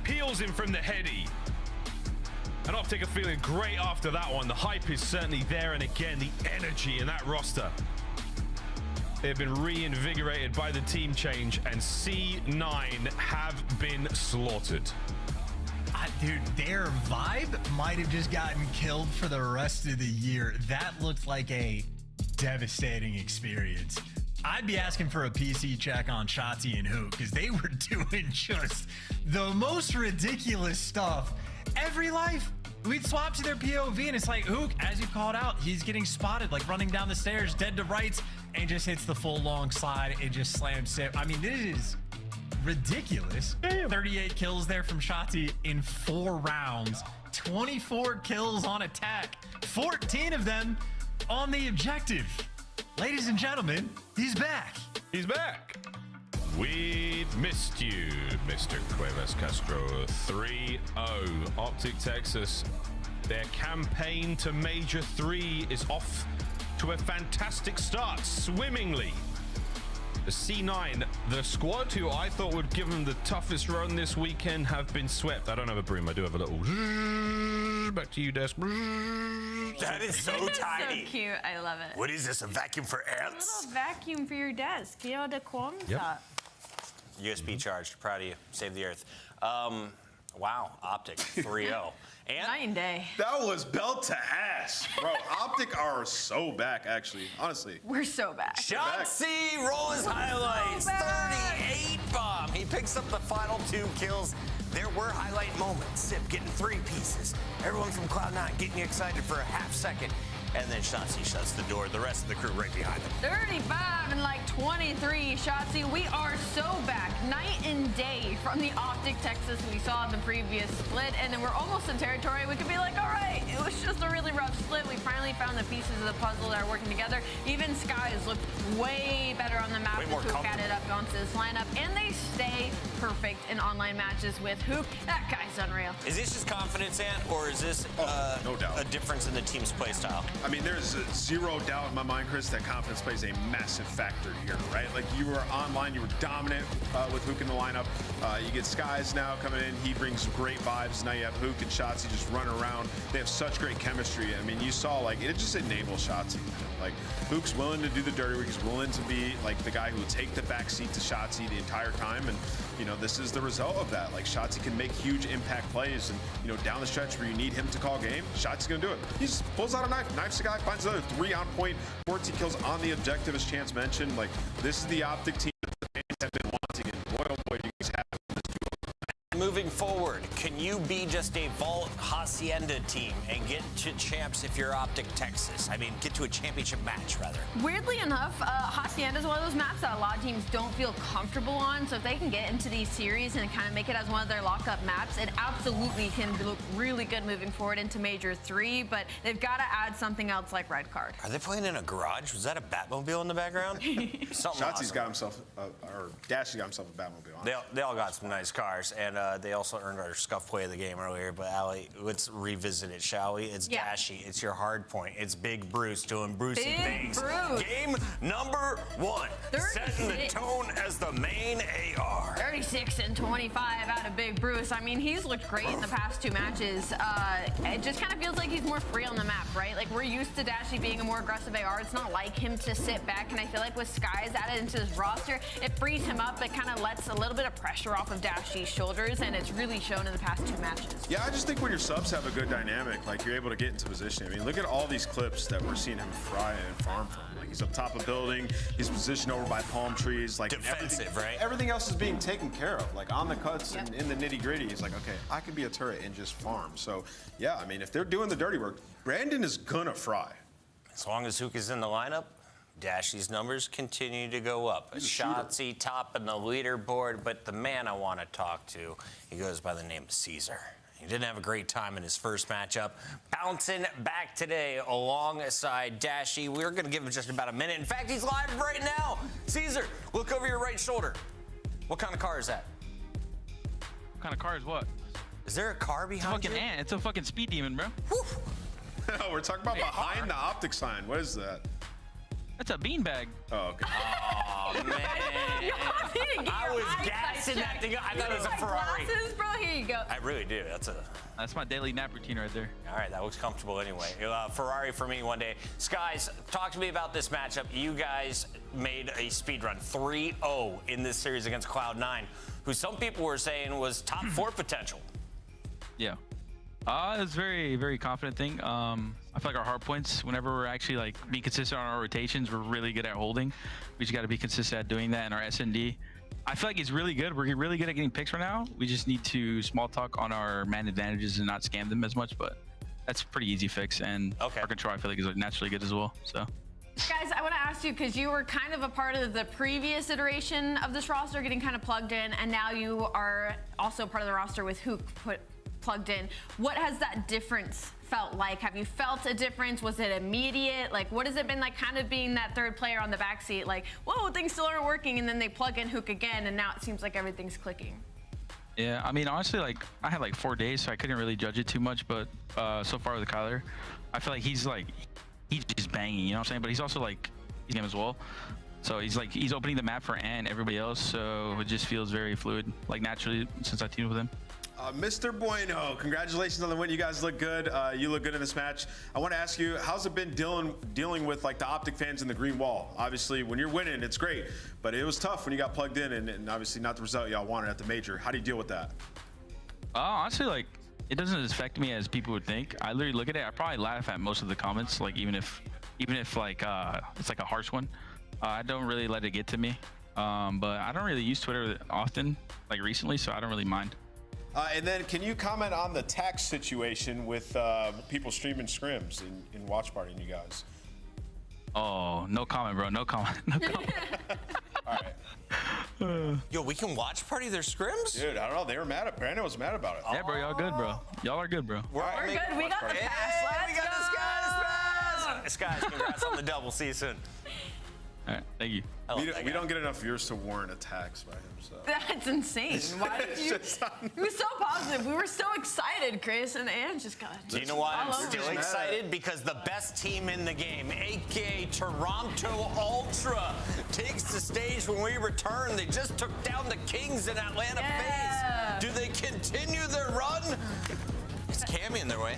Peels him from the heady. And Optic are feeling great after that one. The hype is certainly there. And again, the energy in that roster. They've been reinvigorated by the team change. And C9 have been slaughtered. Dude, their vibe might have just gotten killed for the rest of the year. That looked like a devastating experience. I'd be asking for a PC check on Shotzi and Hook because they were doing just the most ridiculous stuff. Every life, we'd swap to their POV and it's like, Hook, as you called out, he's getting spotted, like running down the stairs, dead to rights, and just hits the full long slide and just slams it. I mean, this is ridiculous. Damn. 38 kills there from Shotzi in 4 rounds. 24 kills on attack. 14 of them on the objective. Ladies and gentlemen, he's back. He's back. We've missed you, Mr. Cuevas Castro. 3-0. Optic Texas. Their campaign to Major 3 is off to a fantastic start, swimmingly. The C9, the squad who I thought would give them the toughest run this weekend, have been swept. I don't have a broom. I do have a little... Back to you, Desk. That is so tiny. So cute. I love it. What is this, a vacuum for ants? A little vacuum for your desk. Quiero de conta. USB charged. Proud of you. Save the earth. Wow. Optic 3-0. And night and day. That was belt to ass, bro. Optic are so back, actually. Honestly, we're so back. Shotzzy, roll his highlights. 38 bomb. He picks up the final 2 kills. There were highlight moments. Sip getting 3 pieces. Everyone from Cloud9 getting excited for a half second. And then Shotzzy shuts the door. The rest of the crew right behind him. 35 and like 23, Shotzzy. We are so back, night and day from the Optic Texas we saw in the previous split. And then we're almost in territory. We could be like, all right, it was just a really rough split. We finally found the pieces of the puzzle that are working together. Even Skies looked way better on the map as Hook added up onto this lineup. And they stay perfect in online matches with Hook. That guy's unreal. Is this just confidence, Ant, or is this no doubt. A difference in the team's play style? I mean, there's zero doubt in my mind, Chris, that confidence plays a massive factor here, right? Like, you were online, you were dominant with Hook in the lineup. You get Skies now coming in. He brings great vibes. Now you have Hook and Shotzzy just run around. They have such great chemistry. I mean, you saw, like, it just enables Shotzzy. Like, Hook's willing to do the dirty work. He's willing to be, like, the guy who will take the backseat to Shotzzy the entire time. And, you know, this is the result of that. Like, Shotzzy can make huge impact plays. And, you know, down the stretch where you need him to call game, Shotzi's going to do it. He just pulls out a knife, knifes the guy, finds another 3 on point, 14 kills on the objective, as Chance mentioned. Like, this is the Optic team that the fans have been wanting, and boy, oh boy, you guys have this duo. Moving forward, can you be just a Vault Hacienda team and get to champs if you're Optic Texas? I mean, get to a championship match, rather. Weirdly enough, Hacienda is one of those maps that a lot of teams don't feel comfortable on. So if they can get into these series and kind of make it as one of their lockup maps, it absolutely can look really good moving forward into Major 3. But they've got to add something else like Red Card. Are they playing in a garage? Was that a Batmobile in the background? Something Shotzi's got himself, or Dashy's got himself a Batmobile. They all got some nice cars, and they also earned our scuff play of the game earlier. But Allie, let's revisit it, shall we? It's Dashy. It's your hard point. It's Big Bruce doing Brucey things. Game number 1. Setting the tone as the main AR. 36 and 25 out of Big Bruce. I mean, he's looked great in the past 2 matches. It just kind of feels like he's more free on the map, right? Like, we're used to Dashy being a more aggressive AR. It's not like him to sit back, and I feel like with Skies added into his roster, it frees him up. It kind of lets a little bit of pressure off of Dashy's shoulders, and it's really shown in the past 2 matches. Yeah, I just think when your subs have a good dynamic, like, you're able to get into position. I mean, look at all these clips that we're seeing him fry and farm from. Like, he's up top of building, he's positioned over by palm trees. Like, defensive, right? Everything else is being taken care of. Like, on the cuts and in the nitty gritty, he's like, okay, I can be a turret and just farm. So, yeah, I mean, if they're doing the dirty work, Brandon is gonna fry. As long as Hook is in the lineup, Dashy's numbers continue to go up. Shotzzy top in the leaderboard, but the man I want to talk to, he goes by the name of Caesar. He didn't have a great time in his first matchup. Bouncing back today alongside Dashy. We're going to give him just about a minute. In fact, he's live right now. Caesar, look over your right shoulder. What kind of car is that? What kind of car is what? Is there a car behind you? It's a fucking ant. It's a fucking speed demon, bro. No, we're talking about behind the Optic sign. What is that? That's a beanbag. Oh, okay. Oh, man. I was gassing that thing. I thought it was a Ferrari. Glasses, bro. Here you go. I really do. That's my daily nap routine right there. All right, that looks comfortable anyway. Ferrari for me one day. Skies, talk to me about this matchup. You guys made a speed run 3-0 in this series against Cloud9, who some people were saying was top 4 potential. Yeah. It's very, very confident thing. I feel like our hard points, whenever we're actually like being consistent on our rotations, we're really good at holding. We just got to be consistent at doing that in our S&D. I feel like he's really good. We're really good at getting picks right now. We just need to small talk on our man advantages and not scam them as much, but that's a pretty easy fix. And our control, I feel like, is naturally good as well. So. Guys, I want to ask you, because you were kind of a part of the previous iteration of this roster, getting kind of plugged in, and now you are also part of the roster with Hook plugged in. What has that difference felt like? Have you felt a difference? Was it immediate? Like, what has it been like kind of being that third player on the backseat? Like, whoa, things still aren't working, and then they plug in Hook again, and now it seems like everything's clicking. Yeah, I mean, honestly, like, I had like 4 days, so I couldn't really judge it too much, but so far with Kyler, I feel like he's just banging, you know what I'm saying? But he's also like, he's game as well. So he's opening the map for Ant and everybody else, so it just feels very fluid, like naturally since I teamed with him. Mr. Bueno, congratulations on the win. You guys look good. You look good in this match. I want to ask you, how's it been dealing with like the Optic fans in the green wall? Obviously, when you're winning, it's great, but it was tough when you got plugged in and obviously not the result y'all wanted at the major. How do you deal with that? Honestly, like, it doesn't affect me as people would think. I literally look at it. I probably laugh at most of the comments, like even if like it's like a harsh one. I don't really let it get to me. But I don't really use Twitter often, like recently, so I don't really mind. And then can you comment on the tax situation with people streaming scrims in Watch Party and you guys? Oh, no comment, bro. No comment. No comment. All right. Yo, we can Watch Party their scrims? Dude, I don't know. They were mad at Brandon was mad about it. Yeah, bro. Y'all good, bro. Y'all are good, bro. We're good. We got the pass. We got the Skies. Skies, congrats on the double. See you soon. All right, thank you. We don't get enough viewers to warrant attacks by him. So. That's insane. Why did you? He was so positive. We were so excited, Chris, and Anne just got. Do you know why I'm still excited? Because the best team in the game, aka Toronto Ultra, takes the stage when we return. They just took down the Kings in Atlanta FaZe. Do they continue their run? It's Cammy in their way.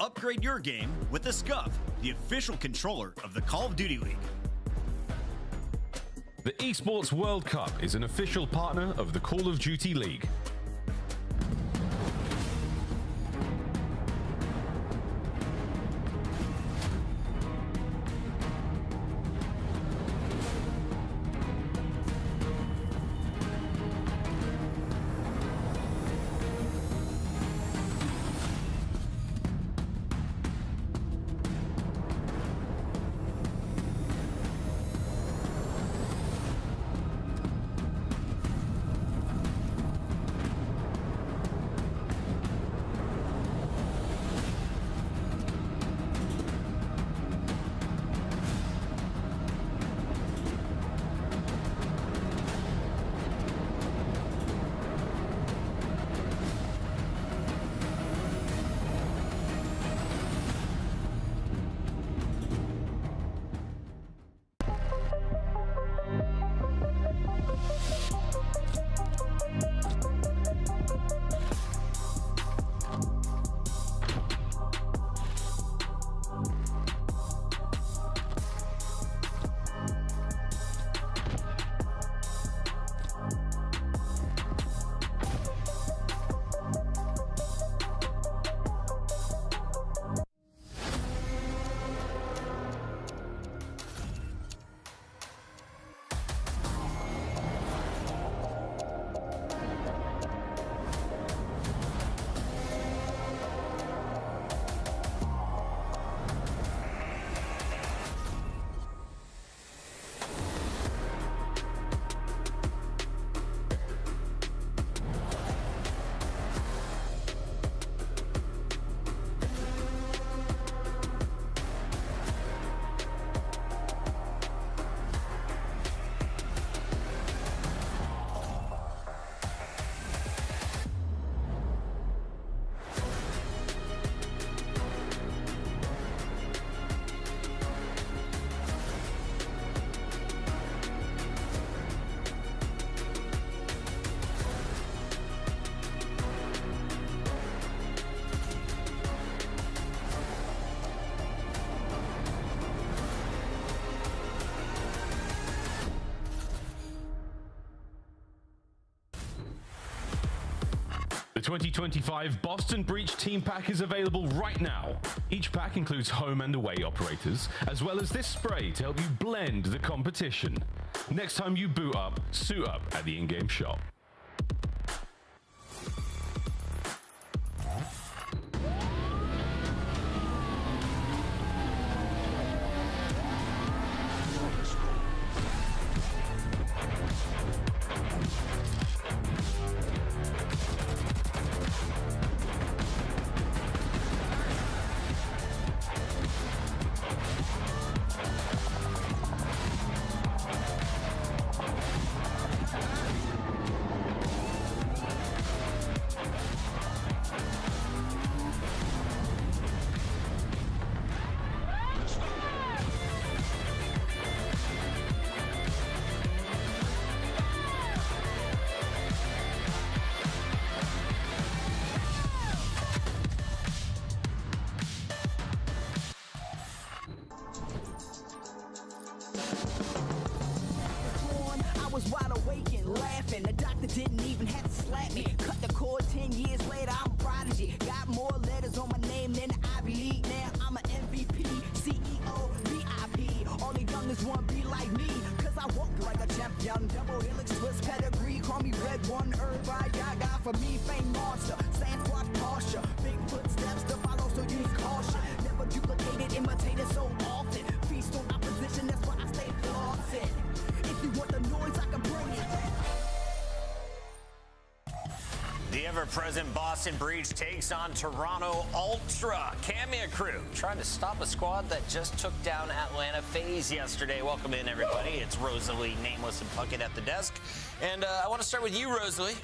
Upgrade your game with the Scuff, the official controller of the Call of Duty League. The Esports World Cup is an official partner of the Call of Duty League. The 2025 Boston Breach Team Pack is available right now. Each pack includes home and away operators, as well as this spray to help you blend the competition. Next time you boot up, suit up at the in-game shop. I was wide awake and laughing. The doctor didn't even have to slap me. Cut the cord 10 years later, I'm a prodigy. Got more letters on my name than the Ivy League. Now I'm an MVP, CEO, VIP. All the youngest want to be like me, cause I walk like a champion. Double helix, twist pedigree. Call me Red One, everybody got for me. Fame monster, Sasquatch posture. Big footsteps to follow, so use caution. Never duplicated, imitated so often. Feast on opposition, that's why I stay flossing. If you want the noise, I can bring it. The ever-present Boston Breach takes on Toronto Ultra. Cameo Crew trying to stop a squad that just took down Atlanta FaZe yesterday. Welcome in, everybody. It's Rosalie, Nameless, and Puckett at the desk. And I want to start with you, Rosalie.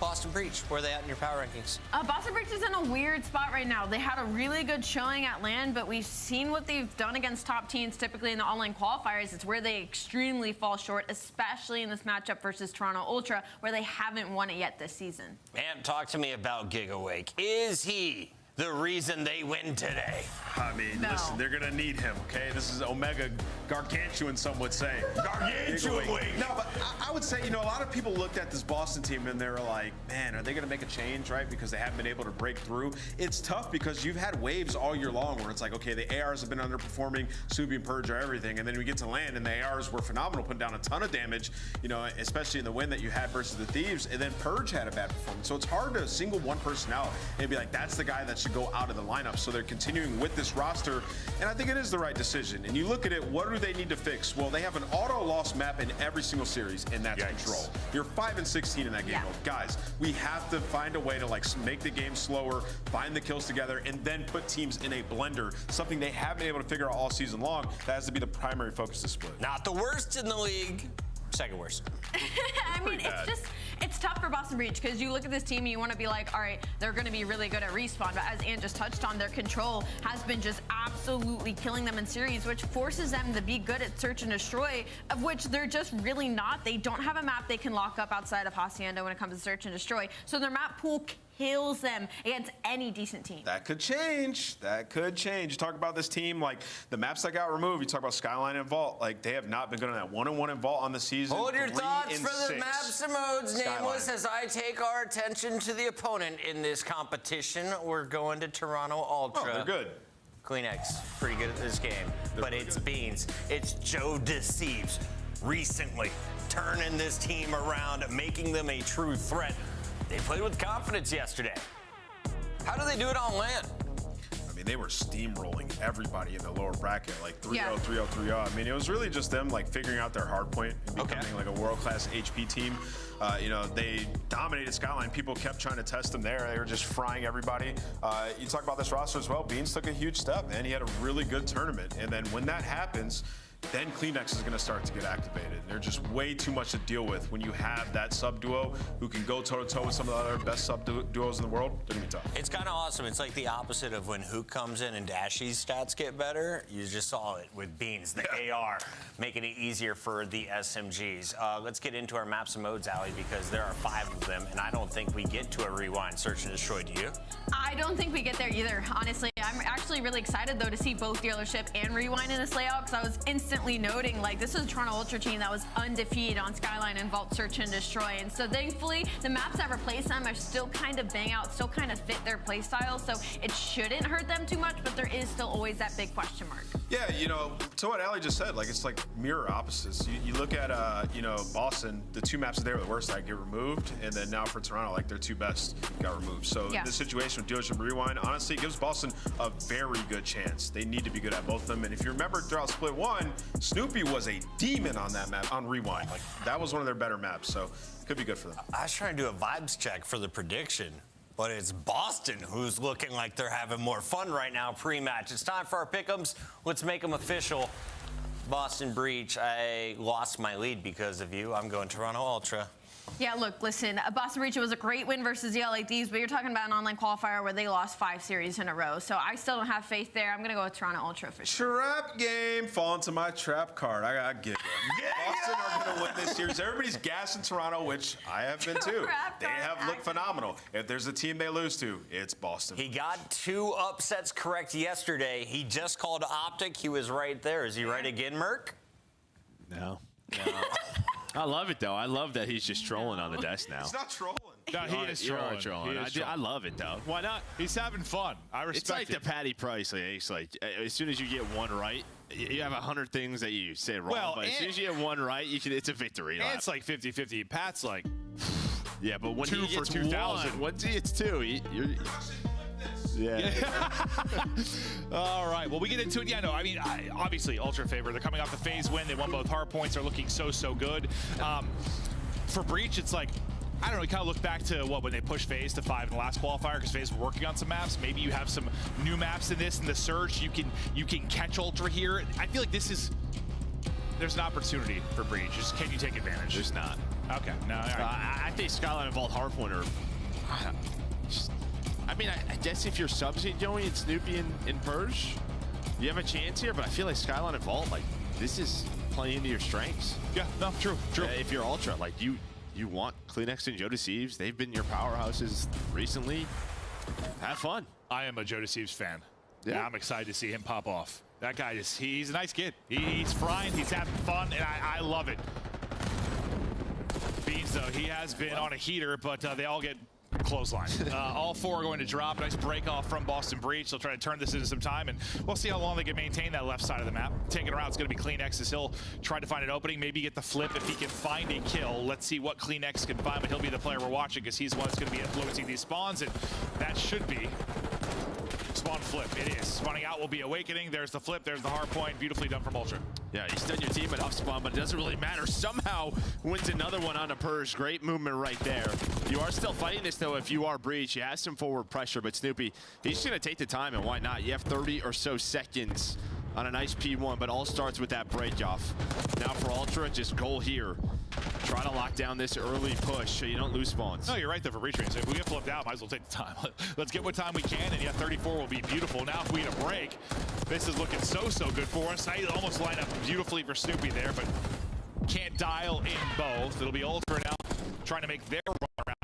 Boston Breach, where are they at in your power rankings? Boston Breach is in a weird spot right now. They had a really good showing at LAN, but we've seen what they've done against top teams, typically in the online qualifiers. It's where they extremely fall short, especially in this matchup versus Toronto Ultra, where they haven't won it yet this season. And talk to me about Gigawake. Is he the reason they win today? I mean, listen, they're going to need him, okay? This is Omega Gargantuan, some would say. Gargantuan Wake. No, but I would say, you know, a lot of people looked at this Boston team and they were like, man, are they going to make a change, right? Because they haven't been able to break through. It's tough because you've had waves all year long where it's like, okay, the ARs have been underperforming, Subi and Purge are everything. And then we get to land and the ARs were phenomenal, putting down a ton of damage, you know, especially in the win that you had versus the Thieves. And then Purge had a bad performance. So it's hard to single one person out and be like, that's the guy that should go out of the lineup. So they're continuing with this roster, and I think it is the right decision. And you look at it, what do they need to fix? Well, they have an auto loss map in every single series, and that's control. You're 5-16 in that game mode. Guys, we have to find a way to like make the game slower, find the kills together, and then put teams in a blender, something they haven't been able to figure out all season long. That has to be the primary focus of split. Not the worst in the league. Second worst. I mean, it's tough for Boston Breach because you look at this team and you want to be like, all right, they're going to be really good at respawn. But as Ann just touched on, their control has been just absolutely killing them in series, which forces them to be good at search and destroy, of which they're just really not. They don't have a map they can lock up outside of Hacienda when it comes to search and destroy. So their map pool kills them against any decent team. That could change. That could change. You talk about this team, like the maps that got removed. You talk about Skyline and Vault. Like they have not been good on that 1-1 in Vault on the season. Hold your thoughts for 3-6. the maps and modes, Nameless, as I take our attention to the opponent in this competition. We're going to Toronto Ultra. Oh, they're good. Kleenex, pretty good at this game. But it's good. Beans. It's Joe Deceives recently turning this team around, making them a true threat. They played with confidence yesterday. How do they do it on LAN? I mean, they were steamrolling everybody in the lower bracket, like 3-0, 3-0, 3-0. I mean, it was really just them like figuring out their hard point and becoming like a world-class HP team. You know, they dominated Skyline. People kept trying to test them there. They were just frying everybody. You talk about this roster as well. Beans took a huge step, man. He had a really good tournament. And then when that happens, then Kleenex is going to start to get activated. They're just way too much to deal with when you have that sub-duo who can go toe-to-toe with some of the other best sub-duos in the world. They're going to be tough. It's kind of awesome. It's like the opposite of when Hook comes in and Dashy's stats get better. You just saw it with Beans, the AR, making it easier for the SMGs. Let's get into our maps and modes, Allie, because there are 5 of them, and I don't think we get to a rewind, search, and destroy. Do you? I don't think we get there either, honestly. I'm actually really excited, though, to see both Dealership and Rewind in this layout, because I was instantly noting, like, this is a Toronto Ultra team that was undefeated on Skyline and Vault Search and Destroy. And so, thankfully, the maps that replace them are still kind of bang out, still kind of fit their play style, so it shouldn't hurt them too much, but there is still always that big question mark. Yeah, you know, to what Allie just said, like, it's like mirror opposites. You look at, you know, Boston, the 2 maps that they were the worst that get removed, and then now for Toronto, like, their 2 best got removed. So this situation with Dealership and Rewind, honestly, gives Boston a very good chance. They need to be good at both of them. And if you remember throughout Split 1, Snoopy was a demon on that map, on Rewind. Like, that was one of their better maps, so it could be good for them. I was trying to do a vibes check for the prediction, but it's Boston who's looking like they're having more fun right now pre-match. It's time for our pick'ems. Let's make them official. Boston Breach, I lost my lead because of you. I'm going Toronto Ultra. Yeah, look, listen, Boston Breach was a great win versus the LA Thieves, but you're talking about an online qualifier where they lost 5 series in a row. So I still don't have faith there. I'm going to go with Toronto Ultra for sure. Trap game. Fall into my trap card. I get it. Boston are going to win this series. Everybody's gassing Toronto, which I have been too. They have looked phenomenal. If there's a team they lose to, it's Boston. He got 2 upsets correct yesterday. He just called Optic. He was right there. Is he right again, Merc? No. I love it, though. I love that he's just trolling on the desk now. It's not trolling. No, he is trolling. I love it, though. Why not? He's having fun. I respect It's like it. the Patty Price. It's like as soon as you get one right, you have 100 things that you say wrong. Well, but as soon as you get one right, it's a victory lap. It's like 50-50. Pat's like, yeah, but when 2 he for gets 2,000. once he gets 2, you're. Yeah. All right. Well, we get into it. Yeah, no, I mean, obviously, Ultra favor. They're coming off the phase win. They won both hard points. They're looking so good. For Breach, it's like, I don't know, we kind of look back to when they pushed FaZe to 5 in the last qualifier, because FaZe were working on some maps. Maybe you have some new maps in this, in the Surge. You can catch Ultra here. I feel like there's an opportunity for Breach. Just can you take advantage? There's not. Okay. No, all right. I think Skyline and Vault Hardpoint are. I mean, I guess if you're subsing Joey and Snoopy and Purge, you have a chance here. But I feel like Skyline and Vault, like, this is playing into your strengths. Yeah. No. True. If you're Ultra, like you want Kleenex and Joe Deceives. They've been your powerhouses recently. Have fun. I am a Joe Deceives fan. Yeah. I'm excited to see him pop off. That guy he's a nice kid. He's frying, he's having fun, and I love it. Beans, though, he has been on a heater, but they all get clothesline. All 4 are going to drop. Nice break off from Boston Breach. They'll try to turn this into some time, and we'll see how long they can maintain that left side of the map. Taking around, it's going to be Kleenex as he'll try to find an opening, maybe get the flip if he can find a kill. Let's see what Kleenex can find, but he'll be the player we're watching because he's the one that's going to be influencing these spawns, and that should be spawn flip. It is. Spawning out will be Awakening. There's the flip. There's the hard point. Beautifully done from Ultra. Yeah, he's done your team at off spawn, but it doesn't really matter. Somehow wins another one on a Purge. Great movement right there. You are still fighting this, though, if you are Breach. You have some forward pressure, but Snoopy, he's just going to take the time, and why not? You have 30 or so seconds on a nice P1, but all starts with that break off. Now for Ultra, just goal here. Try to lock down this early push so you don't lose spawns. No, you're right there for Breach. If we get flipped out, might as well take the time. Let's get what time we can, and yeah, 34 will be beautiful. Now if we get a break, this is looking so good for us. I almost line up beautifully for Snoopy there, but can't dial in both. It'll be Ultra now trying to make their run around.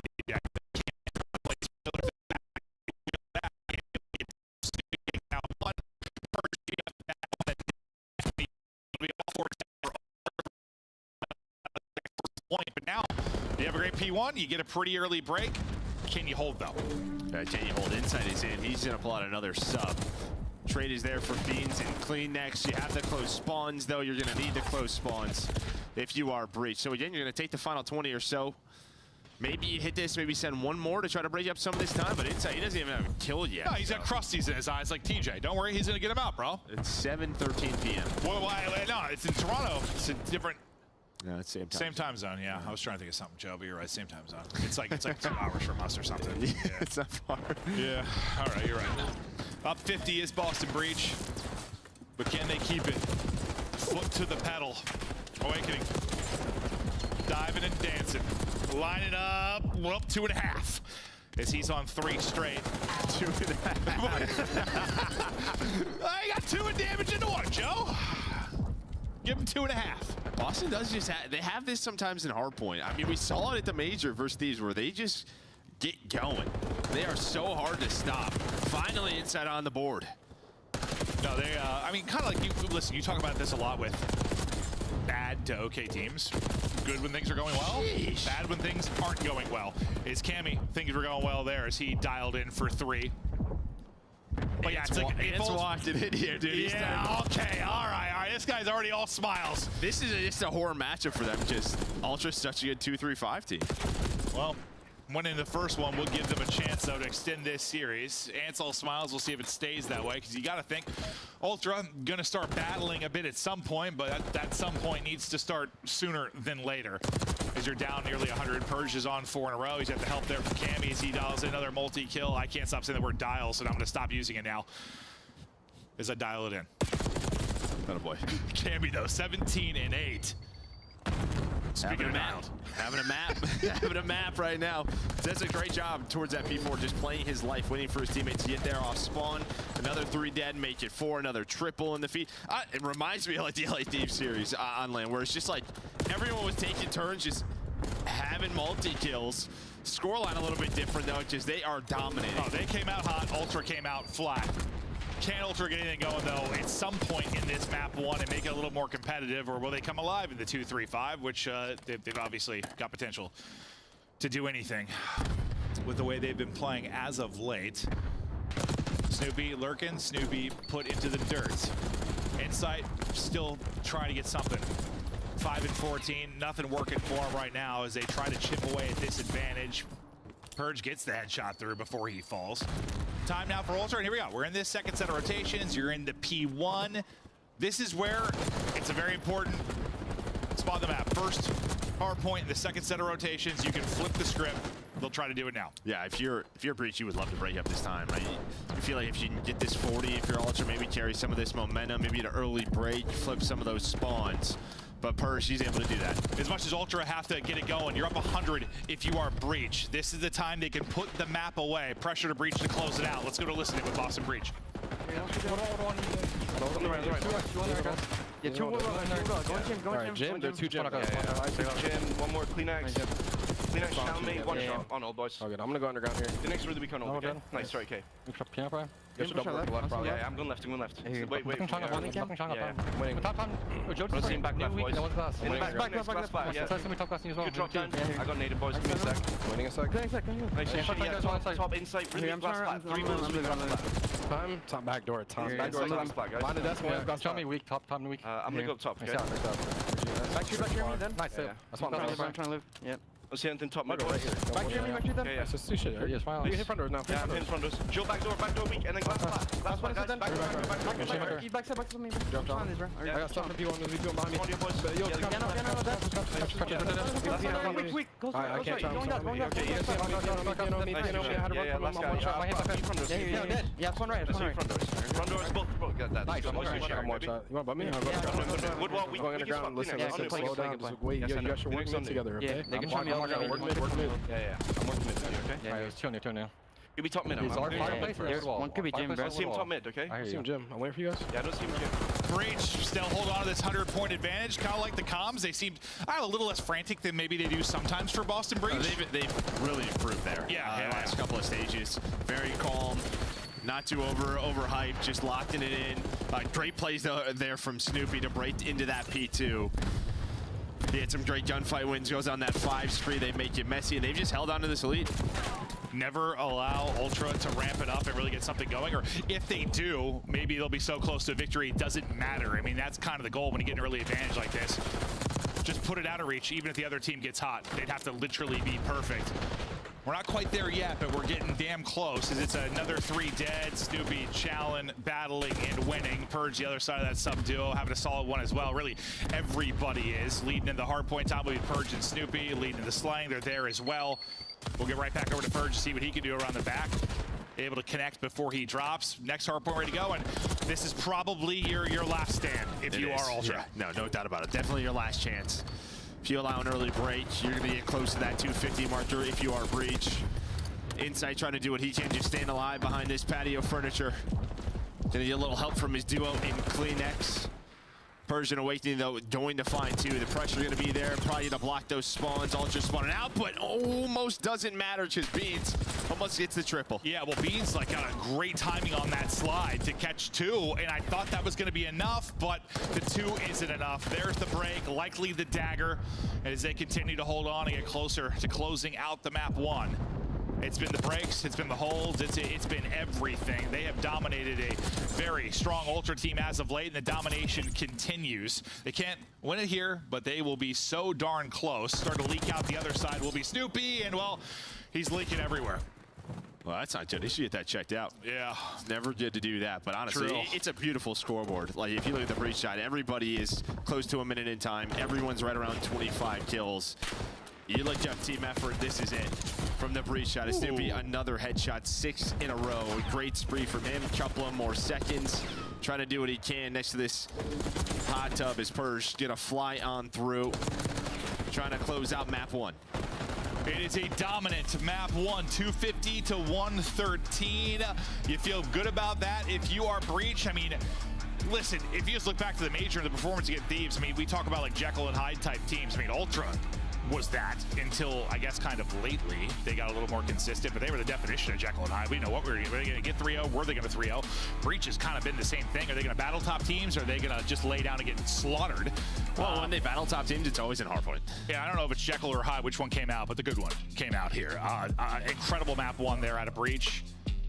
But now you have a great P1, you get a pretty early break. Can you hold though? Can you hold? Inside is in. He's gonna pull out another sub. Trade is there for Beans and Kleenex. You have the close spawns though. You're gonna need the close spawns if you are Breach. So again, you're gonna take the final 20 or so. Maybe you hit this, maybe send one more to try to break up some of this time, but inside he doesn't even have a kill yet. No, he's got crusties in his eyes like TJ. Don't worry, he's gonna get him out, bro. It's 7:13 p.m. Well, no, it's in Toronto. It's a different. No, it's same time zone. Yeah, I was trying to think of something, Joe, but you're right. Same time zone. It's like 2 hours from us or something. Yeah. It's not far. Yeah. All right, you're right. Up 50 is Boston Breach, but can they keep it? Foot to the pedal. Awakening. Diving and dancing. Lining up. Well, 2.5. As he's on 3 straight. 2.5. I got 2 in damage into 1, Joe. Give him 2.5. Boston does just they have this sometimes in hardpoint. I mean, we saw it at the major versus these where they just get going. They are so hard to stop. Finally inside on the board. No, they, I mean, kind of like, listen, you talk about this a lot with bad to okay teams. Good when things are going well, bad when things aren't going well. Is Cammy, things were going well there as he dialed in for 3. But yeah, it's walked in here, dude. Yeah, okay, all right. This guy's already all smiles. This is just a horror matchup for them. Just Ultra's such a good 2-3-5 team. Well, winning the first one will give them a chance, though, to extend this series. Ansel smiles. We'll see if it stays that way, because you got to think Ultra going to start battling a bit at some point, but that some point needs to start sooner than later. As you're down nearly 100, Purge is on 4 in a row. He's got the help there from Cammy as he dials in another multi-kill. I can't stop saying the word dial, so I'm going to stop using it now as I dial it in. Oh boy. Cammy, though, 17 and 8. Having a map. Having a map right now. Does a great job towards that P4, just playing his life, waiting for his teammates to get there off spawn. Another 3 dead, make it 4, another triple in the feed. It reminds me of like the LA Thieves series on land, where it's just like everyone was taking turns just having multi-kills. Scoreline a little bit different though, just they are dominating. Oh, they came out hot, Ultra came out flat. Can Ultra get anything going, though, at some point in this map 1 and make it a little more competitive, or will they come alive in the 2-3-5, which they've obviously got potential to do anything with the way they've been playing as of late. Snoopy lurking, Snoopy put into the dirt. Insight still trying to get something. 5 and 14, nothing working for him right now as they try to chip away at this advantage. Purge gets the headshot through before he falls. Time now for Ultra, and here we go. We're in this second set of rotations. You're in the P1. This is where it's a very important spot on the map. First hard point in the second set of rotations. You can flip the script. They'll try to do it now. Yeah, if you're Breach, you would love to break up this time. Right? You feel like if you can get this 40, if you're Ultra, maybe carry some of this momentum, maybe an early break, flip some of those spawns. But Purge, he's able to do that. As much as Ultra have to get it going, you're up 100 if you are Breach. This is the time they can put the map away. Pressure to Breach to close it out. Let's go to listening with Boston Breach. Yeah, two more. Go on Jim. There are 2 Jim. Jim, one more Clean X. Clean X, down me, one shot on old boys. Okay, I'm gonna go underground here. The next really become old, okay? Nice, sorry, K. Yeah, I'm going left, Wait. Waiting. Joe, see him back left, boys. In the back, yeah. Good drop down. I got native, boys. Give me a sec. Waiting a sec. Yeah, top insight, really glass flat. 3 minutes, really glass flat. Time. Top back door. Top back door. Glass flat, guys. Find the desk, one. Show me weak. Top weak. I'm gonna go up top, okay? Back here, me then. Nice. That's what I'm trying to live. Yep. Let's see anything top mid, boys. Back here then. Yeah. It's just 2 shit. Yeah, smile. You hit front doors now. Yeah, I'm hitting front doors. Joe, back door weak, and then glass flat. Glass flat, guys. Back to me. Drop down. I got stuff in P1. There's P1 behind me. Weak. Go I can't try. Yeah, front right. Front doors, both. Nice. I'm one shot. You want to butt me? Woodwall, we going underground. Listen, slow down. Just wait. You guys should work together. Yeah, they can show me all around. Work mid. Yeah. I'm working mid, okay? Yeah, it's turn now. You'll be top mid. One could be Jim, bro. I see him top mid, okay? I see him Jim. I'm waiting for you guys. Yeah, I don't see him Jim. Breach still hold on to this 100-point advantage, kind of like the comms. They seemed a little less frantic than maybe they do sometimes for Boston Breach. They've really improved there. Yeah, last couple of stages. Very calm. Not too overhyped, just locking it in. Great plays there from Snoopy to break into that P2. He had some great gunfight wins, goes on that 5 spree. They make it messy, and they've just held on to this elite. Never allow Ultra to ramp it up and really get something going, or if they do, maybe they'll be so close to a victory, it doesn't matter. I mean, that's kind of the goal when you get an early advantage like this. Just put it out of reach, even if the other team gets hot. They'd have to literally be perfect. We're not quite there yet, but we're getting damn close as it's another 3 dead. Snoopy, Challen, battling and winning. Purge, the other side of that sub-duo, having a solid one as well. Really, everybody is. Leading in the hard point top will be Purge and Snoopy. Leading in the slang, they're there as well. We'll get right back over to Purge to see what he can do around the back. Able to connect before he drops. Next hard point ready to go, and this is probably your last stand if you are Ultra. Yeah. No doubt about it. Definitely your last chance. If you allow an early break, you're going to get close to that 250 marker if you are Breach. Insight trying to do what he can, just stand alive behind this patio furniture. Gonna get a little help from his duo in Clean X. Persian Awakening, though, going to find 2. The pressure going to be there. Probably going to block those spawns. Ultra spawning out, but almost doesn't matter because Beans almost gets the triple. Yeah, well, Beans got a great timing on that slide to catch 2, and I thought that was going to be enough, but the 2 isn't enough. There's the break, likely the dagger, as they continue to hold on and get closer to closing out the map 1. It's been the breaks, it's been the holds, it's been everything. They have dominated a very strong Ultra team as of late, and the domination continues. They can't win it here, but they will be so darn close. Start to leak out the other side will be Snoopy, and well, he's leaking everywhere. Well, that's not good. They should get that checked out. Yeah. Never good to do that, but honestly, it's a beautiful scoreboard. Like, if you look at the Breach side, everybody is close to a minute in time. Everyone's right around 25 kills. You look up team effort, this is it. From the Breach shot, it's Snoopy, another headshot, 6 in a row. Great spree from him, couple of more seconds. Trying to do what he can next to this hot tub as Purge gonna fly on through. Trying to close out map 1. It is a dominant map 1, 250 to 113. You feel good about that if you are Breach. I mean, listen, if you just look back to the major and the performance against Thieves, I mean, we talk about like Jekyll and Hyde type teams. I mean, Ultra was that until, I guess, kind of lately. They got a little more consistent, but they were the definition of Jekyll and Hyde. We know what we're going to get 3-0. Were they going to 3-0? Breach has kind of been the same thing. Are they going to battle top teams, or are they going to just lay down and get slaughtered? Well, when they battle top teams, it's always in Hardpoint. Yeah, I don't know if it's Jekyll or Hyde, which one came out, but the good one came out here. Incredible map one there out of Breach.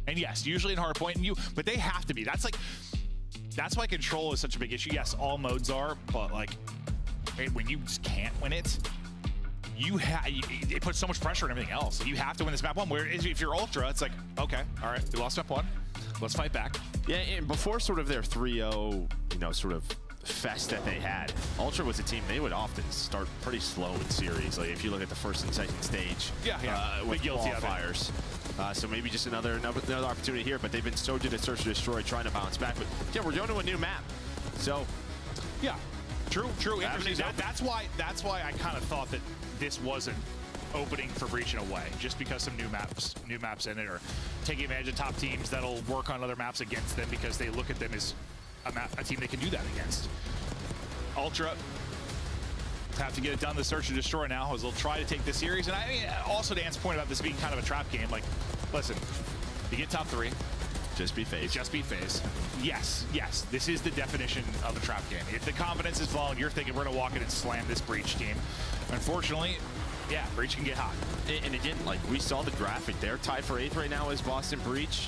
And yes, usually in Hardpoint, but they have to be. That's why Control is such a big issue. Yes, all modes are, but like, when you just can't win it, it puts so much pressure on everything else. You have to win this map one. Whereas if you're Ultra, it's like, okay, all right, we lost map one. Let's fight back. Yeah, and before sort of their 3-0, sort of fest that they had, Ultra was a team, they would often start pretty slow in series. Like if you look at the first and second stage with qualifiers. So maybe just another opportunity here, but they've been so good at Search and Destroy, trying to bounce back. But yeah, we're going to a new map. So yeah, true. Interesting. That's why I kind of thought that this wasn't opening for Breach in a way, just because some new maps in it, or taking advantage of top teams that'll work on other maps against them because they look at them as a team they can do that against. Ultra have to get it done. The Search and Destroy now, as they'll try to take this series. And I mean, also to Ant's point about this being kind of a trap game, like, listen, you get top 3. Just beat FaZe. Just beat FaZe. Yes. This is the definition of a trap game. If the confidence is falling, you're thinking we're going to walk in and slam this Breach team. Unfortunately, yeah, Breach can get hot. And again, like we saw the graphic, they're tied for 8th right now as Boston Breach.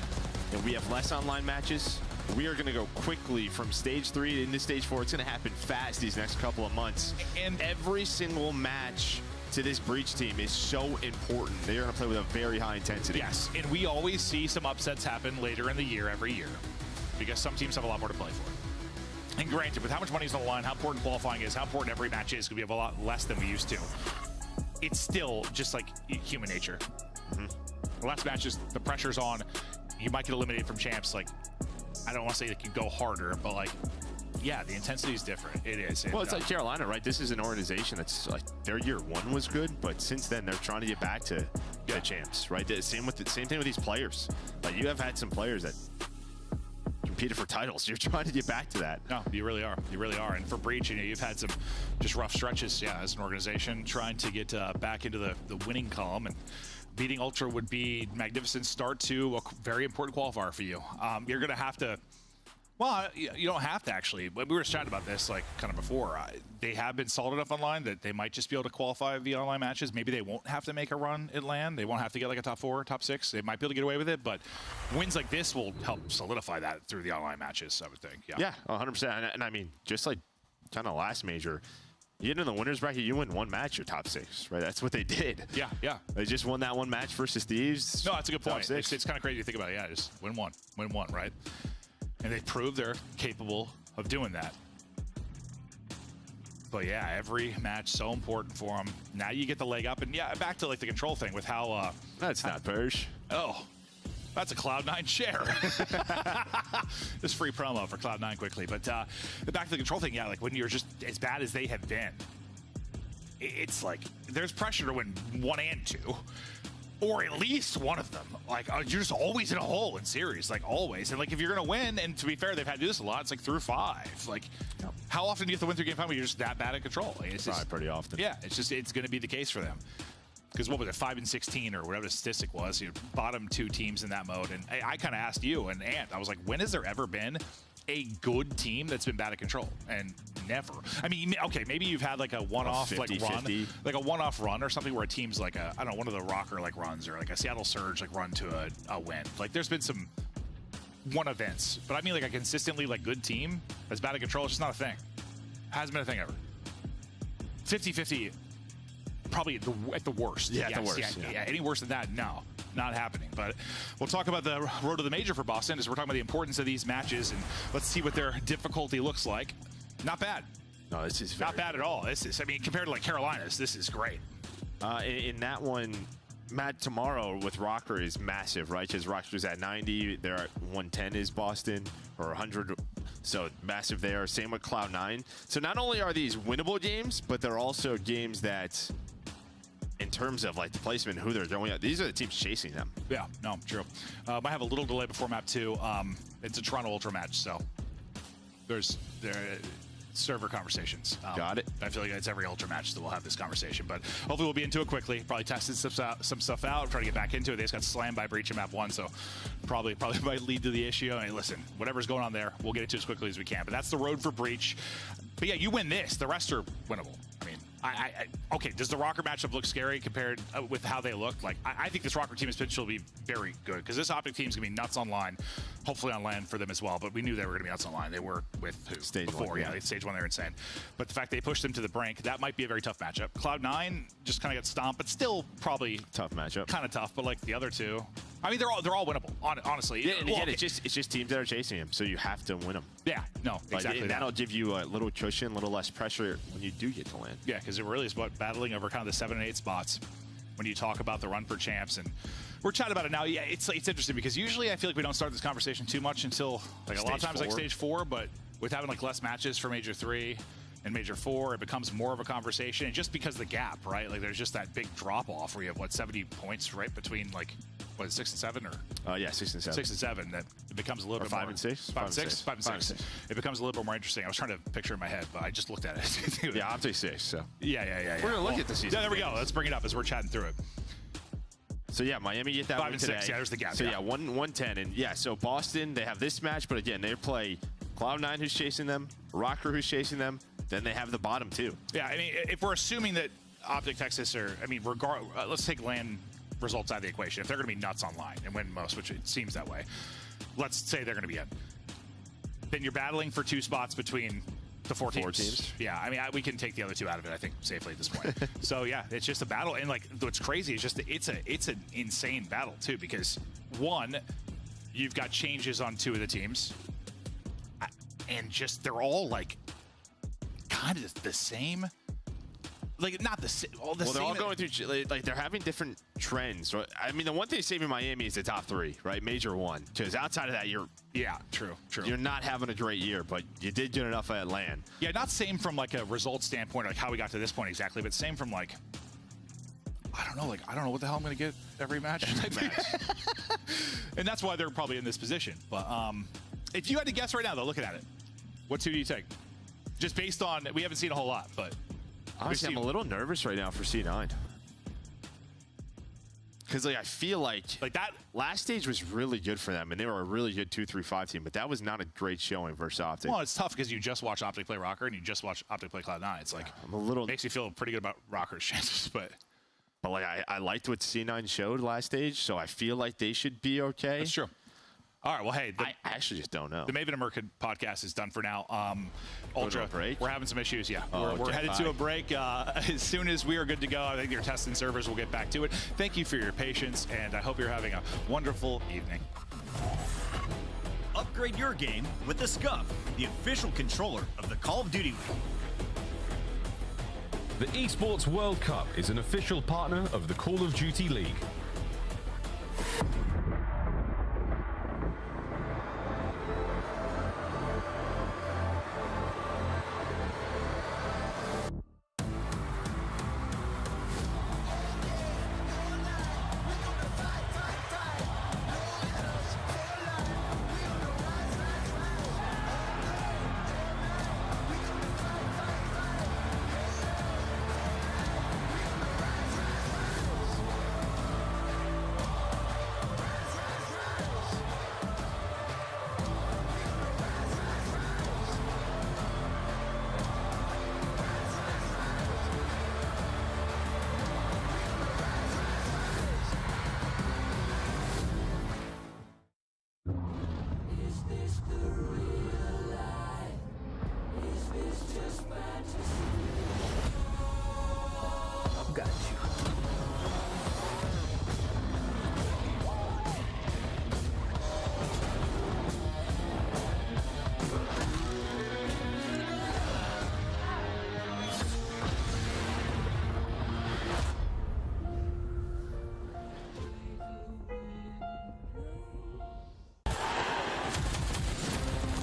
And we have less online matches. We are going to go quickly from stage 3 into stage 4. It's going to happen fast these next couple of months. And every single match to this Breach team is so important. They're going to play with a very high intensity. Yes, and we always see some upsets happen later in the year every year because some teams have a lot more to play for. And granted, with how much money is on the line, how important qualifying is, how important every match is, because we have a lot less than we used to, it's still just like human nature. Last matches, the pressure's on. You might get eliminated from champs. Like, I don't want to say that you go harder, but like, yeah, the intensity is different. It is. Well, it's like Carolina, right? This is an organization that's like their year 1 was good, but since then they're trying to get back to the champs, right? Same thing with these players. Like you have had some players that competed for titles. You're trying to get back to that. No, you really are. You really are. And for Breach, you've had some just rough stretches, as an organization trying to get back into the winning column, and beating Ultra would be a magnificent start to a very important qualifier for you. You're going to have to. Well, you don't have to, actually. We were chatting about this like kind of before. They have been solid enough online that they might just be able to qualify via online matches. Maybe they won't have to make a run at LAN. They won't have to get like a top 4, top 6. They might be able to get away with it, but wins like this will help solidify that through the online matches, I would think. Yeah, 100%. And I mean, just like kind of last major, you get in the winners bracket, you win one match, you're top 6, right? That's what they did. Yeah. They just won that one match versus Thieves. No, that's a good point. It's kind of crazy to think about it. Yeah, just win one, right? And they prove they're capable of doing that. But yeah, every match so important for them. Now you get the leg up, and yeah, back to like the control thing with how that's not Purge. Oh, that's a Cloud9 share. Just free promo for Cloud9 quickly. But back to the control thing, yeah, like when you're just as bad as they have been, it's like there's pressure to win 1 and 2. Or at least one of them. Like, you're just always in a hole in series, like always. And like, if you're gonna win, and to be fair, they've had to do this a lot, it's like through 5. Like, how often do you have to win through game 5 when you're just that bad at control? It's just, pretty often. Yeah, it's gonna be the case for them. Because what was it, 5 and 16 or whatever the statistic was, you bottom 2 teams in that mode. And I kind of asked you and Ant, I was like, when has there ever been a good team that's been bad at control? And never. I mean, okay, maybe you've had like a one-off like run, like a one-off run or something where a team's like a, I don't know, one of the Rocker like runs, or like a Seattle Surge like run to a win. Like there's been some one events, but I mean like a consistently like good team that's bad at control. It's just not a thing. Hasn't been a thing ever. 50-50, probably at the worst. Yeah, at the worst. Yeah, any worse than that, no. Not happening. But we'll talk about the road to the major for Boston as we're talking about the importance of these matches, and let's see what their difficulty looks like. Not bad. No, this is not bad at all. This is, I mean, compared to like Carolinas, this is great. In that one, Matt, tomorrow with Rocker is massive, right? Because Rocker's at 90, they're at 110 is Boston, or 100, so massive there. Same with Cloud9. So not only are these winnable games, but they're also games that, in terms of like the placement, who they're going at, these are the teams chasing them. Yeah, no, true. Might have a little delay before map 2. It's a Toronto Ultra match, so server conversations. Got it. I feel like it's every Ultra match that we'll have this conversation, but hopefully we'll be into it quickly. Probably tested some stuff out, try to get back into it. They just got slammed by Breach in map 1, so probably might lead to the issue. I mean, listen, whatever's going on there, we'll get into it as quickly as we can. But that's the road for Breach. But yeah, you win this. The rest are winnable. I mean, okay, does the Rocker matchup look scary compared with how they look? Like, I think this Rocker team is potential to be very good because this Optic team is going to be nuts online, hopefully on land for them as well. But we knew they were going to be nuts online. They were with who? Stage Before, 1. Yeah, Stage 1, they were insane. But the fact they pushed them to the brink, that might be a very tough matchup. Cloud9 just kind of got stomped, but still probably tough matchup. Kind of tough, but like the other two, I mean, they're all winnable. Honestly, yeah, and again, it's just teams that are chasing him, so you have to win them. Yeah, no, exactly. And that'll give you a little cushion, a little less pressure when you do get to land. Yeah, because it really is about battling over kind of the 7 and 8 spots when you talk about the run for champs. And we're chatting about it now. Yeah, it's interesting because usually I feel like we don't start this conversation too much until like a lot of times like stage 4, but with having like less matches for Major 3 and Major 4, it becomes more of a conversation. And just because the gap, right? Like there's just that big drop off where you have 70 points right between like 6 and 7 or yeah, 6 and 7. 6 and 7. That it becomes a little bit 5 more, and 6. 5 and 6. 5 and 6. It becomes a little bit more interesting. I was trying to picture in my head, but I just looked at it. Yeah, I'll say 6. So yeah. We're gonna look at the season. Yeah, there we go. Let's bring it up as we're chatting through it. So yeah, Miami get that 5 win and today. 6. Yeah, there's the gap. So yeah, 110, and yeah, so Boston they have this match, but again they play Cloud9 who's chasing them, Rocker who's chasing them. Then they have the bottom 2. Yeah, I mean, if we're assuming that Optic Texas are, I mean, let's take land results out of the equation. If they're going to be nuts online and win most, which it seems that way, let's say they're going to be in. Then you're battling for 2 spots between the 4 teams. Yeah, I mean, we can take the other 2 out of it, I think, safely at this point. So yeah, it's just a battle, and like what's crazy is just it's an insane battle too, because 1, you've got changes on 2 of the teams, and just they're all like kind of the same. Like not the same. They're all going through like they're having different trends. I mean, the one thing saving Miami is the top 3, right? Major 1, because outside of that, you're true. You're not having a great year, but you did good enough at land. Yeah, not same from like a result standpoint, like how we got to this point exactly, but same from like I don't know what the hell I'm going to get every match. And that's why they're probably in this position. But if you had to guess right now, though, looking at it, what 2 do you take? Just based on we haven't seen a whole lot, but. Honestly, I'm a little nervous right now for C9. Because like, I feel like that last stage was really good for them, and they were a really good 2-3-5 team, but that was not a great showing versus Optic. Well, it's tough because you just watch Optic play Rocker and you just watch Optic play Cloud9. It's like I'm a little makes you feel pretty good about Rocker's chances, but like I liked what C9 showed last stage, so I feel like they should be okay. That's true. All right, well, hey. I actually just don't know. The Maven and Merkin podcast is done for now. Ultra, break? We're having some issues, yeah. Oh, we're headed to a break. As soon as we are good to go, I think your testing servers will get back to it. Thank you for your patience, and I hope you're having a wonderful evening. Upgrade your game with the Scuff, the official controller of the Call of Duty League. The Esports World Cup is an official partner of the Call of Duty League.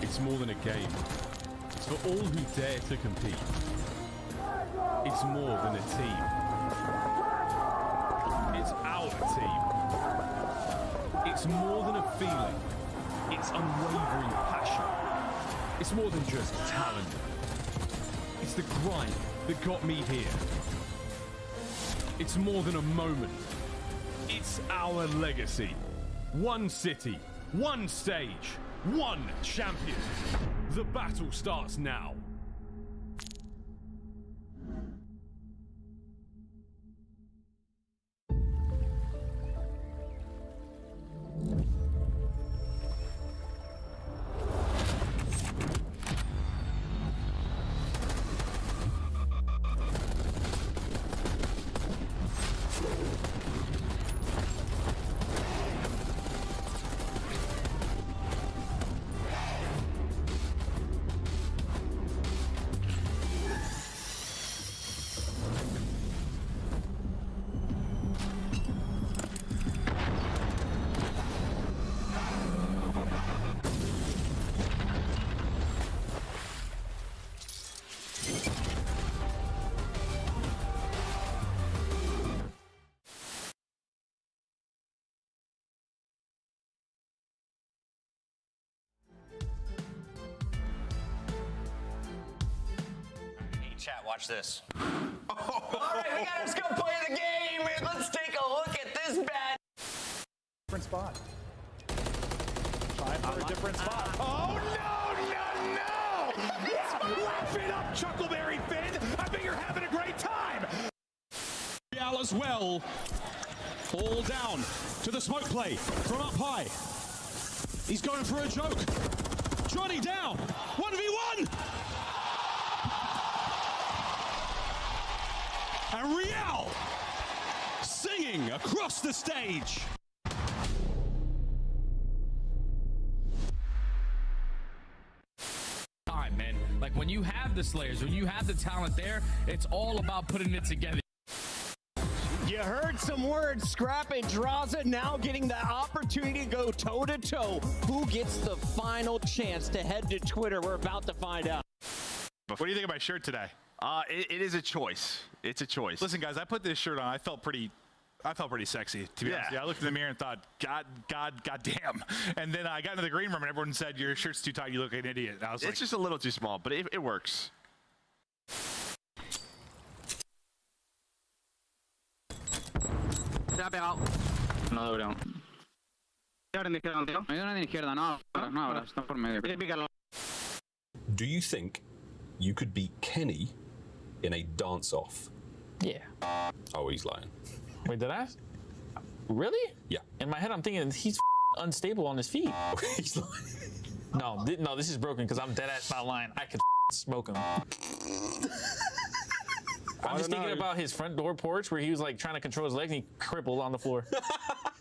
It's more than a game. It's for all who dare to compete. It's more than a team. It's our team. It's more than a feeling. It's unwavering passion. It's more than just talent. the grind that got me here. It's more than a moment. It's our legacy. One city, one stage, one champion. The battle starts now. Chat, watch this. All right, we gotta just go play the game. Let's take a look at this bad. Different spot. Try for a different spot. Oh, no! Laugh it up, Chuckleberry Finn. I bet you're having a great time. Real as well. All down to the smoke play from up high. He's going for a joke. Johnny down. 1v1. And Real singing across the stage. Time, man. Like when you have the Slayers, when you have the talent there, it's all about putting it together. You heard some words, Scrap and Draza now getting the opportunity to go toe-to-toe. Who gets the final chance to head to Twitter? We're about to find out. What do you think of my shirt today? It is a choice. It's a choice. Listen, guys, I put this shirt on. I felt pretty sexy, to be honest. Yeah, I looked in the mirror and thought, God damn. And then I got into the green room and everyone said, your shirt's too tight. You look like an idiot. And I was like, it's just a little too small, but it works. Tap out. No, we don't. Do you think you could beat Kenny in a dance-off? Yeah. Oh, he's lying. Wait, did I? Really? Yeah. In my head, I'm thinking he's unstable on his feet. He's lying. No, this is broken because I'm dead ass not lying. I could smoke him. I'm just thinking about his front door porch where he was like trying to control his legs and he crippled on the floor.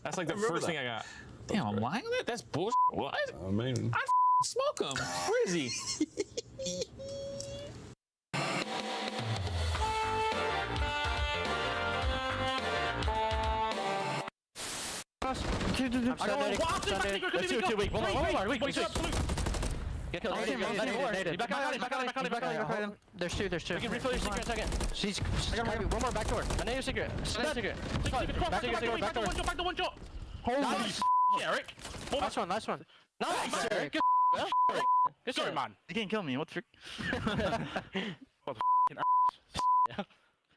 That's like the first thing I got. Damn, I'm lying on that? That's bullshit. What? I mean, I'd smoke him. Where is he? There's two. We can refill your secret in a second. She's one more back door. I know your secret. Secret. Back door. Holy Eric. Last one. Nice, Eric. Good story, man. You can't kill me. What's your...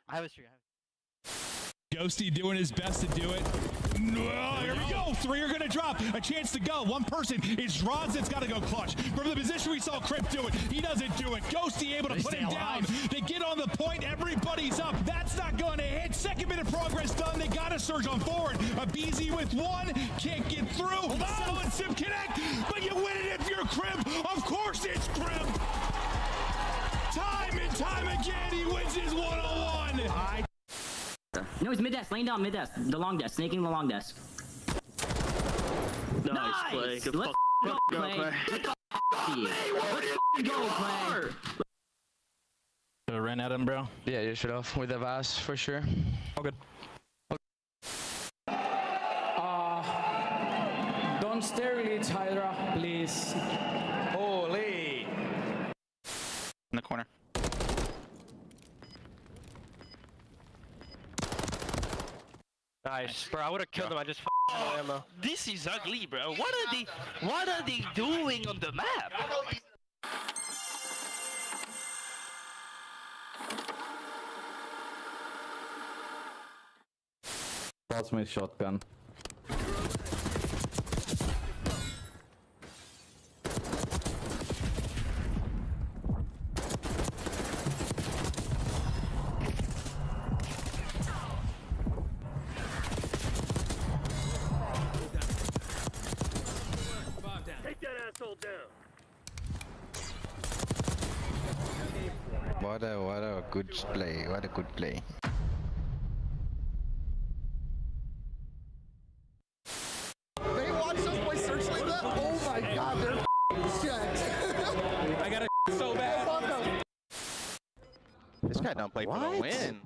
I have a streak. Ghosty doing his best to do it. Oh, here we go. 3 are going to drop. A chance to go. One person is Droz that's got to go clutch. From the position we saw Crip do it, he doesn't do it. Ghosty able to put him down. They get on the point. Everybody's up. That's not going to hit. Second minute progress done. They got to surge on forward. A BZ with 1. Can't get through. Oh, and Sim connect. But you win it if you're Crip. Of course it's Crip. Time and time again, he wins his one-on-one. No, he's mid-desk, laying down mid-desk. The long desk, snaking the long desk. Nice play. Good Let's go, Clay. Let's go, Clay. Should have ran at him, bro. Yeah, you should have. With the Vaz, for sure. All good. Don't stare really, Hydra, please. Holy. In the corner. Nice, bro. I would have killed him. I just ammo. This is ugly, bro. What are they doing on the map? Pass me shotgun. Take that asshole down. What a good play. What a good play. They watch us play Searchlight that? Oh my god, they're shit. I got it so bad. This guy don't play for the win.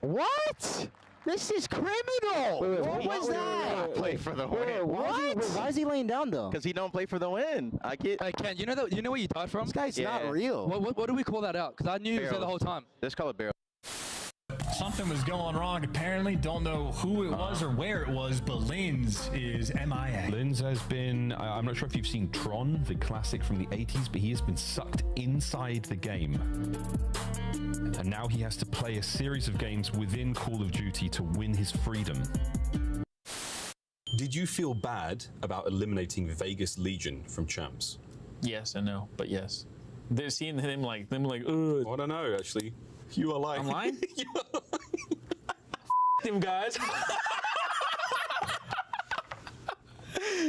What? This is criminal. What was that? Play for the win. Why is he laying down though? Because he don't play for the win. I get. Hey Ken, you know where you died from? This guy's Yeah. not real. What do we call that out? Because I knew he was there the whole time. Let's call it barrel. Something was going wrong. Apparently, don't know who it was or where it was, but Linz is MIA. Linz has been, I'm not sure if you've seen Tron, the classic from the 80s, but he has been sucked inside the game. And now he has to play a series of games within Call of Duty to win his freedom. Did you feel bad about eliminating Vegas Legion from Champs? Yes and no, but yes. They're seeing them like, ugh. I don't know, actually. You are lying. I'm lying? Them guys.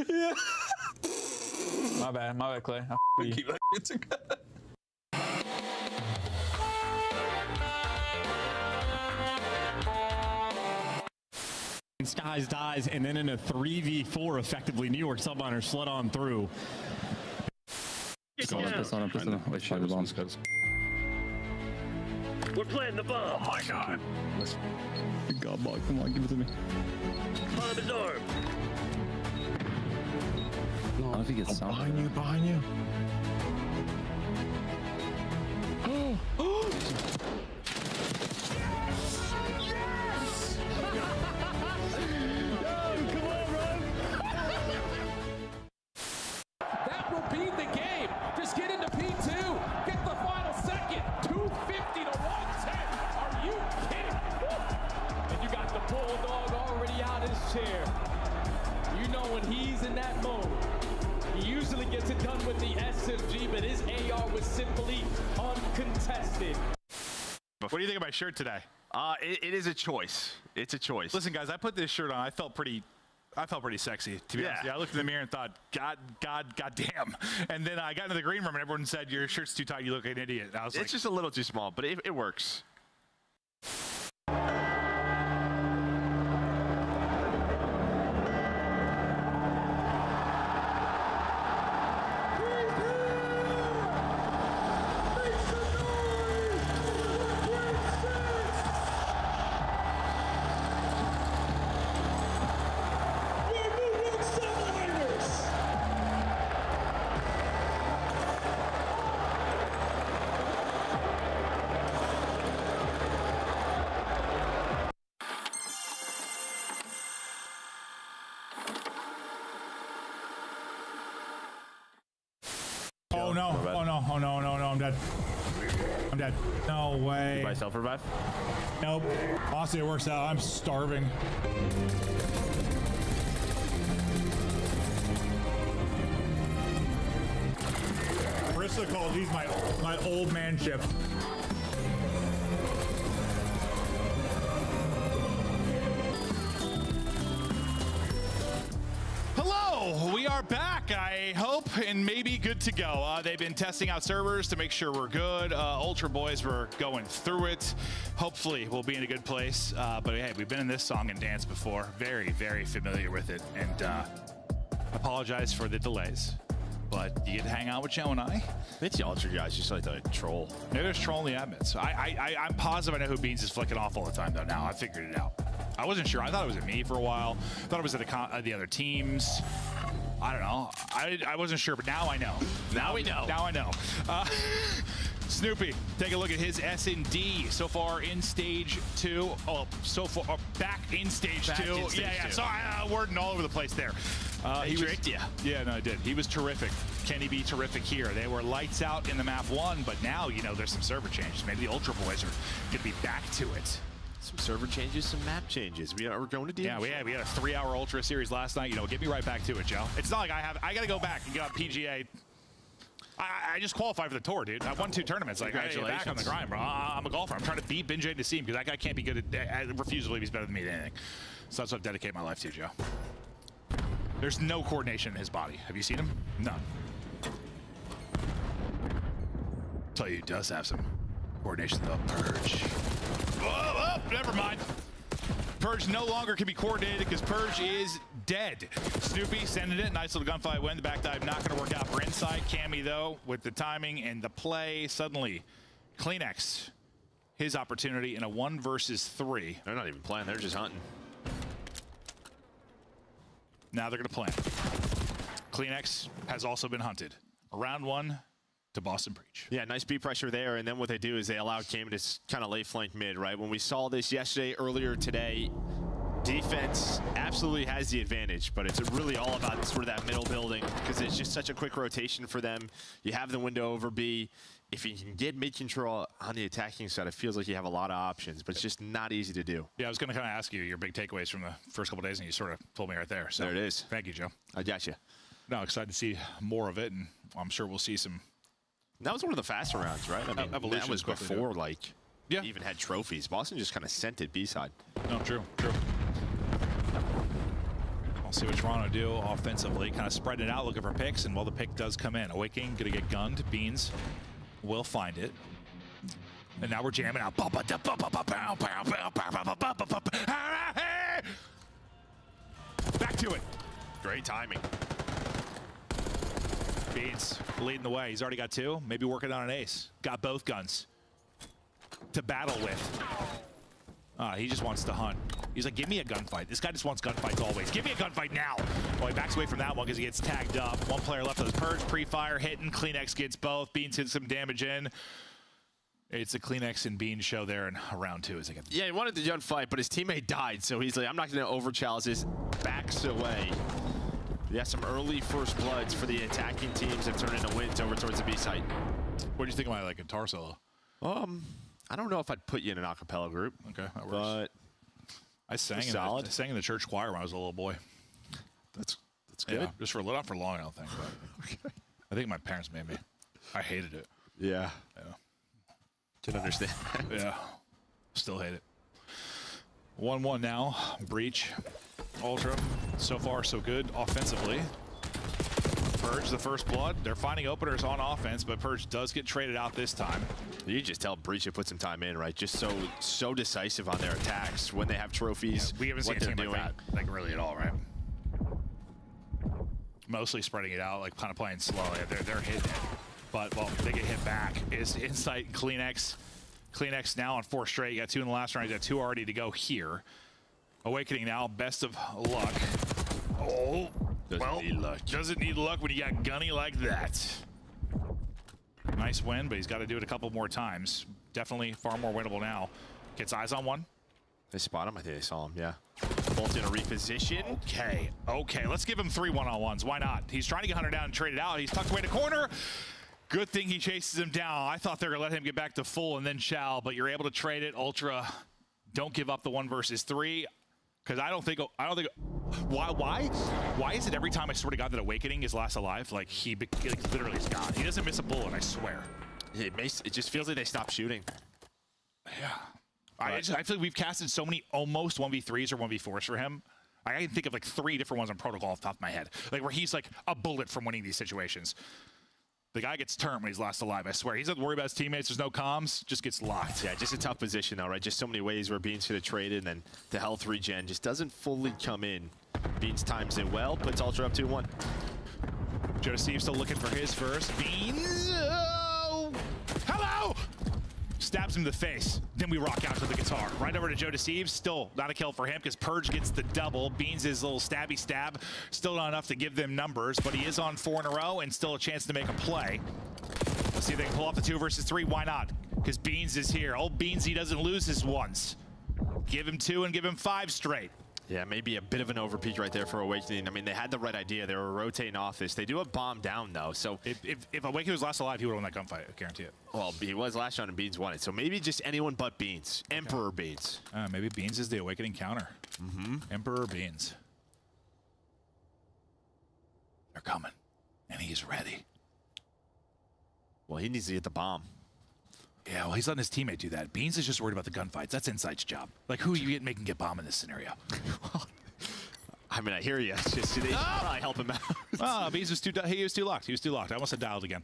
Yeah. My bad, Clay. I Keep that. Skies dies, and then in a 3v4, effectively, New York Subminer slid on through. We're planting the bomb. Oh my god. God, ball, come on, give it to me. Bomb is armed. No, I don't know if he gets sound. Behind you. That will be the game. Just get into P2. Get the final second. 250 to 110. Are you kidding? And you got the Bulldog already out his chair. You know when he's in that mode, he usually gets it done with the SMG, but his AR was simply uncontested. What do you think of my shirt today? It is a choice. It's a choice. Listen, guys, I put this shirt on. I felt pretty sexy, to be honest. Yeah, I looked in the mirror and thought, God damn. And then I got into the green room and everyone said, your shirt's too tight, you look like an idiot. I was It's just a little too small, but it works. Oh no, I'm dead. I'm dead. No way. Did myself revive? Nope. Honestly, it works out. I'm starving. Bristol calls these my old man ship. Hello, we are back, I hope, and maybe good to go. They've been testing out servers to make sure we're good. Ultra Boys were going through it. Hopefully, we'll be in a good place. But hey, we've been in this song and dance before. Very, very familiar with it. And apologize for the delays. But you get to hang out with Joe and I. It's the Ultra guys just like to troll. Maybe there's trolling the admins. I'm positive I know who Beans is flicking off all the time, though. Now I figured it out. I wasn't sure. I thought it was at me for a while. Thought it was at the other teams. I don't know. I wasn't sure, but now I know. Now we know. Now I know. Snoopy, take a look at his S&D so far in stage 2. Oh, so far back in stage 2. Yeah. Sorry, wording all over the place there. He tricked you. Yeah, no, I did. He was terrific. Can he be terrific here? They were lights out in the map 1, but now, there's some server changes. Maybe the Ultra Boys are going to be back to it. Some server changes, some map changes. We're going to deal. Yeah, we had a 3-hour Ultra series last night. You know, get me right back to it, Joe. It's not like I got to go back and get on PGA. I just qualified for the tour, dude. I won 2 tournaments. Like, I get back on the grind, bro. I'm a golfer. I'm trying to beat Binjay to see him because that guy can't be good at. I refuse to believe he's better than me at anything. So that's what I dedicate my life to, Joe. There's no coordination in his body. Have you seen him? None. Tell you, he does have some coordination, though. Purge. Oh, never mind. Purge no longer can be coordinated because Purge is dead. Snoopy sending it. Nice little gunfight win. The back dive not going to work out for Insight. Cammy, though, with the timing and the play. Suddenly, Kleenex, his opportunity in a 1 versus 3. They're not even playing. They're just hunting. Now they're going to plan. Kleenex has also been hunted. Round 1 to Boston Breach. Yeah, nice beat pressure there, and then what they do is they allow Cammy to kind of lay flank mid, right? When we saw this yesterday, earlier today, defense absolutely has the advantage, but it's really all about sort of that middle building because it's just such a quick rotation for them. You have the window over B. If you can get mid control on the attacking side, it feels like you have a lot of options, but it's just not easy to do. Yeah, I was going to kind of ask you your big takeaways from the first couple of days, and you sort of told me right there. So there it is. Thank you, Joe. I got you. No, excited to see more of it, and I'm sure we'll see some. That was one of the faster rounds, right? I mean, Evolution that was before, like, yeah, even had trophies. Boston just kind of sent it B-side. No, true. We'll see what Toronto do offensively, kind of spreading it out, looking for picks, and while the pick does come in, Awakening going to get gunned. Beans will find it. And now we're jamming out. Back to it. Great timing. Beans leading the way. He's already got 2. Maybe working on an ace. Got both guns to battle with. He just wants to hunt. He's like, give me a gunfight. This guy just wants gunfights always. Give me a gunfight now. Well, he backs away from that one because he gets tagged up. 1 player left of the Purge. Pre-fire hitting. Kleenex gets both. Beans hits some damage in. It's a Kleenex and Beans show there in round 2. Yeah, he wanted the gunfight, but his teammate died, so he's like, I'm not going to over-challenge this. Backs away. Yeah, some early first bloods for the attacking teams have turned into wins over towards the B site. What do you think of my guitar solo? I don't know if I'd put you in an a cappella group. Okay, that works. But I sang in the church choir when I was a little boy. That's good. Yeah, just for a little, not for long, I don't think. But okay. I think my parents made me. I hated it. Yeah. Can understand. Yeah. Still hate it. 1-1 now. Breach. Ultra. So far, so good offensively. Purge, the first blood. They're finding openers on offense, but Purge does get traded out this time. You just tell Breach to put some time in, right? Just so decisive on their attacks when they have trophies. Yeah, we haven't seen a team like that, like really at all, right? Mostly spreading it out, like kind of playing slow. Yeah, they're hitting it, but well, they get hit back. Is Insight and Kleenex. Kleenex now on 4 straight. You got 2 in the last round. You got 2 already to go here. Awakening now, best of luck. Oh, doesn't need luck when you got Gunny like that. Nice win, but he's got to do it a couple more times. Definitely far more winnable now. Gets eyes on one. They spot him. I think they saw him, yeah. Bolt in a reposition. Okay, let's give him 3 one-on-ones. Why not? He's trying to get Hunter down and trade it out. He's tucked away in the corner. Good thing he chases him down. I thought they were going to let him get back to full and then shall, but you're able to trade it. Ultra, don't give up the 1 versus 3. Because I don't think why is it every time I swear to God that Awakening is last alive, like he literally is gone. He doesn't miss a bullet, I swear. It just feels like they stopped shooting. Yeah. I feel like we've casted so many almost 1v3s or 1v4s for him. I can think of like 3 different ones on Protocol off the top of my head. Like where he's like a bullet from winning these situations. The guy gets turned when he's last alive, I swear. He's not worried about his teammates. There's no comms. Just gets locked. Yeah, just a tough position, though, right? Just so many ways where Beans could have traded, and then the health regen just doesn't fully come in. Beans times it well, puts Ultra up 2-1. Joe Steve still looking for his first. Beans. Oh! Hello! Stabs him in the face. Then we rock out to the guitar. Right over to Joe Deceive. Still not a kill for him because Purge gets the double. Beans his little stabby stab. Still not enough to give them numbers, but he is on 4 in a row and still a chance to make a play. Let's see if they can pull off the 2 versus 3. Why not? Because Beans is here. Old Beans, he doesn't lose his ones. Give him 2 and give him 5 straight. Yeah, maybe a bit of an overpeak right there for Awakening. I mean, they had the right idea. They were rotating off this. They do have bomb down, though. So if Awakening was last alive, he would have won that gunfight. I guarantee it. Well, he was last round and Beans won it. So maybe just anyone but Beans. Okay. Emperor Beans. Maybe Beans is the Awakening counter. Emperor Beans. They're coming. And he's ready. Well, he needs to get the bomb. Yeah, well, he's letting his teammate do that. Beans is just worried about the gunfights. That's Insight's job. Like, who are you making get bomb in this scenario? I mean, I hear you. It's just, they should probably help him out. Oh, Beans was he was too locked. He was too locked. I almost had dialed again.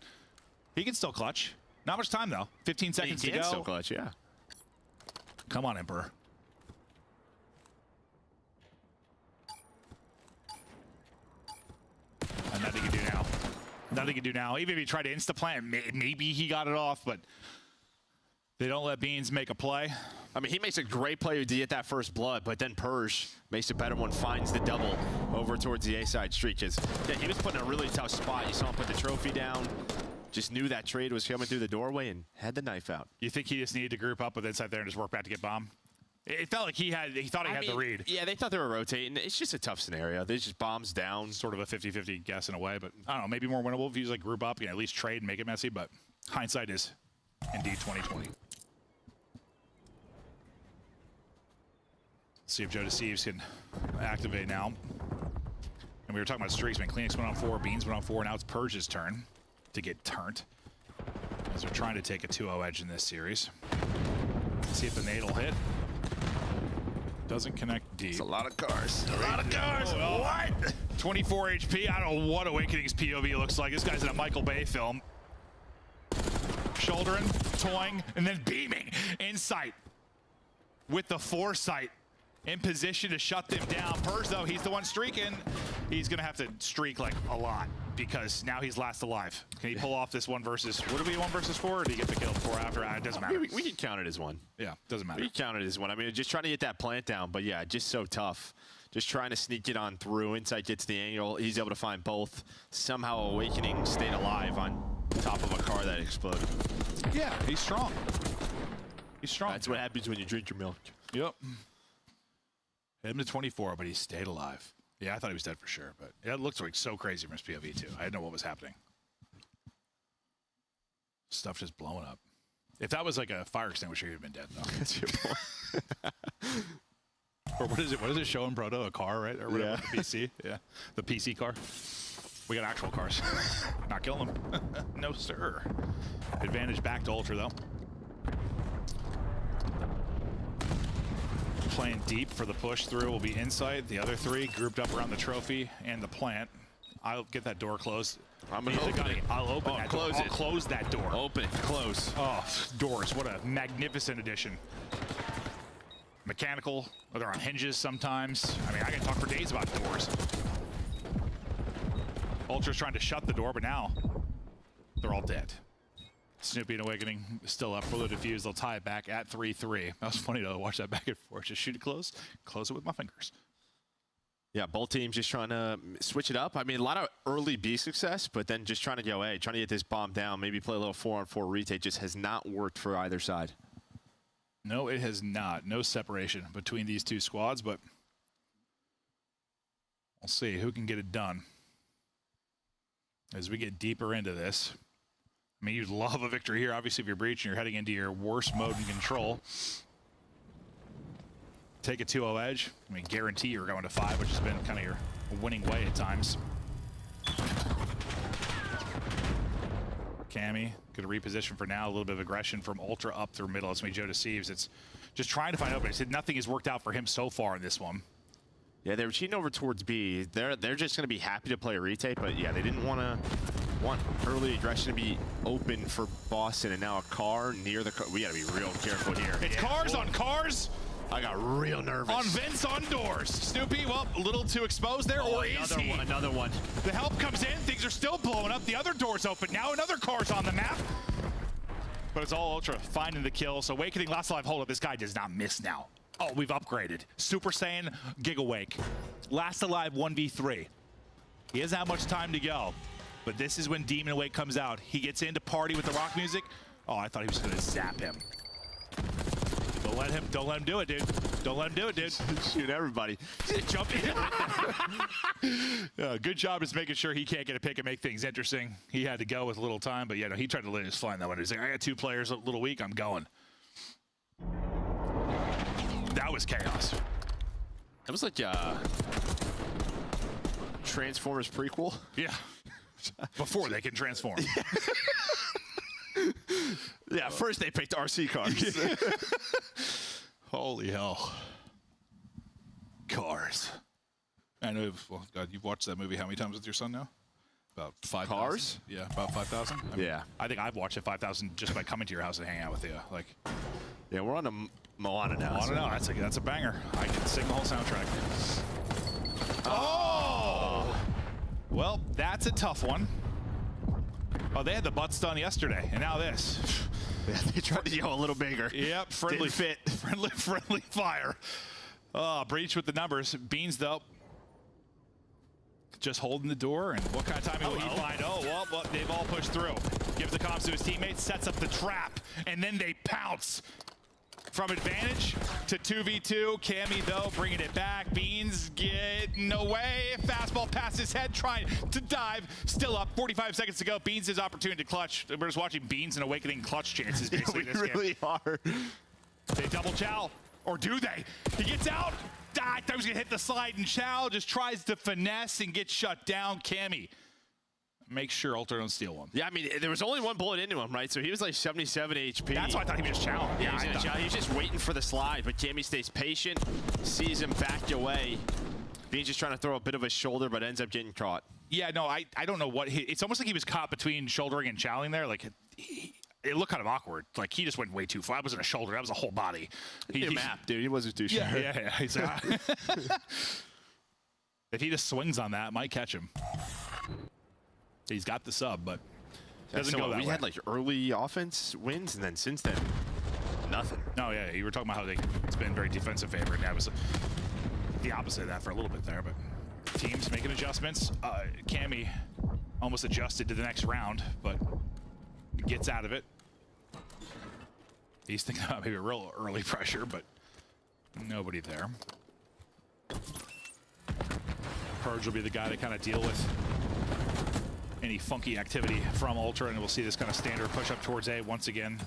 He can still clutch. Not much time, though. 15 seconds to go. He can still clutch, yeah. Come on, Emperor. And nothing he can do now. Nothing he can do now. Even if he tried to insta-plant, maybe he got it off, but they don't let Beans make a play. I mean, he makes a great play to get that first blood, but then Purge makes a better one, finds the double over towards the A-side streak. Yeah, he was put in a really tough spot. You saw him put the trophy down. Just knew that trade was coming through the doorway and had the knife out. You think he just needed to group up with Insight there and just work back to get bomb? It felt like he thought he had the read. Yeah, they thought they were rotating. It's just a tough scenario. There's just bombs down. Sort of a 50-50 guess in a way, but I don't know, maybe more winnable if you just like group up, you can at least trade and make it messy, but hindsight is indeed 2020. See if Joe Deceives can activate now. And we were talking about streaks, man. Kleenex went on 4, Beans went on 4, now it's Purge's turn to get turned. As they're trying to take a 2-0 edge in this series. See if the nade will hit. Doesn't connect deep. It's a lot of cars. A lot of cars. Oh, what? 24 HP. I don't know what Awakening's POV looks like. This guy's in a Michael Bay film. Shouldering, toying, and then beaming. Insight with the foresight in position to shut them down. Purge, though, he's the one streaking. He's going to have to streak like a lot because now he's last alive. Can he pull off this 1 versus, would it be 1 versus 4 or do you get the kill before or after? It doesn't matter. We can count it as 1. Yeah, doesn't matter. We can count it as 1. I mean, just trying to get that plant down, but yeah, just so tough. Just trying to sneak it on through. Insight gets the angle. He's able to find both. Somehow Awakening stayed alive on top of a car that exploded. Yeah, he's strong. He's strong. That's what happens when you drink your milk. Yep. Hit him to 24, but he stayed alive. Yeah, I thought he was dead for sure, but it looks like so crazy from his POV too. I didn't know what was happening. Stuff just blowing up. If that was like a fire extinguisher, he'd have been dead though. That's your point. Or what is it? What does it show in Proto? A car, right? Or whatever, the PC? Yeah, the PC car. We got actual cars. Not killing them. No, sir. Advantage back to Ultra, though. Playing deep for the push through will be Insight. The other 3 grouped up around the trophy and the plant. I'll get that door closed. I'm gonna open it. I'll open that door. I'll close that door. Open it. Close. Oh, doors. What a magnificent addition. Mechanical. Or they're on hinges sometimes. I mean, I can talk for days about doors. Ultra's trying to shut the door, but now they're all dead. Snoopy and Awakening still up for the defuse. They'll tie it back at 3-3. That was funny to watch that back and forth. Just shoot it close it with my fingers. Yeah, both teams just trying to switch it up. I mean, a lot of early B success, but then just trying to go A, trying to get this bomb down, maybe play a little 4-on-4 retake. Just has not worked for either side. No, it has not. No separation between these two squads, but we'll see who can get it done as we get deeper into this. I mean, you'd love a victory here. Obviously, if you're breaching, you're heading into your worst mode in control. Take a 2-0 edge. I mean, guarantee you're going to 5, which has been kind of your winning way at times. Cammy could reposition for now. A little bit of aggression from Ultra up through middle. It's me, Joe Deceives. It's just trying to find openings. Nothing has worked out for him so far in this one. Yeah, they were cheating over towards B. They're just going to be happy to play a retake, but yeah, they didn't want early aggression to be open for Boston, and now a car near the car. We got to be real careful here. It's cars on cars. I got real nervous. On vents on doors. Snoopy, well, a little too exposed there, or is he? Another one. The help comes in. Things are still blowing up. The other door's open. Now another car's on the map. But it's all Ultra finding the kill. So Awakening, last alive, hold up. This guy does not miss now. Oh, we've upgraded. Super Saiyan, Gigawake. Last alive, 1v3. He doesn't have much time to go. But this is when Demon Awake comes out. He gets in to party with the rock music. Oh, I thought he was going to zap him. But Don't let him do it, dude. Don't let him do it, dude. Shoot everybody. Jump in. Good job is making sure he can't get a pick and make things interesting. He had to go with a little time, but yeah, no, he tried to let us fly in that one. He's like, I got 2 players a little weak. I'm going. That was chaos. That was like a Transformers prequel. Yeah. Before they can transform. Yeah, first they picked RC cars. Holy hell. Cars. I know, well, God, you've watched that movie how many times with your son now? About 5,000. Cars? Yeah, about 5,000. Yeah. I think I've watched it 5,000 just by coming to your house and hanging out with you. Like, yeah, we're on a Moana now. Moana now. That's a banger. I can sing the whole soundtrack. Oh! Well, that's a tough one. Oh, they had the butts done yesterday, and now this. Yeah, they tried to go a little bigger. Yep, friendly fit. Friendly fire. Oh, Breach with the numbers. Beans, though, just holding the door. And what kind of timing will he find? Oh, well, they've all pushed through. Gives the comms to his teammates, sets up the trap, and then they pounce. From advantage to 2v2. Cammy, though, bringing it back. Beans getting away. Fastball past his head, trying to dive. Still up. 45 seconds to go. Beans' his opportunity to clutch. We're just watching Beans and awakening clutch chances, basically. Yeah, we really are. They double Chow. Or do they? He gets out. I thought he was going to hit the slide, and Chow just tries to finesse and get shut down. Cammy. Make sure Ultra don't steal one. Yeah, I mean, there was only 1 bullet into him, right? So he was like 77 HP. That's why I thought he was challenged. Yeah, he was just waiting for the slide, but Cammy stays patient, sees him back away. Beans just trying to throw a bit of a shoulder, but ends up getting caught. Yeah, no, I don't know what. It's almost like he was caught between shouldering and chowing there. Like, it looked kind of awkward. Like, he just went way too far. That wasn't a shoulder. That was a whole body. He map, dude. He wasn't too sure. Yeah. He's if he just swings on that, it might catch him. He's got the sub, but doesn't go that way. We had like early offense wins, and then since then, nothing. No, yeah, you were talking about how it's been very defensive favorite. That was the opposite of that for a little bit there, but teams making adjustments. Cammy almost adjusted to the next round, but gets out of it. He's thinking about maybe a real early pressure, but nobody there. Purge will be the guy to kind of deal with any funky activity from Ultra, and we'll see this kind of standard push up towards A once again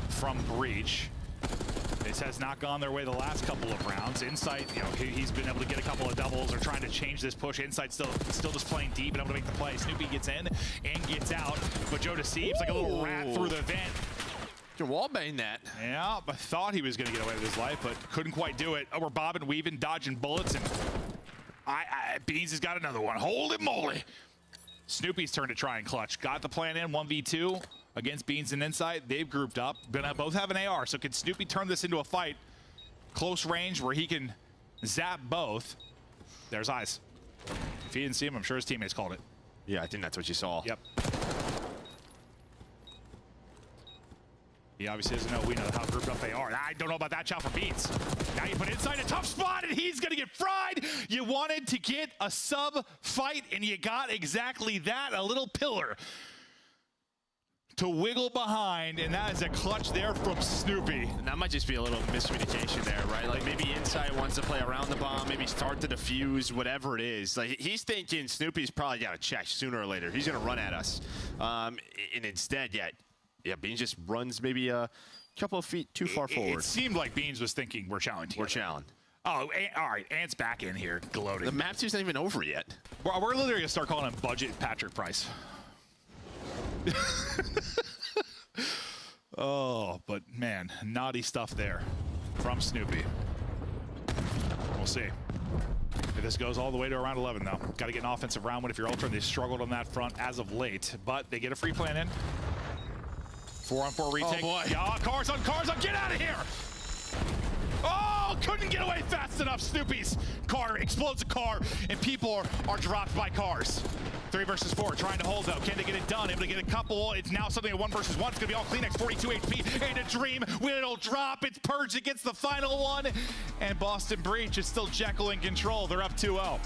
from Breach. This has not gone their way the last couple of rounds. Insight, you know, he's been able to get a couple of doubles or trying to change this push. Insight still just playing deep and able to make the play. Snoopy gets in and gets out, but Joe deceives like a little rat through the vent. You can wallbang that. Yeah, I thought he was going to get away with his life, but couldn't quite do it. Oh, we're bobbing, weaving, dodging bullets, and Beans has got another one. Holy moly! Snoopy's turn to try and clutch. Got the plan in, 1v2 against Beans and Insight. They've grouped up. Gonna both have an AR, so can Snoopy turn this into a fight? Close range where he can zap both. There's eyes. If he didn't see him, I'm sure his teammates called it. Yeah, I think that's what you saw. Yep. He obviously doesn't know we know how grouped up they are. I don't know about that shot for Beans. Now you put Inside a tough spot, and he's going to get fried. You wanted to get a sub fight, and you got exactly that, a little pillar to wiggle behind, and that is a clutch there from Snoopy. And that might just be a little miscommunication there, right? Like maybe Inside wants to play around the bomb, maybe start the defuse, whatever it is. Like he's thinking Snoopy's probably got to check sooner or later. He's going to run at us. And instead, yeah, Beans just runs maybe a couple of feet too far forward. It seemed like Beans was thinking we're challenging. We're challenged. Oh, all right. Ant's back in here, gloating. The map 2's not even over yet. We're literally going to start calling him Budget Patrick Price. Oh, but man, naughty stuff there from Snoopy. We'll see. If this goes all the way to around 11, though. Got to get an offensive round win if you're Ultra. They struggled on that front as of late, but they get a free plan in. 4-on-4 retake. Oh, boy. Yeah, cars on, get out of here! Oh, couldn't get away fast enough. Snoopy's car explodes a car, and people are dropped by cars. 3 versus 4, trying to hold though. Can they get it done? Able to get a couple. It's now something at 1 versus 1. It's gonna be all Kleenex, 42 HP, and a dream. Will drop. It's Purge that gets the final one, and Boston Breach is still Jekyll in control. They're up 2-0.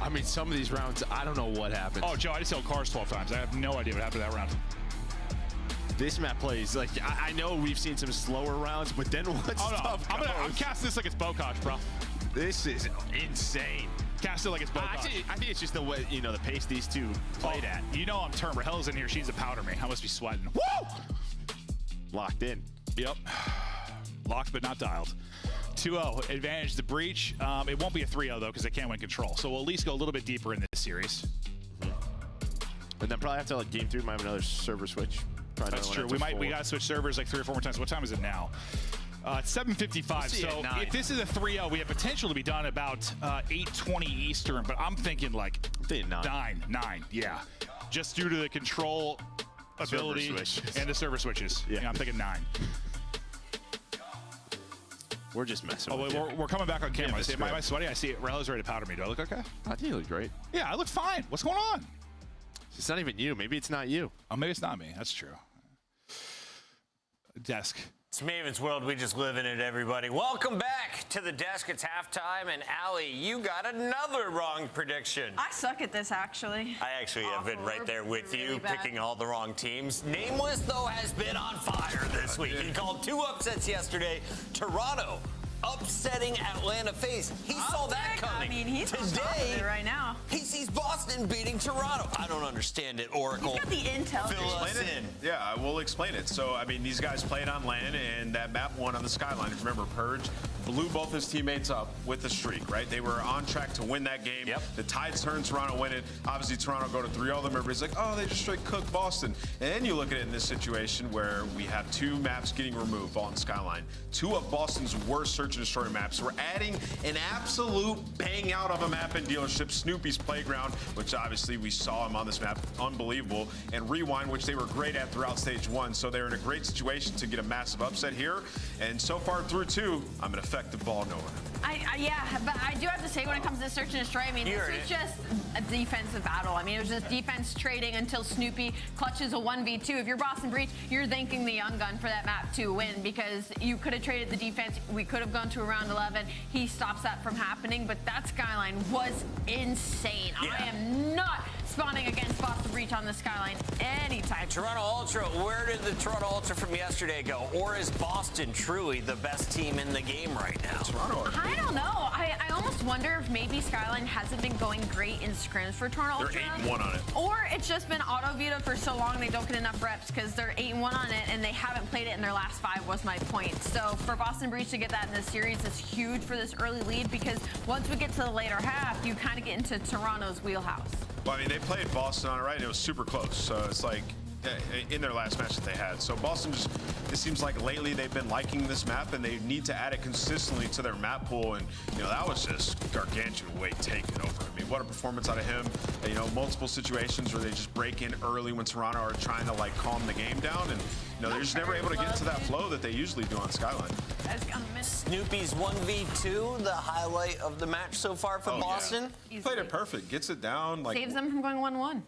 I mean, some of these rounds, I don't know what happened. Oh, Joe, I just held cars 12 times. I have no idea what happened to that round. This map plays like I know we've seen some slower rounds, but then once stuff goes, I'm casting this like it's Bokosh, bro. This is insane. Cast it like it's Bokosh. Actually, I think it's just the way, you know, the pace these two played at. You know I'm turned. Rahel's in here. She's a powder me. I must be sweating. Woo! Locked in. Yep. Locked but not dialed. 2-0. Advantage the breach. It won't be a 3-0 though because they can't win control. So we'll at least go a little bit deeper in this series. And then probably have to like game 3 might have another server switch. That's true. We gotta switch servers like 3 or 4 more times. What time is it now? It's 7:55. So if this is a 3-0, we have potential to be done about 8:20 Eastern. But I'm thinking like 9. Yeah, just due to the control ability and the server switches. Yeah, I'm thinking 9. We're just messing. We're coming back on camera. Am I sweaty? I see it. Rahel's ready to powder me. Do I look okay? I think you look great. Yeah, I look fine. What's going on? It's not even you. Maybe it's not you. Oh, maybe it's not me. That's true. Desk. It's Maven's World. We just live in it, everybody. Welcome back to the desk. It's halftime, and Allie, you got another wrong prediction. I suck at this, actually. I actually have been right there with you, picking all the wrong teams. Nameless, though, has been on fire this week. He called 2 upsets yesterday. Toronto upsetting Atlanta FaZe. He saw that coming. I mean, he's today right now. He sees Boston beating Toronto. I don't understand it, Oracle. He's got the intel. Fill us in. Yeah, I will explain it. So, I mean, these guys played on LAN, and that map won on the Skyline. If you remember, Purge blew both his teammates up with the streak, right? They were on track to win that game. Yep. The tides turned, Toronto win it. Obviously, Toronto go to 3-0. Everybody's like, oh, they just straight cooked Boston. And then you look at it in this situation where we have 2 maps getting removed on Skyline. 2 of Boston's worst search and destroy maps. We're adding an absolute bang out of a map in dealership, Snoopy's Playground, which obviously we saw him on this map, unbelievable, and Rewind, which they were great at throughout stage 1. So they're in a great situation to get a massive upset here. And so far through 2, I'm an effective ball knower. Yeah, but I do have to say when it comes to search and destroy, I mean, this is just a defensive battle. I mean, it was just defense trading until Snoopy clutches a 1v2. If you're Boston Breach, you're thanking the Young Gun for that map to win because you could have traded the defense. We could have gone to a round 11. He stops that from happening, but that Skyline was insane. Yeah. I am not spawning against Boston Breach on the Skyline anytime. Toronto Ultra, where did the Toronto Ultra from yesterday go? Or is Boston truly the best team in the game right now? Toronto. I don't know. I almost wonder if maybe Skyline hasn't been going great in scrims for Toronto Ultra. They're 8-1 on it. Or it's just been auto-vetoed for so long they don't get enough reps because they're 8-1 on it and they haven't played it in their last 5 was my point. So for Boston Breach to get that in this series is huge for this early lead because once we get to the later half, you kind of get into Toronto's wheelhouse. Well, I mean, they played Boston on it, right? And it was super close. So it's like in their last match that they had. So Boston just, it seems like lately they've been liking this map and they need to add it consistently to their map pool. And, you know, that was just gargantuan weight taken over. I mean, what a performance out of him. You know, multiple situations where they just break in early when Toronto are trying to like calm the game down. And, you know, they're just never able to get into that flow that they usually do on Skyline. Snoopy's 1v2, the highlight of the match so far for Boston. Yeah. Played it perfect, gets it down. Like, saves them from going 1-1.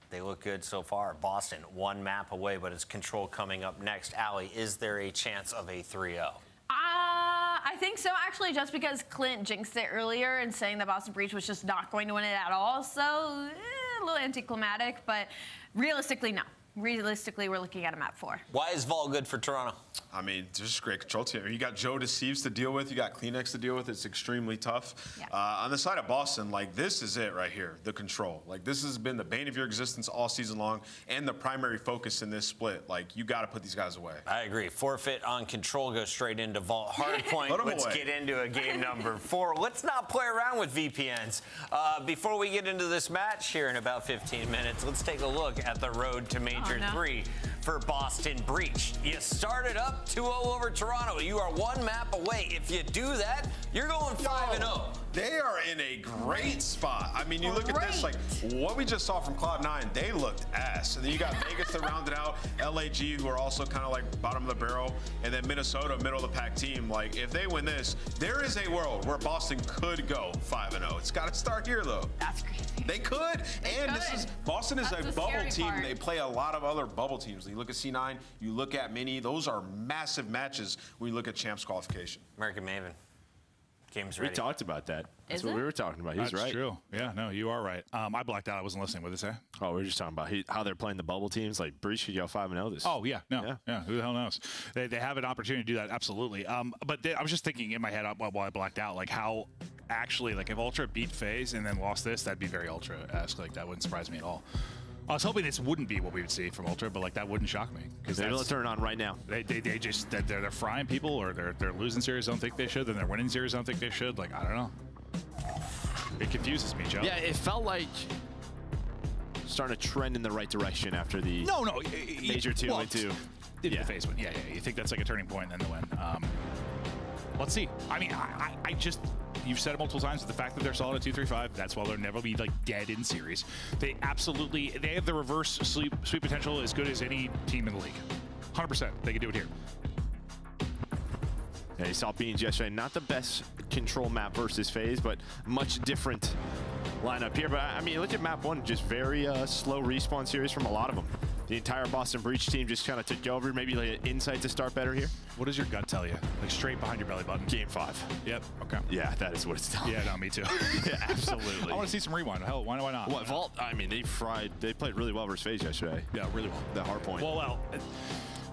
They look good so far. Boston, 1 map away, but it's Control coming up next. Allie, is there a chance of a 3-0? I think so, actually, just because Clint jinxed it earlier and saying that Boston Breach was just not going to win it at all. So, a little anticlimactic, but realistically, no. Realistically, we're looking at a map 4. Why is Vol good for Toronto? I mean, just a great control team. You got Joe Deceives to deal with. You got Kleenex to deal with. It's extremely tough. Yeah. On the side of Boston, like, this is it right here, the control. Like, this has been the bane of your existence all season long and the primary focus in this split. Like, you got to put these guys away. I agree. Forfeit on control, go straight into Vault. Hard point. Let's get into a game number 4. Let's not play around with VPNs. Before we get into this match here in about 15 minutes, let's take a look at the road to Major 3 for Boston Breach. You started up 2-0 over Toronto. You are 1 map away. If you do that, you're going 5-0. They are in a great spot. I mean, you look at this, like, what we just saw from Cloud9, they looked ass. And then you got Vegas to round it out, LAG, who are also kind of like bottom of the barrel, and then Minnesota, middle of the pack team. Like, if they win this, there is a world where Boston could go 5-0. It's got to start here, though. That's crazy. They could. Boston is a bubble team. They play a lot of other bubble teams. You look at C9, you look at Mini. Those are massive matches when you look at Champs qualification. American Maven. Game's We ready. talked about that. That's Is what it? we were talking about. He's That's right. true. Yeah, no, you are right. I blacked out. I wasn't listening. What did it say? Oh, we were just talking about how they're playing the bubble teams. Like Breach could go 5-0 this. Oh yeah, no, yeah. Who the hell knows? They have an opportunity to do that, absolutely. But I was just thinking in my head while I blacked out, like how actually, like if Ultra beat FaZe and then lost this, that'd be very Ultra-esque. Like that wouldn't surprise me at all. I was hoping this wouldn't be what we would see from Ultra, but like that wouldn't shock me because they'll turn on right now. They just they're frying people, or they're losing series. Don't think they should. Then they're winning series. Don't think they should. Like I don't know. It confuses me, Joe. Yeah, it felt like starting to trend in the right direction after the major 2 and 2. The FaZe win. Yeah. You think that's like a turning point and then the win. Let's see. I mean, I just. You've said it multiple times, the fact that they're solid at 2-3-5, that's why they'll never be like dead in series. They have the reverse sweep potential as good as any team in the league. 100%. They can do it here. Yeah, you saw Beans yesterday. Not the best control map versus FaZe, but much different lineup here. But I mean, look at map 1, just very slow respawn series from a lot of them. The entire Boston Breach team just kind of took over. Maybe like an insight to start better here. What does your gut tell you? Like straight behind your belly button. Game 5. Yep. Okay. Yeah, that is what it's telling. Yeah, no, me too. Yeah, absolutely. I want to see some rewind. Hell, why not? What Vault? I mean, they played really well versus FaZe yesterday. Yeah, really well. The hard point. Well,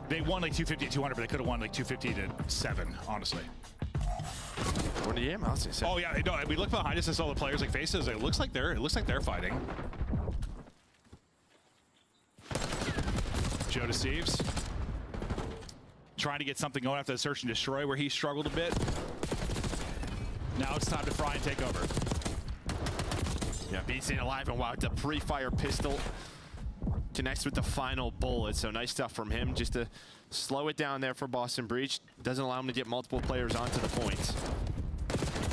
they won like 250 to 200, but they could have won like 250 to 7, honestly. What the game? I'll say 7. Oh yeah, no. We look behind us and saw the players like faces. It looks like they're fighting. Joe deceives. Trying to get something going after the search and destroy where he struggled a bit. Now it's time to fry and take over. Yeah, Bean staying alive, and wow, the pre-fire pistol connects with the final bullet. So nice stuff from him just to slow it down there for Boston Breach. Doesn't allow him to get multiple players onto the points.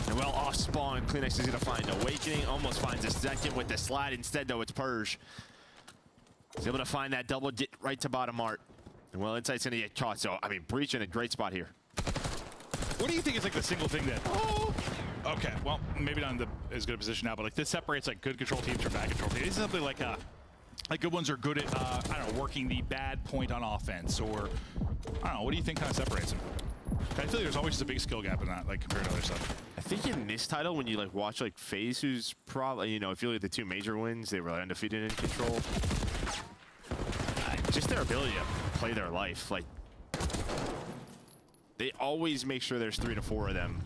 And well, off spawn, Kleenex is going to find Awakening. Almost finds a second with the slide. Instead, though, it's Purge. He's able to find that double, get right to bottom art. And well, Insight's going to get caught. So, I mean, Breach in a great spot here. What do you think is like the single thing that... Oh, okay, well, maybe not in as good a position now, but like this separates like good control teams from bad control teams. This is something like good ones are good at, I don't know, working the bad point on offense, or, I don't know, what do you think kind of separates them? I feel like there's always just a big skill gap in that, like compared to other stuff. I think in this title, when you like watch like FaZe, who's probably, you know, if you look at the 2 major wins, they were undefeated in control. Just their ability to play their life, like they always make sure there's 3 to 4 of them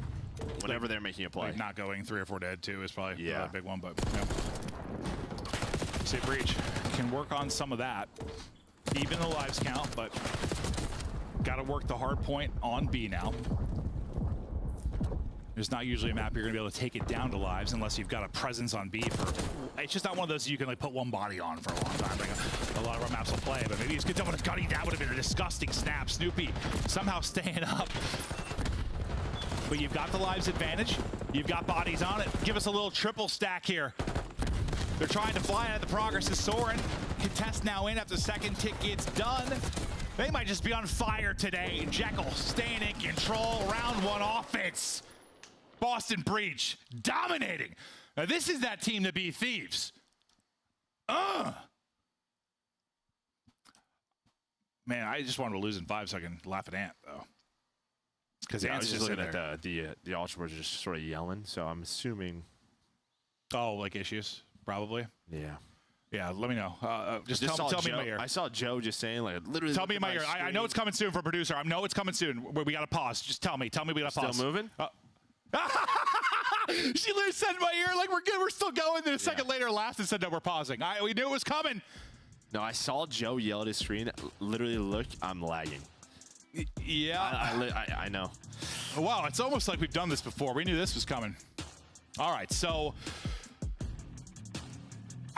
whenever they're making a play. Like not going 3 or 4 dead too is probably a big one, but yeah. Say Breach can work on some of that, even the lives count, but got to work the hard point on B now. There's not usually a map you're going to be able to take it down to lives unless you've got a presence on B for... It's just not one of those you can like put one body on for a long time. Like a lot of our maps will play, but maybe he's good with Gutty. That would have been a disgusting snap. Snoopy somehow staying up. But you've got the lives advantage. You've got bodies on it. Give us a little triple stack here. They're trying to fly at the progress is soaring. Contest now in after the second tick gets done. They might just be on fire today. Jekyll staying in control. Round 1 offense. Boston Breach dominating. Now this is that team to be thieves. Man, I just wanted to lose in 5 so I can laugh at Ant though. Because I was Ant's just just looking in at the Ultra was just sort of yelling, so I'm assuming. Oh, like issues, probably. Yeah. Yeah, let me know. Just tell me in my ear. I saw Joe just saying, like, literally. Tell me in my ear. I know it's coming soon for producer. I know it's coming soon. We got to pause. Just tell me. Tell me we got to pause. Still moving? She literally said in my ear, like, we're good. We're still going. Then a second later laughed and said, no, we're pausing. We knew it was coming. No, I saw Joe yell at his screen. Literally, look, I'm lagging. Yeah. I know. Wow, it's almost like we've done this before. We knew this was coming. All right, so...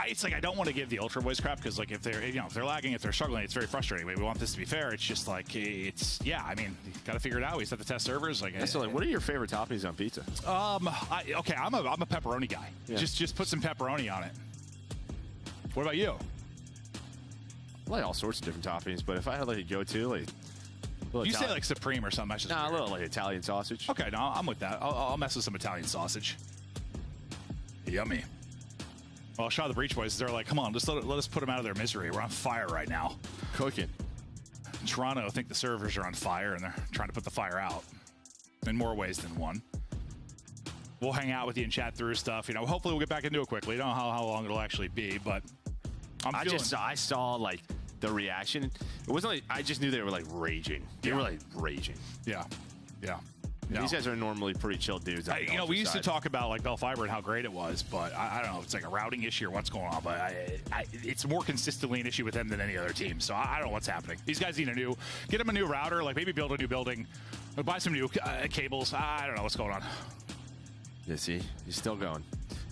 It's like I don't want to give the Ultra Boys crap because like if they're lagging, if they're struggling, it's very frustrating. We want this to be fair. It's just like I mean, you got to figure it out. We set the test servers. Like, so like, what are your favorite toppings on pizza? I'm a pepperoni guy. Yeah. Just put some pepperoni on it. What about you? I like all sorts of different toppings, but if I had like a go-to, like you say like Supreme or something, that's just a little like Italian sausage. Okay, no, I'm with that. I'll mess with some Italian sausage. Yummy. Well, Shaw the Breach Boys, they're like, come on, just let us put them out of their misery. We're on fire right now. Cooking. In Toronto, I think the servers are on fire, and they're trying to put the fire out in more ways than one. We'll hang out with you and chat through stuff. You know, hopefully we'll get back into it quickly. I don't know how long it'll actually be, but I saw like the reaction. It wasn't like I just knew they were like raging. They were like raging. Yeah. These guys are normally pretty chill dudes. You know, we used to talk about like Bell Fiber and how great it was, but I don't know if it's like a routing issue or what's going on. But it's more consistently an issue with them than any other team. So I don't know what's happening. These guys need get them a new router, like maybe build a new building, buy some new cables. I don't know what's going on. Yeah, see, he's still going.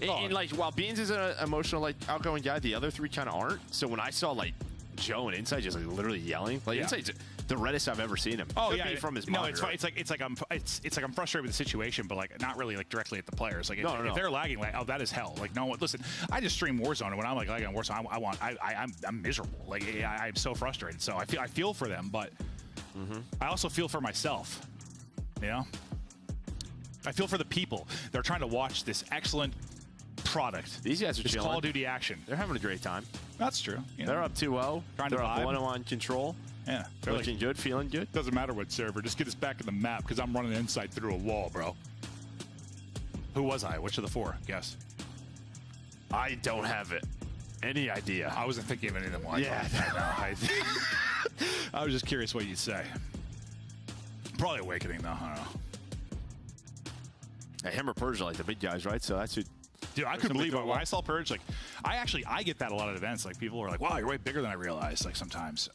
And like, while Beans is an emotional, like outgoing guy, the other three kind of aren't. So when I saw like Joe and Inside just like literally yelling, like Inside's the reddest I've ever seen him. Oh Could yeah, be from his no, monitor. it's like I'm frustrated with the situation, but like not really like directly at the players. Like if they're lagging, like that is hell. Like no, listen, I just stream Warzone, and when I'm like lagging on Warzone, I'm miserable. Like I'm so frustrated. So I feel for them, but I also feel for myself. You know, I feel for the people. They're trying to watch this excellent product. These guys are this chilling. Call of Duty action. They're having a great time. That's true. They're up 2-0. They're up 1-0 control. Yeah. Looking good, feeling good. Doesn't matter what server. Just get us back in the map because I'm running Inside through a wall, bro. Who was I? Which of the four? Guess. I don't have any idea. I wasn't thinking of any of them. I was just curious what you'd say. Probably Awakening, though. I don't know. Hey, him or Purge are like the big guys, right? So that's who. Dude, I couldn't believe it. When I saw Purge, like, I get that a lot at events. Like, people are like, wow, you're way bigger than I realized, like, sometimes.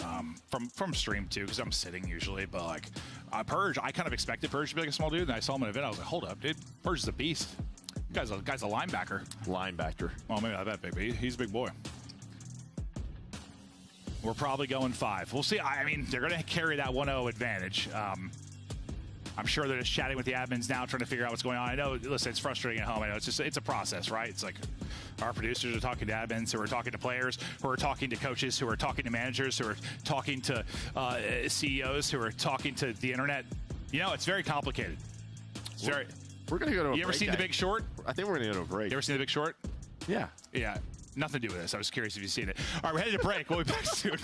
From stream, too, because I'm sitting usually. But, like, Purge, I kind of expected Purge to be like a small dude. And I saw him at an event. I was like, hold up, dude. Purge is a beast. Guy's a linebacker. Well, maybe not that big, but he's a big boy. We're probably going 5. We'll see. I mean, they're going to carry that 1-0 advantage. I'm sure they're just chatting with the admins now, trying to figure out what's going on. I know, listen, it's frustrating at home. I know it's a process, right? It's like our producers are talking to admins, who are talking to players, who are talking to coaches, who are talking to managers, who are talking to CEOs, who are talking to the internet. You know, it's very complicated. It's very. We're gonna go to. You ever seen The Big Short? I think we're gonna go to a break. You ever seen The Big Short? Yeah. Yeah. Nothing to do with this. I was curious if you've seen it. All right, we're headed to break. We'll be back soon.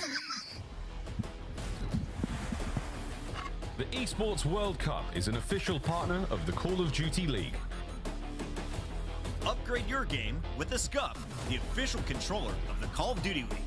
The Esports World Cup is an official partner of the Call of Duty League. Upgrade your game with the SCUF, the official controller of the Call of Duty League.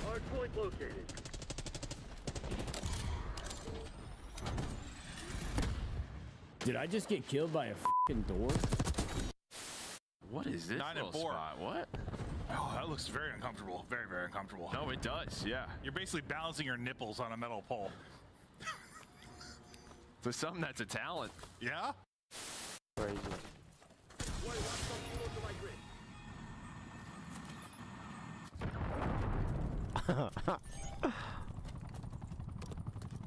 Hardpoint located. Did I just get killed by a fucking door? What is this? 9 and 4. Spot? What? Oh, that looks very uncomfortable. Very, very uncomfortable. No, it does. Yeah. You're basically balancing your nipples on a metal pole. For something that's a talent. Yeah? Crazy.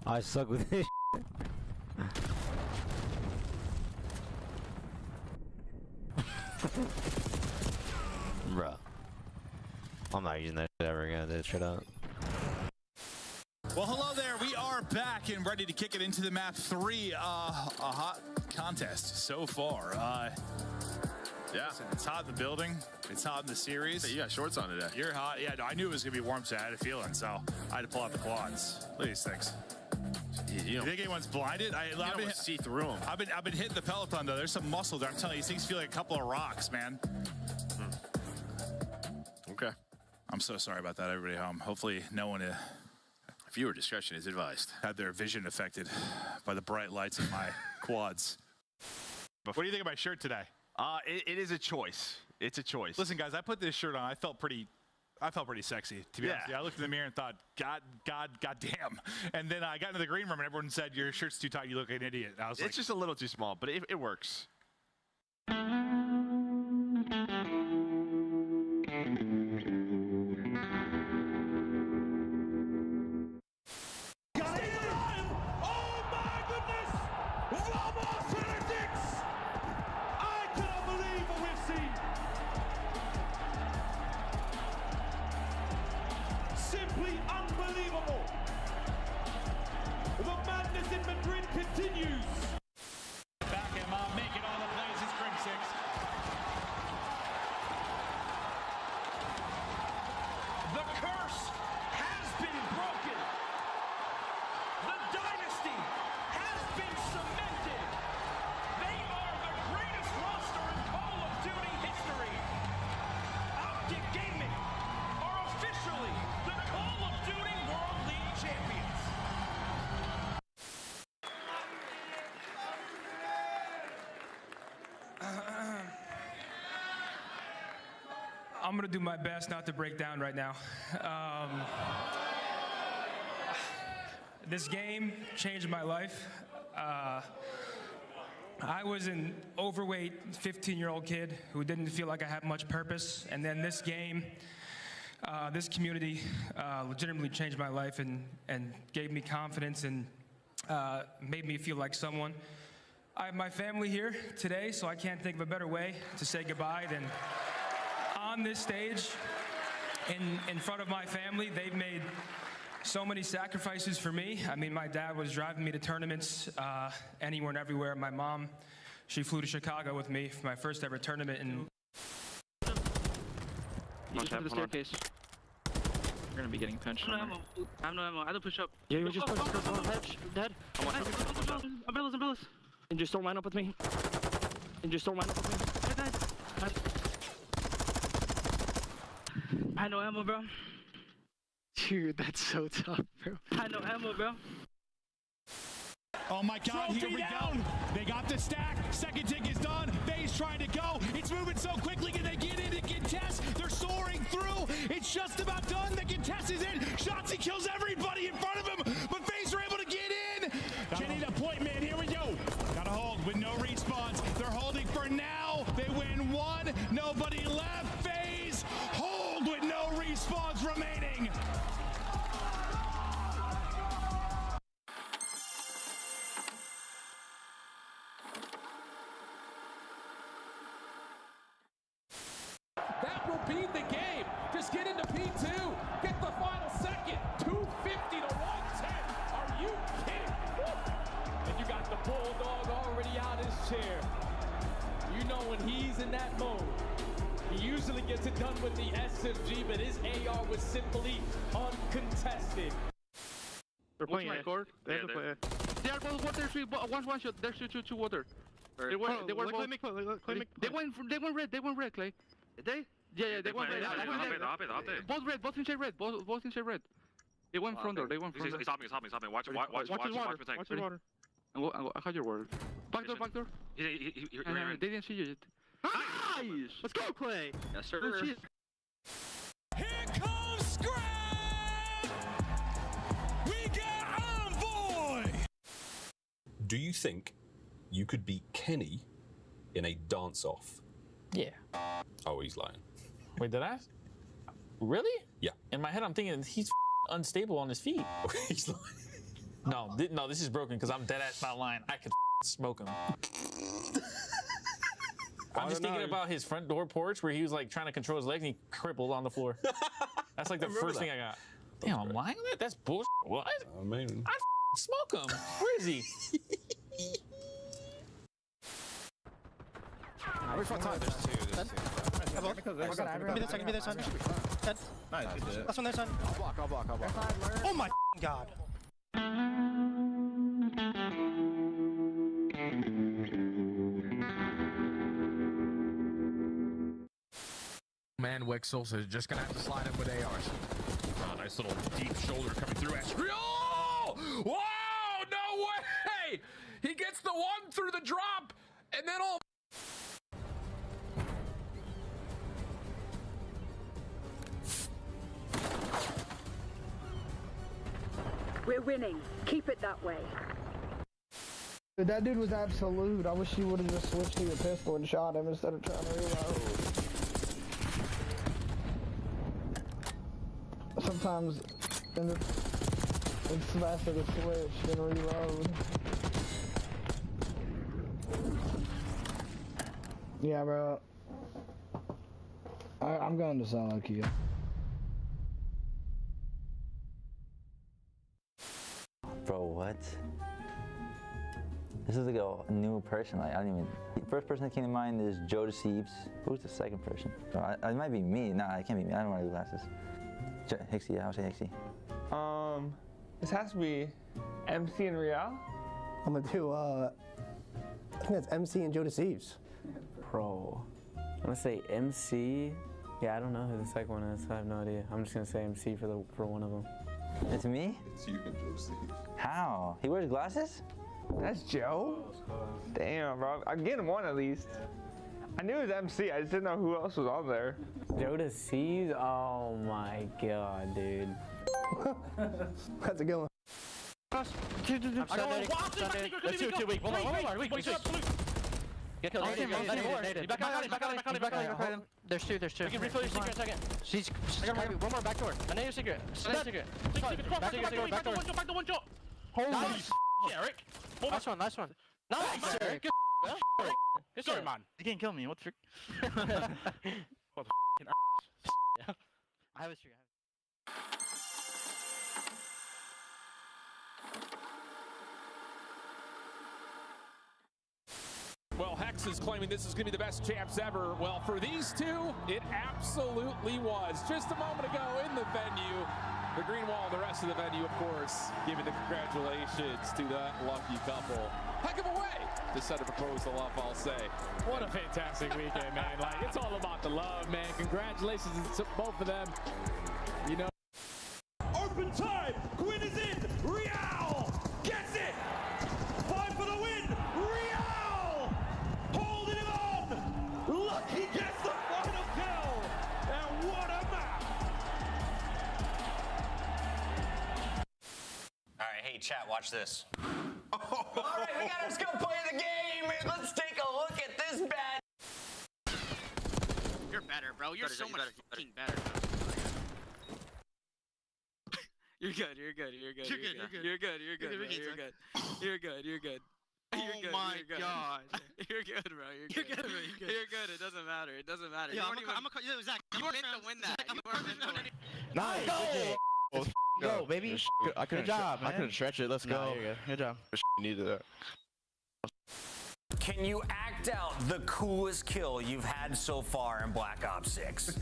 I suck with this. Bruh. I'm not using that shit ever again, dude. Shut up. Well, hello there. We are back and ready to kick it into the map 3. A hot contest so far. Yeah. It's hot in the building. It's hot in the series. Hey, you got shorts on today. You're hot. Yeah, I knew it was going to be warm today. I had a feeling, so I had to pull out the quads. Look at these things. You think anyone's blinded? I've been see through them. I've been hitting the Peloton though. There's some muscle there. I'm telling you, these things feel like a couple of rocks, man. Okay. I'm so sorry about that, everybody at home. Hopefully, no one. Viewer discretion is advised. Had their vision affected by the bright lights of my quads. What do you think of my shirt today? It is a choice. It's a choice. Listen, guys, I put this shirt on. I felt pretty sexy, to be honest. Yeah, I looked in the mirror and thought, God damn. And then I got into the green room and everyone said, your shirt's too tight. You look like an idiot. And I was like, it's just a little too small, but it works. Simply unbelievable. The madness in Madrid continues. Back and making all the plays in Spring 6. The curse has been broken. The dynasty has been cemented. They are the greatest roster in Call of Duty history. Optic Gaming are officially the Call of Duty World League champions. I'm gonna do my best not to break down right now. This game changed my life. I was an overweight 15-year-old kid who didn't feel like I had much purpose, and then this game, this community legitimately changed my life and gave me confidence and made me feel like someone. I have my family here today, so I can't think of a better way to say goodbye than on this stage in front of my family. They've made so many sacrifices for me. I mean, my dad was driving me to tournaments anywhere and everywhere. My mom, she flew to Chicago with me for my first ever tournament. And you just the staircase. We're gonna be getting pinched. I have no ammo. I don't push up. Yeah, you just push. Dead. Umbrellas. And just don't line up with me. I had no ammo, bro. Dude, that's so tough, bro. I had no ammo, bro. Oh my God, here we go. They got the stack. Second tick is done. FaZe trying to go. It's moving so quickly. Can they get in and contest? They're soaring through. It's just about done. The contest is in. Shotzzy kills everybody in front of him, but FaZe are able to get in. Getting a point, man. Here we go. Gotta hold with no respawns. They're holding for now. They win one. Nobody left. FaZe hold with no respawns remaining. That will be the game. Just get into P2. Get the final second. 250 to 110. Are you kidding? Woo. And you got the Bulldog already out his chair. You know when he's in that mode, he usually gets it done with the SMG, but his AR was simply uncontested. They're playing A. They have to play A. They are both water. One shot. There's two water. They went red, Clay. Did they? Yeah, they went red. Both red, both inside red. They went front door. He's hopping. Watch his water. I had your word. Back door. They didn't see you yet. Nice! Let's go, Clay! Yes, sir. Here comes Scrap! We got Envoy! Do you think you could beat Kenny in a dance-off? Yeah. Oh, he's lying. Wait, did I? Really? Yeah. In my head, I'm thinking he's unstable on his feet. He's lying. No, this is broken because I'm dead ass not lying. I could smoke him. I'm just thinking about his front door porch where he was like trying to control his legs and he crippled on the floor. That's like the first thing I got. Damn, I'm lying on that? That's bullshit. What? I mean, I'd smoke him. Where is he? Which one time? There's two. Give me this son. Dead. Nice. Last one there, son. I'll block. Oh my God. Man, Wixels is just gonna have to slide up with ARs. Nice little deep shoulder coming through. Asriel! through the drop, and then all. We're winning. Keep it that way. That dude was absolute. I wish you would have just switched to your pistol and shot him instead of trying to reload. Sometimes it's faster to switch than reload. Yeah, bro. I'm going to solo queue. Bro, what? This is like a new person. Like I don't even. The first person that came to mind is Joe Deceives. Who's the second person? Oh, it might be me. Nah, it can't be me. I don't wear glasses. Hixie, I would say Hixie. This has to be MC and Real. I'm gonna do. I think that's MC and Joe Deceives. Bro, I'm gonna say MC. Yeah, I don't know who the second one is. I have no idea. I'm just gonna say MC for one of them. It's me? It's you and Joe Deceives. How? He wears glasses? That's Joe? Damn, bro. I'm getting one at least. I knew it was MC. I just didn't know who else was on there. Joe Deceives? Oh my god, dude. That's a good one. I'm Let's do it 2 week. One more. Get killed. Back on. There's two. You can refill your secret in a second. She's one more back door. I know your secret. Secret. Back to one shot. Holy Eric. Last one. Nice, Eric. Good story, man. You can't kill me. What trick? What the I have a trick. Well, Hex is claiming this is going to be the best champs ever. Well, for these two, it absolutely was. Just a moment ago in the venue, the green wall and the rest of the venue, of course, giving the congratulations to that lucky couple. Heck of a way to set a proposal up, I'll say. What a fantastic weekend, man. Like, it's all about the love, man. Congratulations to both of them. You know. Open time. Quinn is in. Real gets it. 5 for the win. Real holding it on. Lucky gets the final kill. And what a map. All right, hey, chat, watch this. All right, we gotta just go play the game. Let's take a look at this bad. You're better, bro. You're so much fucking better. You're good. Oh my god. You're good, bro. You're good. It doesn't matter. Yeah, I'm Zach. You weren't meant to win that. You weren't meant to win. Nice. Go, baby. Good job, man. I couldn't stretch it. Let's go. Good job. You needed that. Can you act out the coolest kill you've had so far in Black Ops 6?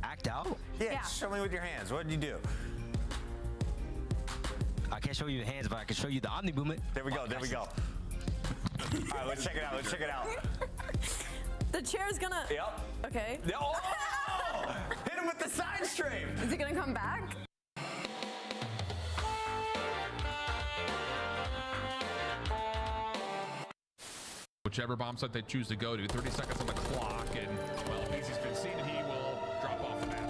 Act out? Yeah, show me with your hands. What did you do? I can't show you the hands, but I can show you the Omni movement. There we go. All right, let's check it out. The chair's gonna. Yep. Okay. Oh! Hit him with the side strafe. Is it gonna come back? Whichever bomb site they choose to go to, 30 seconds on the clock, and well, if Easy's been seen, he will drop off the map.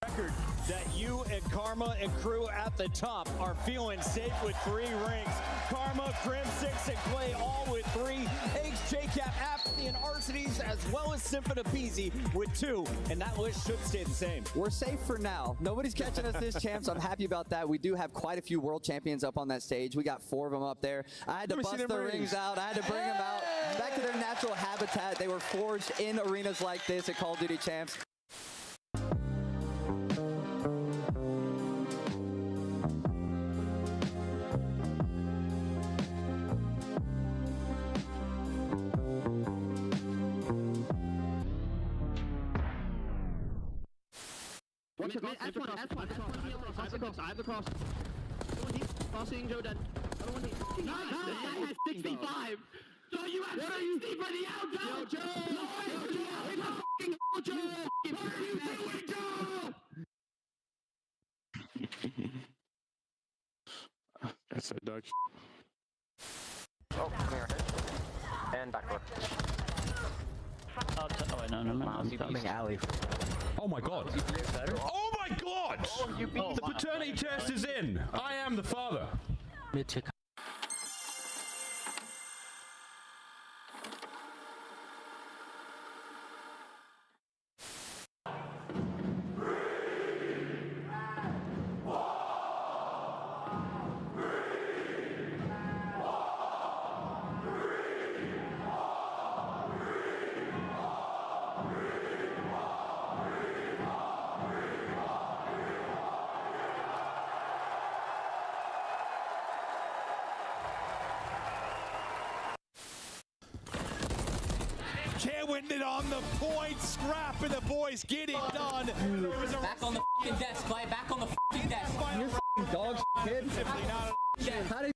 Record that you and Karma and crew at the top are feeling safe with 3 ranks. Karma, Crim, 6, and Clay all with 3. Eggs, JCap, Apathy, and Arcinies, as well as Symphona Peasy with 2. And that list should stay the same. We're safe for now. Nobody's catching us this champ, so I'm happy about that. We do have quite a few world champions up on that stage. We got 4 of them up there. I had to bust their rings out. I had to bring them out back to their natural habitat. They were forged in arenas like this at Call of Duty Champs. I have the cross. Crossing Joe dead. Nice. 65. So you have 60 for the out, Joe. Joe. What are you doing, Joe? That's so dog. Oh, come here. And backward. Oh wait, no. I'm coming alley. Oh my god. Oh my god! The paternity test is in. I am the father. Can't win it on the point. Scrap and the boys get it done. Back on the f***ing desk, Clay. Back on the f***ing desk. You're f***ing dog kid. Simply not How did...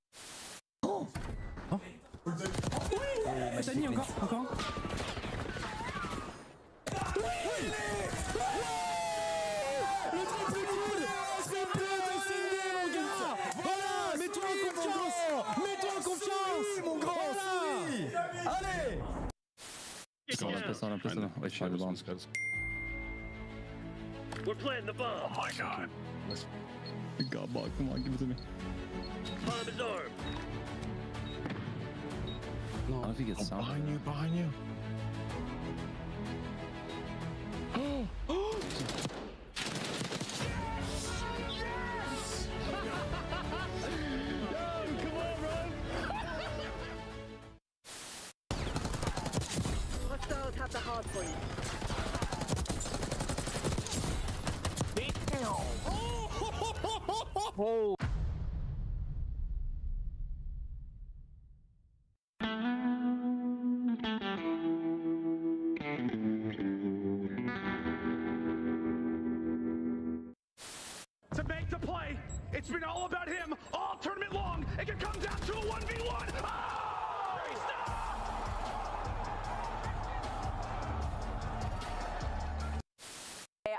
Voilà, mets-toi en confiance. Mets-toi en confiance, mon grand. Allez. We're playing the bomb. Oh my god. God, ball, come on, give it to me. Bomb is armed. No, I don't know if he gets some. Behind you. Hostiles have the hard for you. Oh. To make the play, it's been all about him all tournament long. It can come down to a 1v1. Oh, he stopped!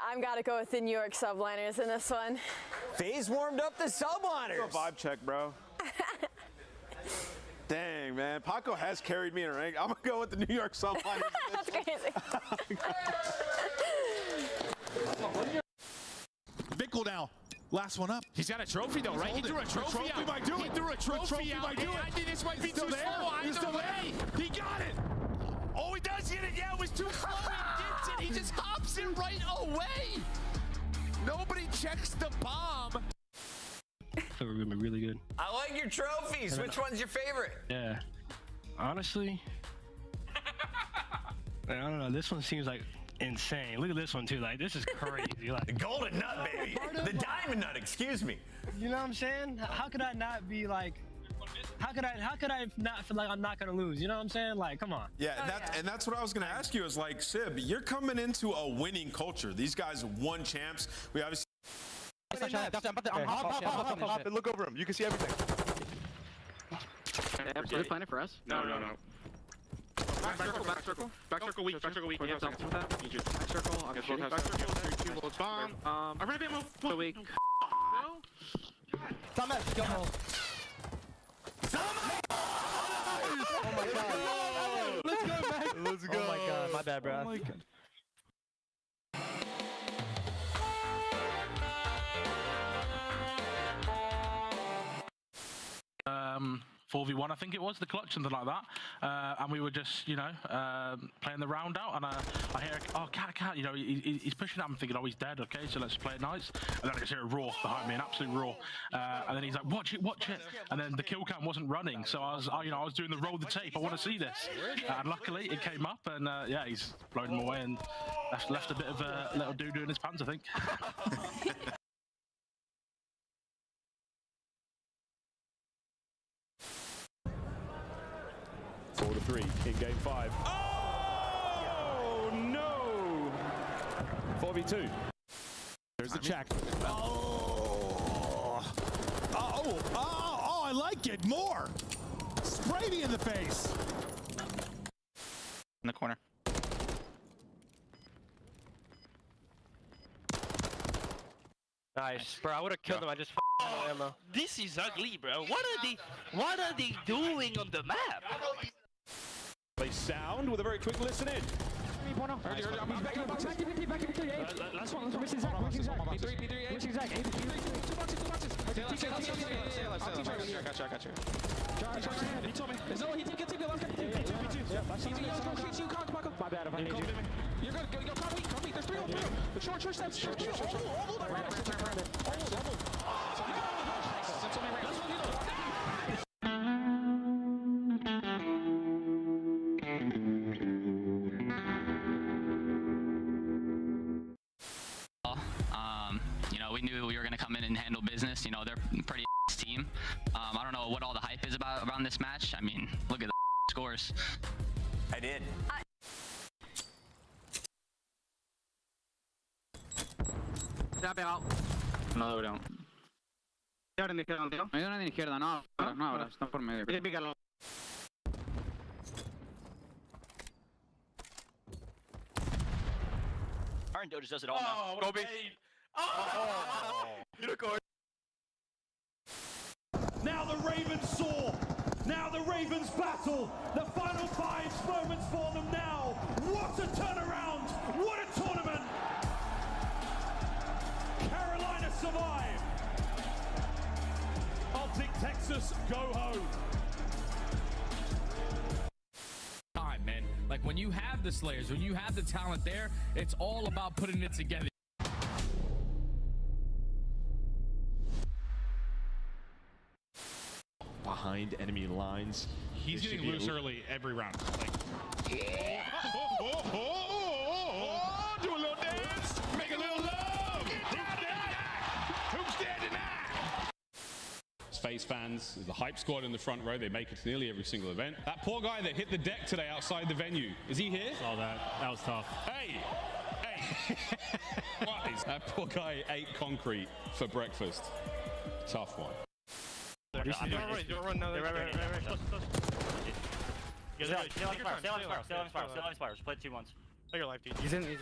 I'm gotta go with the New York subliners in this one. FaZe warmed up the subliners. Vibe check, bro. Dang, man. Paco has carried me in a rank. I'm going to go with the New York subliners. That's crazy. Vickle now. Last one up. He's got a trophy though, right? He threw a trophy out. Might do He it. threw a trophy out. Might do it. I think this might be Still too there? slow. He's still there. He got it. Oh, he does get it. Yeah, it was too slow. He gets it. He just hops it right away. Nobody checks the bomb. We're gonna be really good. I like your trophies. Which one's your favorite? Yeah. Honestly, I don't know. This one seems like insane. Look at this one too. Like this is crazy. Like The golden nut, baby. The diamond nut, excuse me. you know what I'm saying? How could I not be like? How could I not feel like I'm not gonna lose? You know what I'm saying? Like, come on. Yeah, and that's what I was going to ask you is like, Sib, you're coming into a winning culture. These guys won champs. We obviously. Hop and look over him. You can see everything. Did they find it for us? No. Back circle, weak. Back circle, weak. Back circle, I'm shooting. Back circle, 3-2, bullets bomb. I'm ready to move. So weak. No? Come back, go home. Oh my god. Let's go, man. Let's go. Oh my god, my bad, bro. Oh my god. 4v1, I think it was, the clutch, something like that. And we were just, you know, playing the round out, and I hear, oh, cat, you know, he's pushing up. I'm thinking, oh, he's dead, okay, so let's play it nice. And then I just hear a roar behind me, an absolute roar. And then he's like, watch it. And then the kill cam wasn't running, so I was doing the roll the tape. I want to see this. And luckily, it came up, and yeah, he's blown him away and left a bit of a little doo-doo in his pants, I think. 4-3 in game 5. Oh no! 4v2. There's the check. Oh, I like it more. Spray me in the face. In the corner. Nice, bro. I would have killed him. I just f***ed no ammo. This is ugly, bro. What are they doing on the map? They sound with a very quick listen in. Last one, missing Zach. P3, missing Zach. Two boxes. I got you. He told me. No, he didn't get to last guy. My bad, if I need you. You're good. Go, come meet. There's three on through. Short steps. Short. You know, we knew we were going to come in and handle business. You know, they're a pretty team. I don't know what all the hype is about around this match. I mean, look at the scores. I did. No, we don't. Ahora en la izquierda, tío. Ayúdame en la izquierda, no. No, ahora, está por medio. Pícalo. Iron Doge does it all now. Kobe. Unicorn. Now the Ravens soar. Now the Ravens battle. The final 5 moments for them now. What a turnaround. What a tournament. Carolina survive. Optic Texas go home. Time, man. Like when you have the Slayers, when you have the talent there, it's all about putting it together. Behind enemy lines. He's getting loose early every round. Like, do a little dance, make a little love. Who's there tonight? FaZe fans, the hype squad in the front row, they make it to nearly every single event. That poor guy that hit the deck today outside the venue, is he here? Saw that. That was tough. Hey! What is that poor guy ate concrete for breakfast? Tough one. Don't run now. Right. Stay on Spires. Play 2 once. Play your life, dude. He's in. He's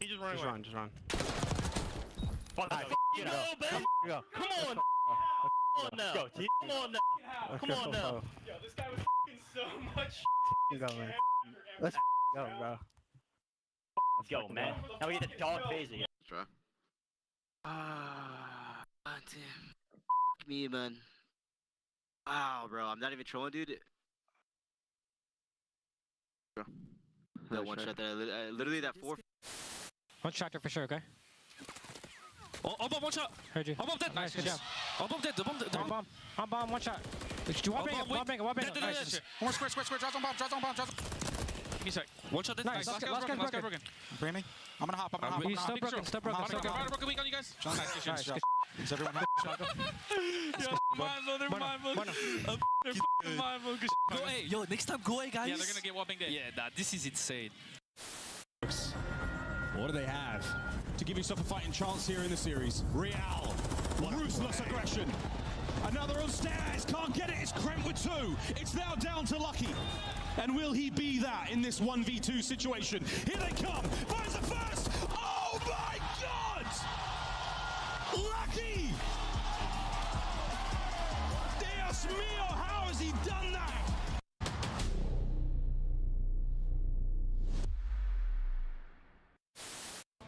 just running away. Just run. Go. Come on. Now. Come on now. Yo, this guy was so much. Go, man. Let's go, bro. Let's go, man. Now we get the dog phase again. Try. Damn. Me, man. Wow, bro. I'm not even trolling, dude. That one shot there. Literally that 4. One tractor for sure, okay? Bomb, one shot. Heard you. Bomb dead. Nice, good job. Bomb dead. Bomb, one shot. One bang. Nice. One square. Draws on bomb. Give me a sec. One shot dead. Nice. Last guy broken. Branding. I'm gonna hop. He's still broken. Broken weak on you guys. Nice. Is everyone happy? They're mindful. Go A. Yo, next time go A, guys. Yeah, they're gonna get whopping there. Yeah, nah, this is insane. What do they have to give yourself a fighting chance here in the series? Real, ruthless aggression. Another upstairs, can't get it. It's Kremp with 2. It's now down to Lucky. And will he be that in this 1v2 situation? Here they come. Finds the first. Oh my God! Lucky! Dios mío, how has he done that?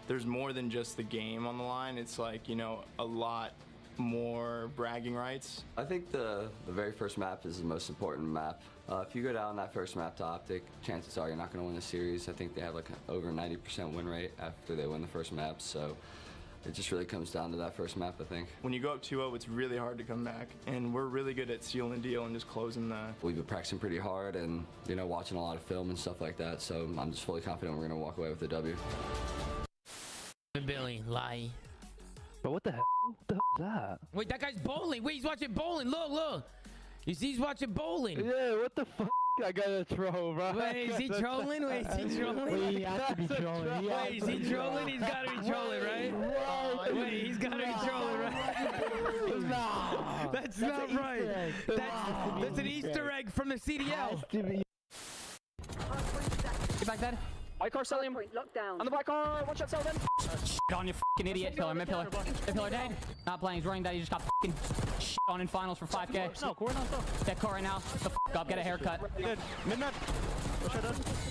There's more than just the game on the line. It's like, you know, a lot more bragging rights. I think the very first map is the most important map. If you go down that first map to Optic, chances are you're not going to win the series. I think they have like over 90% win rate after they win the first map, so it just really comes down to that first map, I think. When you go up 2-0, it's really hard to come back, and we're really good at sealing the deal and just closing the... We've been practicing pretty hard and, you know, watching a lot of film and stuff like that, so I'm just fully confident we're going to walk away with the W. Billy, lie. But what the hell? What the hell is that? Wait, that guy's bowling. Wait, he's watching bowling. Look. You see, he's watching bowling. Yeah, what the fuck? I gotta troll, bro. Wait, is he trolling? Wait, is he trolling? Wait, he has to be trolling. Wait, is he trolling? He's gotta be trolling, right? Wait, he's gotta be trolling, right? No. That's not right. That's an Easter egg from the CDL. Get back, Dad. White car, sell him. Lockdown. On the black car, one shot, sell them. on you fucking idiot. Pillar, mid pillar. Mid pillar dead. Not playing, he's running that. He just got fucking shit on in finals for 5K. No, core, no. Dead core right now. The fuck up, get a haircut. Midnight.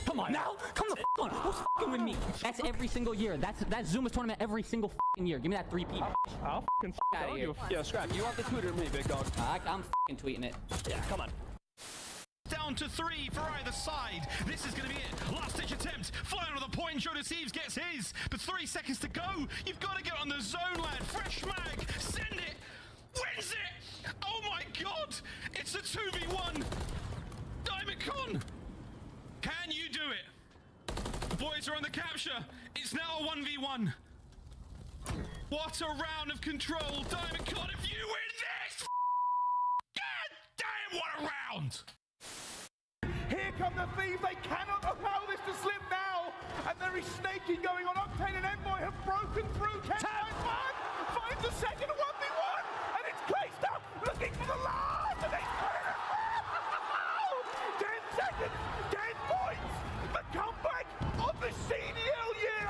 Come on now. Come the fuck on. Who's fucking with me? That's every single year. That's Zuma's tournament every single fucking year. Give me that 3P. I'll fucking out of here. Yeah, Scrap, you want the Twitter me, big dog. I'm fucking tweeting it. Yeah, come on. Down to 3 for either side. This is going to be it. Last ditch attempt. Flying with a point. Joe Deceives gets his. But 3 seconds to go. You've got to get on the zone, lad. Fresh mag. Send it. Wins it. Oh my god. It's a 2v1. Diamond Con. Can you do it? The boys are on the capture. It's now a 1v1. What a round of control. Diamond Con, if you win this. God damn, what a round. Here come the Thieves, they cannot allow this to slip now! And there is snaking going on. Octane and Envoy have broken through. Ken finds the second 1v1! And it's Clayster looking for the last! And they put it out! 10 seconds, 10 points! The comeback of the CDL year!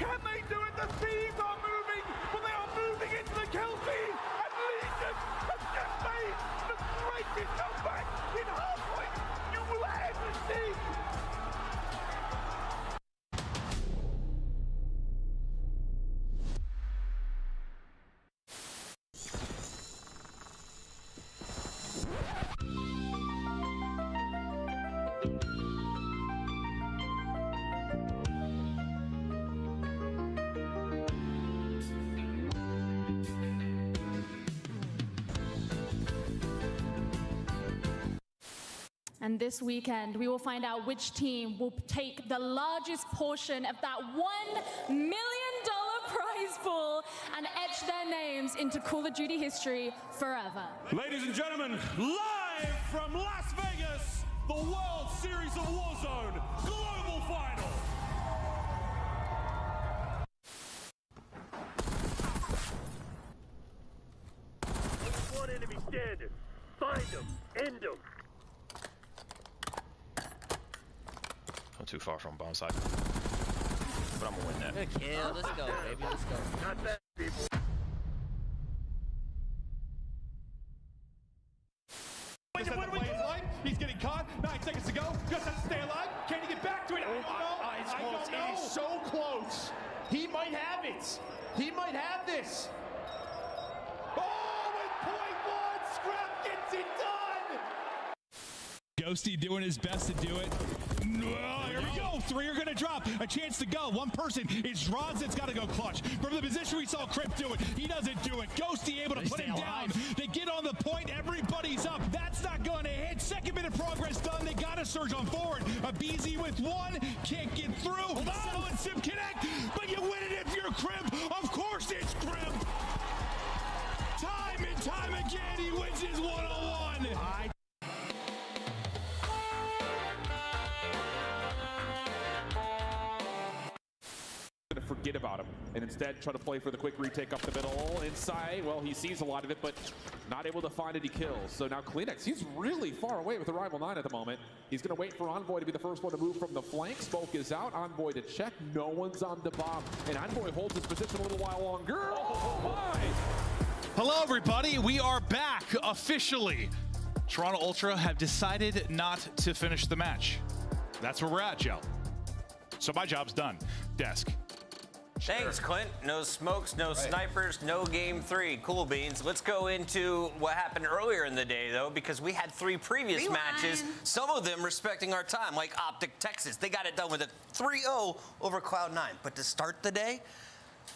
Can they do it? The Thieves are moving, but they are moving into the kill feed! And Legion has just made the greatest comeback in halfway! Will ever see. And this weekend, we will find out which team will take the largest portion of that $1 million prize pool and etch their names into Call of Duty history forever. Ladies and gentlemen, live from Las Vegas, the World Series of Warzone Global Final. Only one enemy standing. Find them. End them. I'm too far from bomb side. But I'm gonna win that. Good kill. Let's go, baby. Let's go. Not bad, people. He's getting caught. 9 seconds to go. Just has to stay alive. Can he get back to it? It's close. It is so close. He might have it. He might have this. Oh, with .1, Scrap gets it done. Ghosty doing his best to do it. Here we go. 3 are going to drop. A chance to go. One person. It's Ron's that's got to go clutch. From the position we saw Crip do it, he doesn't do it. Ghosty able to put him down. They get on the point. Everybody's up. That's not going to hit. Second bit of progress done. They got to surge on forward. A BZ with 1. Can't get through. Solo and Sim connect. But you win it if you're Crip. Of course it's Crip. Time and time again, he wins his one-on-one. Gonna forget about him and instead try to play for the quick retake up the middle. Inside, well, he sees a lot of it, but not able to find any kills. So now Kleenex, he's really far away with the Rival 9 at the moment. He's gonna wait for Envoy to be the first one to move from the flank. Smoke is out, Envoy to check. No one's on the bomb, and Envoy holds his position a little while longer. Oh my! Hello, everybody. We are back officially. Toronto Ultra have decided not to finish the match. That's where we're at, Joe. So my job's done. Desk. Thanks, Clint. No smokes, no snipers, no game 3. Cool beans. Let's go into what happened earlier in the day, though, because we had 3 previous matches, some of them respecting our time, like Optic Texas. They got it done with a 3-0 over Cloud9. But to start the day,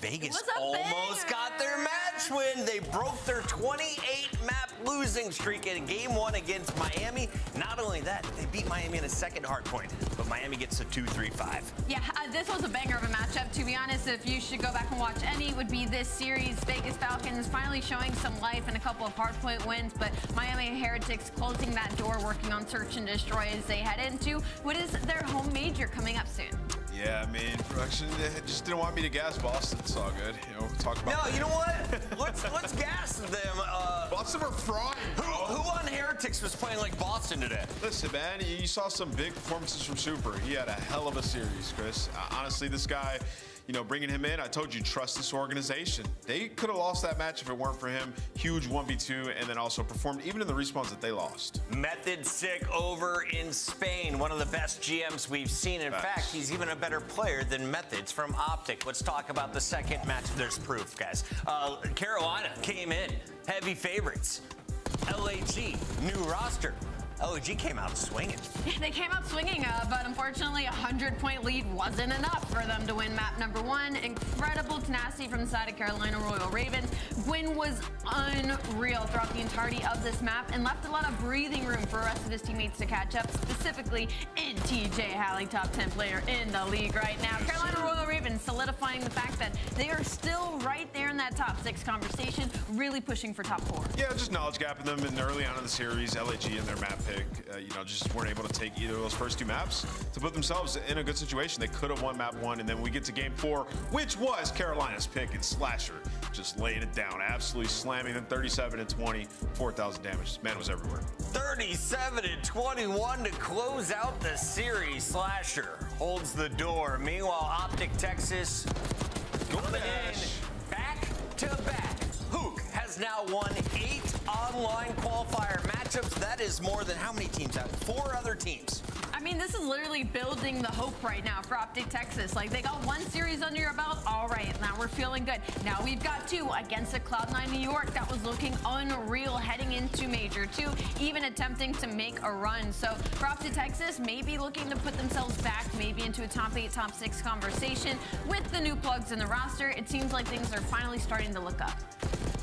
Vegas almost got their match win. They broke their 28-map losing streak in Game 1 against Miami. Not only that, they beat Miami in a second hardpoint, but Miami gets a 2-3-5. Yeah, this was a banger of a matchup. To be honest, if you should go back and watch any, it would be this series. Vegas Falcons finally showing some life and a couple of hardpoint wins, but Miami Heretics closing that door, working on search and destroy as they head into what is their home major coming up soon. Yeah, I mean, production just didn't want me to gas Boston. It's all good. You know, talk about. No, you know what? Let's gas them. Boston are frying. Who on Heretics was playing like Boston today? Listen, man, you saw some big performances from Super. He had a hell of a series, Chris. Honestly, this guy, bringing him in, I told you, trust this organization. They could have lost that match if it weren't for him. Huge 1v2, and then also performed even in the respawns that they lost. Method sick over in Spain, one of the best GMs we've seen. In fact, he's even a better player than Methods from Optic. Let's talk about the second match. There's proof, guys. Carolina came in, heavy favorites. LAG, new roster. LAG came out swinging. Yeah, they came out swinging, but unfortunately, a 100-point lead wasn't enough for them to win map number 1. Incredible tenacity from the side of Carolina Royal Ravens. Gwyn was unreal throughout the entirety of this map and left a lot of breathing room for the rest of his teammates to catch up, specifically in TJ Halley, top 10 player in the league right now. Carolina Royal Ravens solidifying the fact that they are still right there in that top 6 conversation, really pushing for top 4. Yeah, just knowledge gapping them, and early on in the series, LAG and their map pick, just weren't able to take either of those first 2 maps to put themselves in a good situation. They could have won map 1, and then we get to game 4, which was Carolina's pick, and Slasher just laying it down, absolutely slamming them 37 and 20, 4,000 damage. Man was everywhere. 37 and 21 to close out the series. Slasher holds the door. Meanwhile, Optic Texas coming in back to back. Hook has now won 8 online qualifier matchups. That is more than how many teams have? 4 other teams. I mean, this is literally building the hope right now for Optic Texas. Like, they got 1 series under your belt. All right, now we're feeling good. Now we've got 2 against a Cloud9 New York that was looking unreal heading into Major 2, even attempting to make a run. So for Optic Texas, maybe looking to put themselves back maybe into a top 8, top 6 conversation. With the new plugs in the roster, it seems like things are finally starting to look up.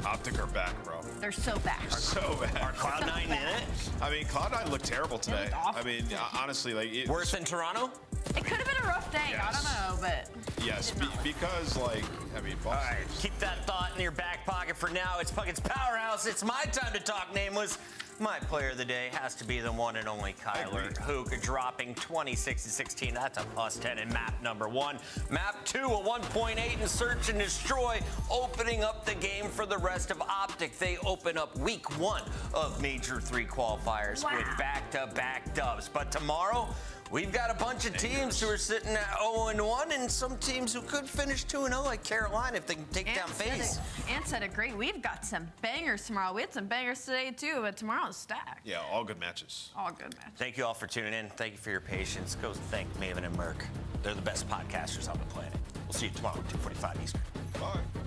Optic are back, bro. They're so back. They're so bad. Are Cloud9 in it? I mean, Cloud9 looked terrible today. I mean, honestly, like... Worse than Toronto? It could have been a rough day. Yes. I don't know, but... Yes, because, like, I mean... All right, keep that thought in your back pocket for now. It's Puckett's Powerhouse. It's my time to talk nameless. My player of the day has to be the one and only Kyler Hook, dropping 26-16. That's a +10 in map number 1. Map 2, a 1.8 in Search and Destroy, opening up the game for the rest of Optic. They open up week 1 of Major 3 qualifiers with back-to-back dubs. But tomorrow, we've got a bunch of teams who are sitting at 0-1 and some teams who could finish 2-0 like Carolina if they can take down FaZe. Ant said it great. We've got some bangers tomorrow. We had some bangers today too, but tomorrow's stacked. Yeah, all good matches. All good matches. Thank you all for tuning in. Thank you for your patience. Go thank Maven and Merc. They're the best podcasters on the planet. We'll see you tomorrow at 2:45 Eastern. Bye.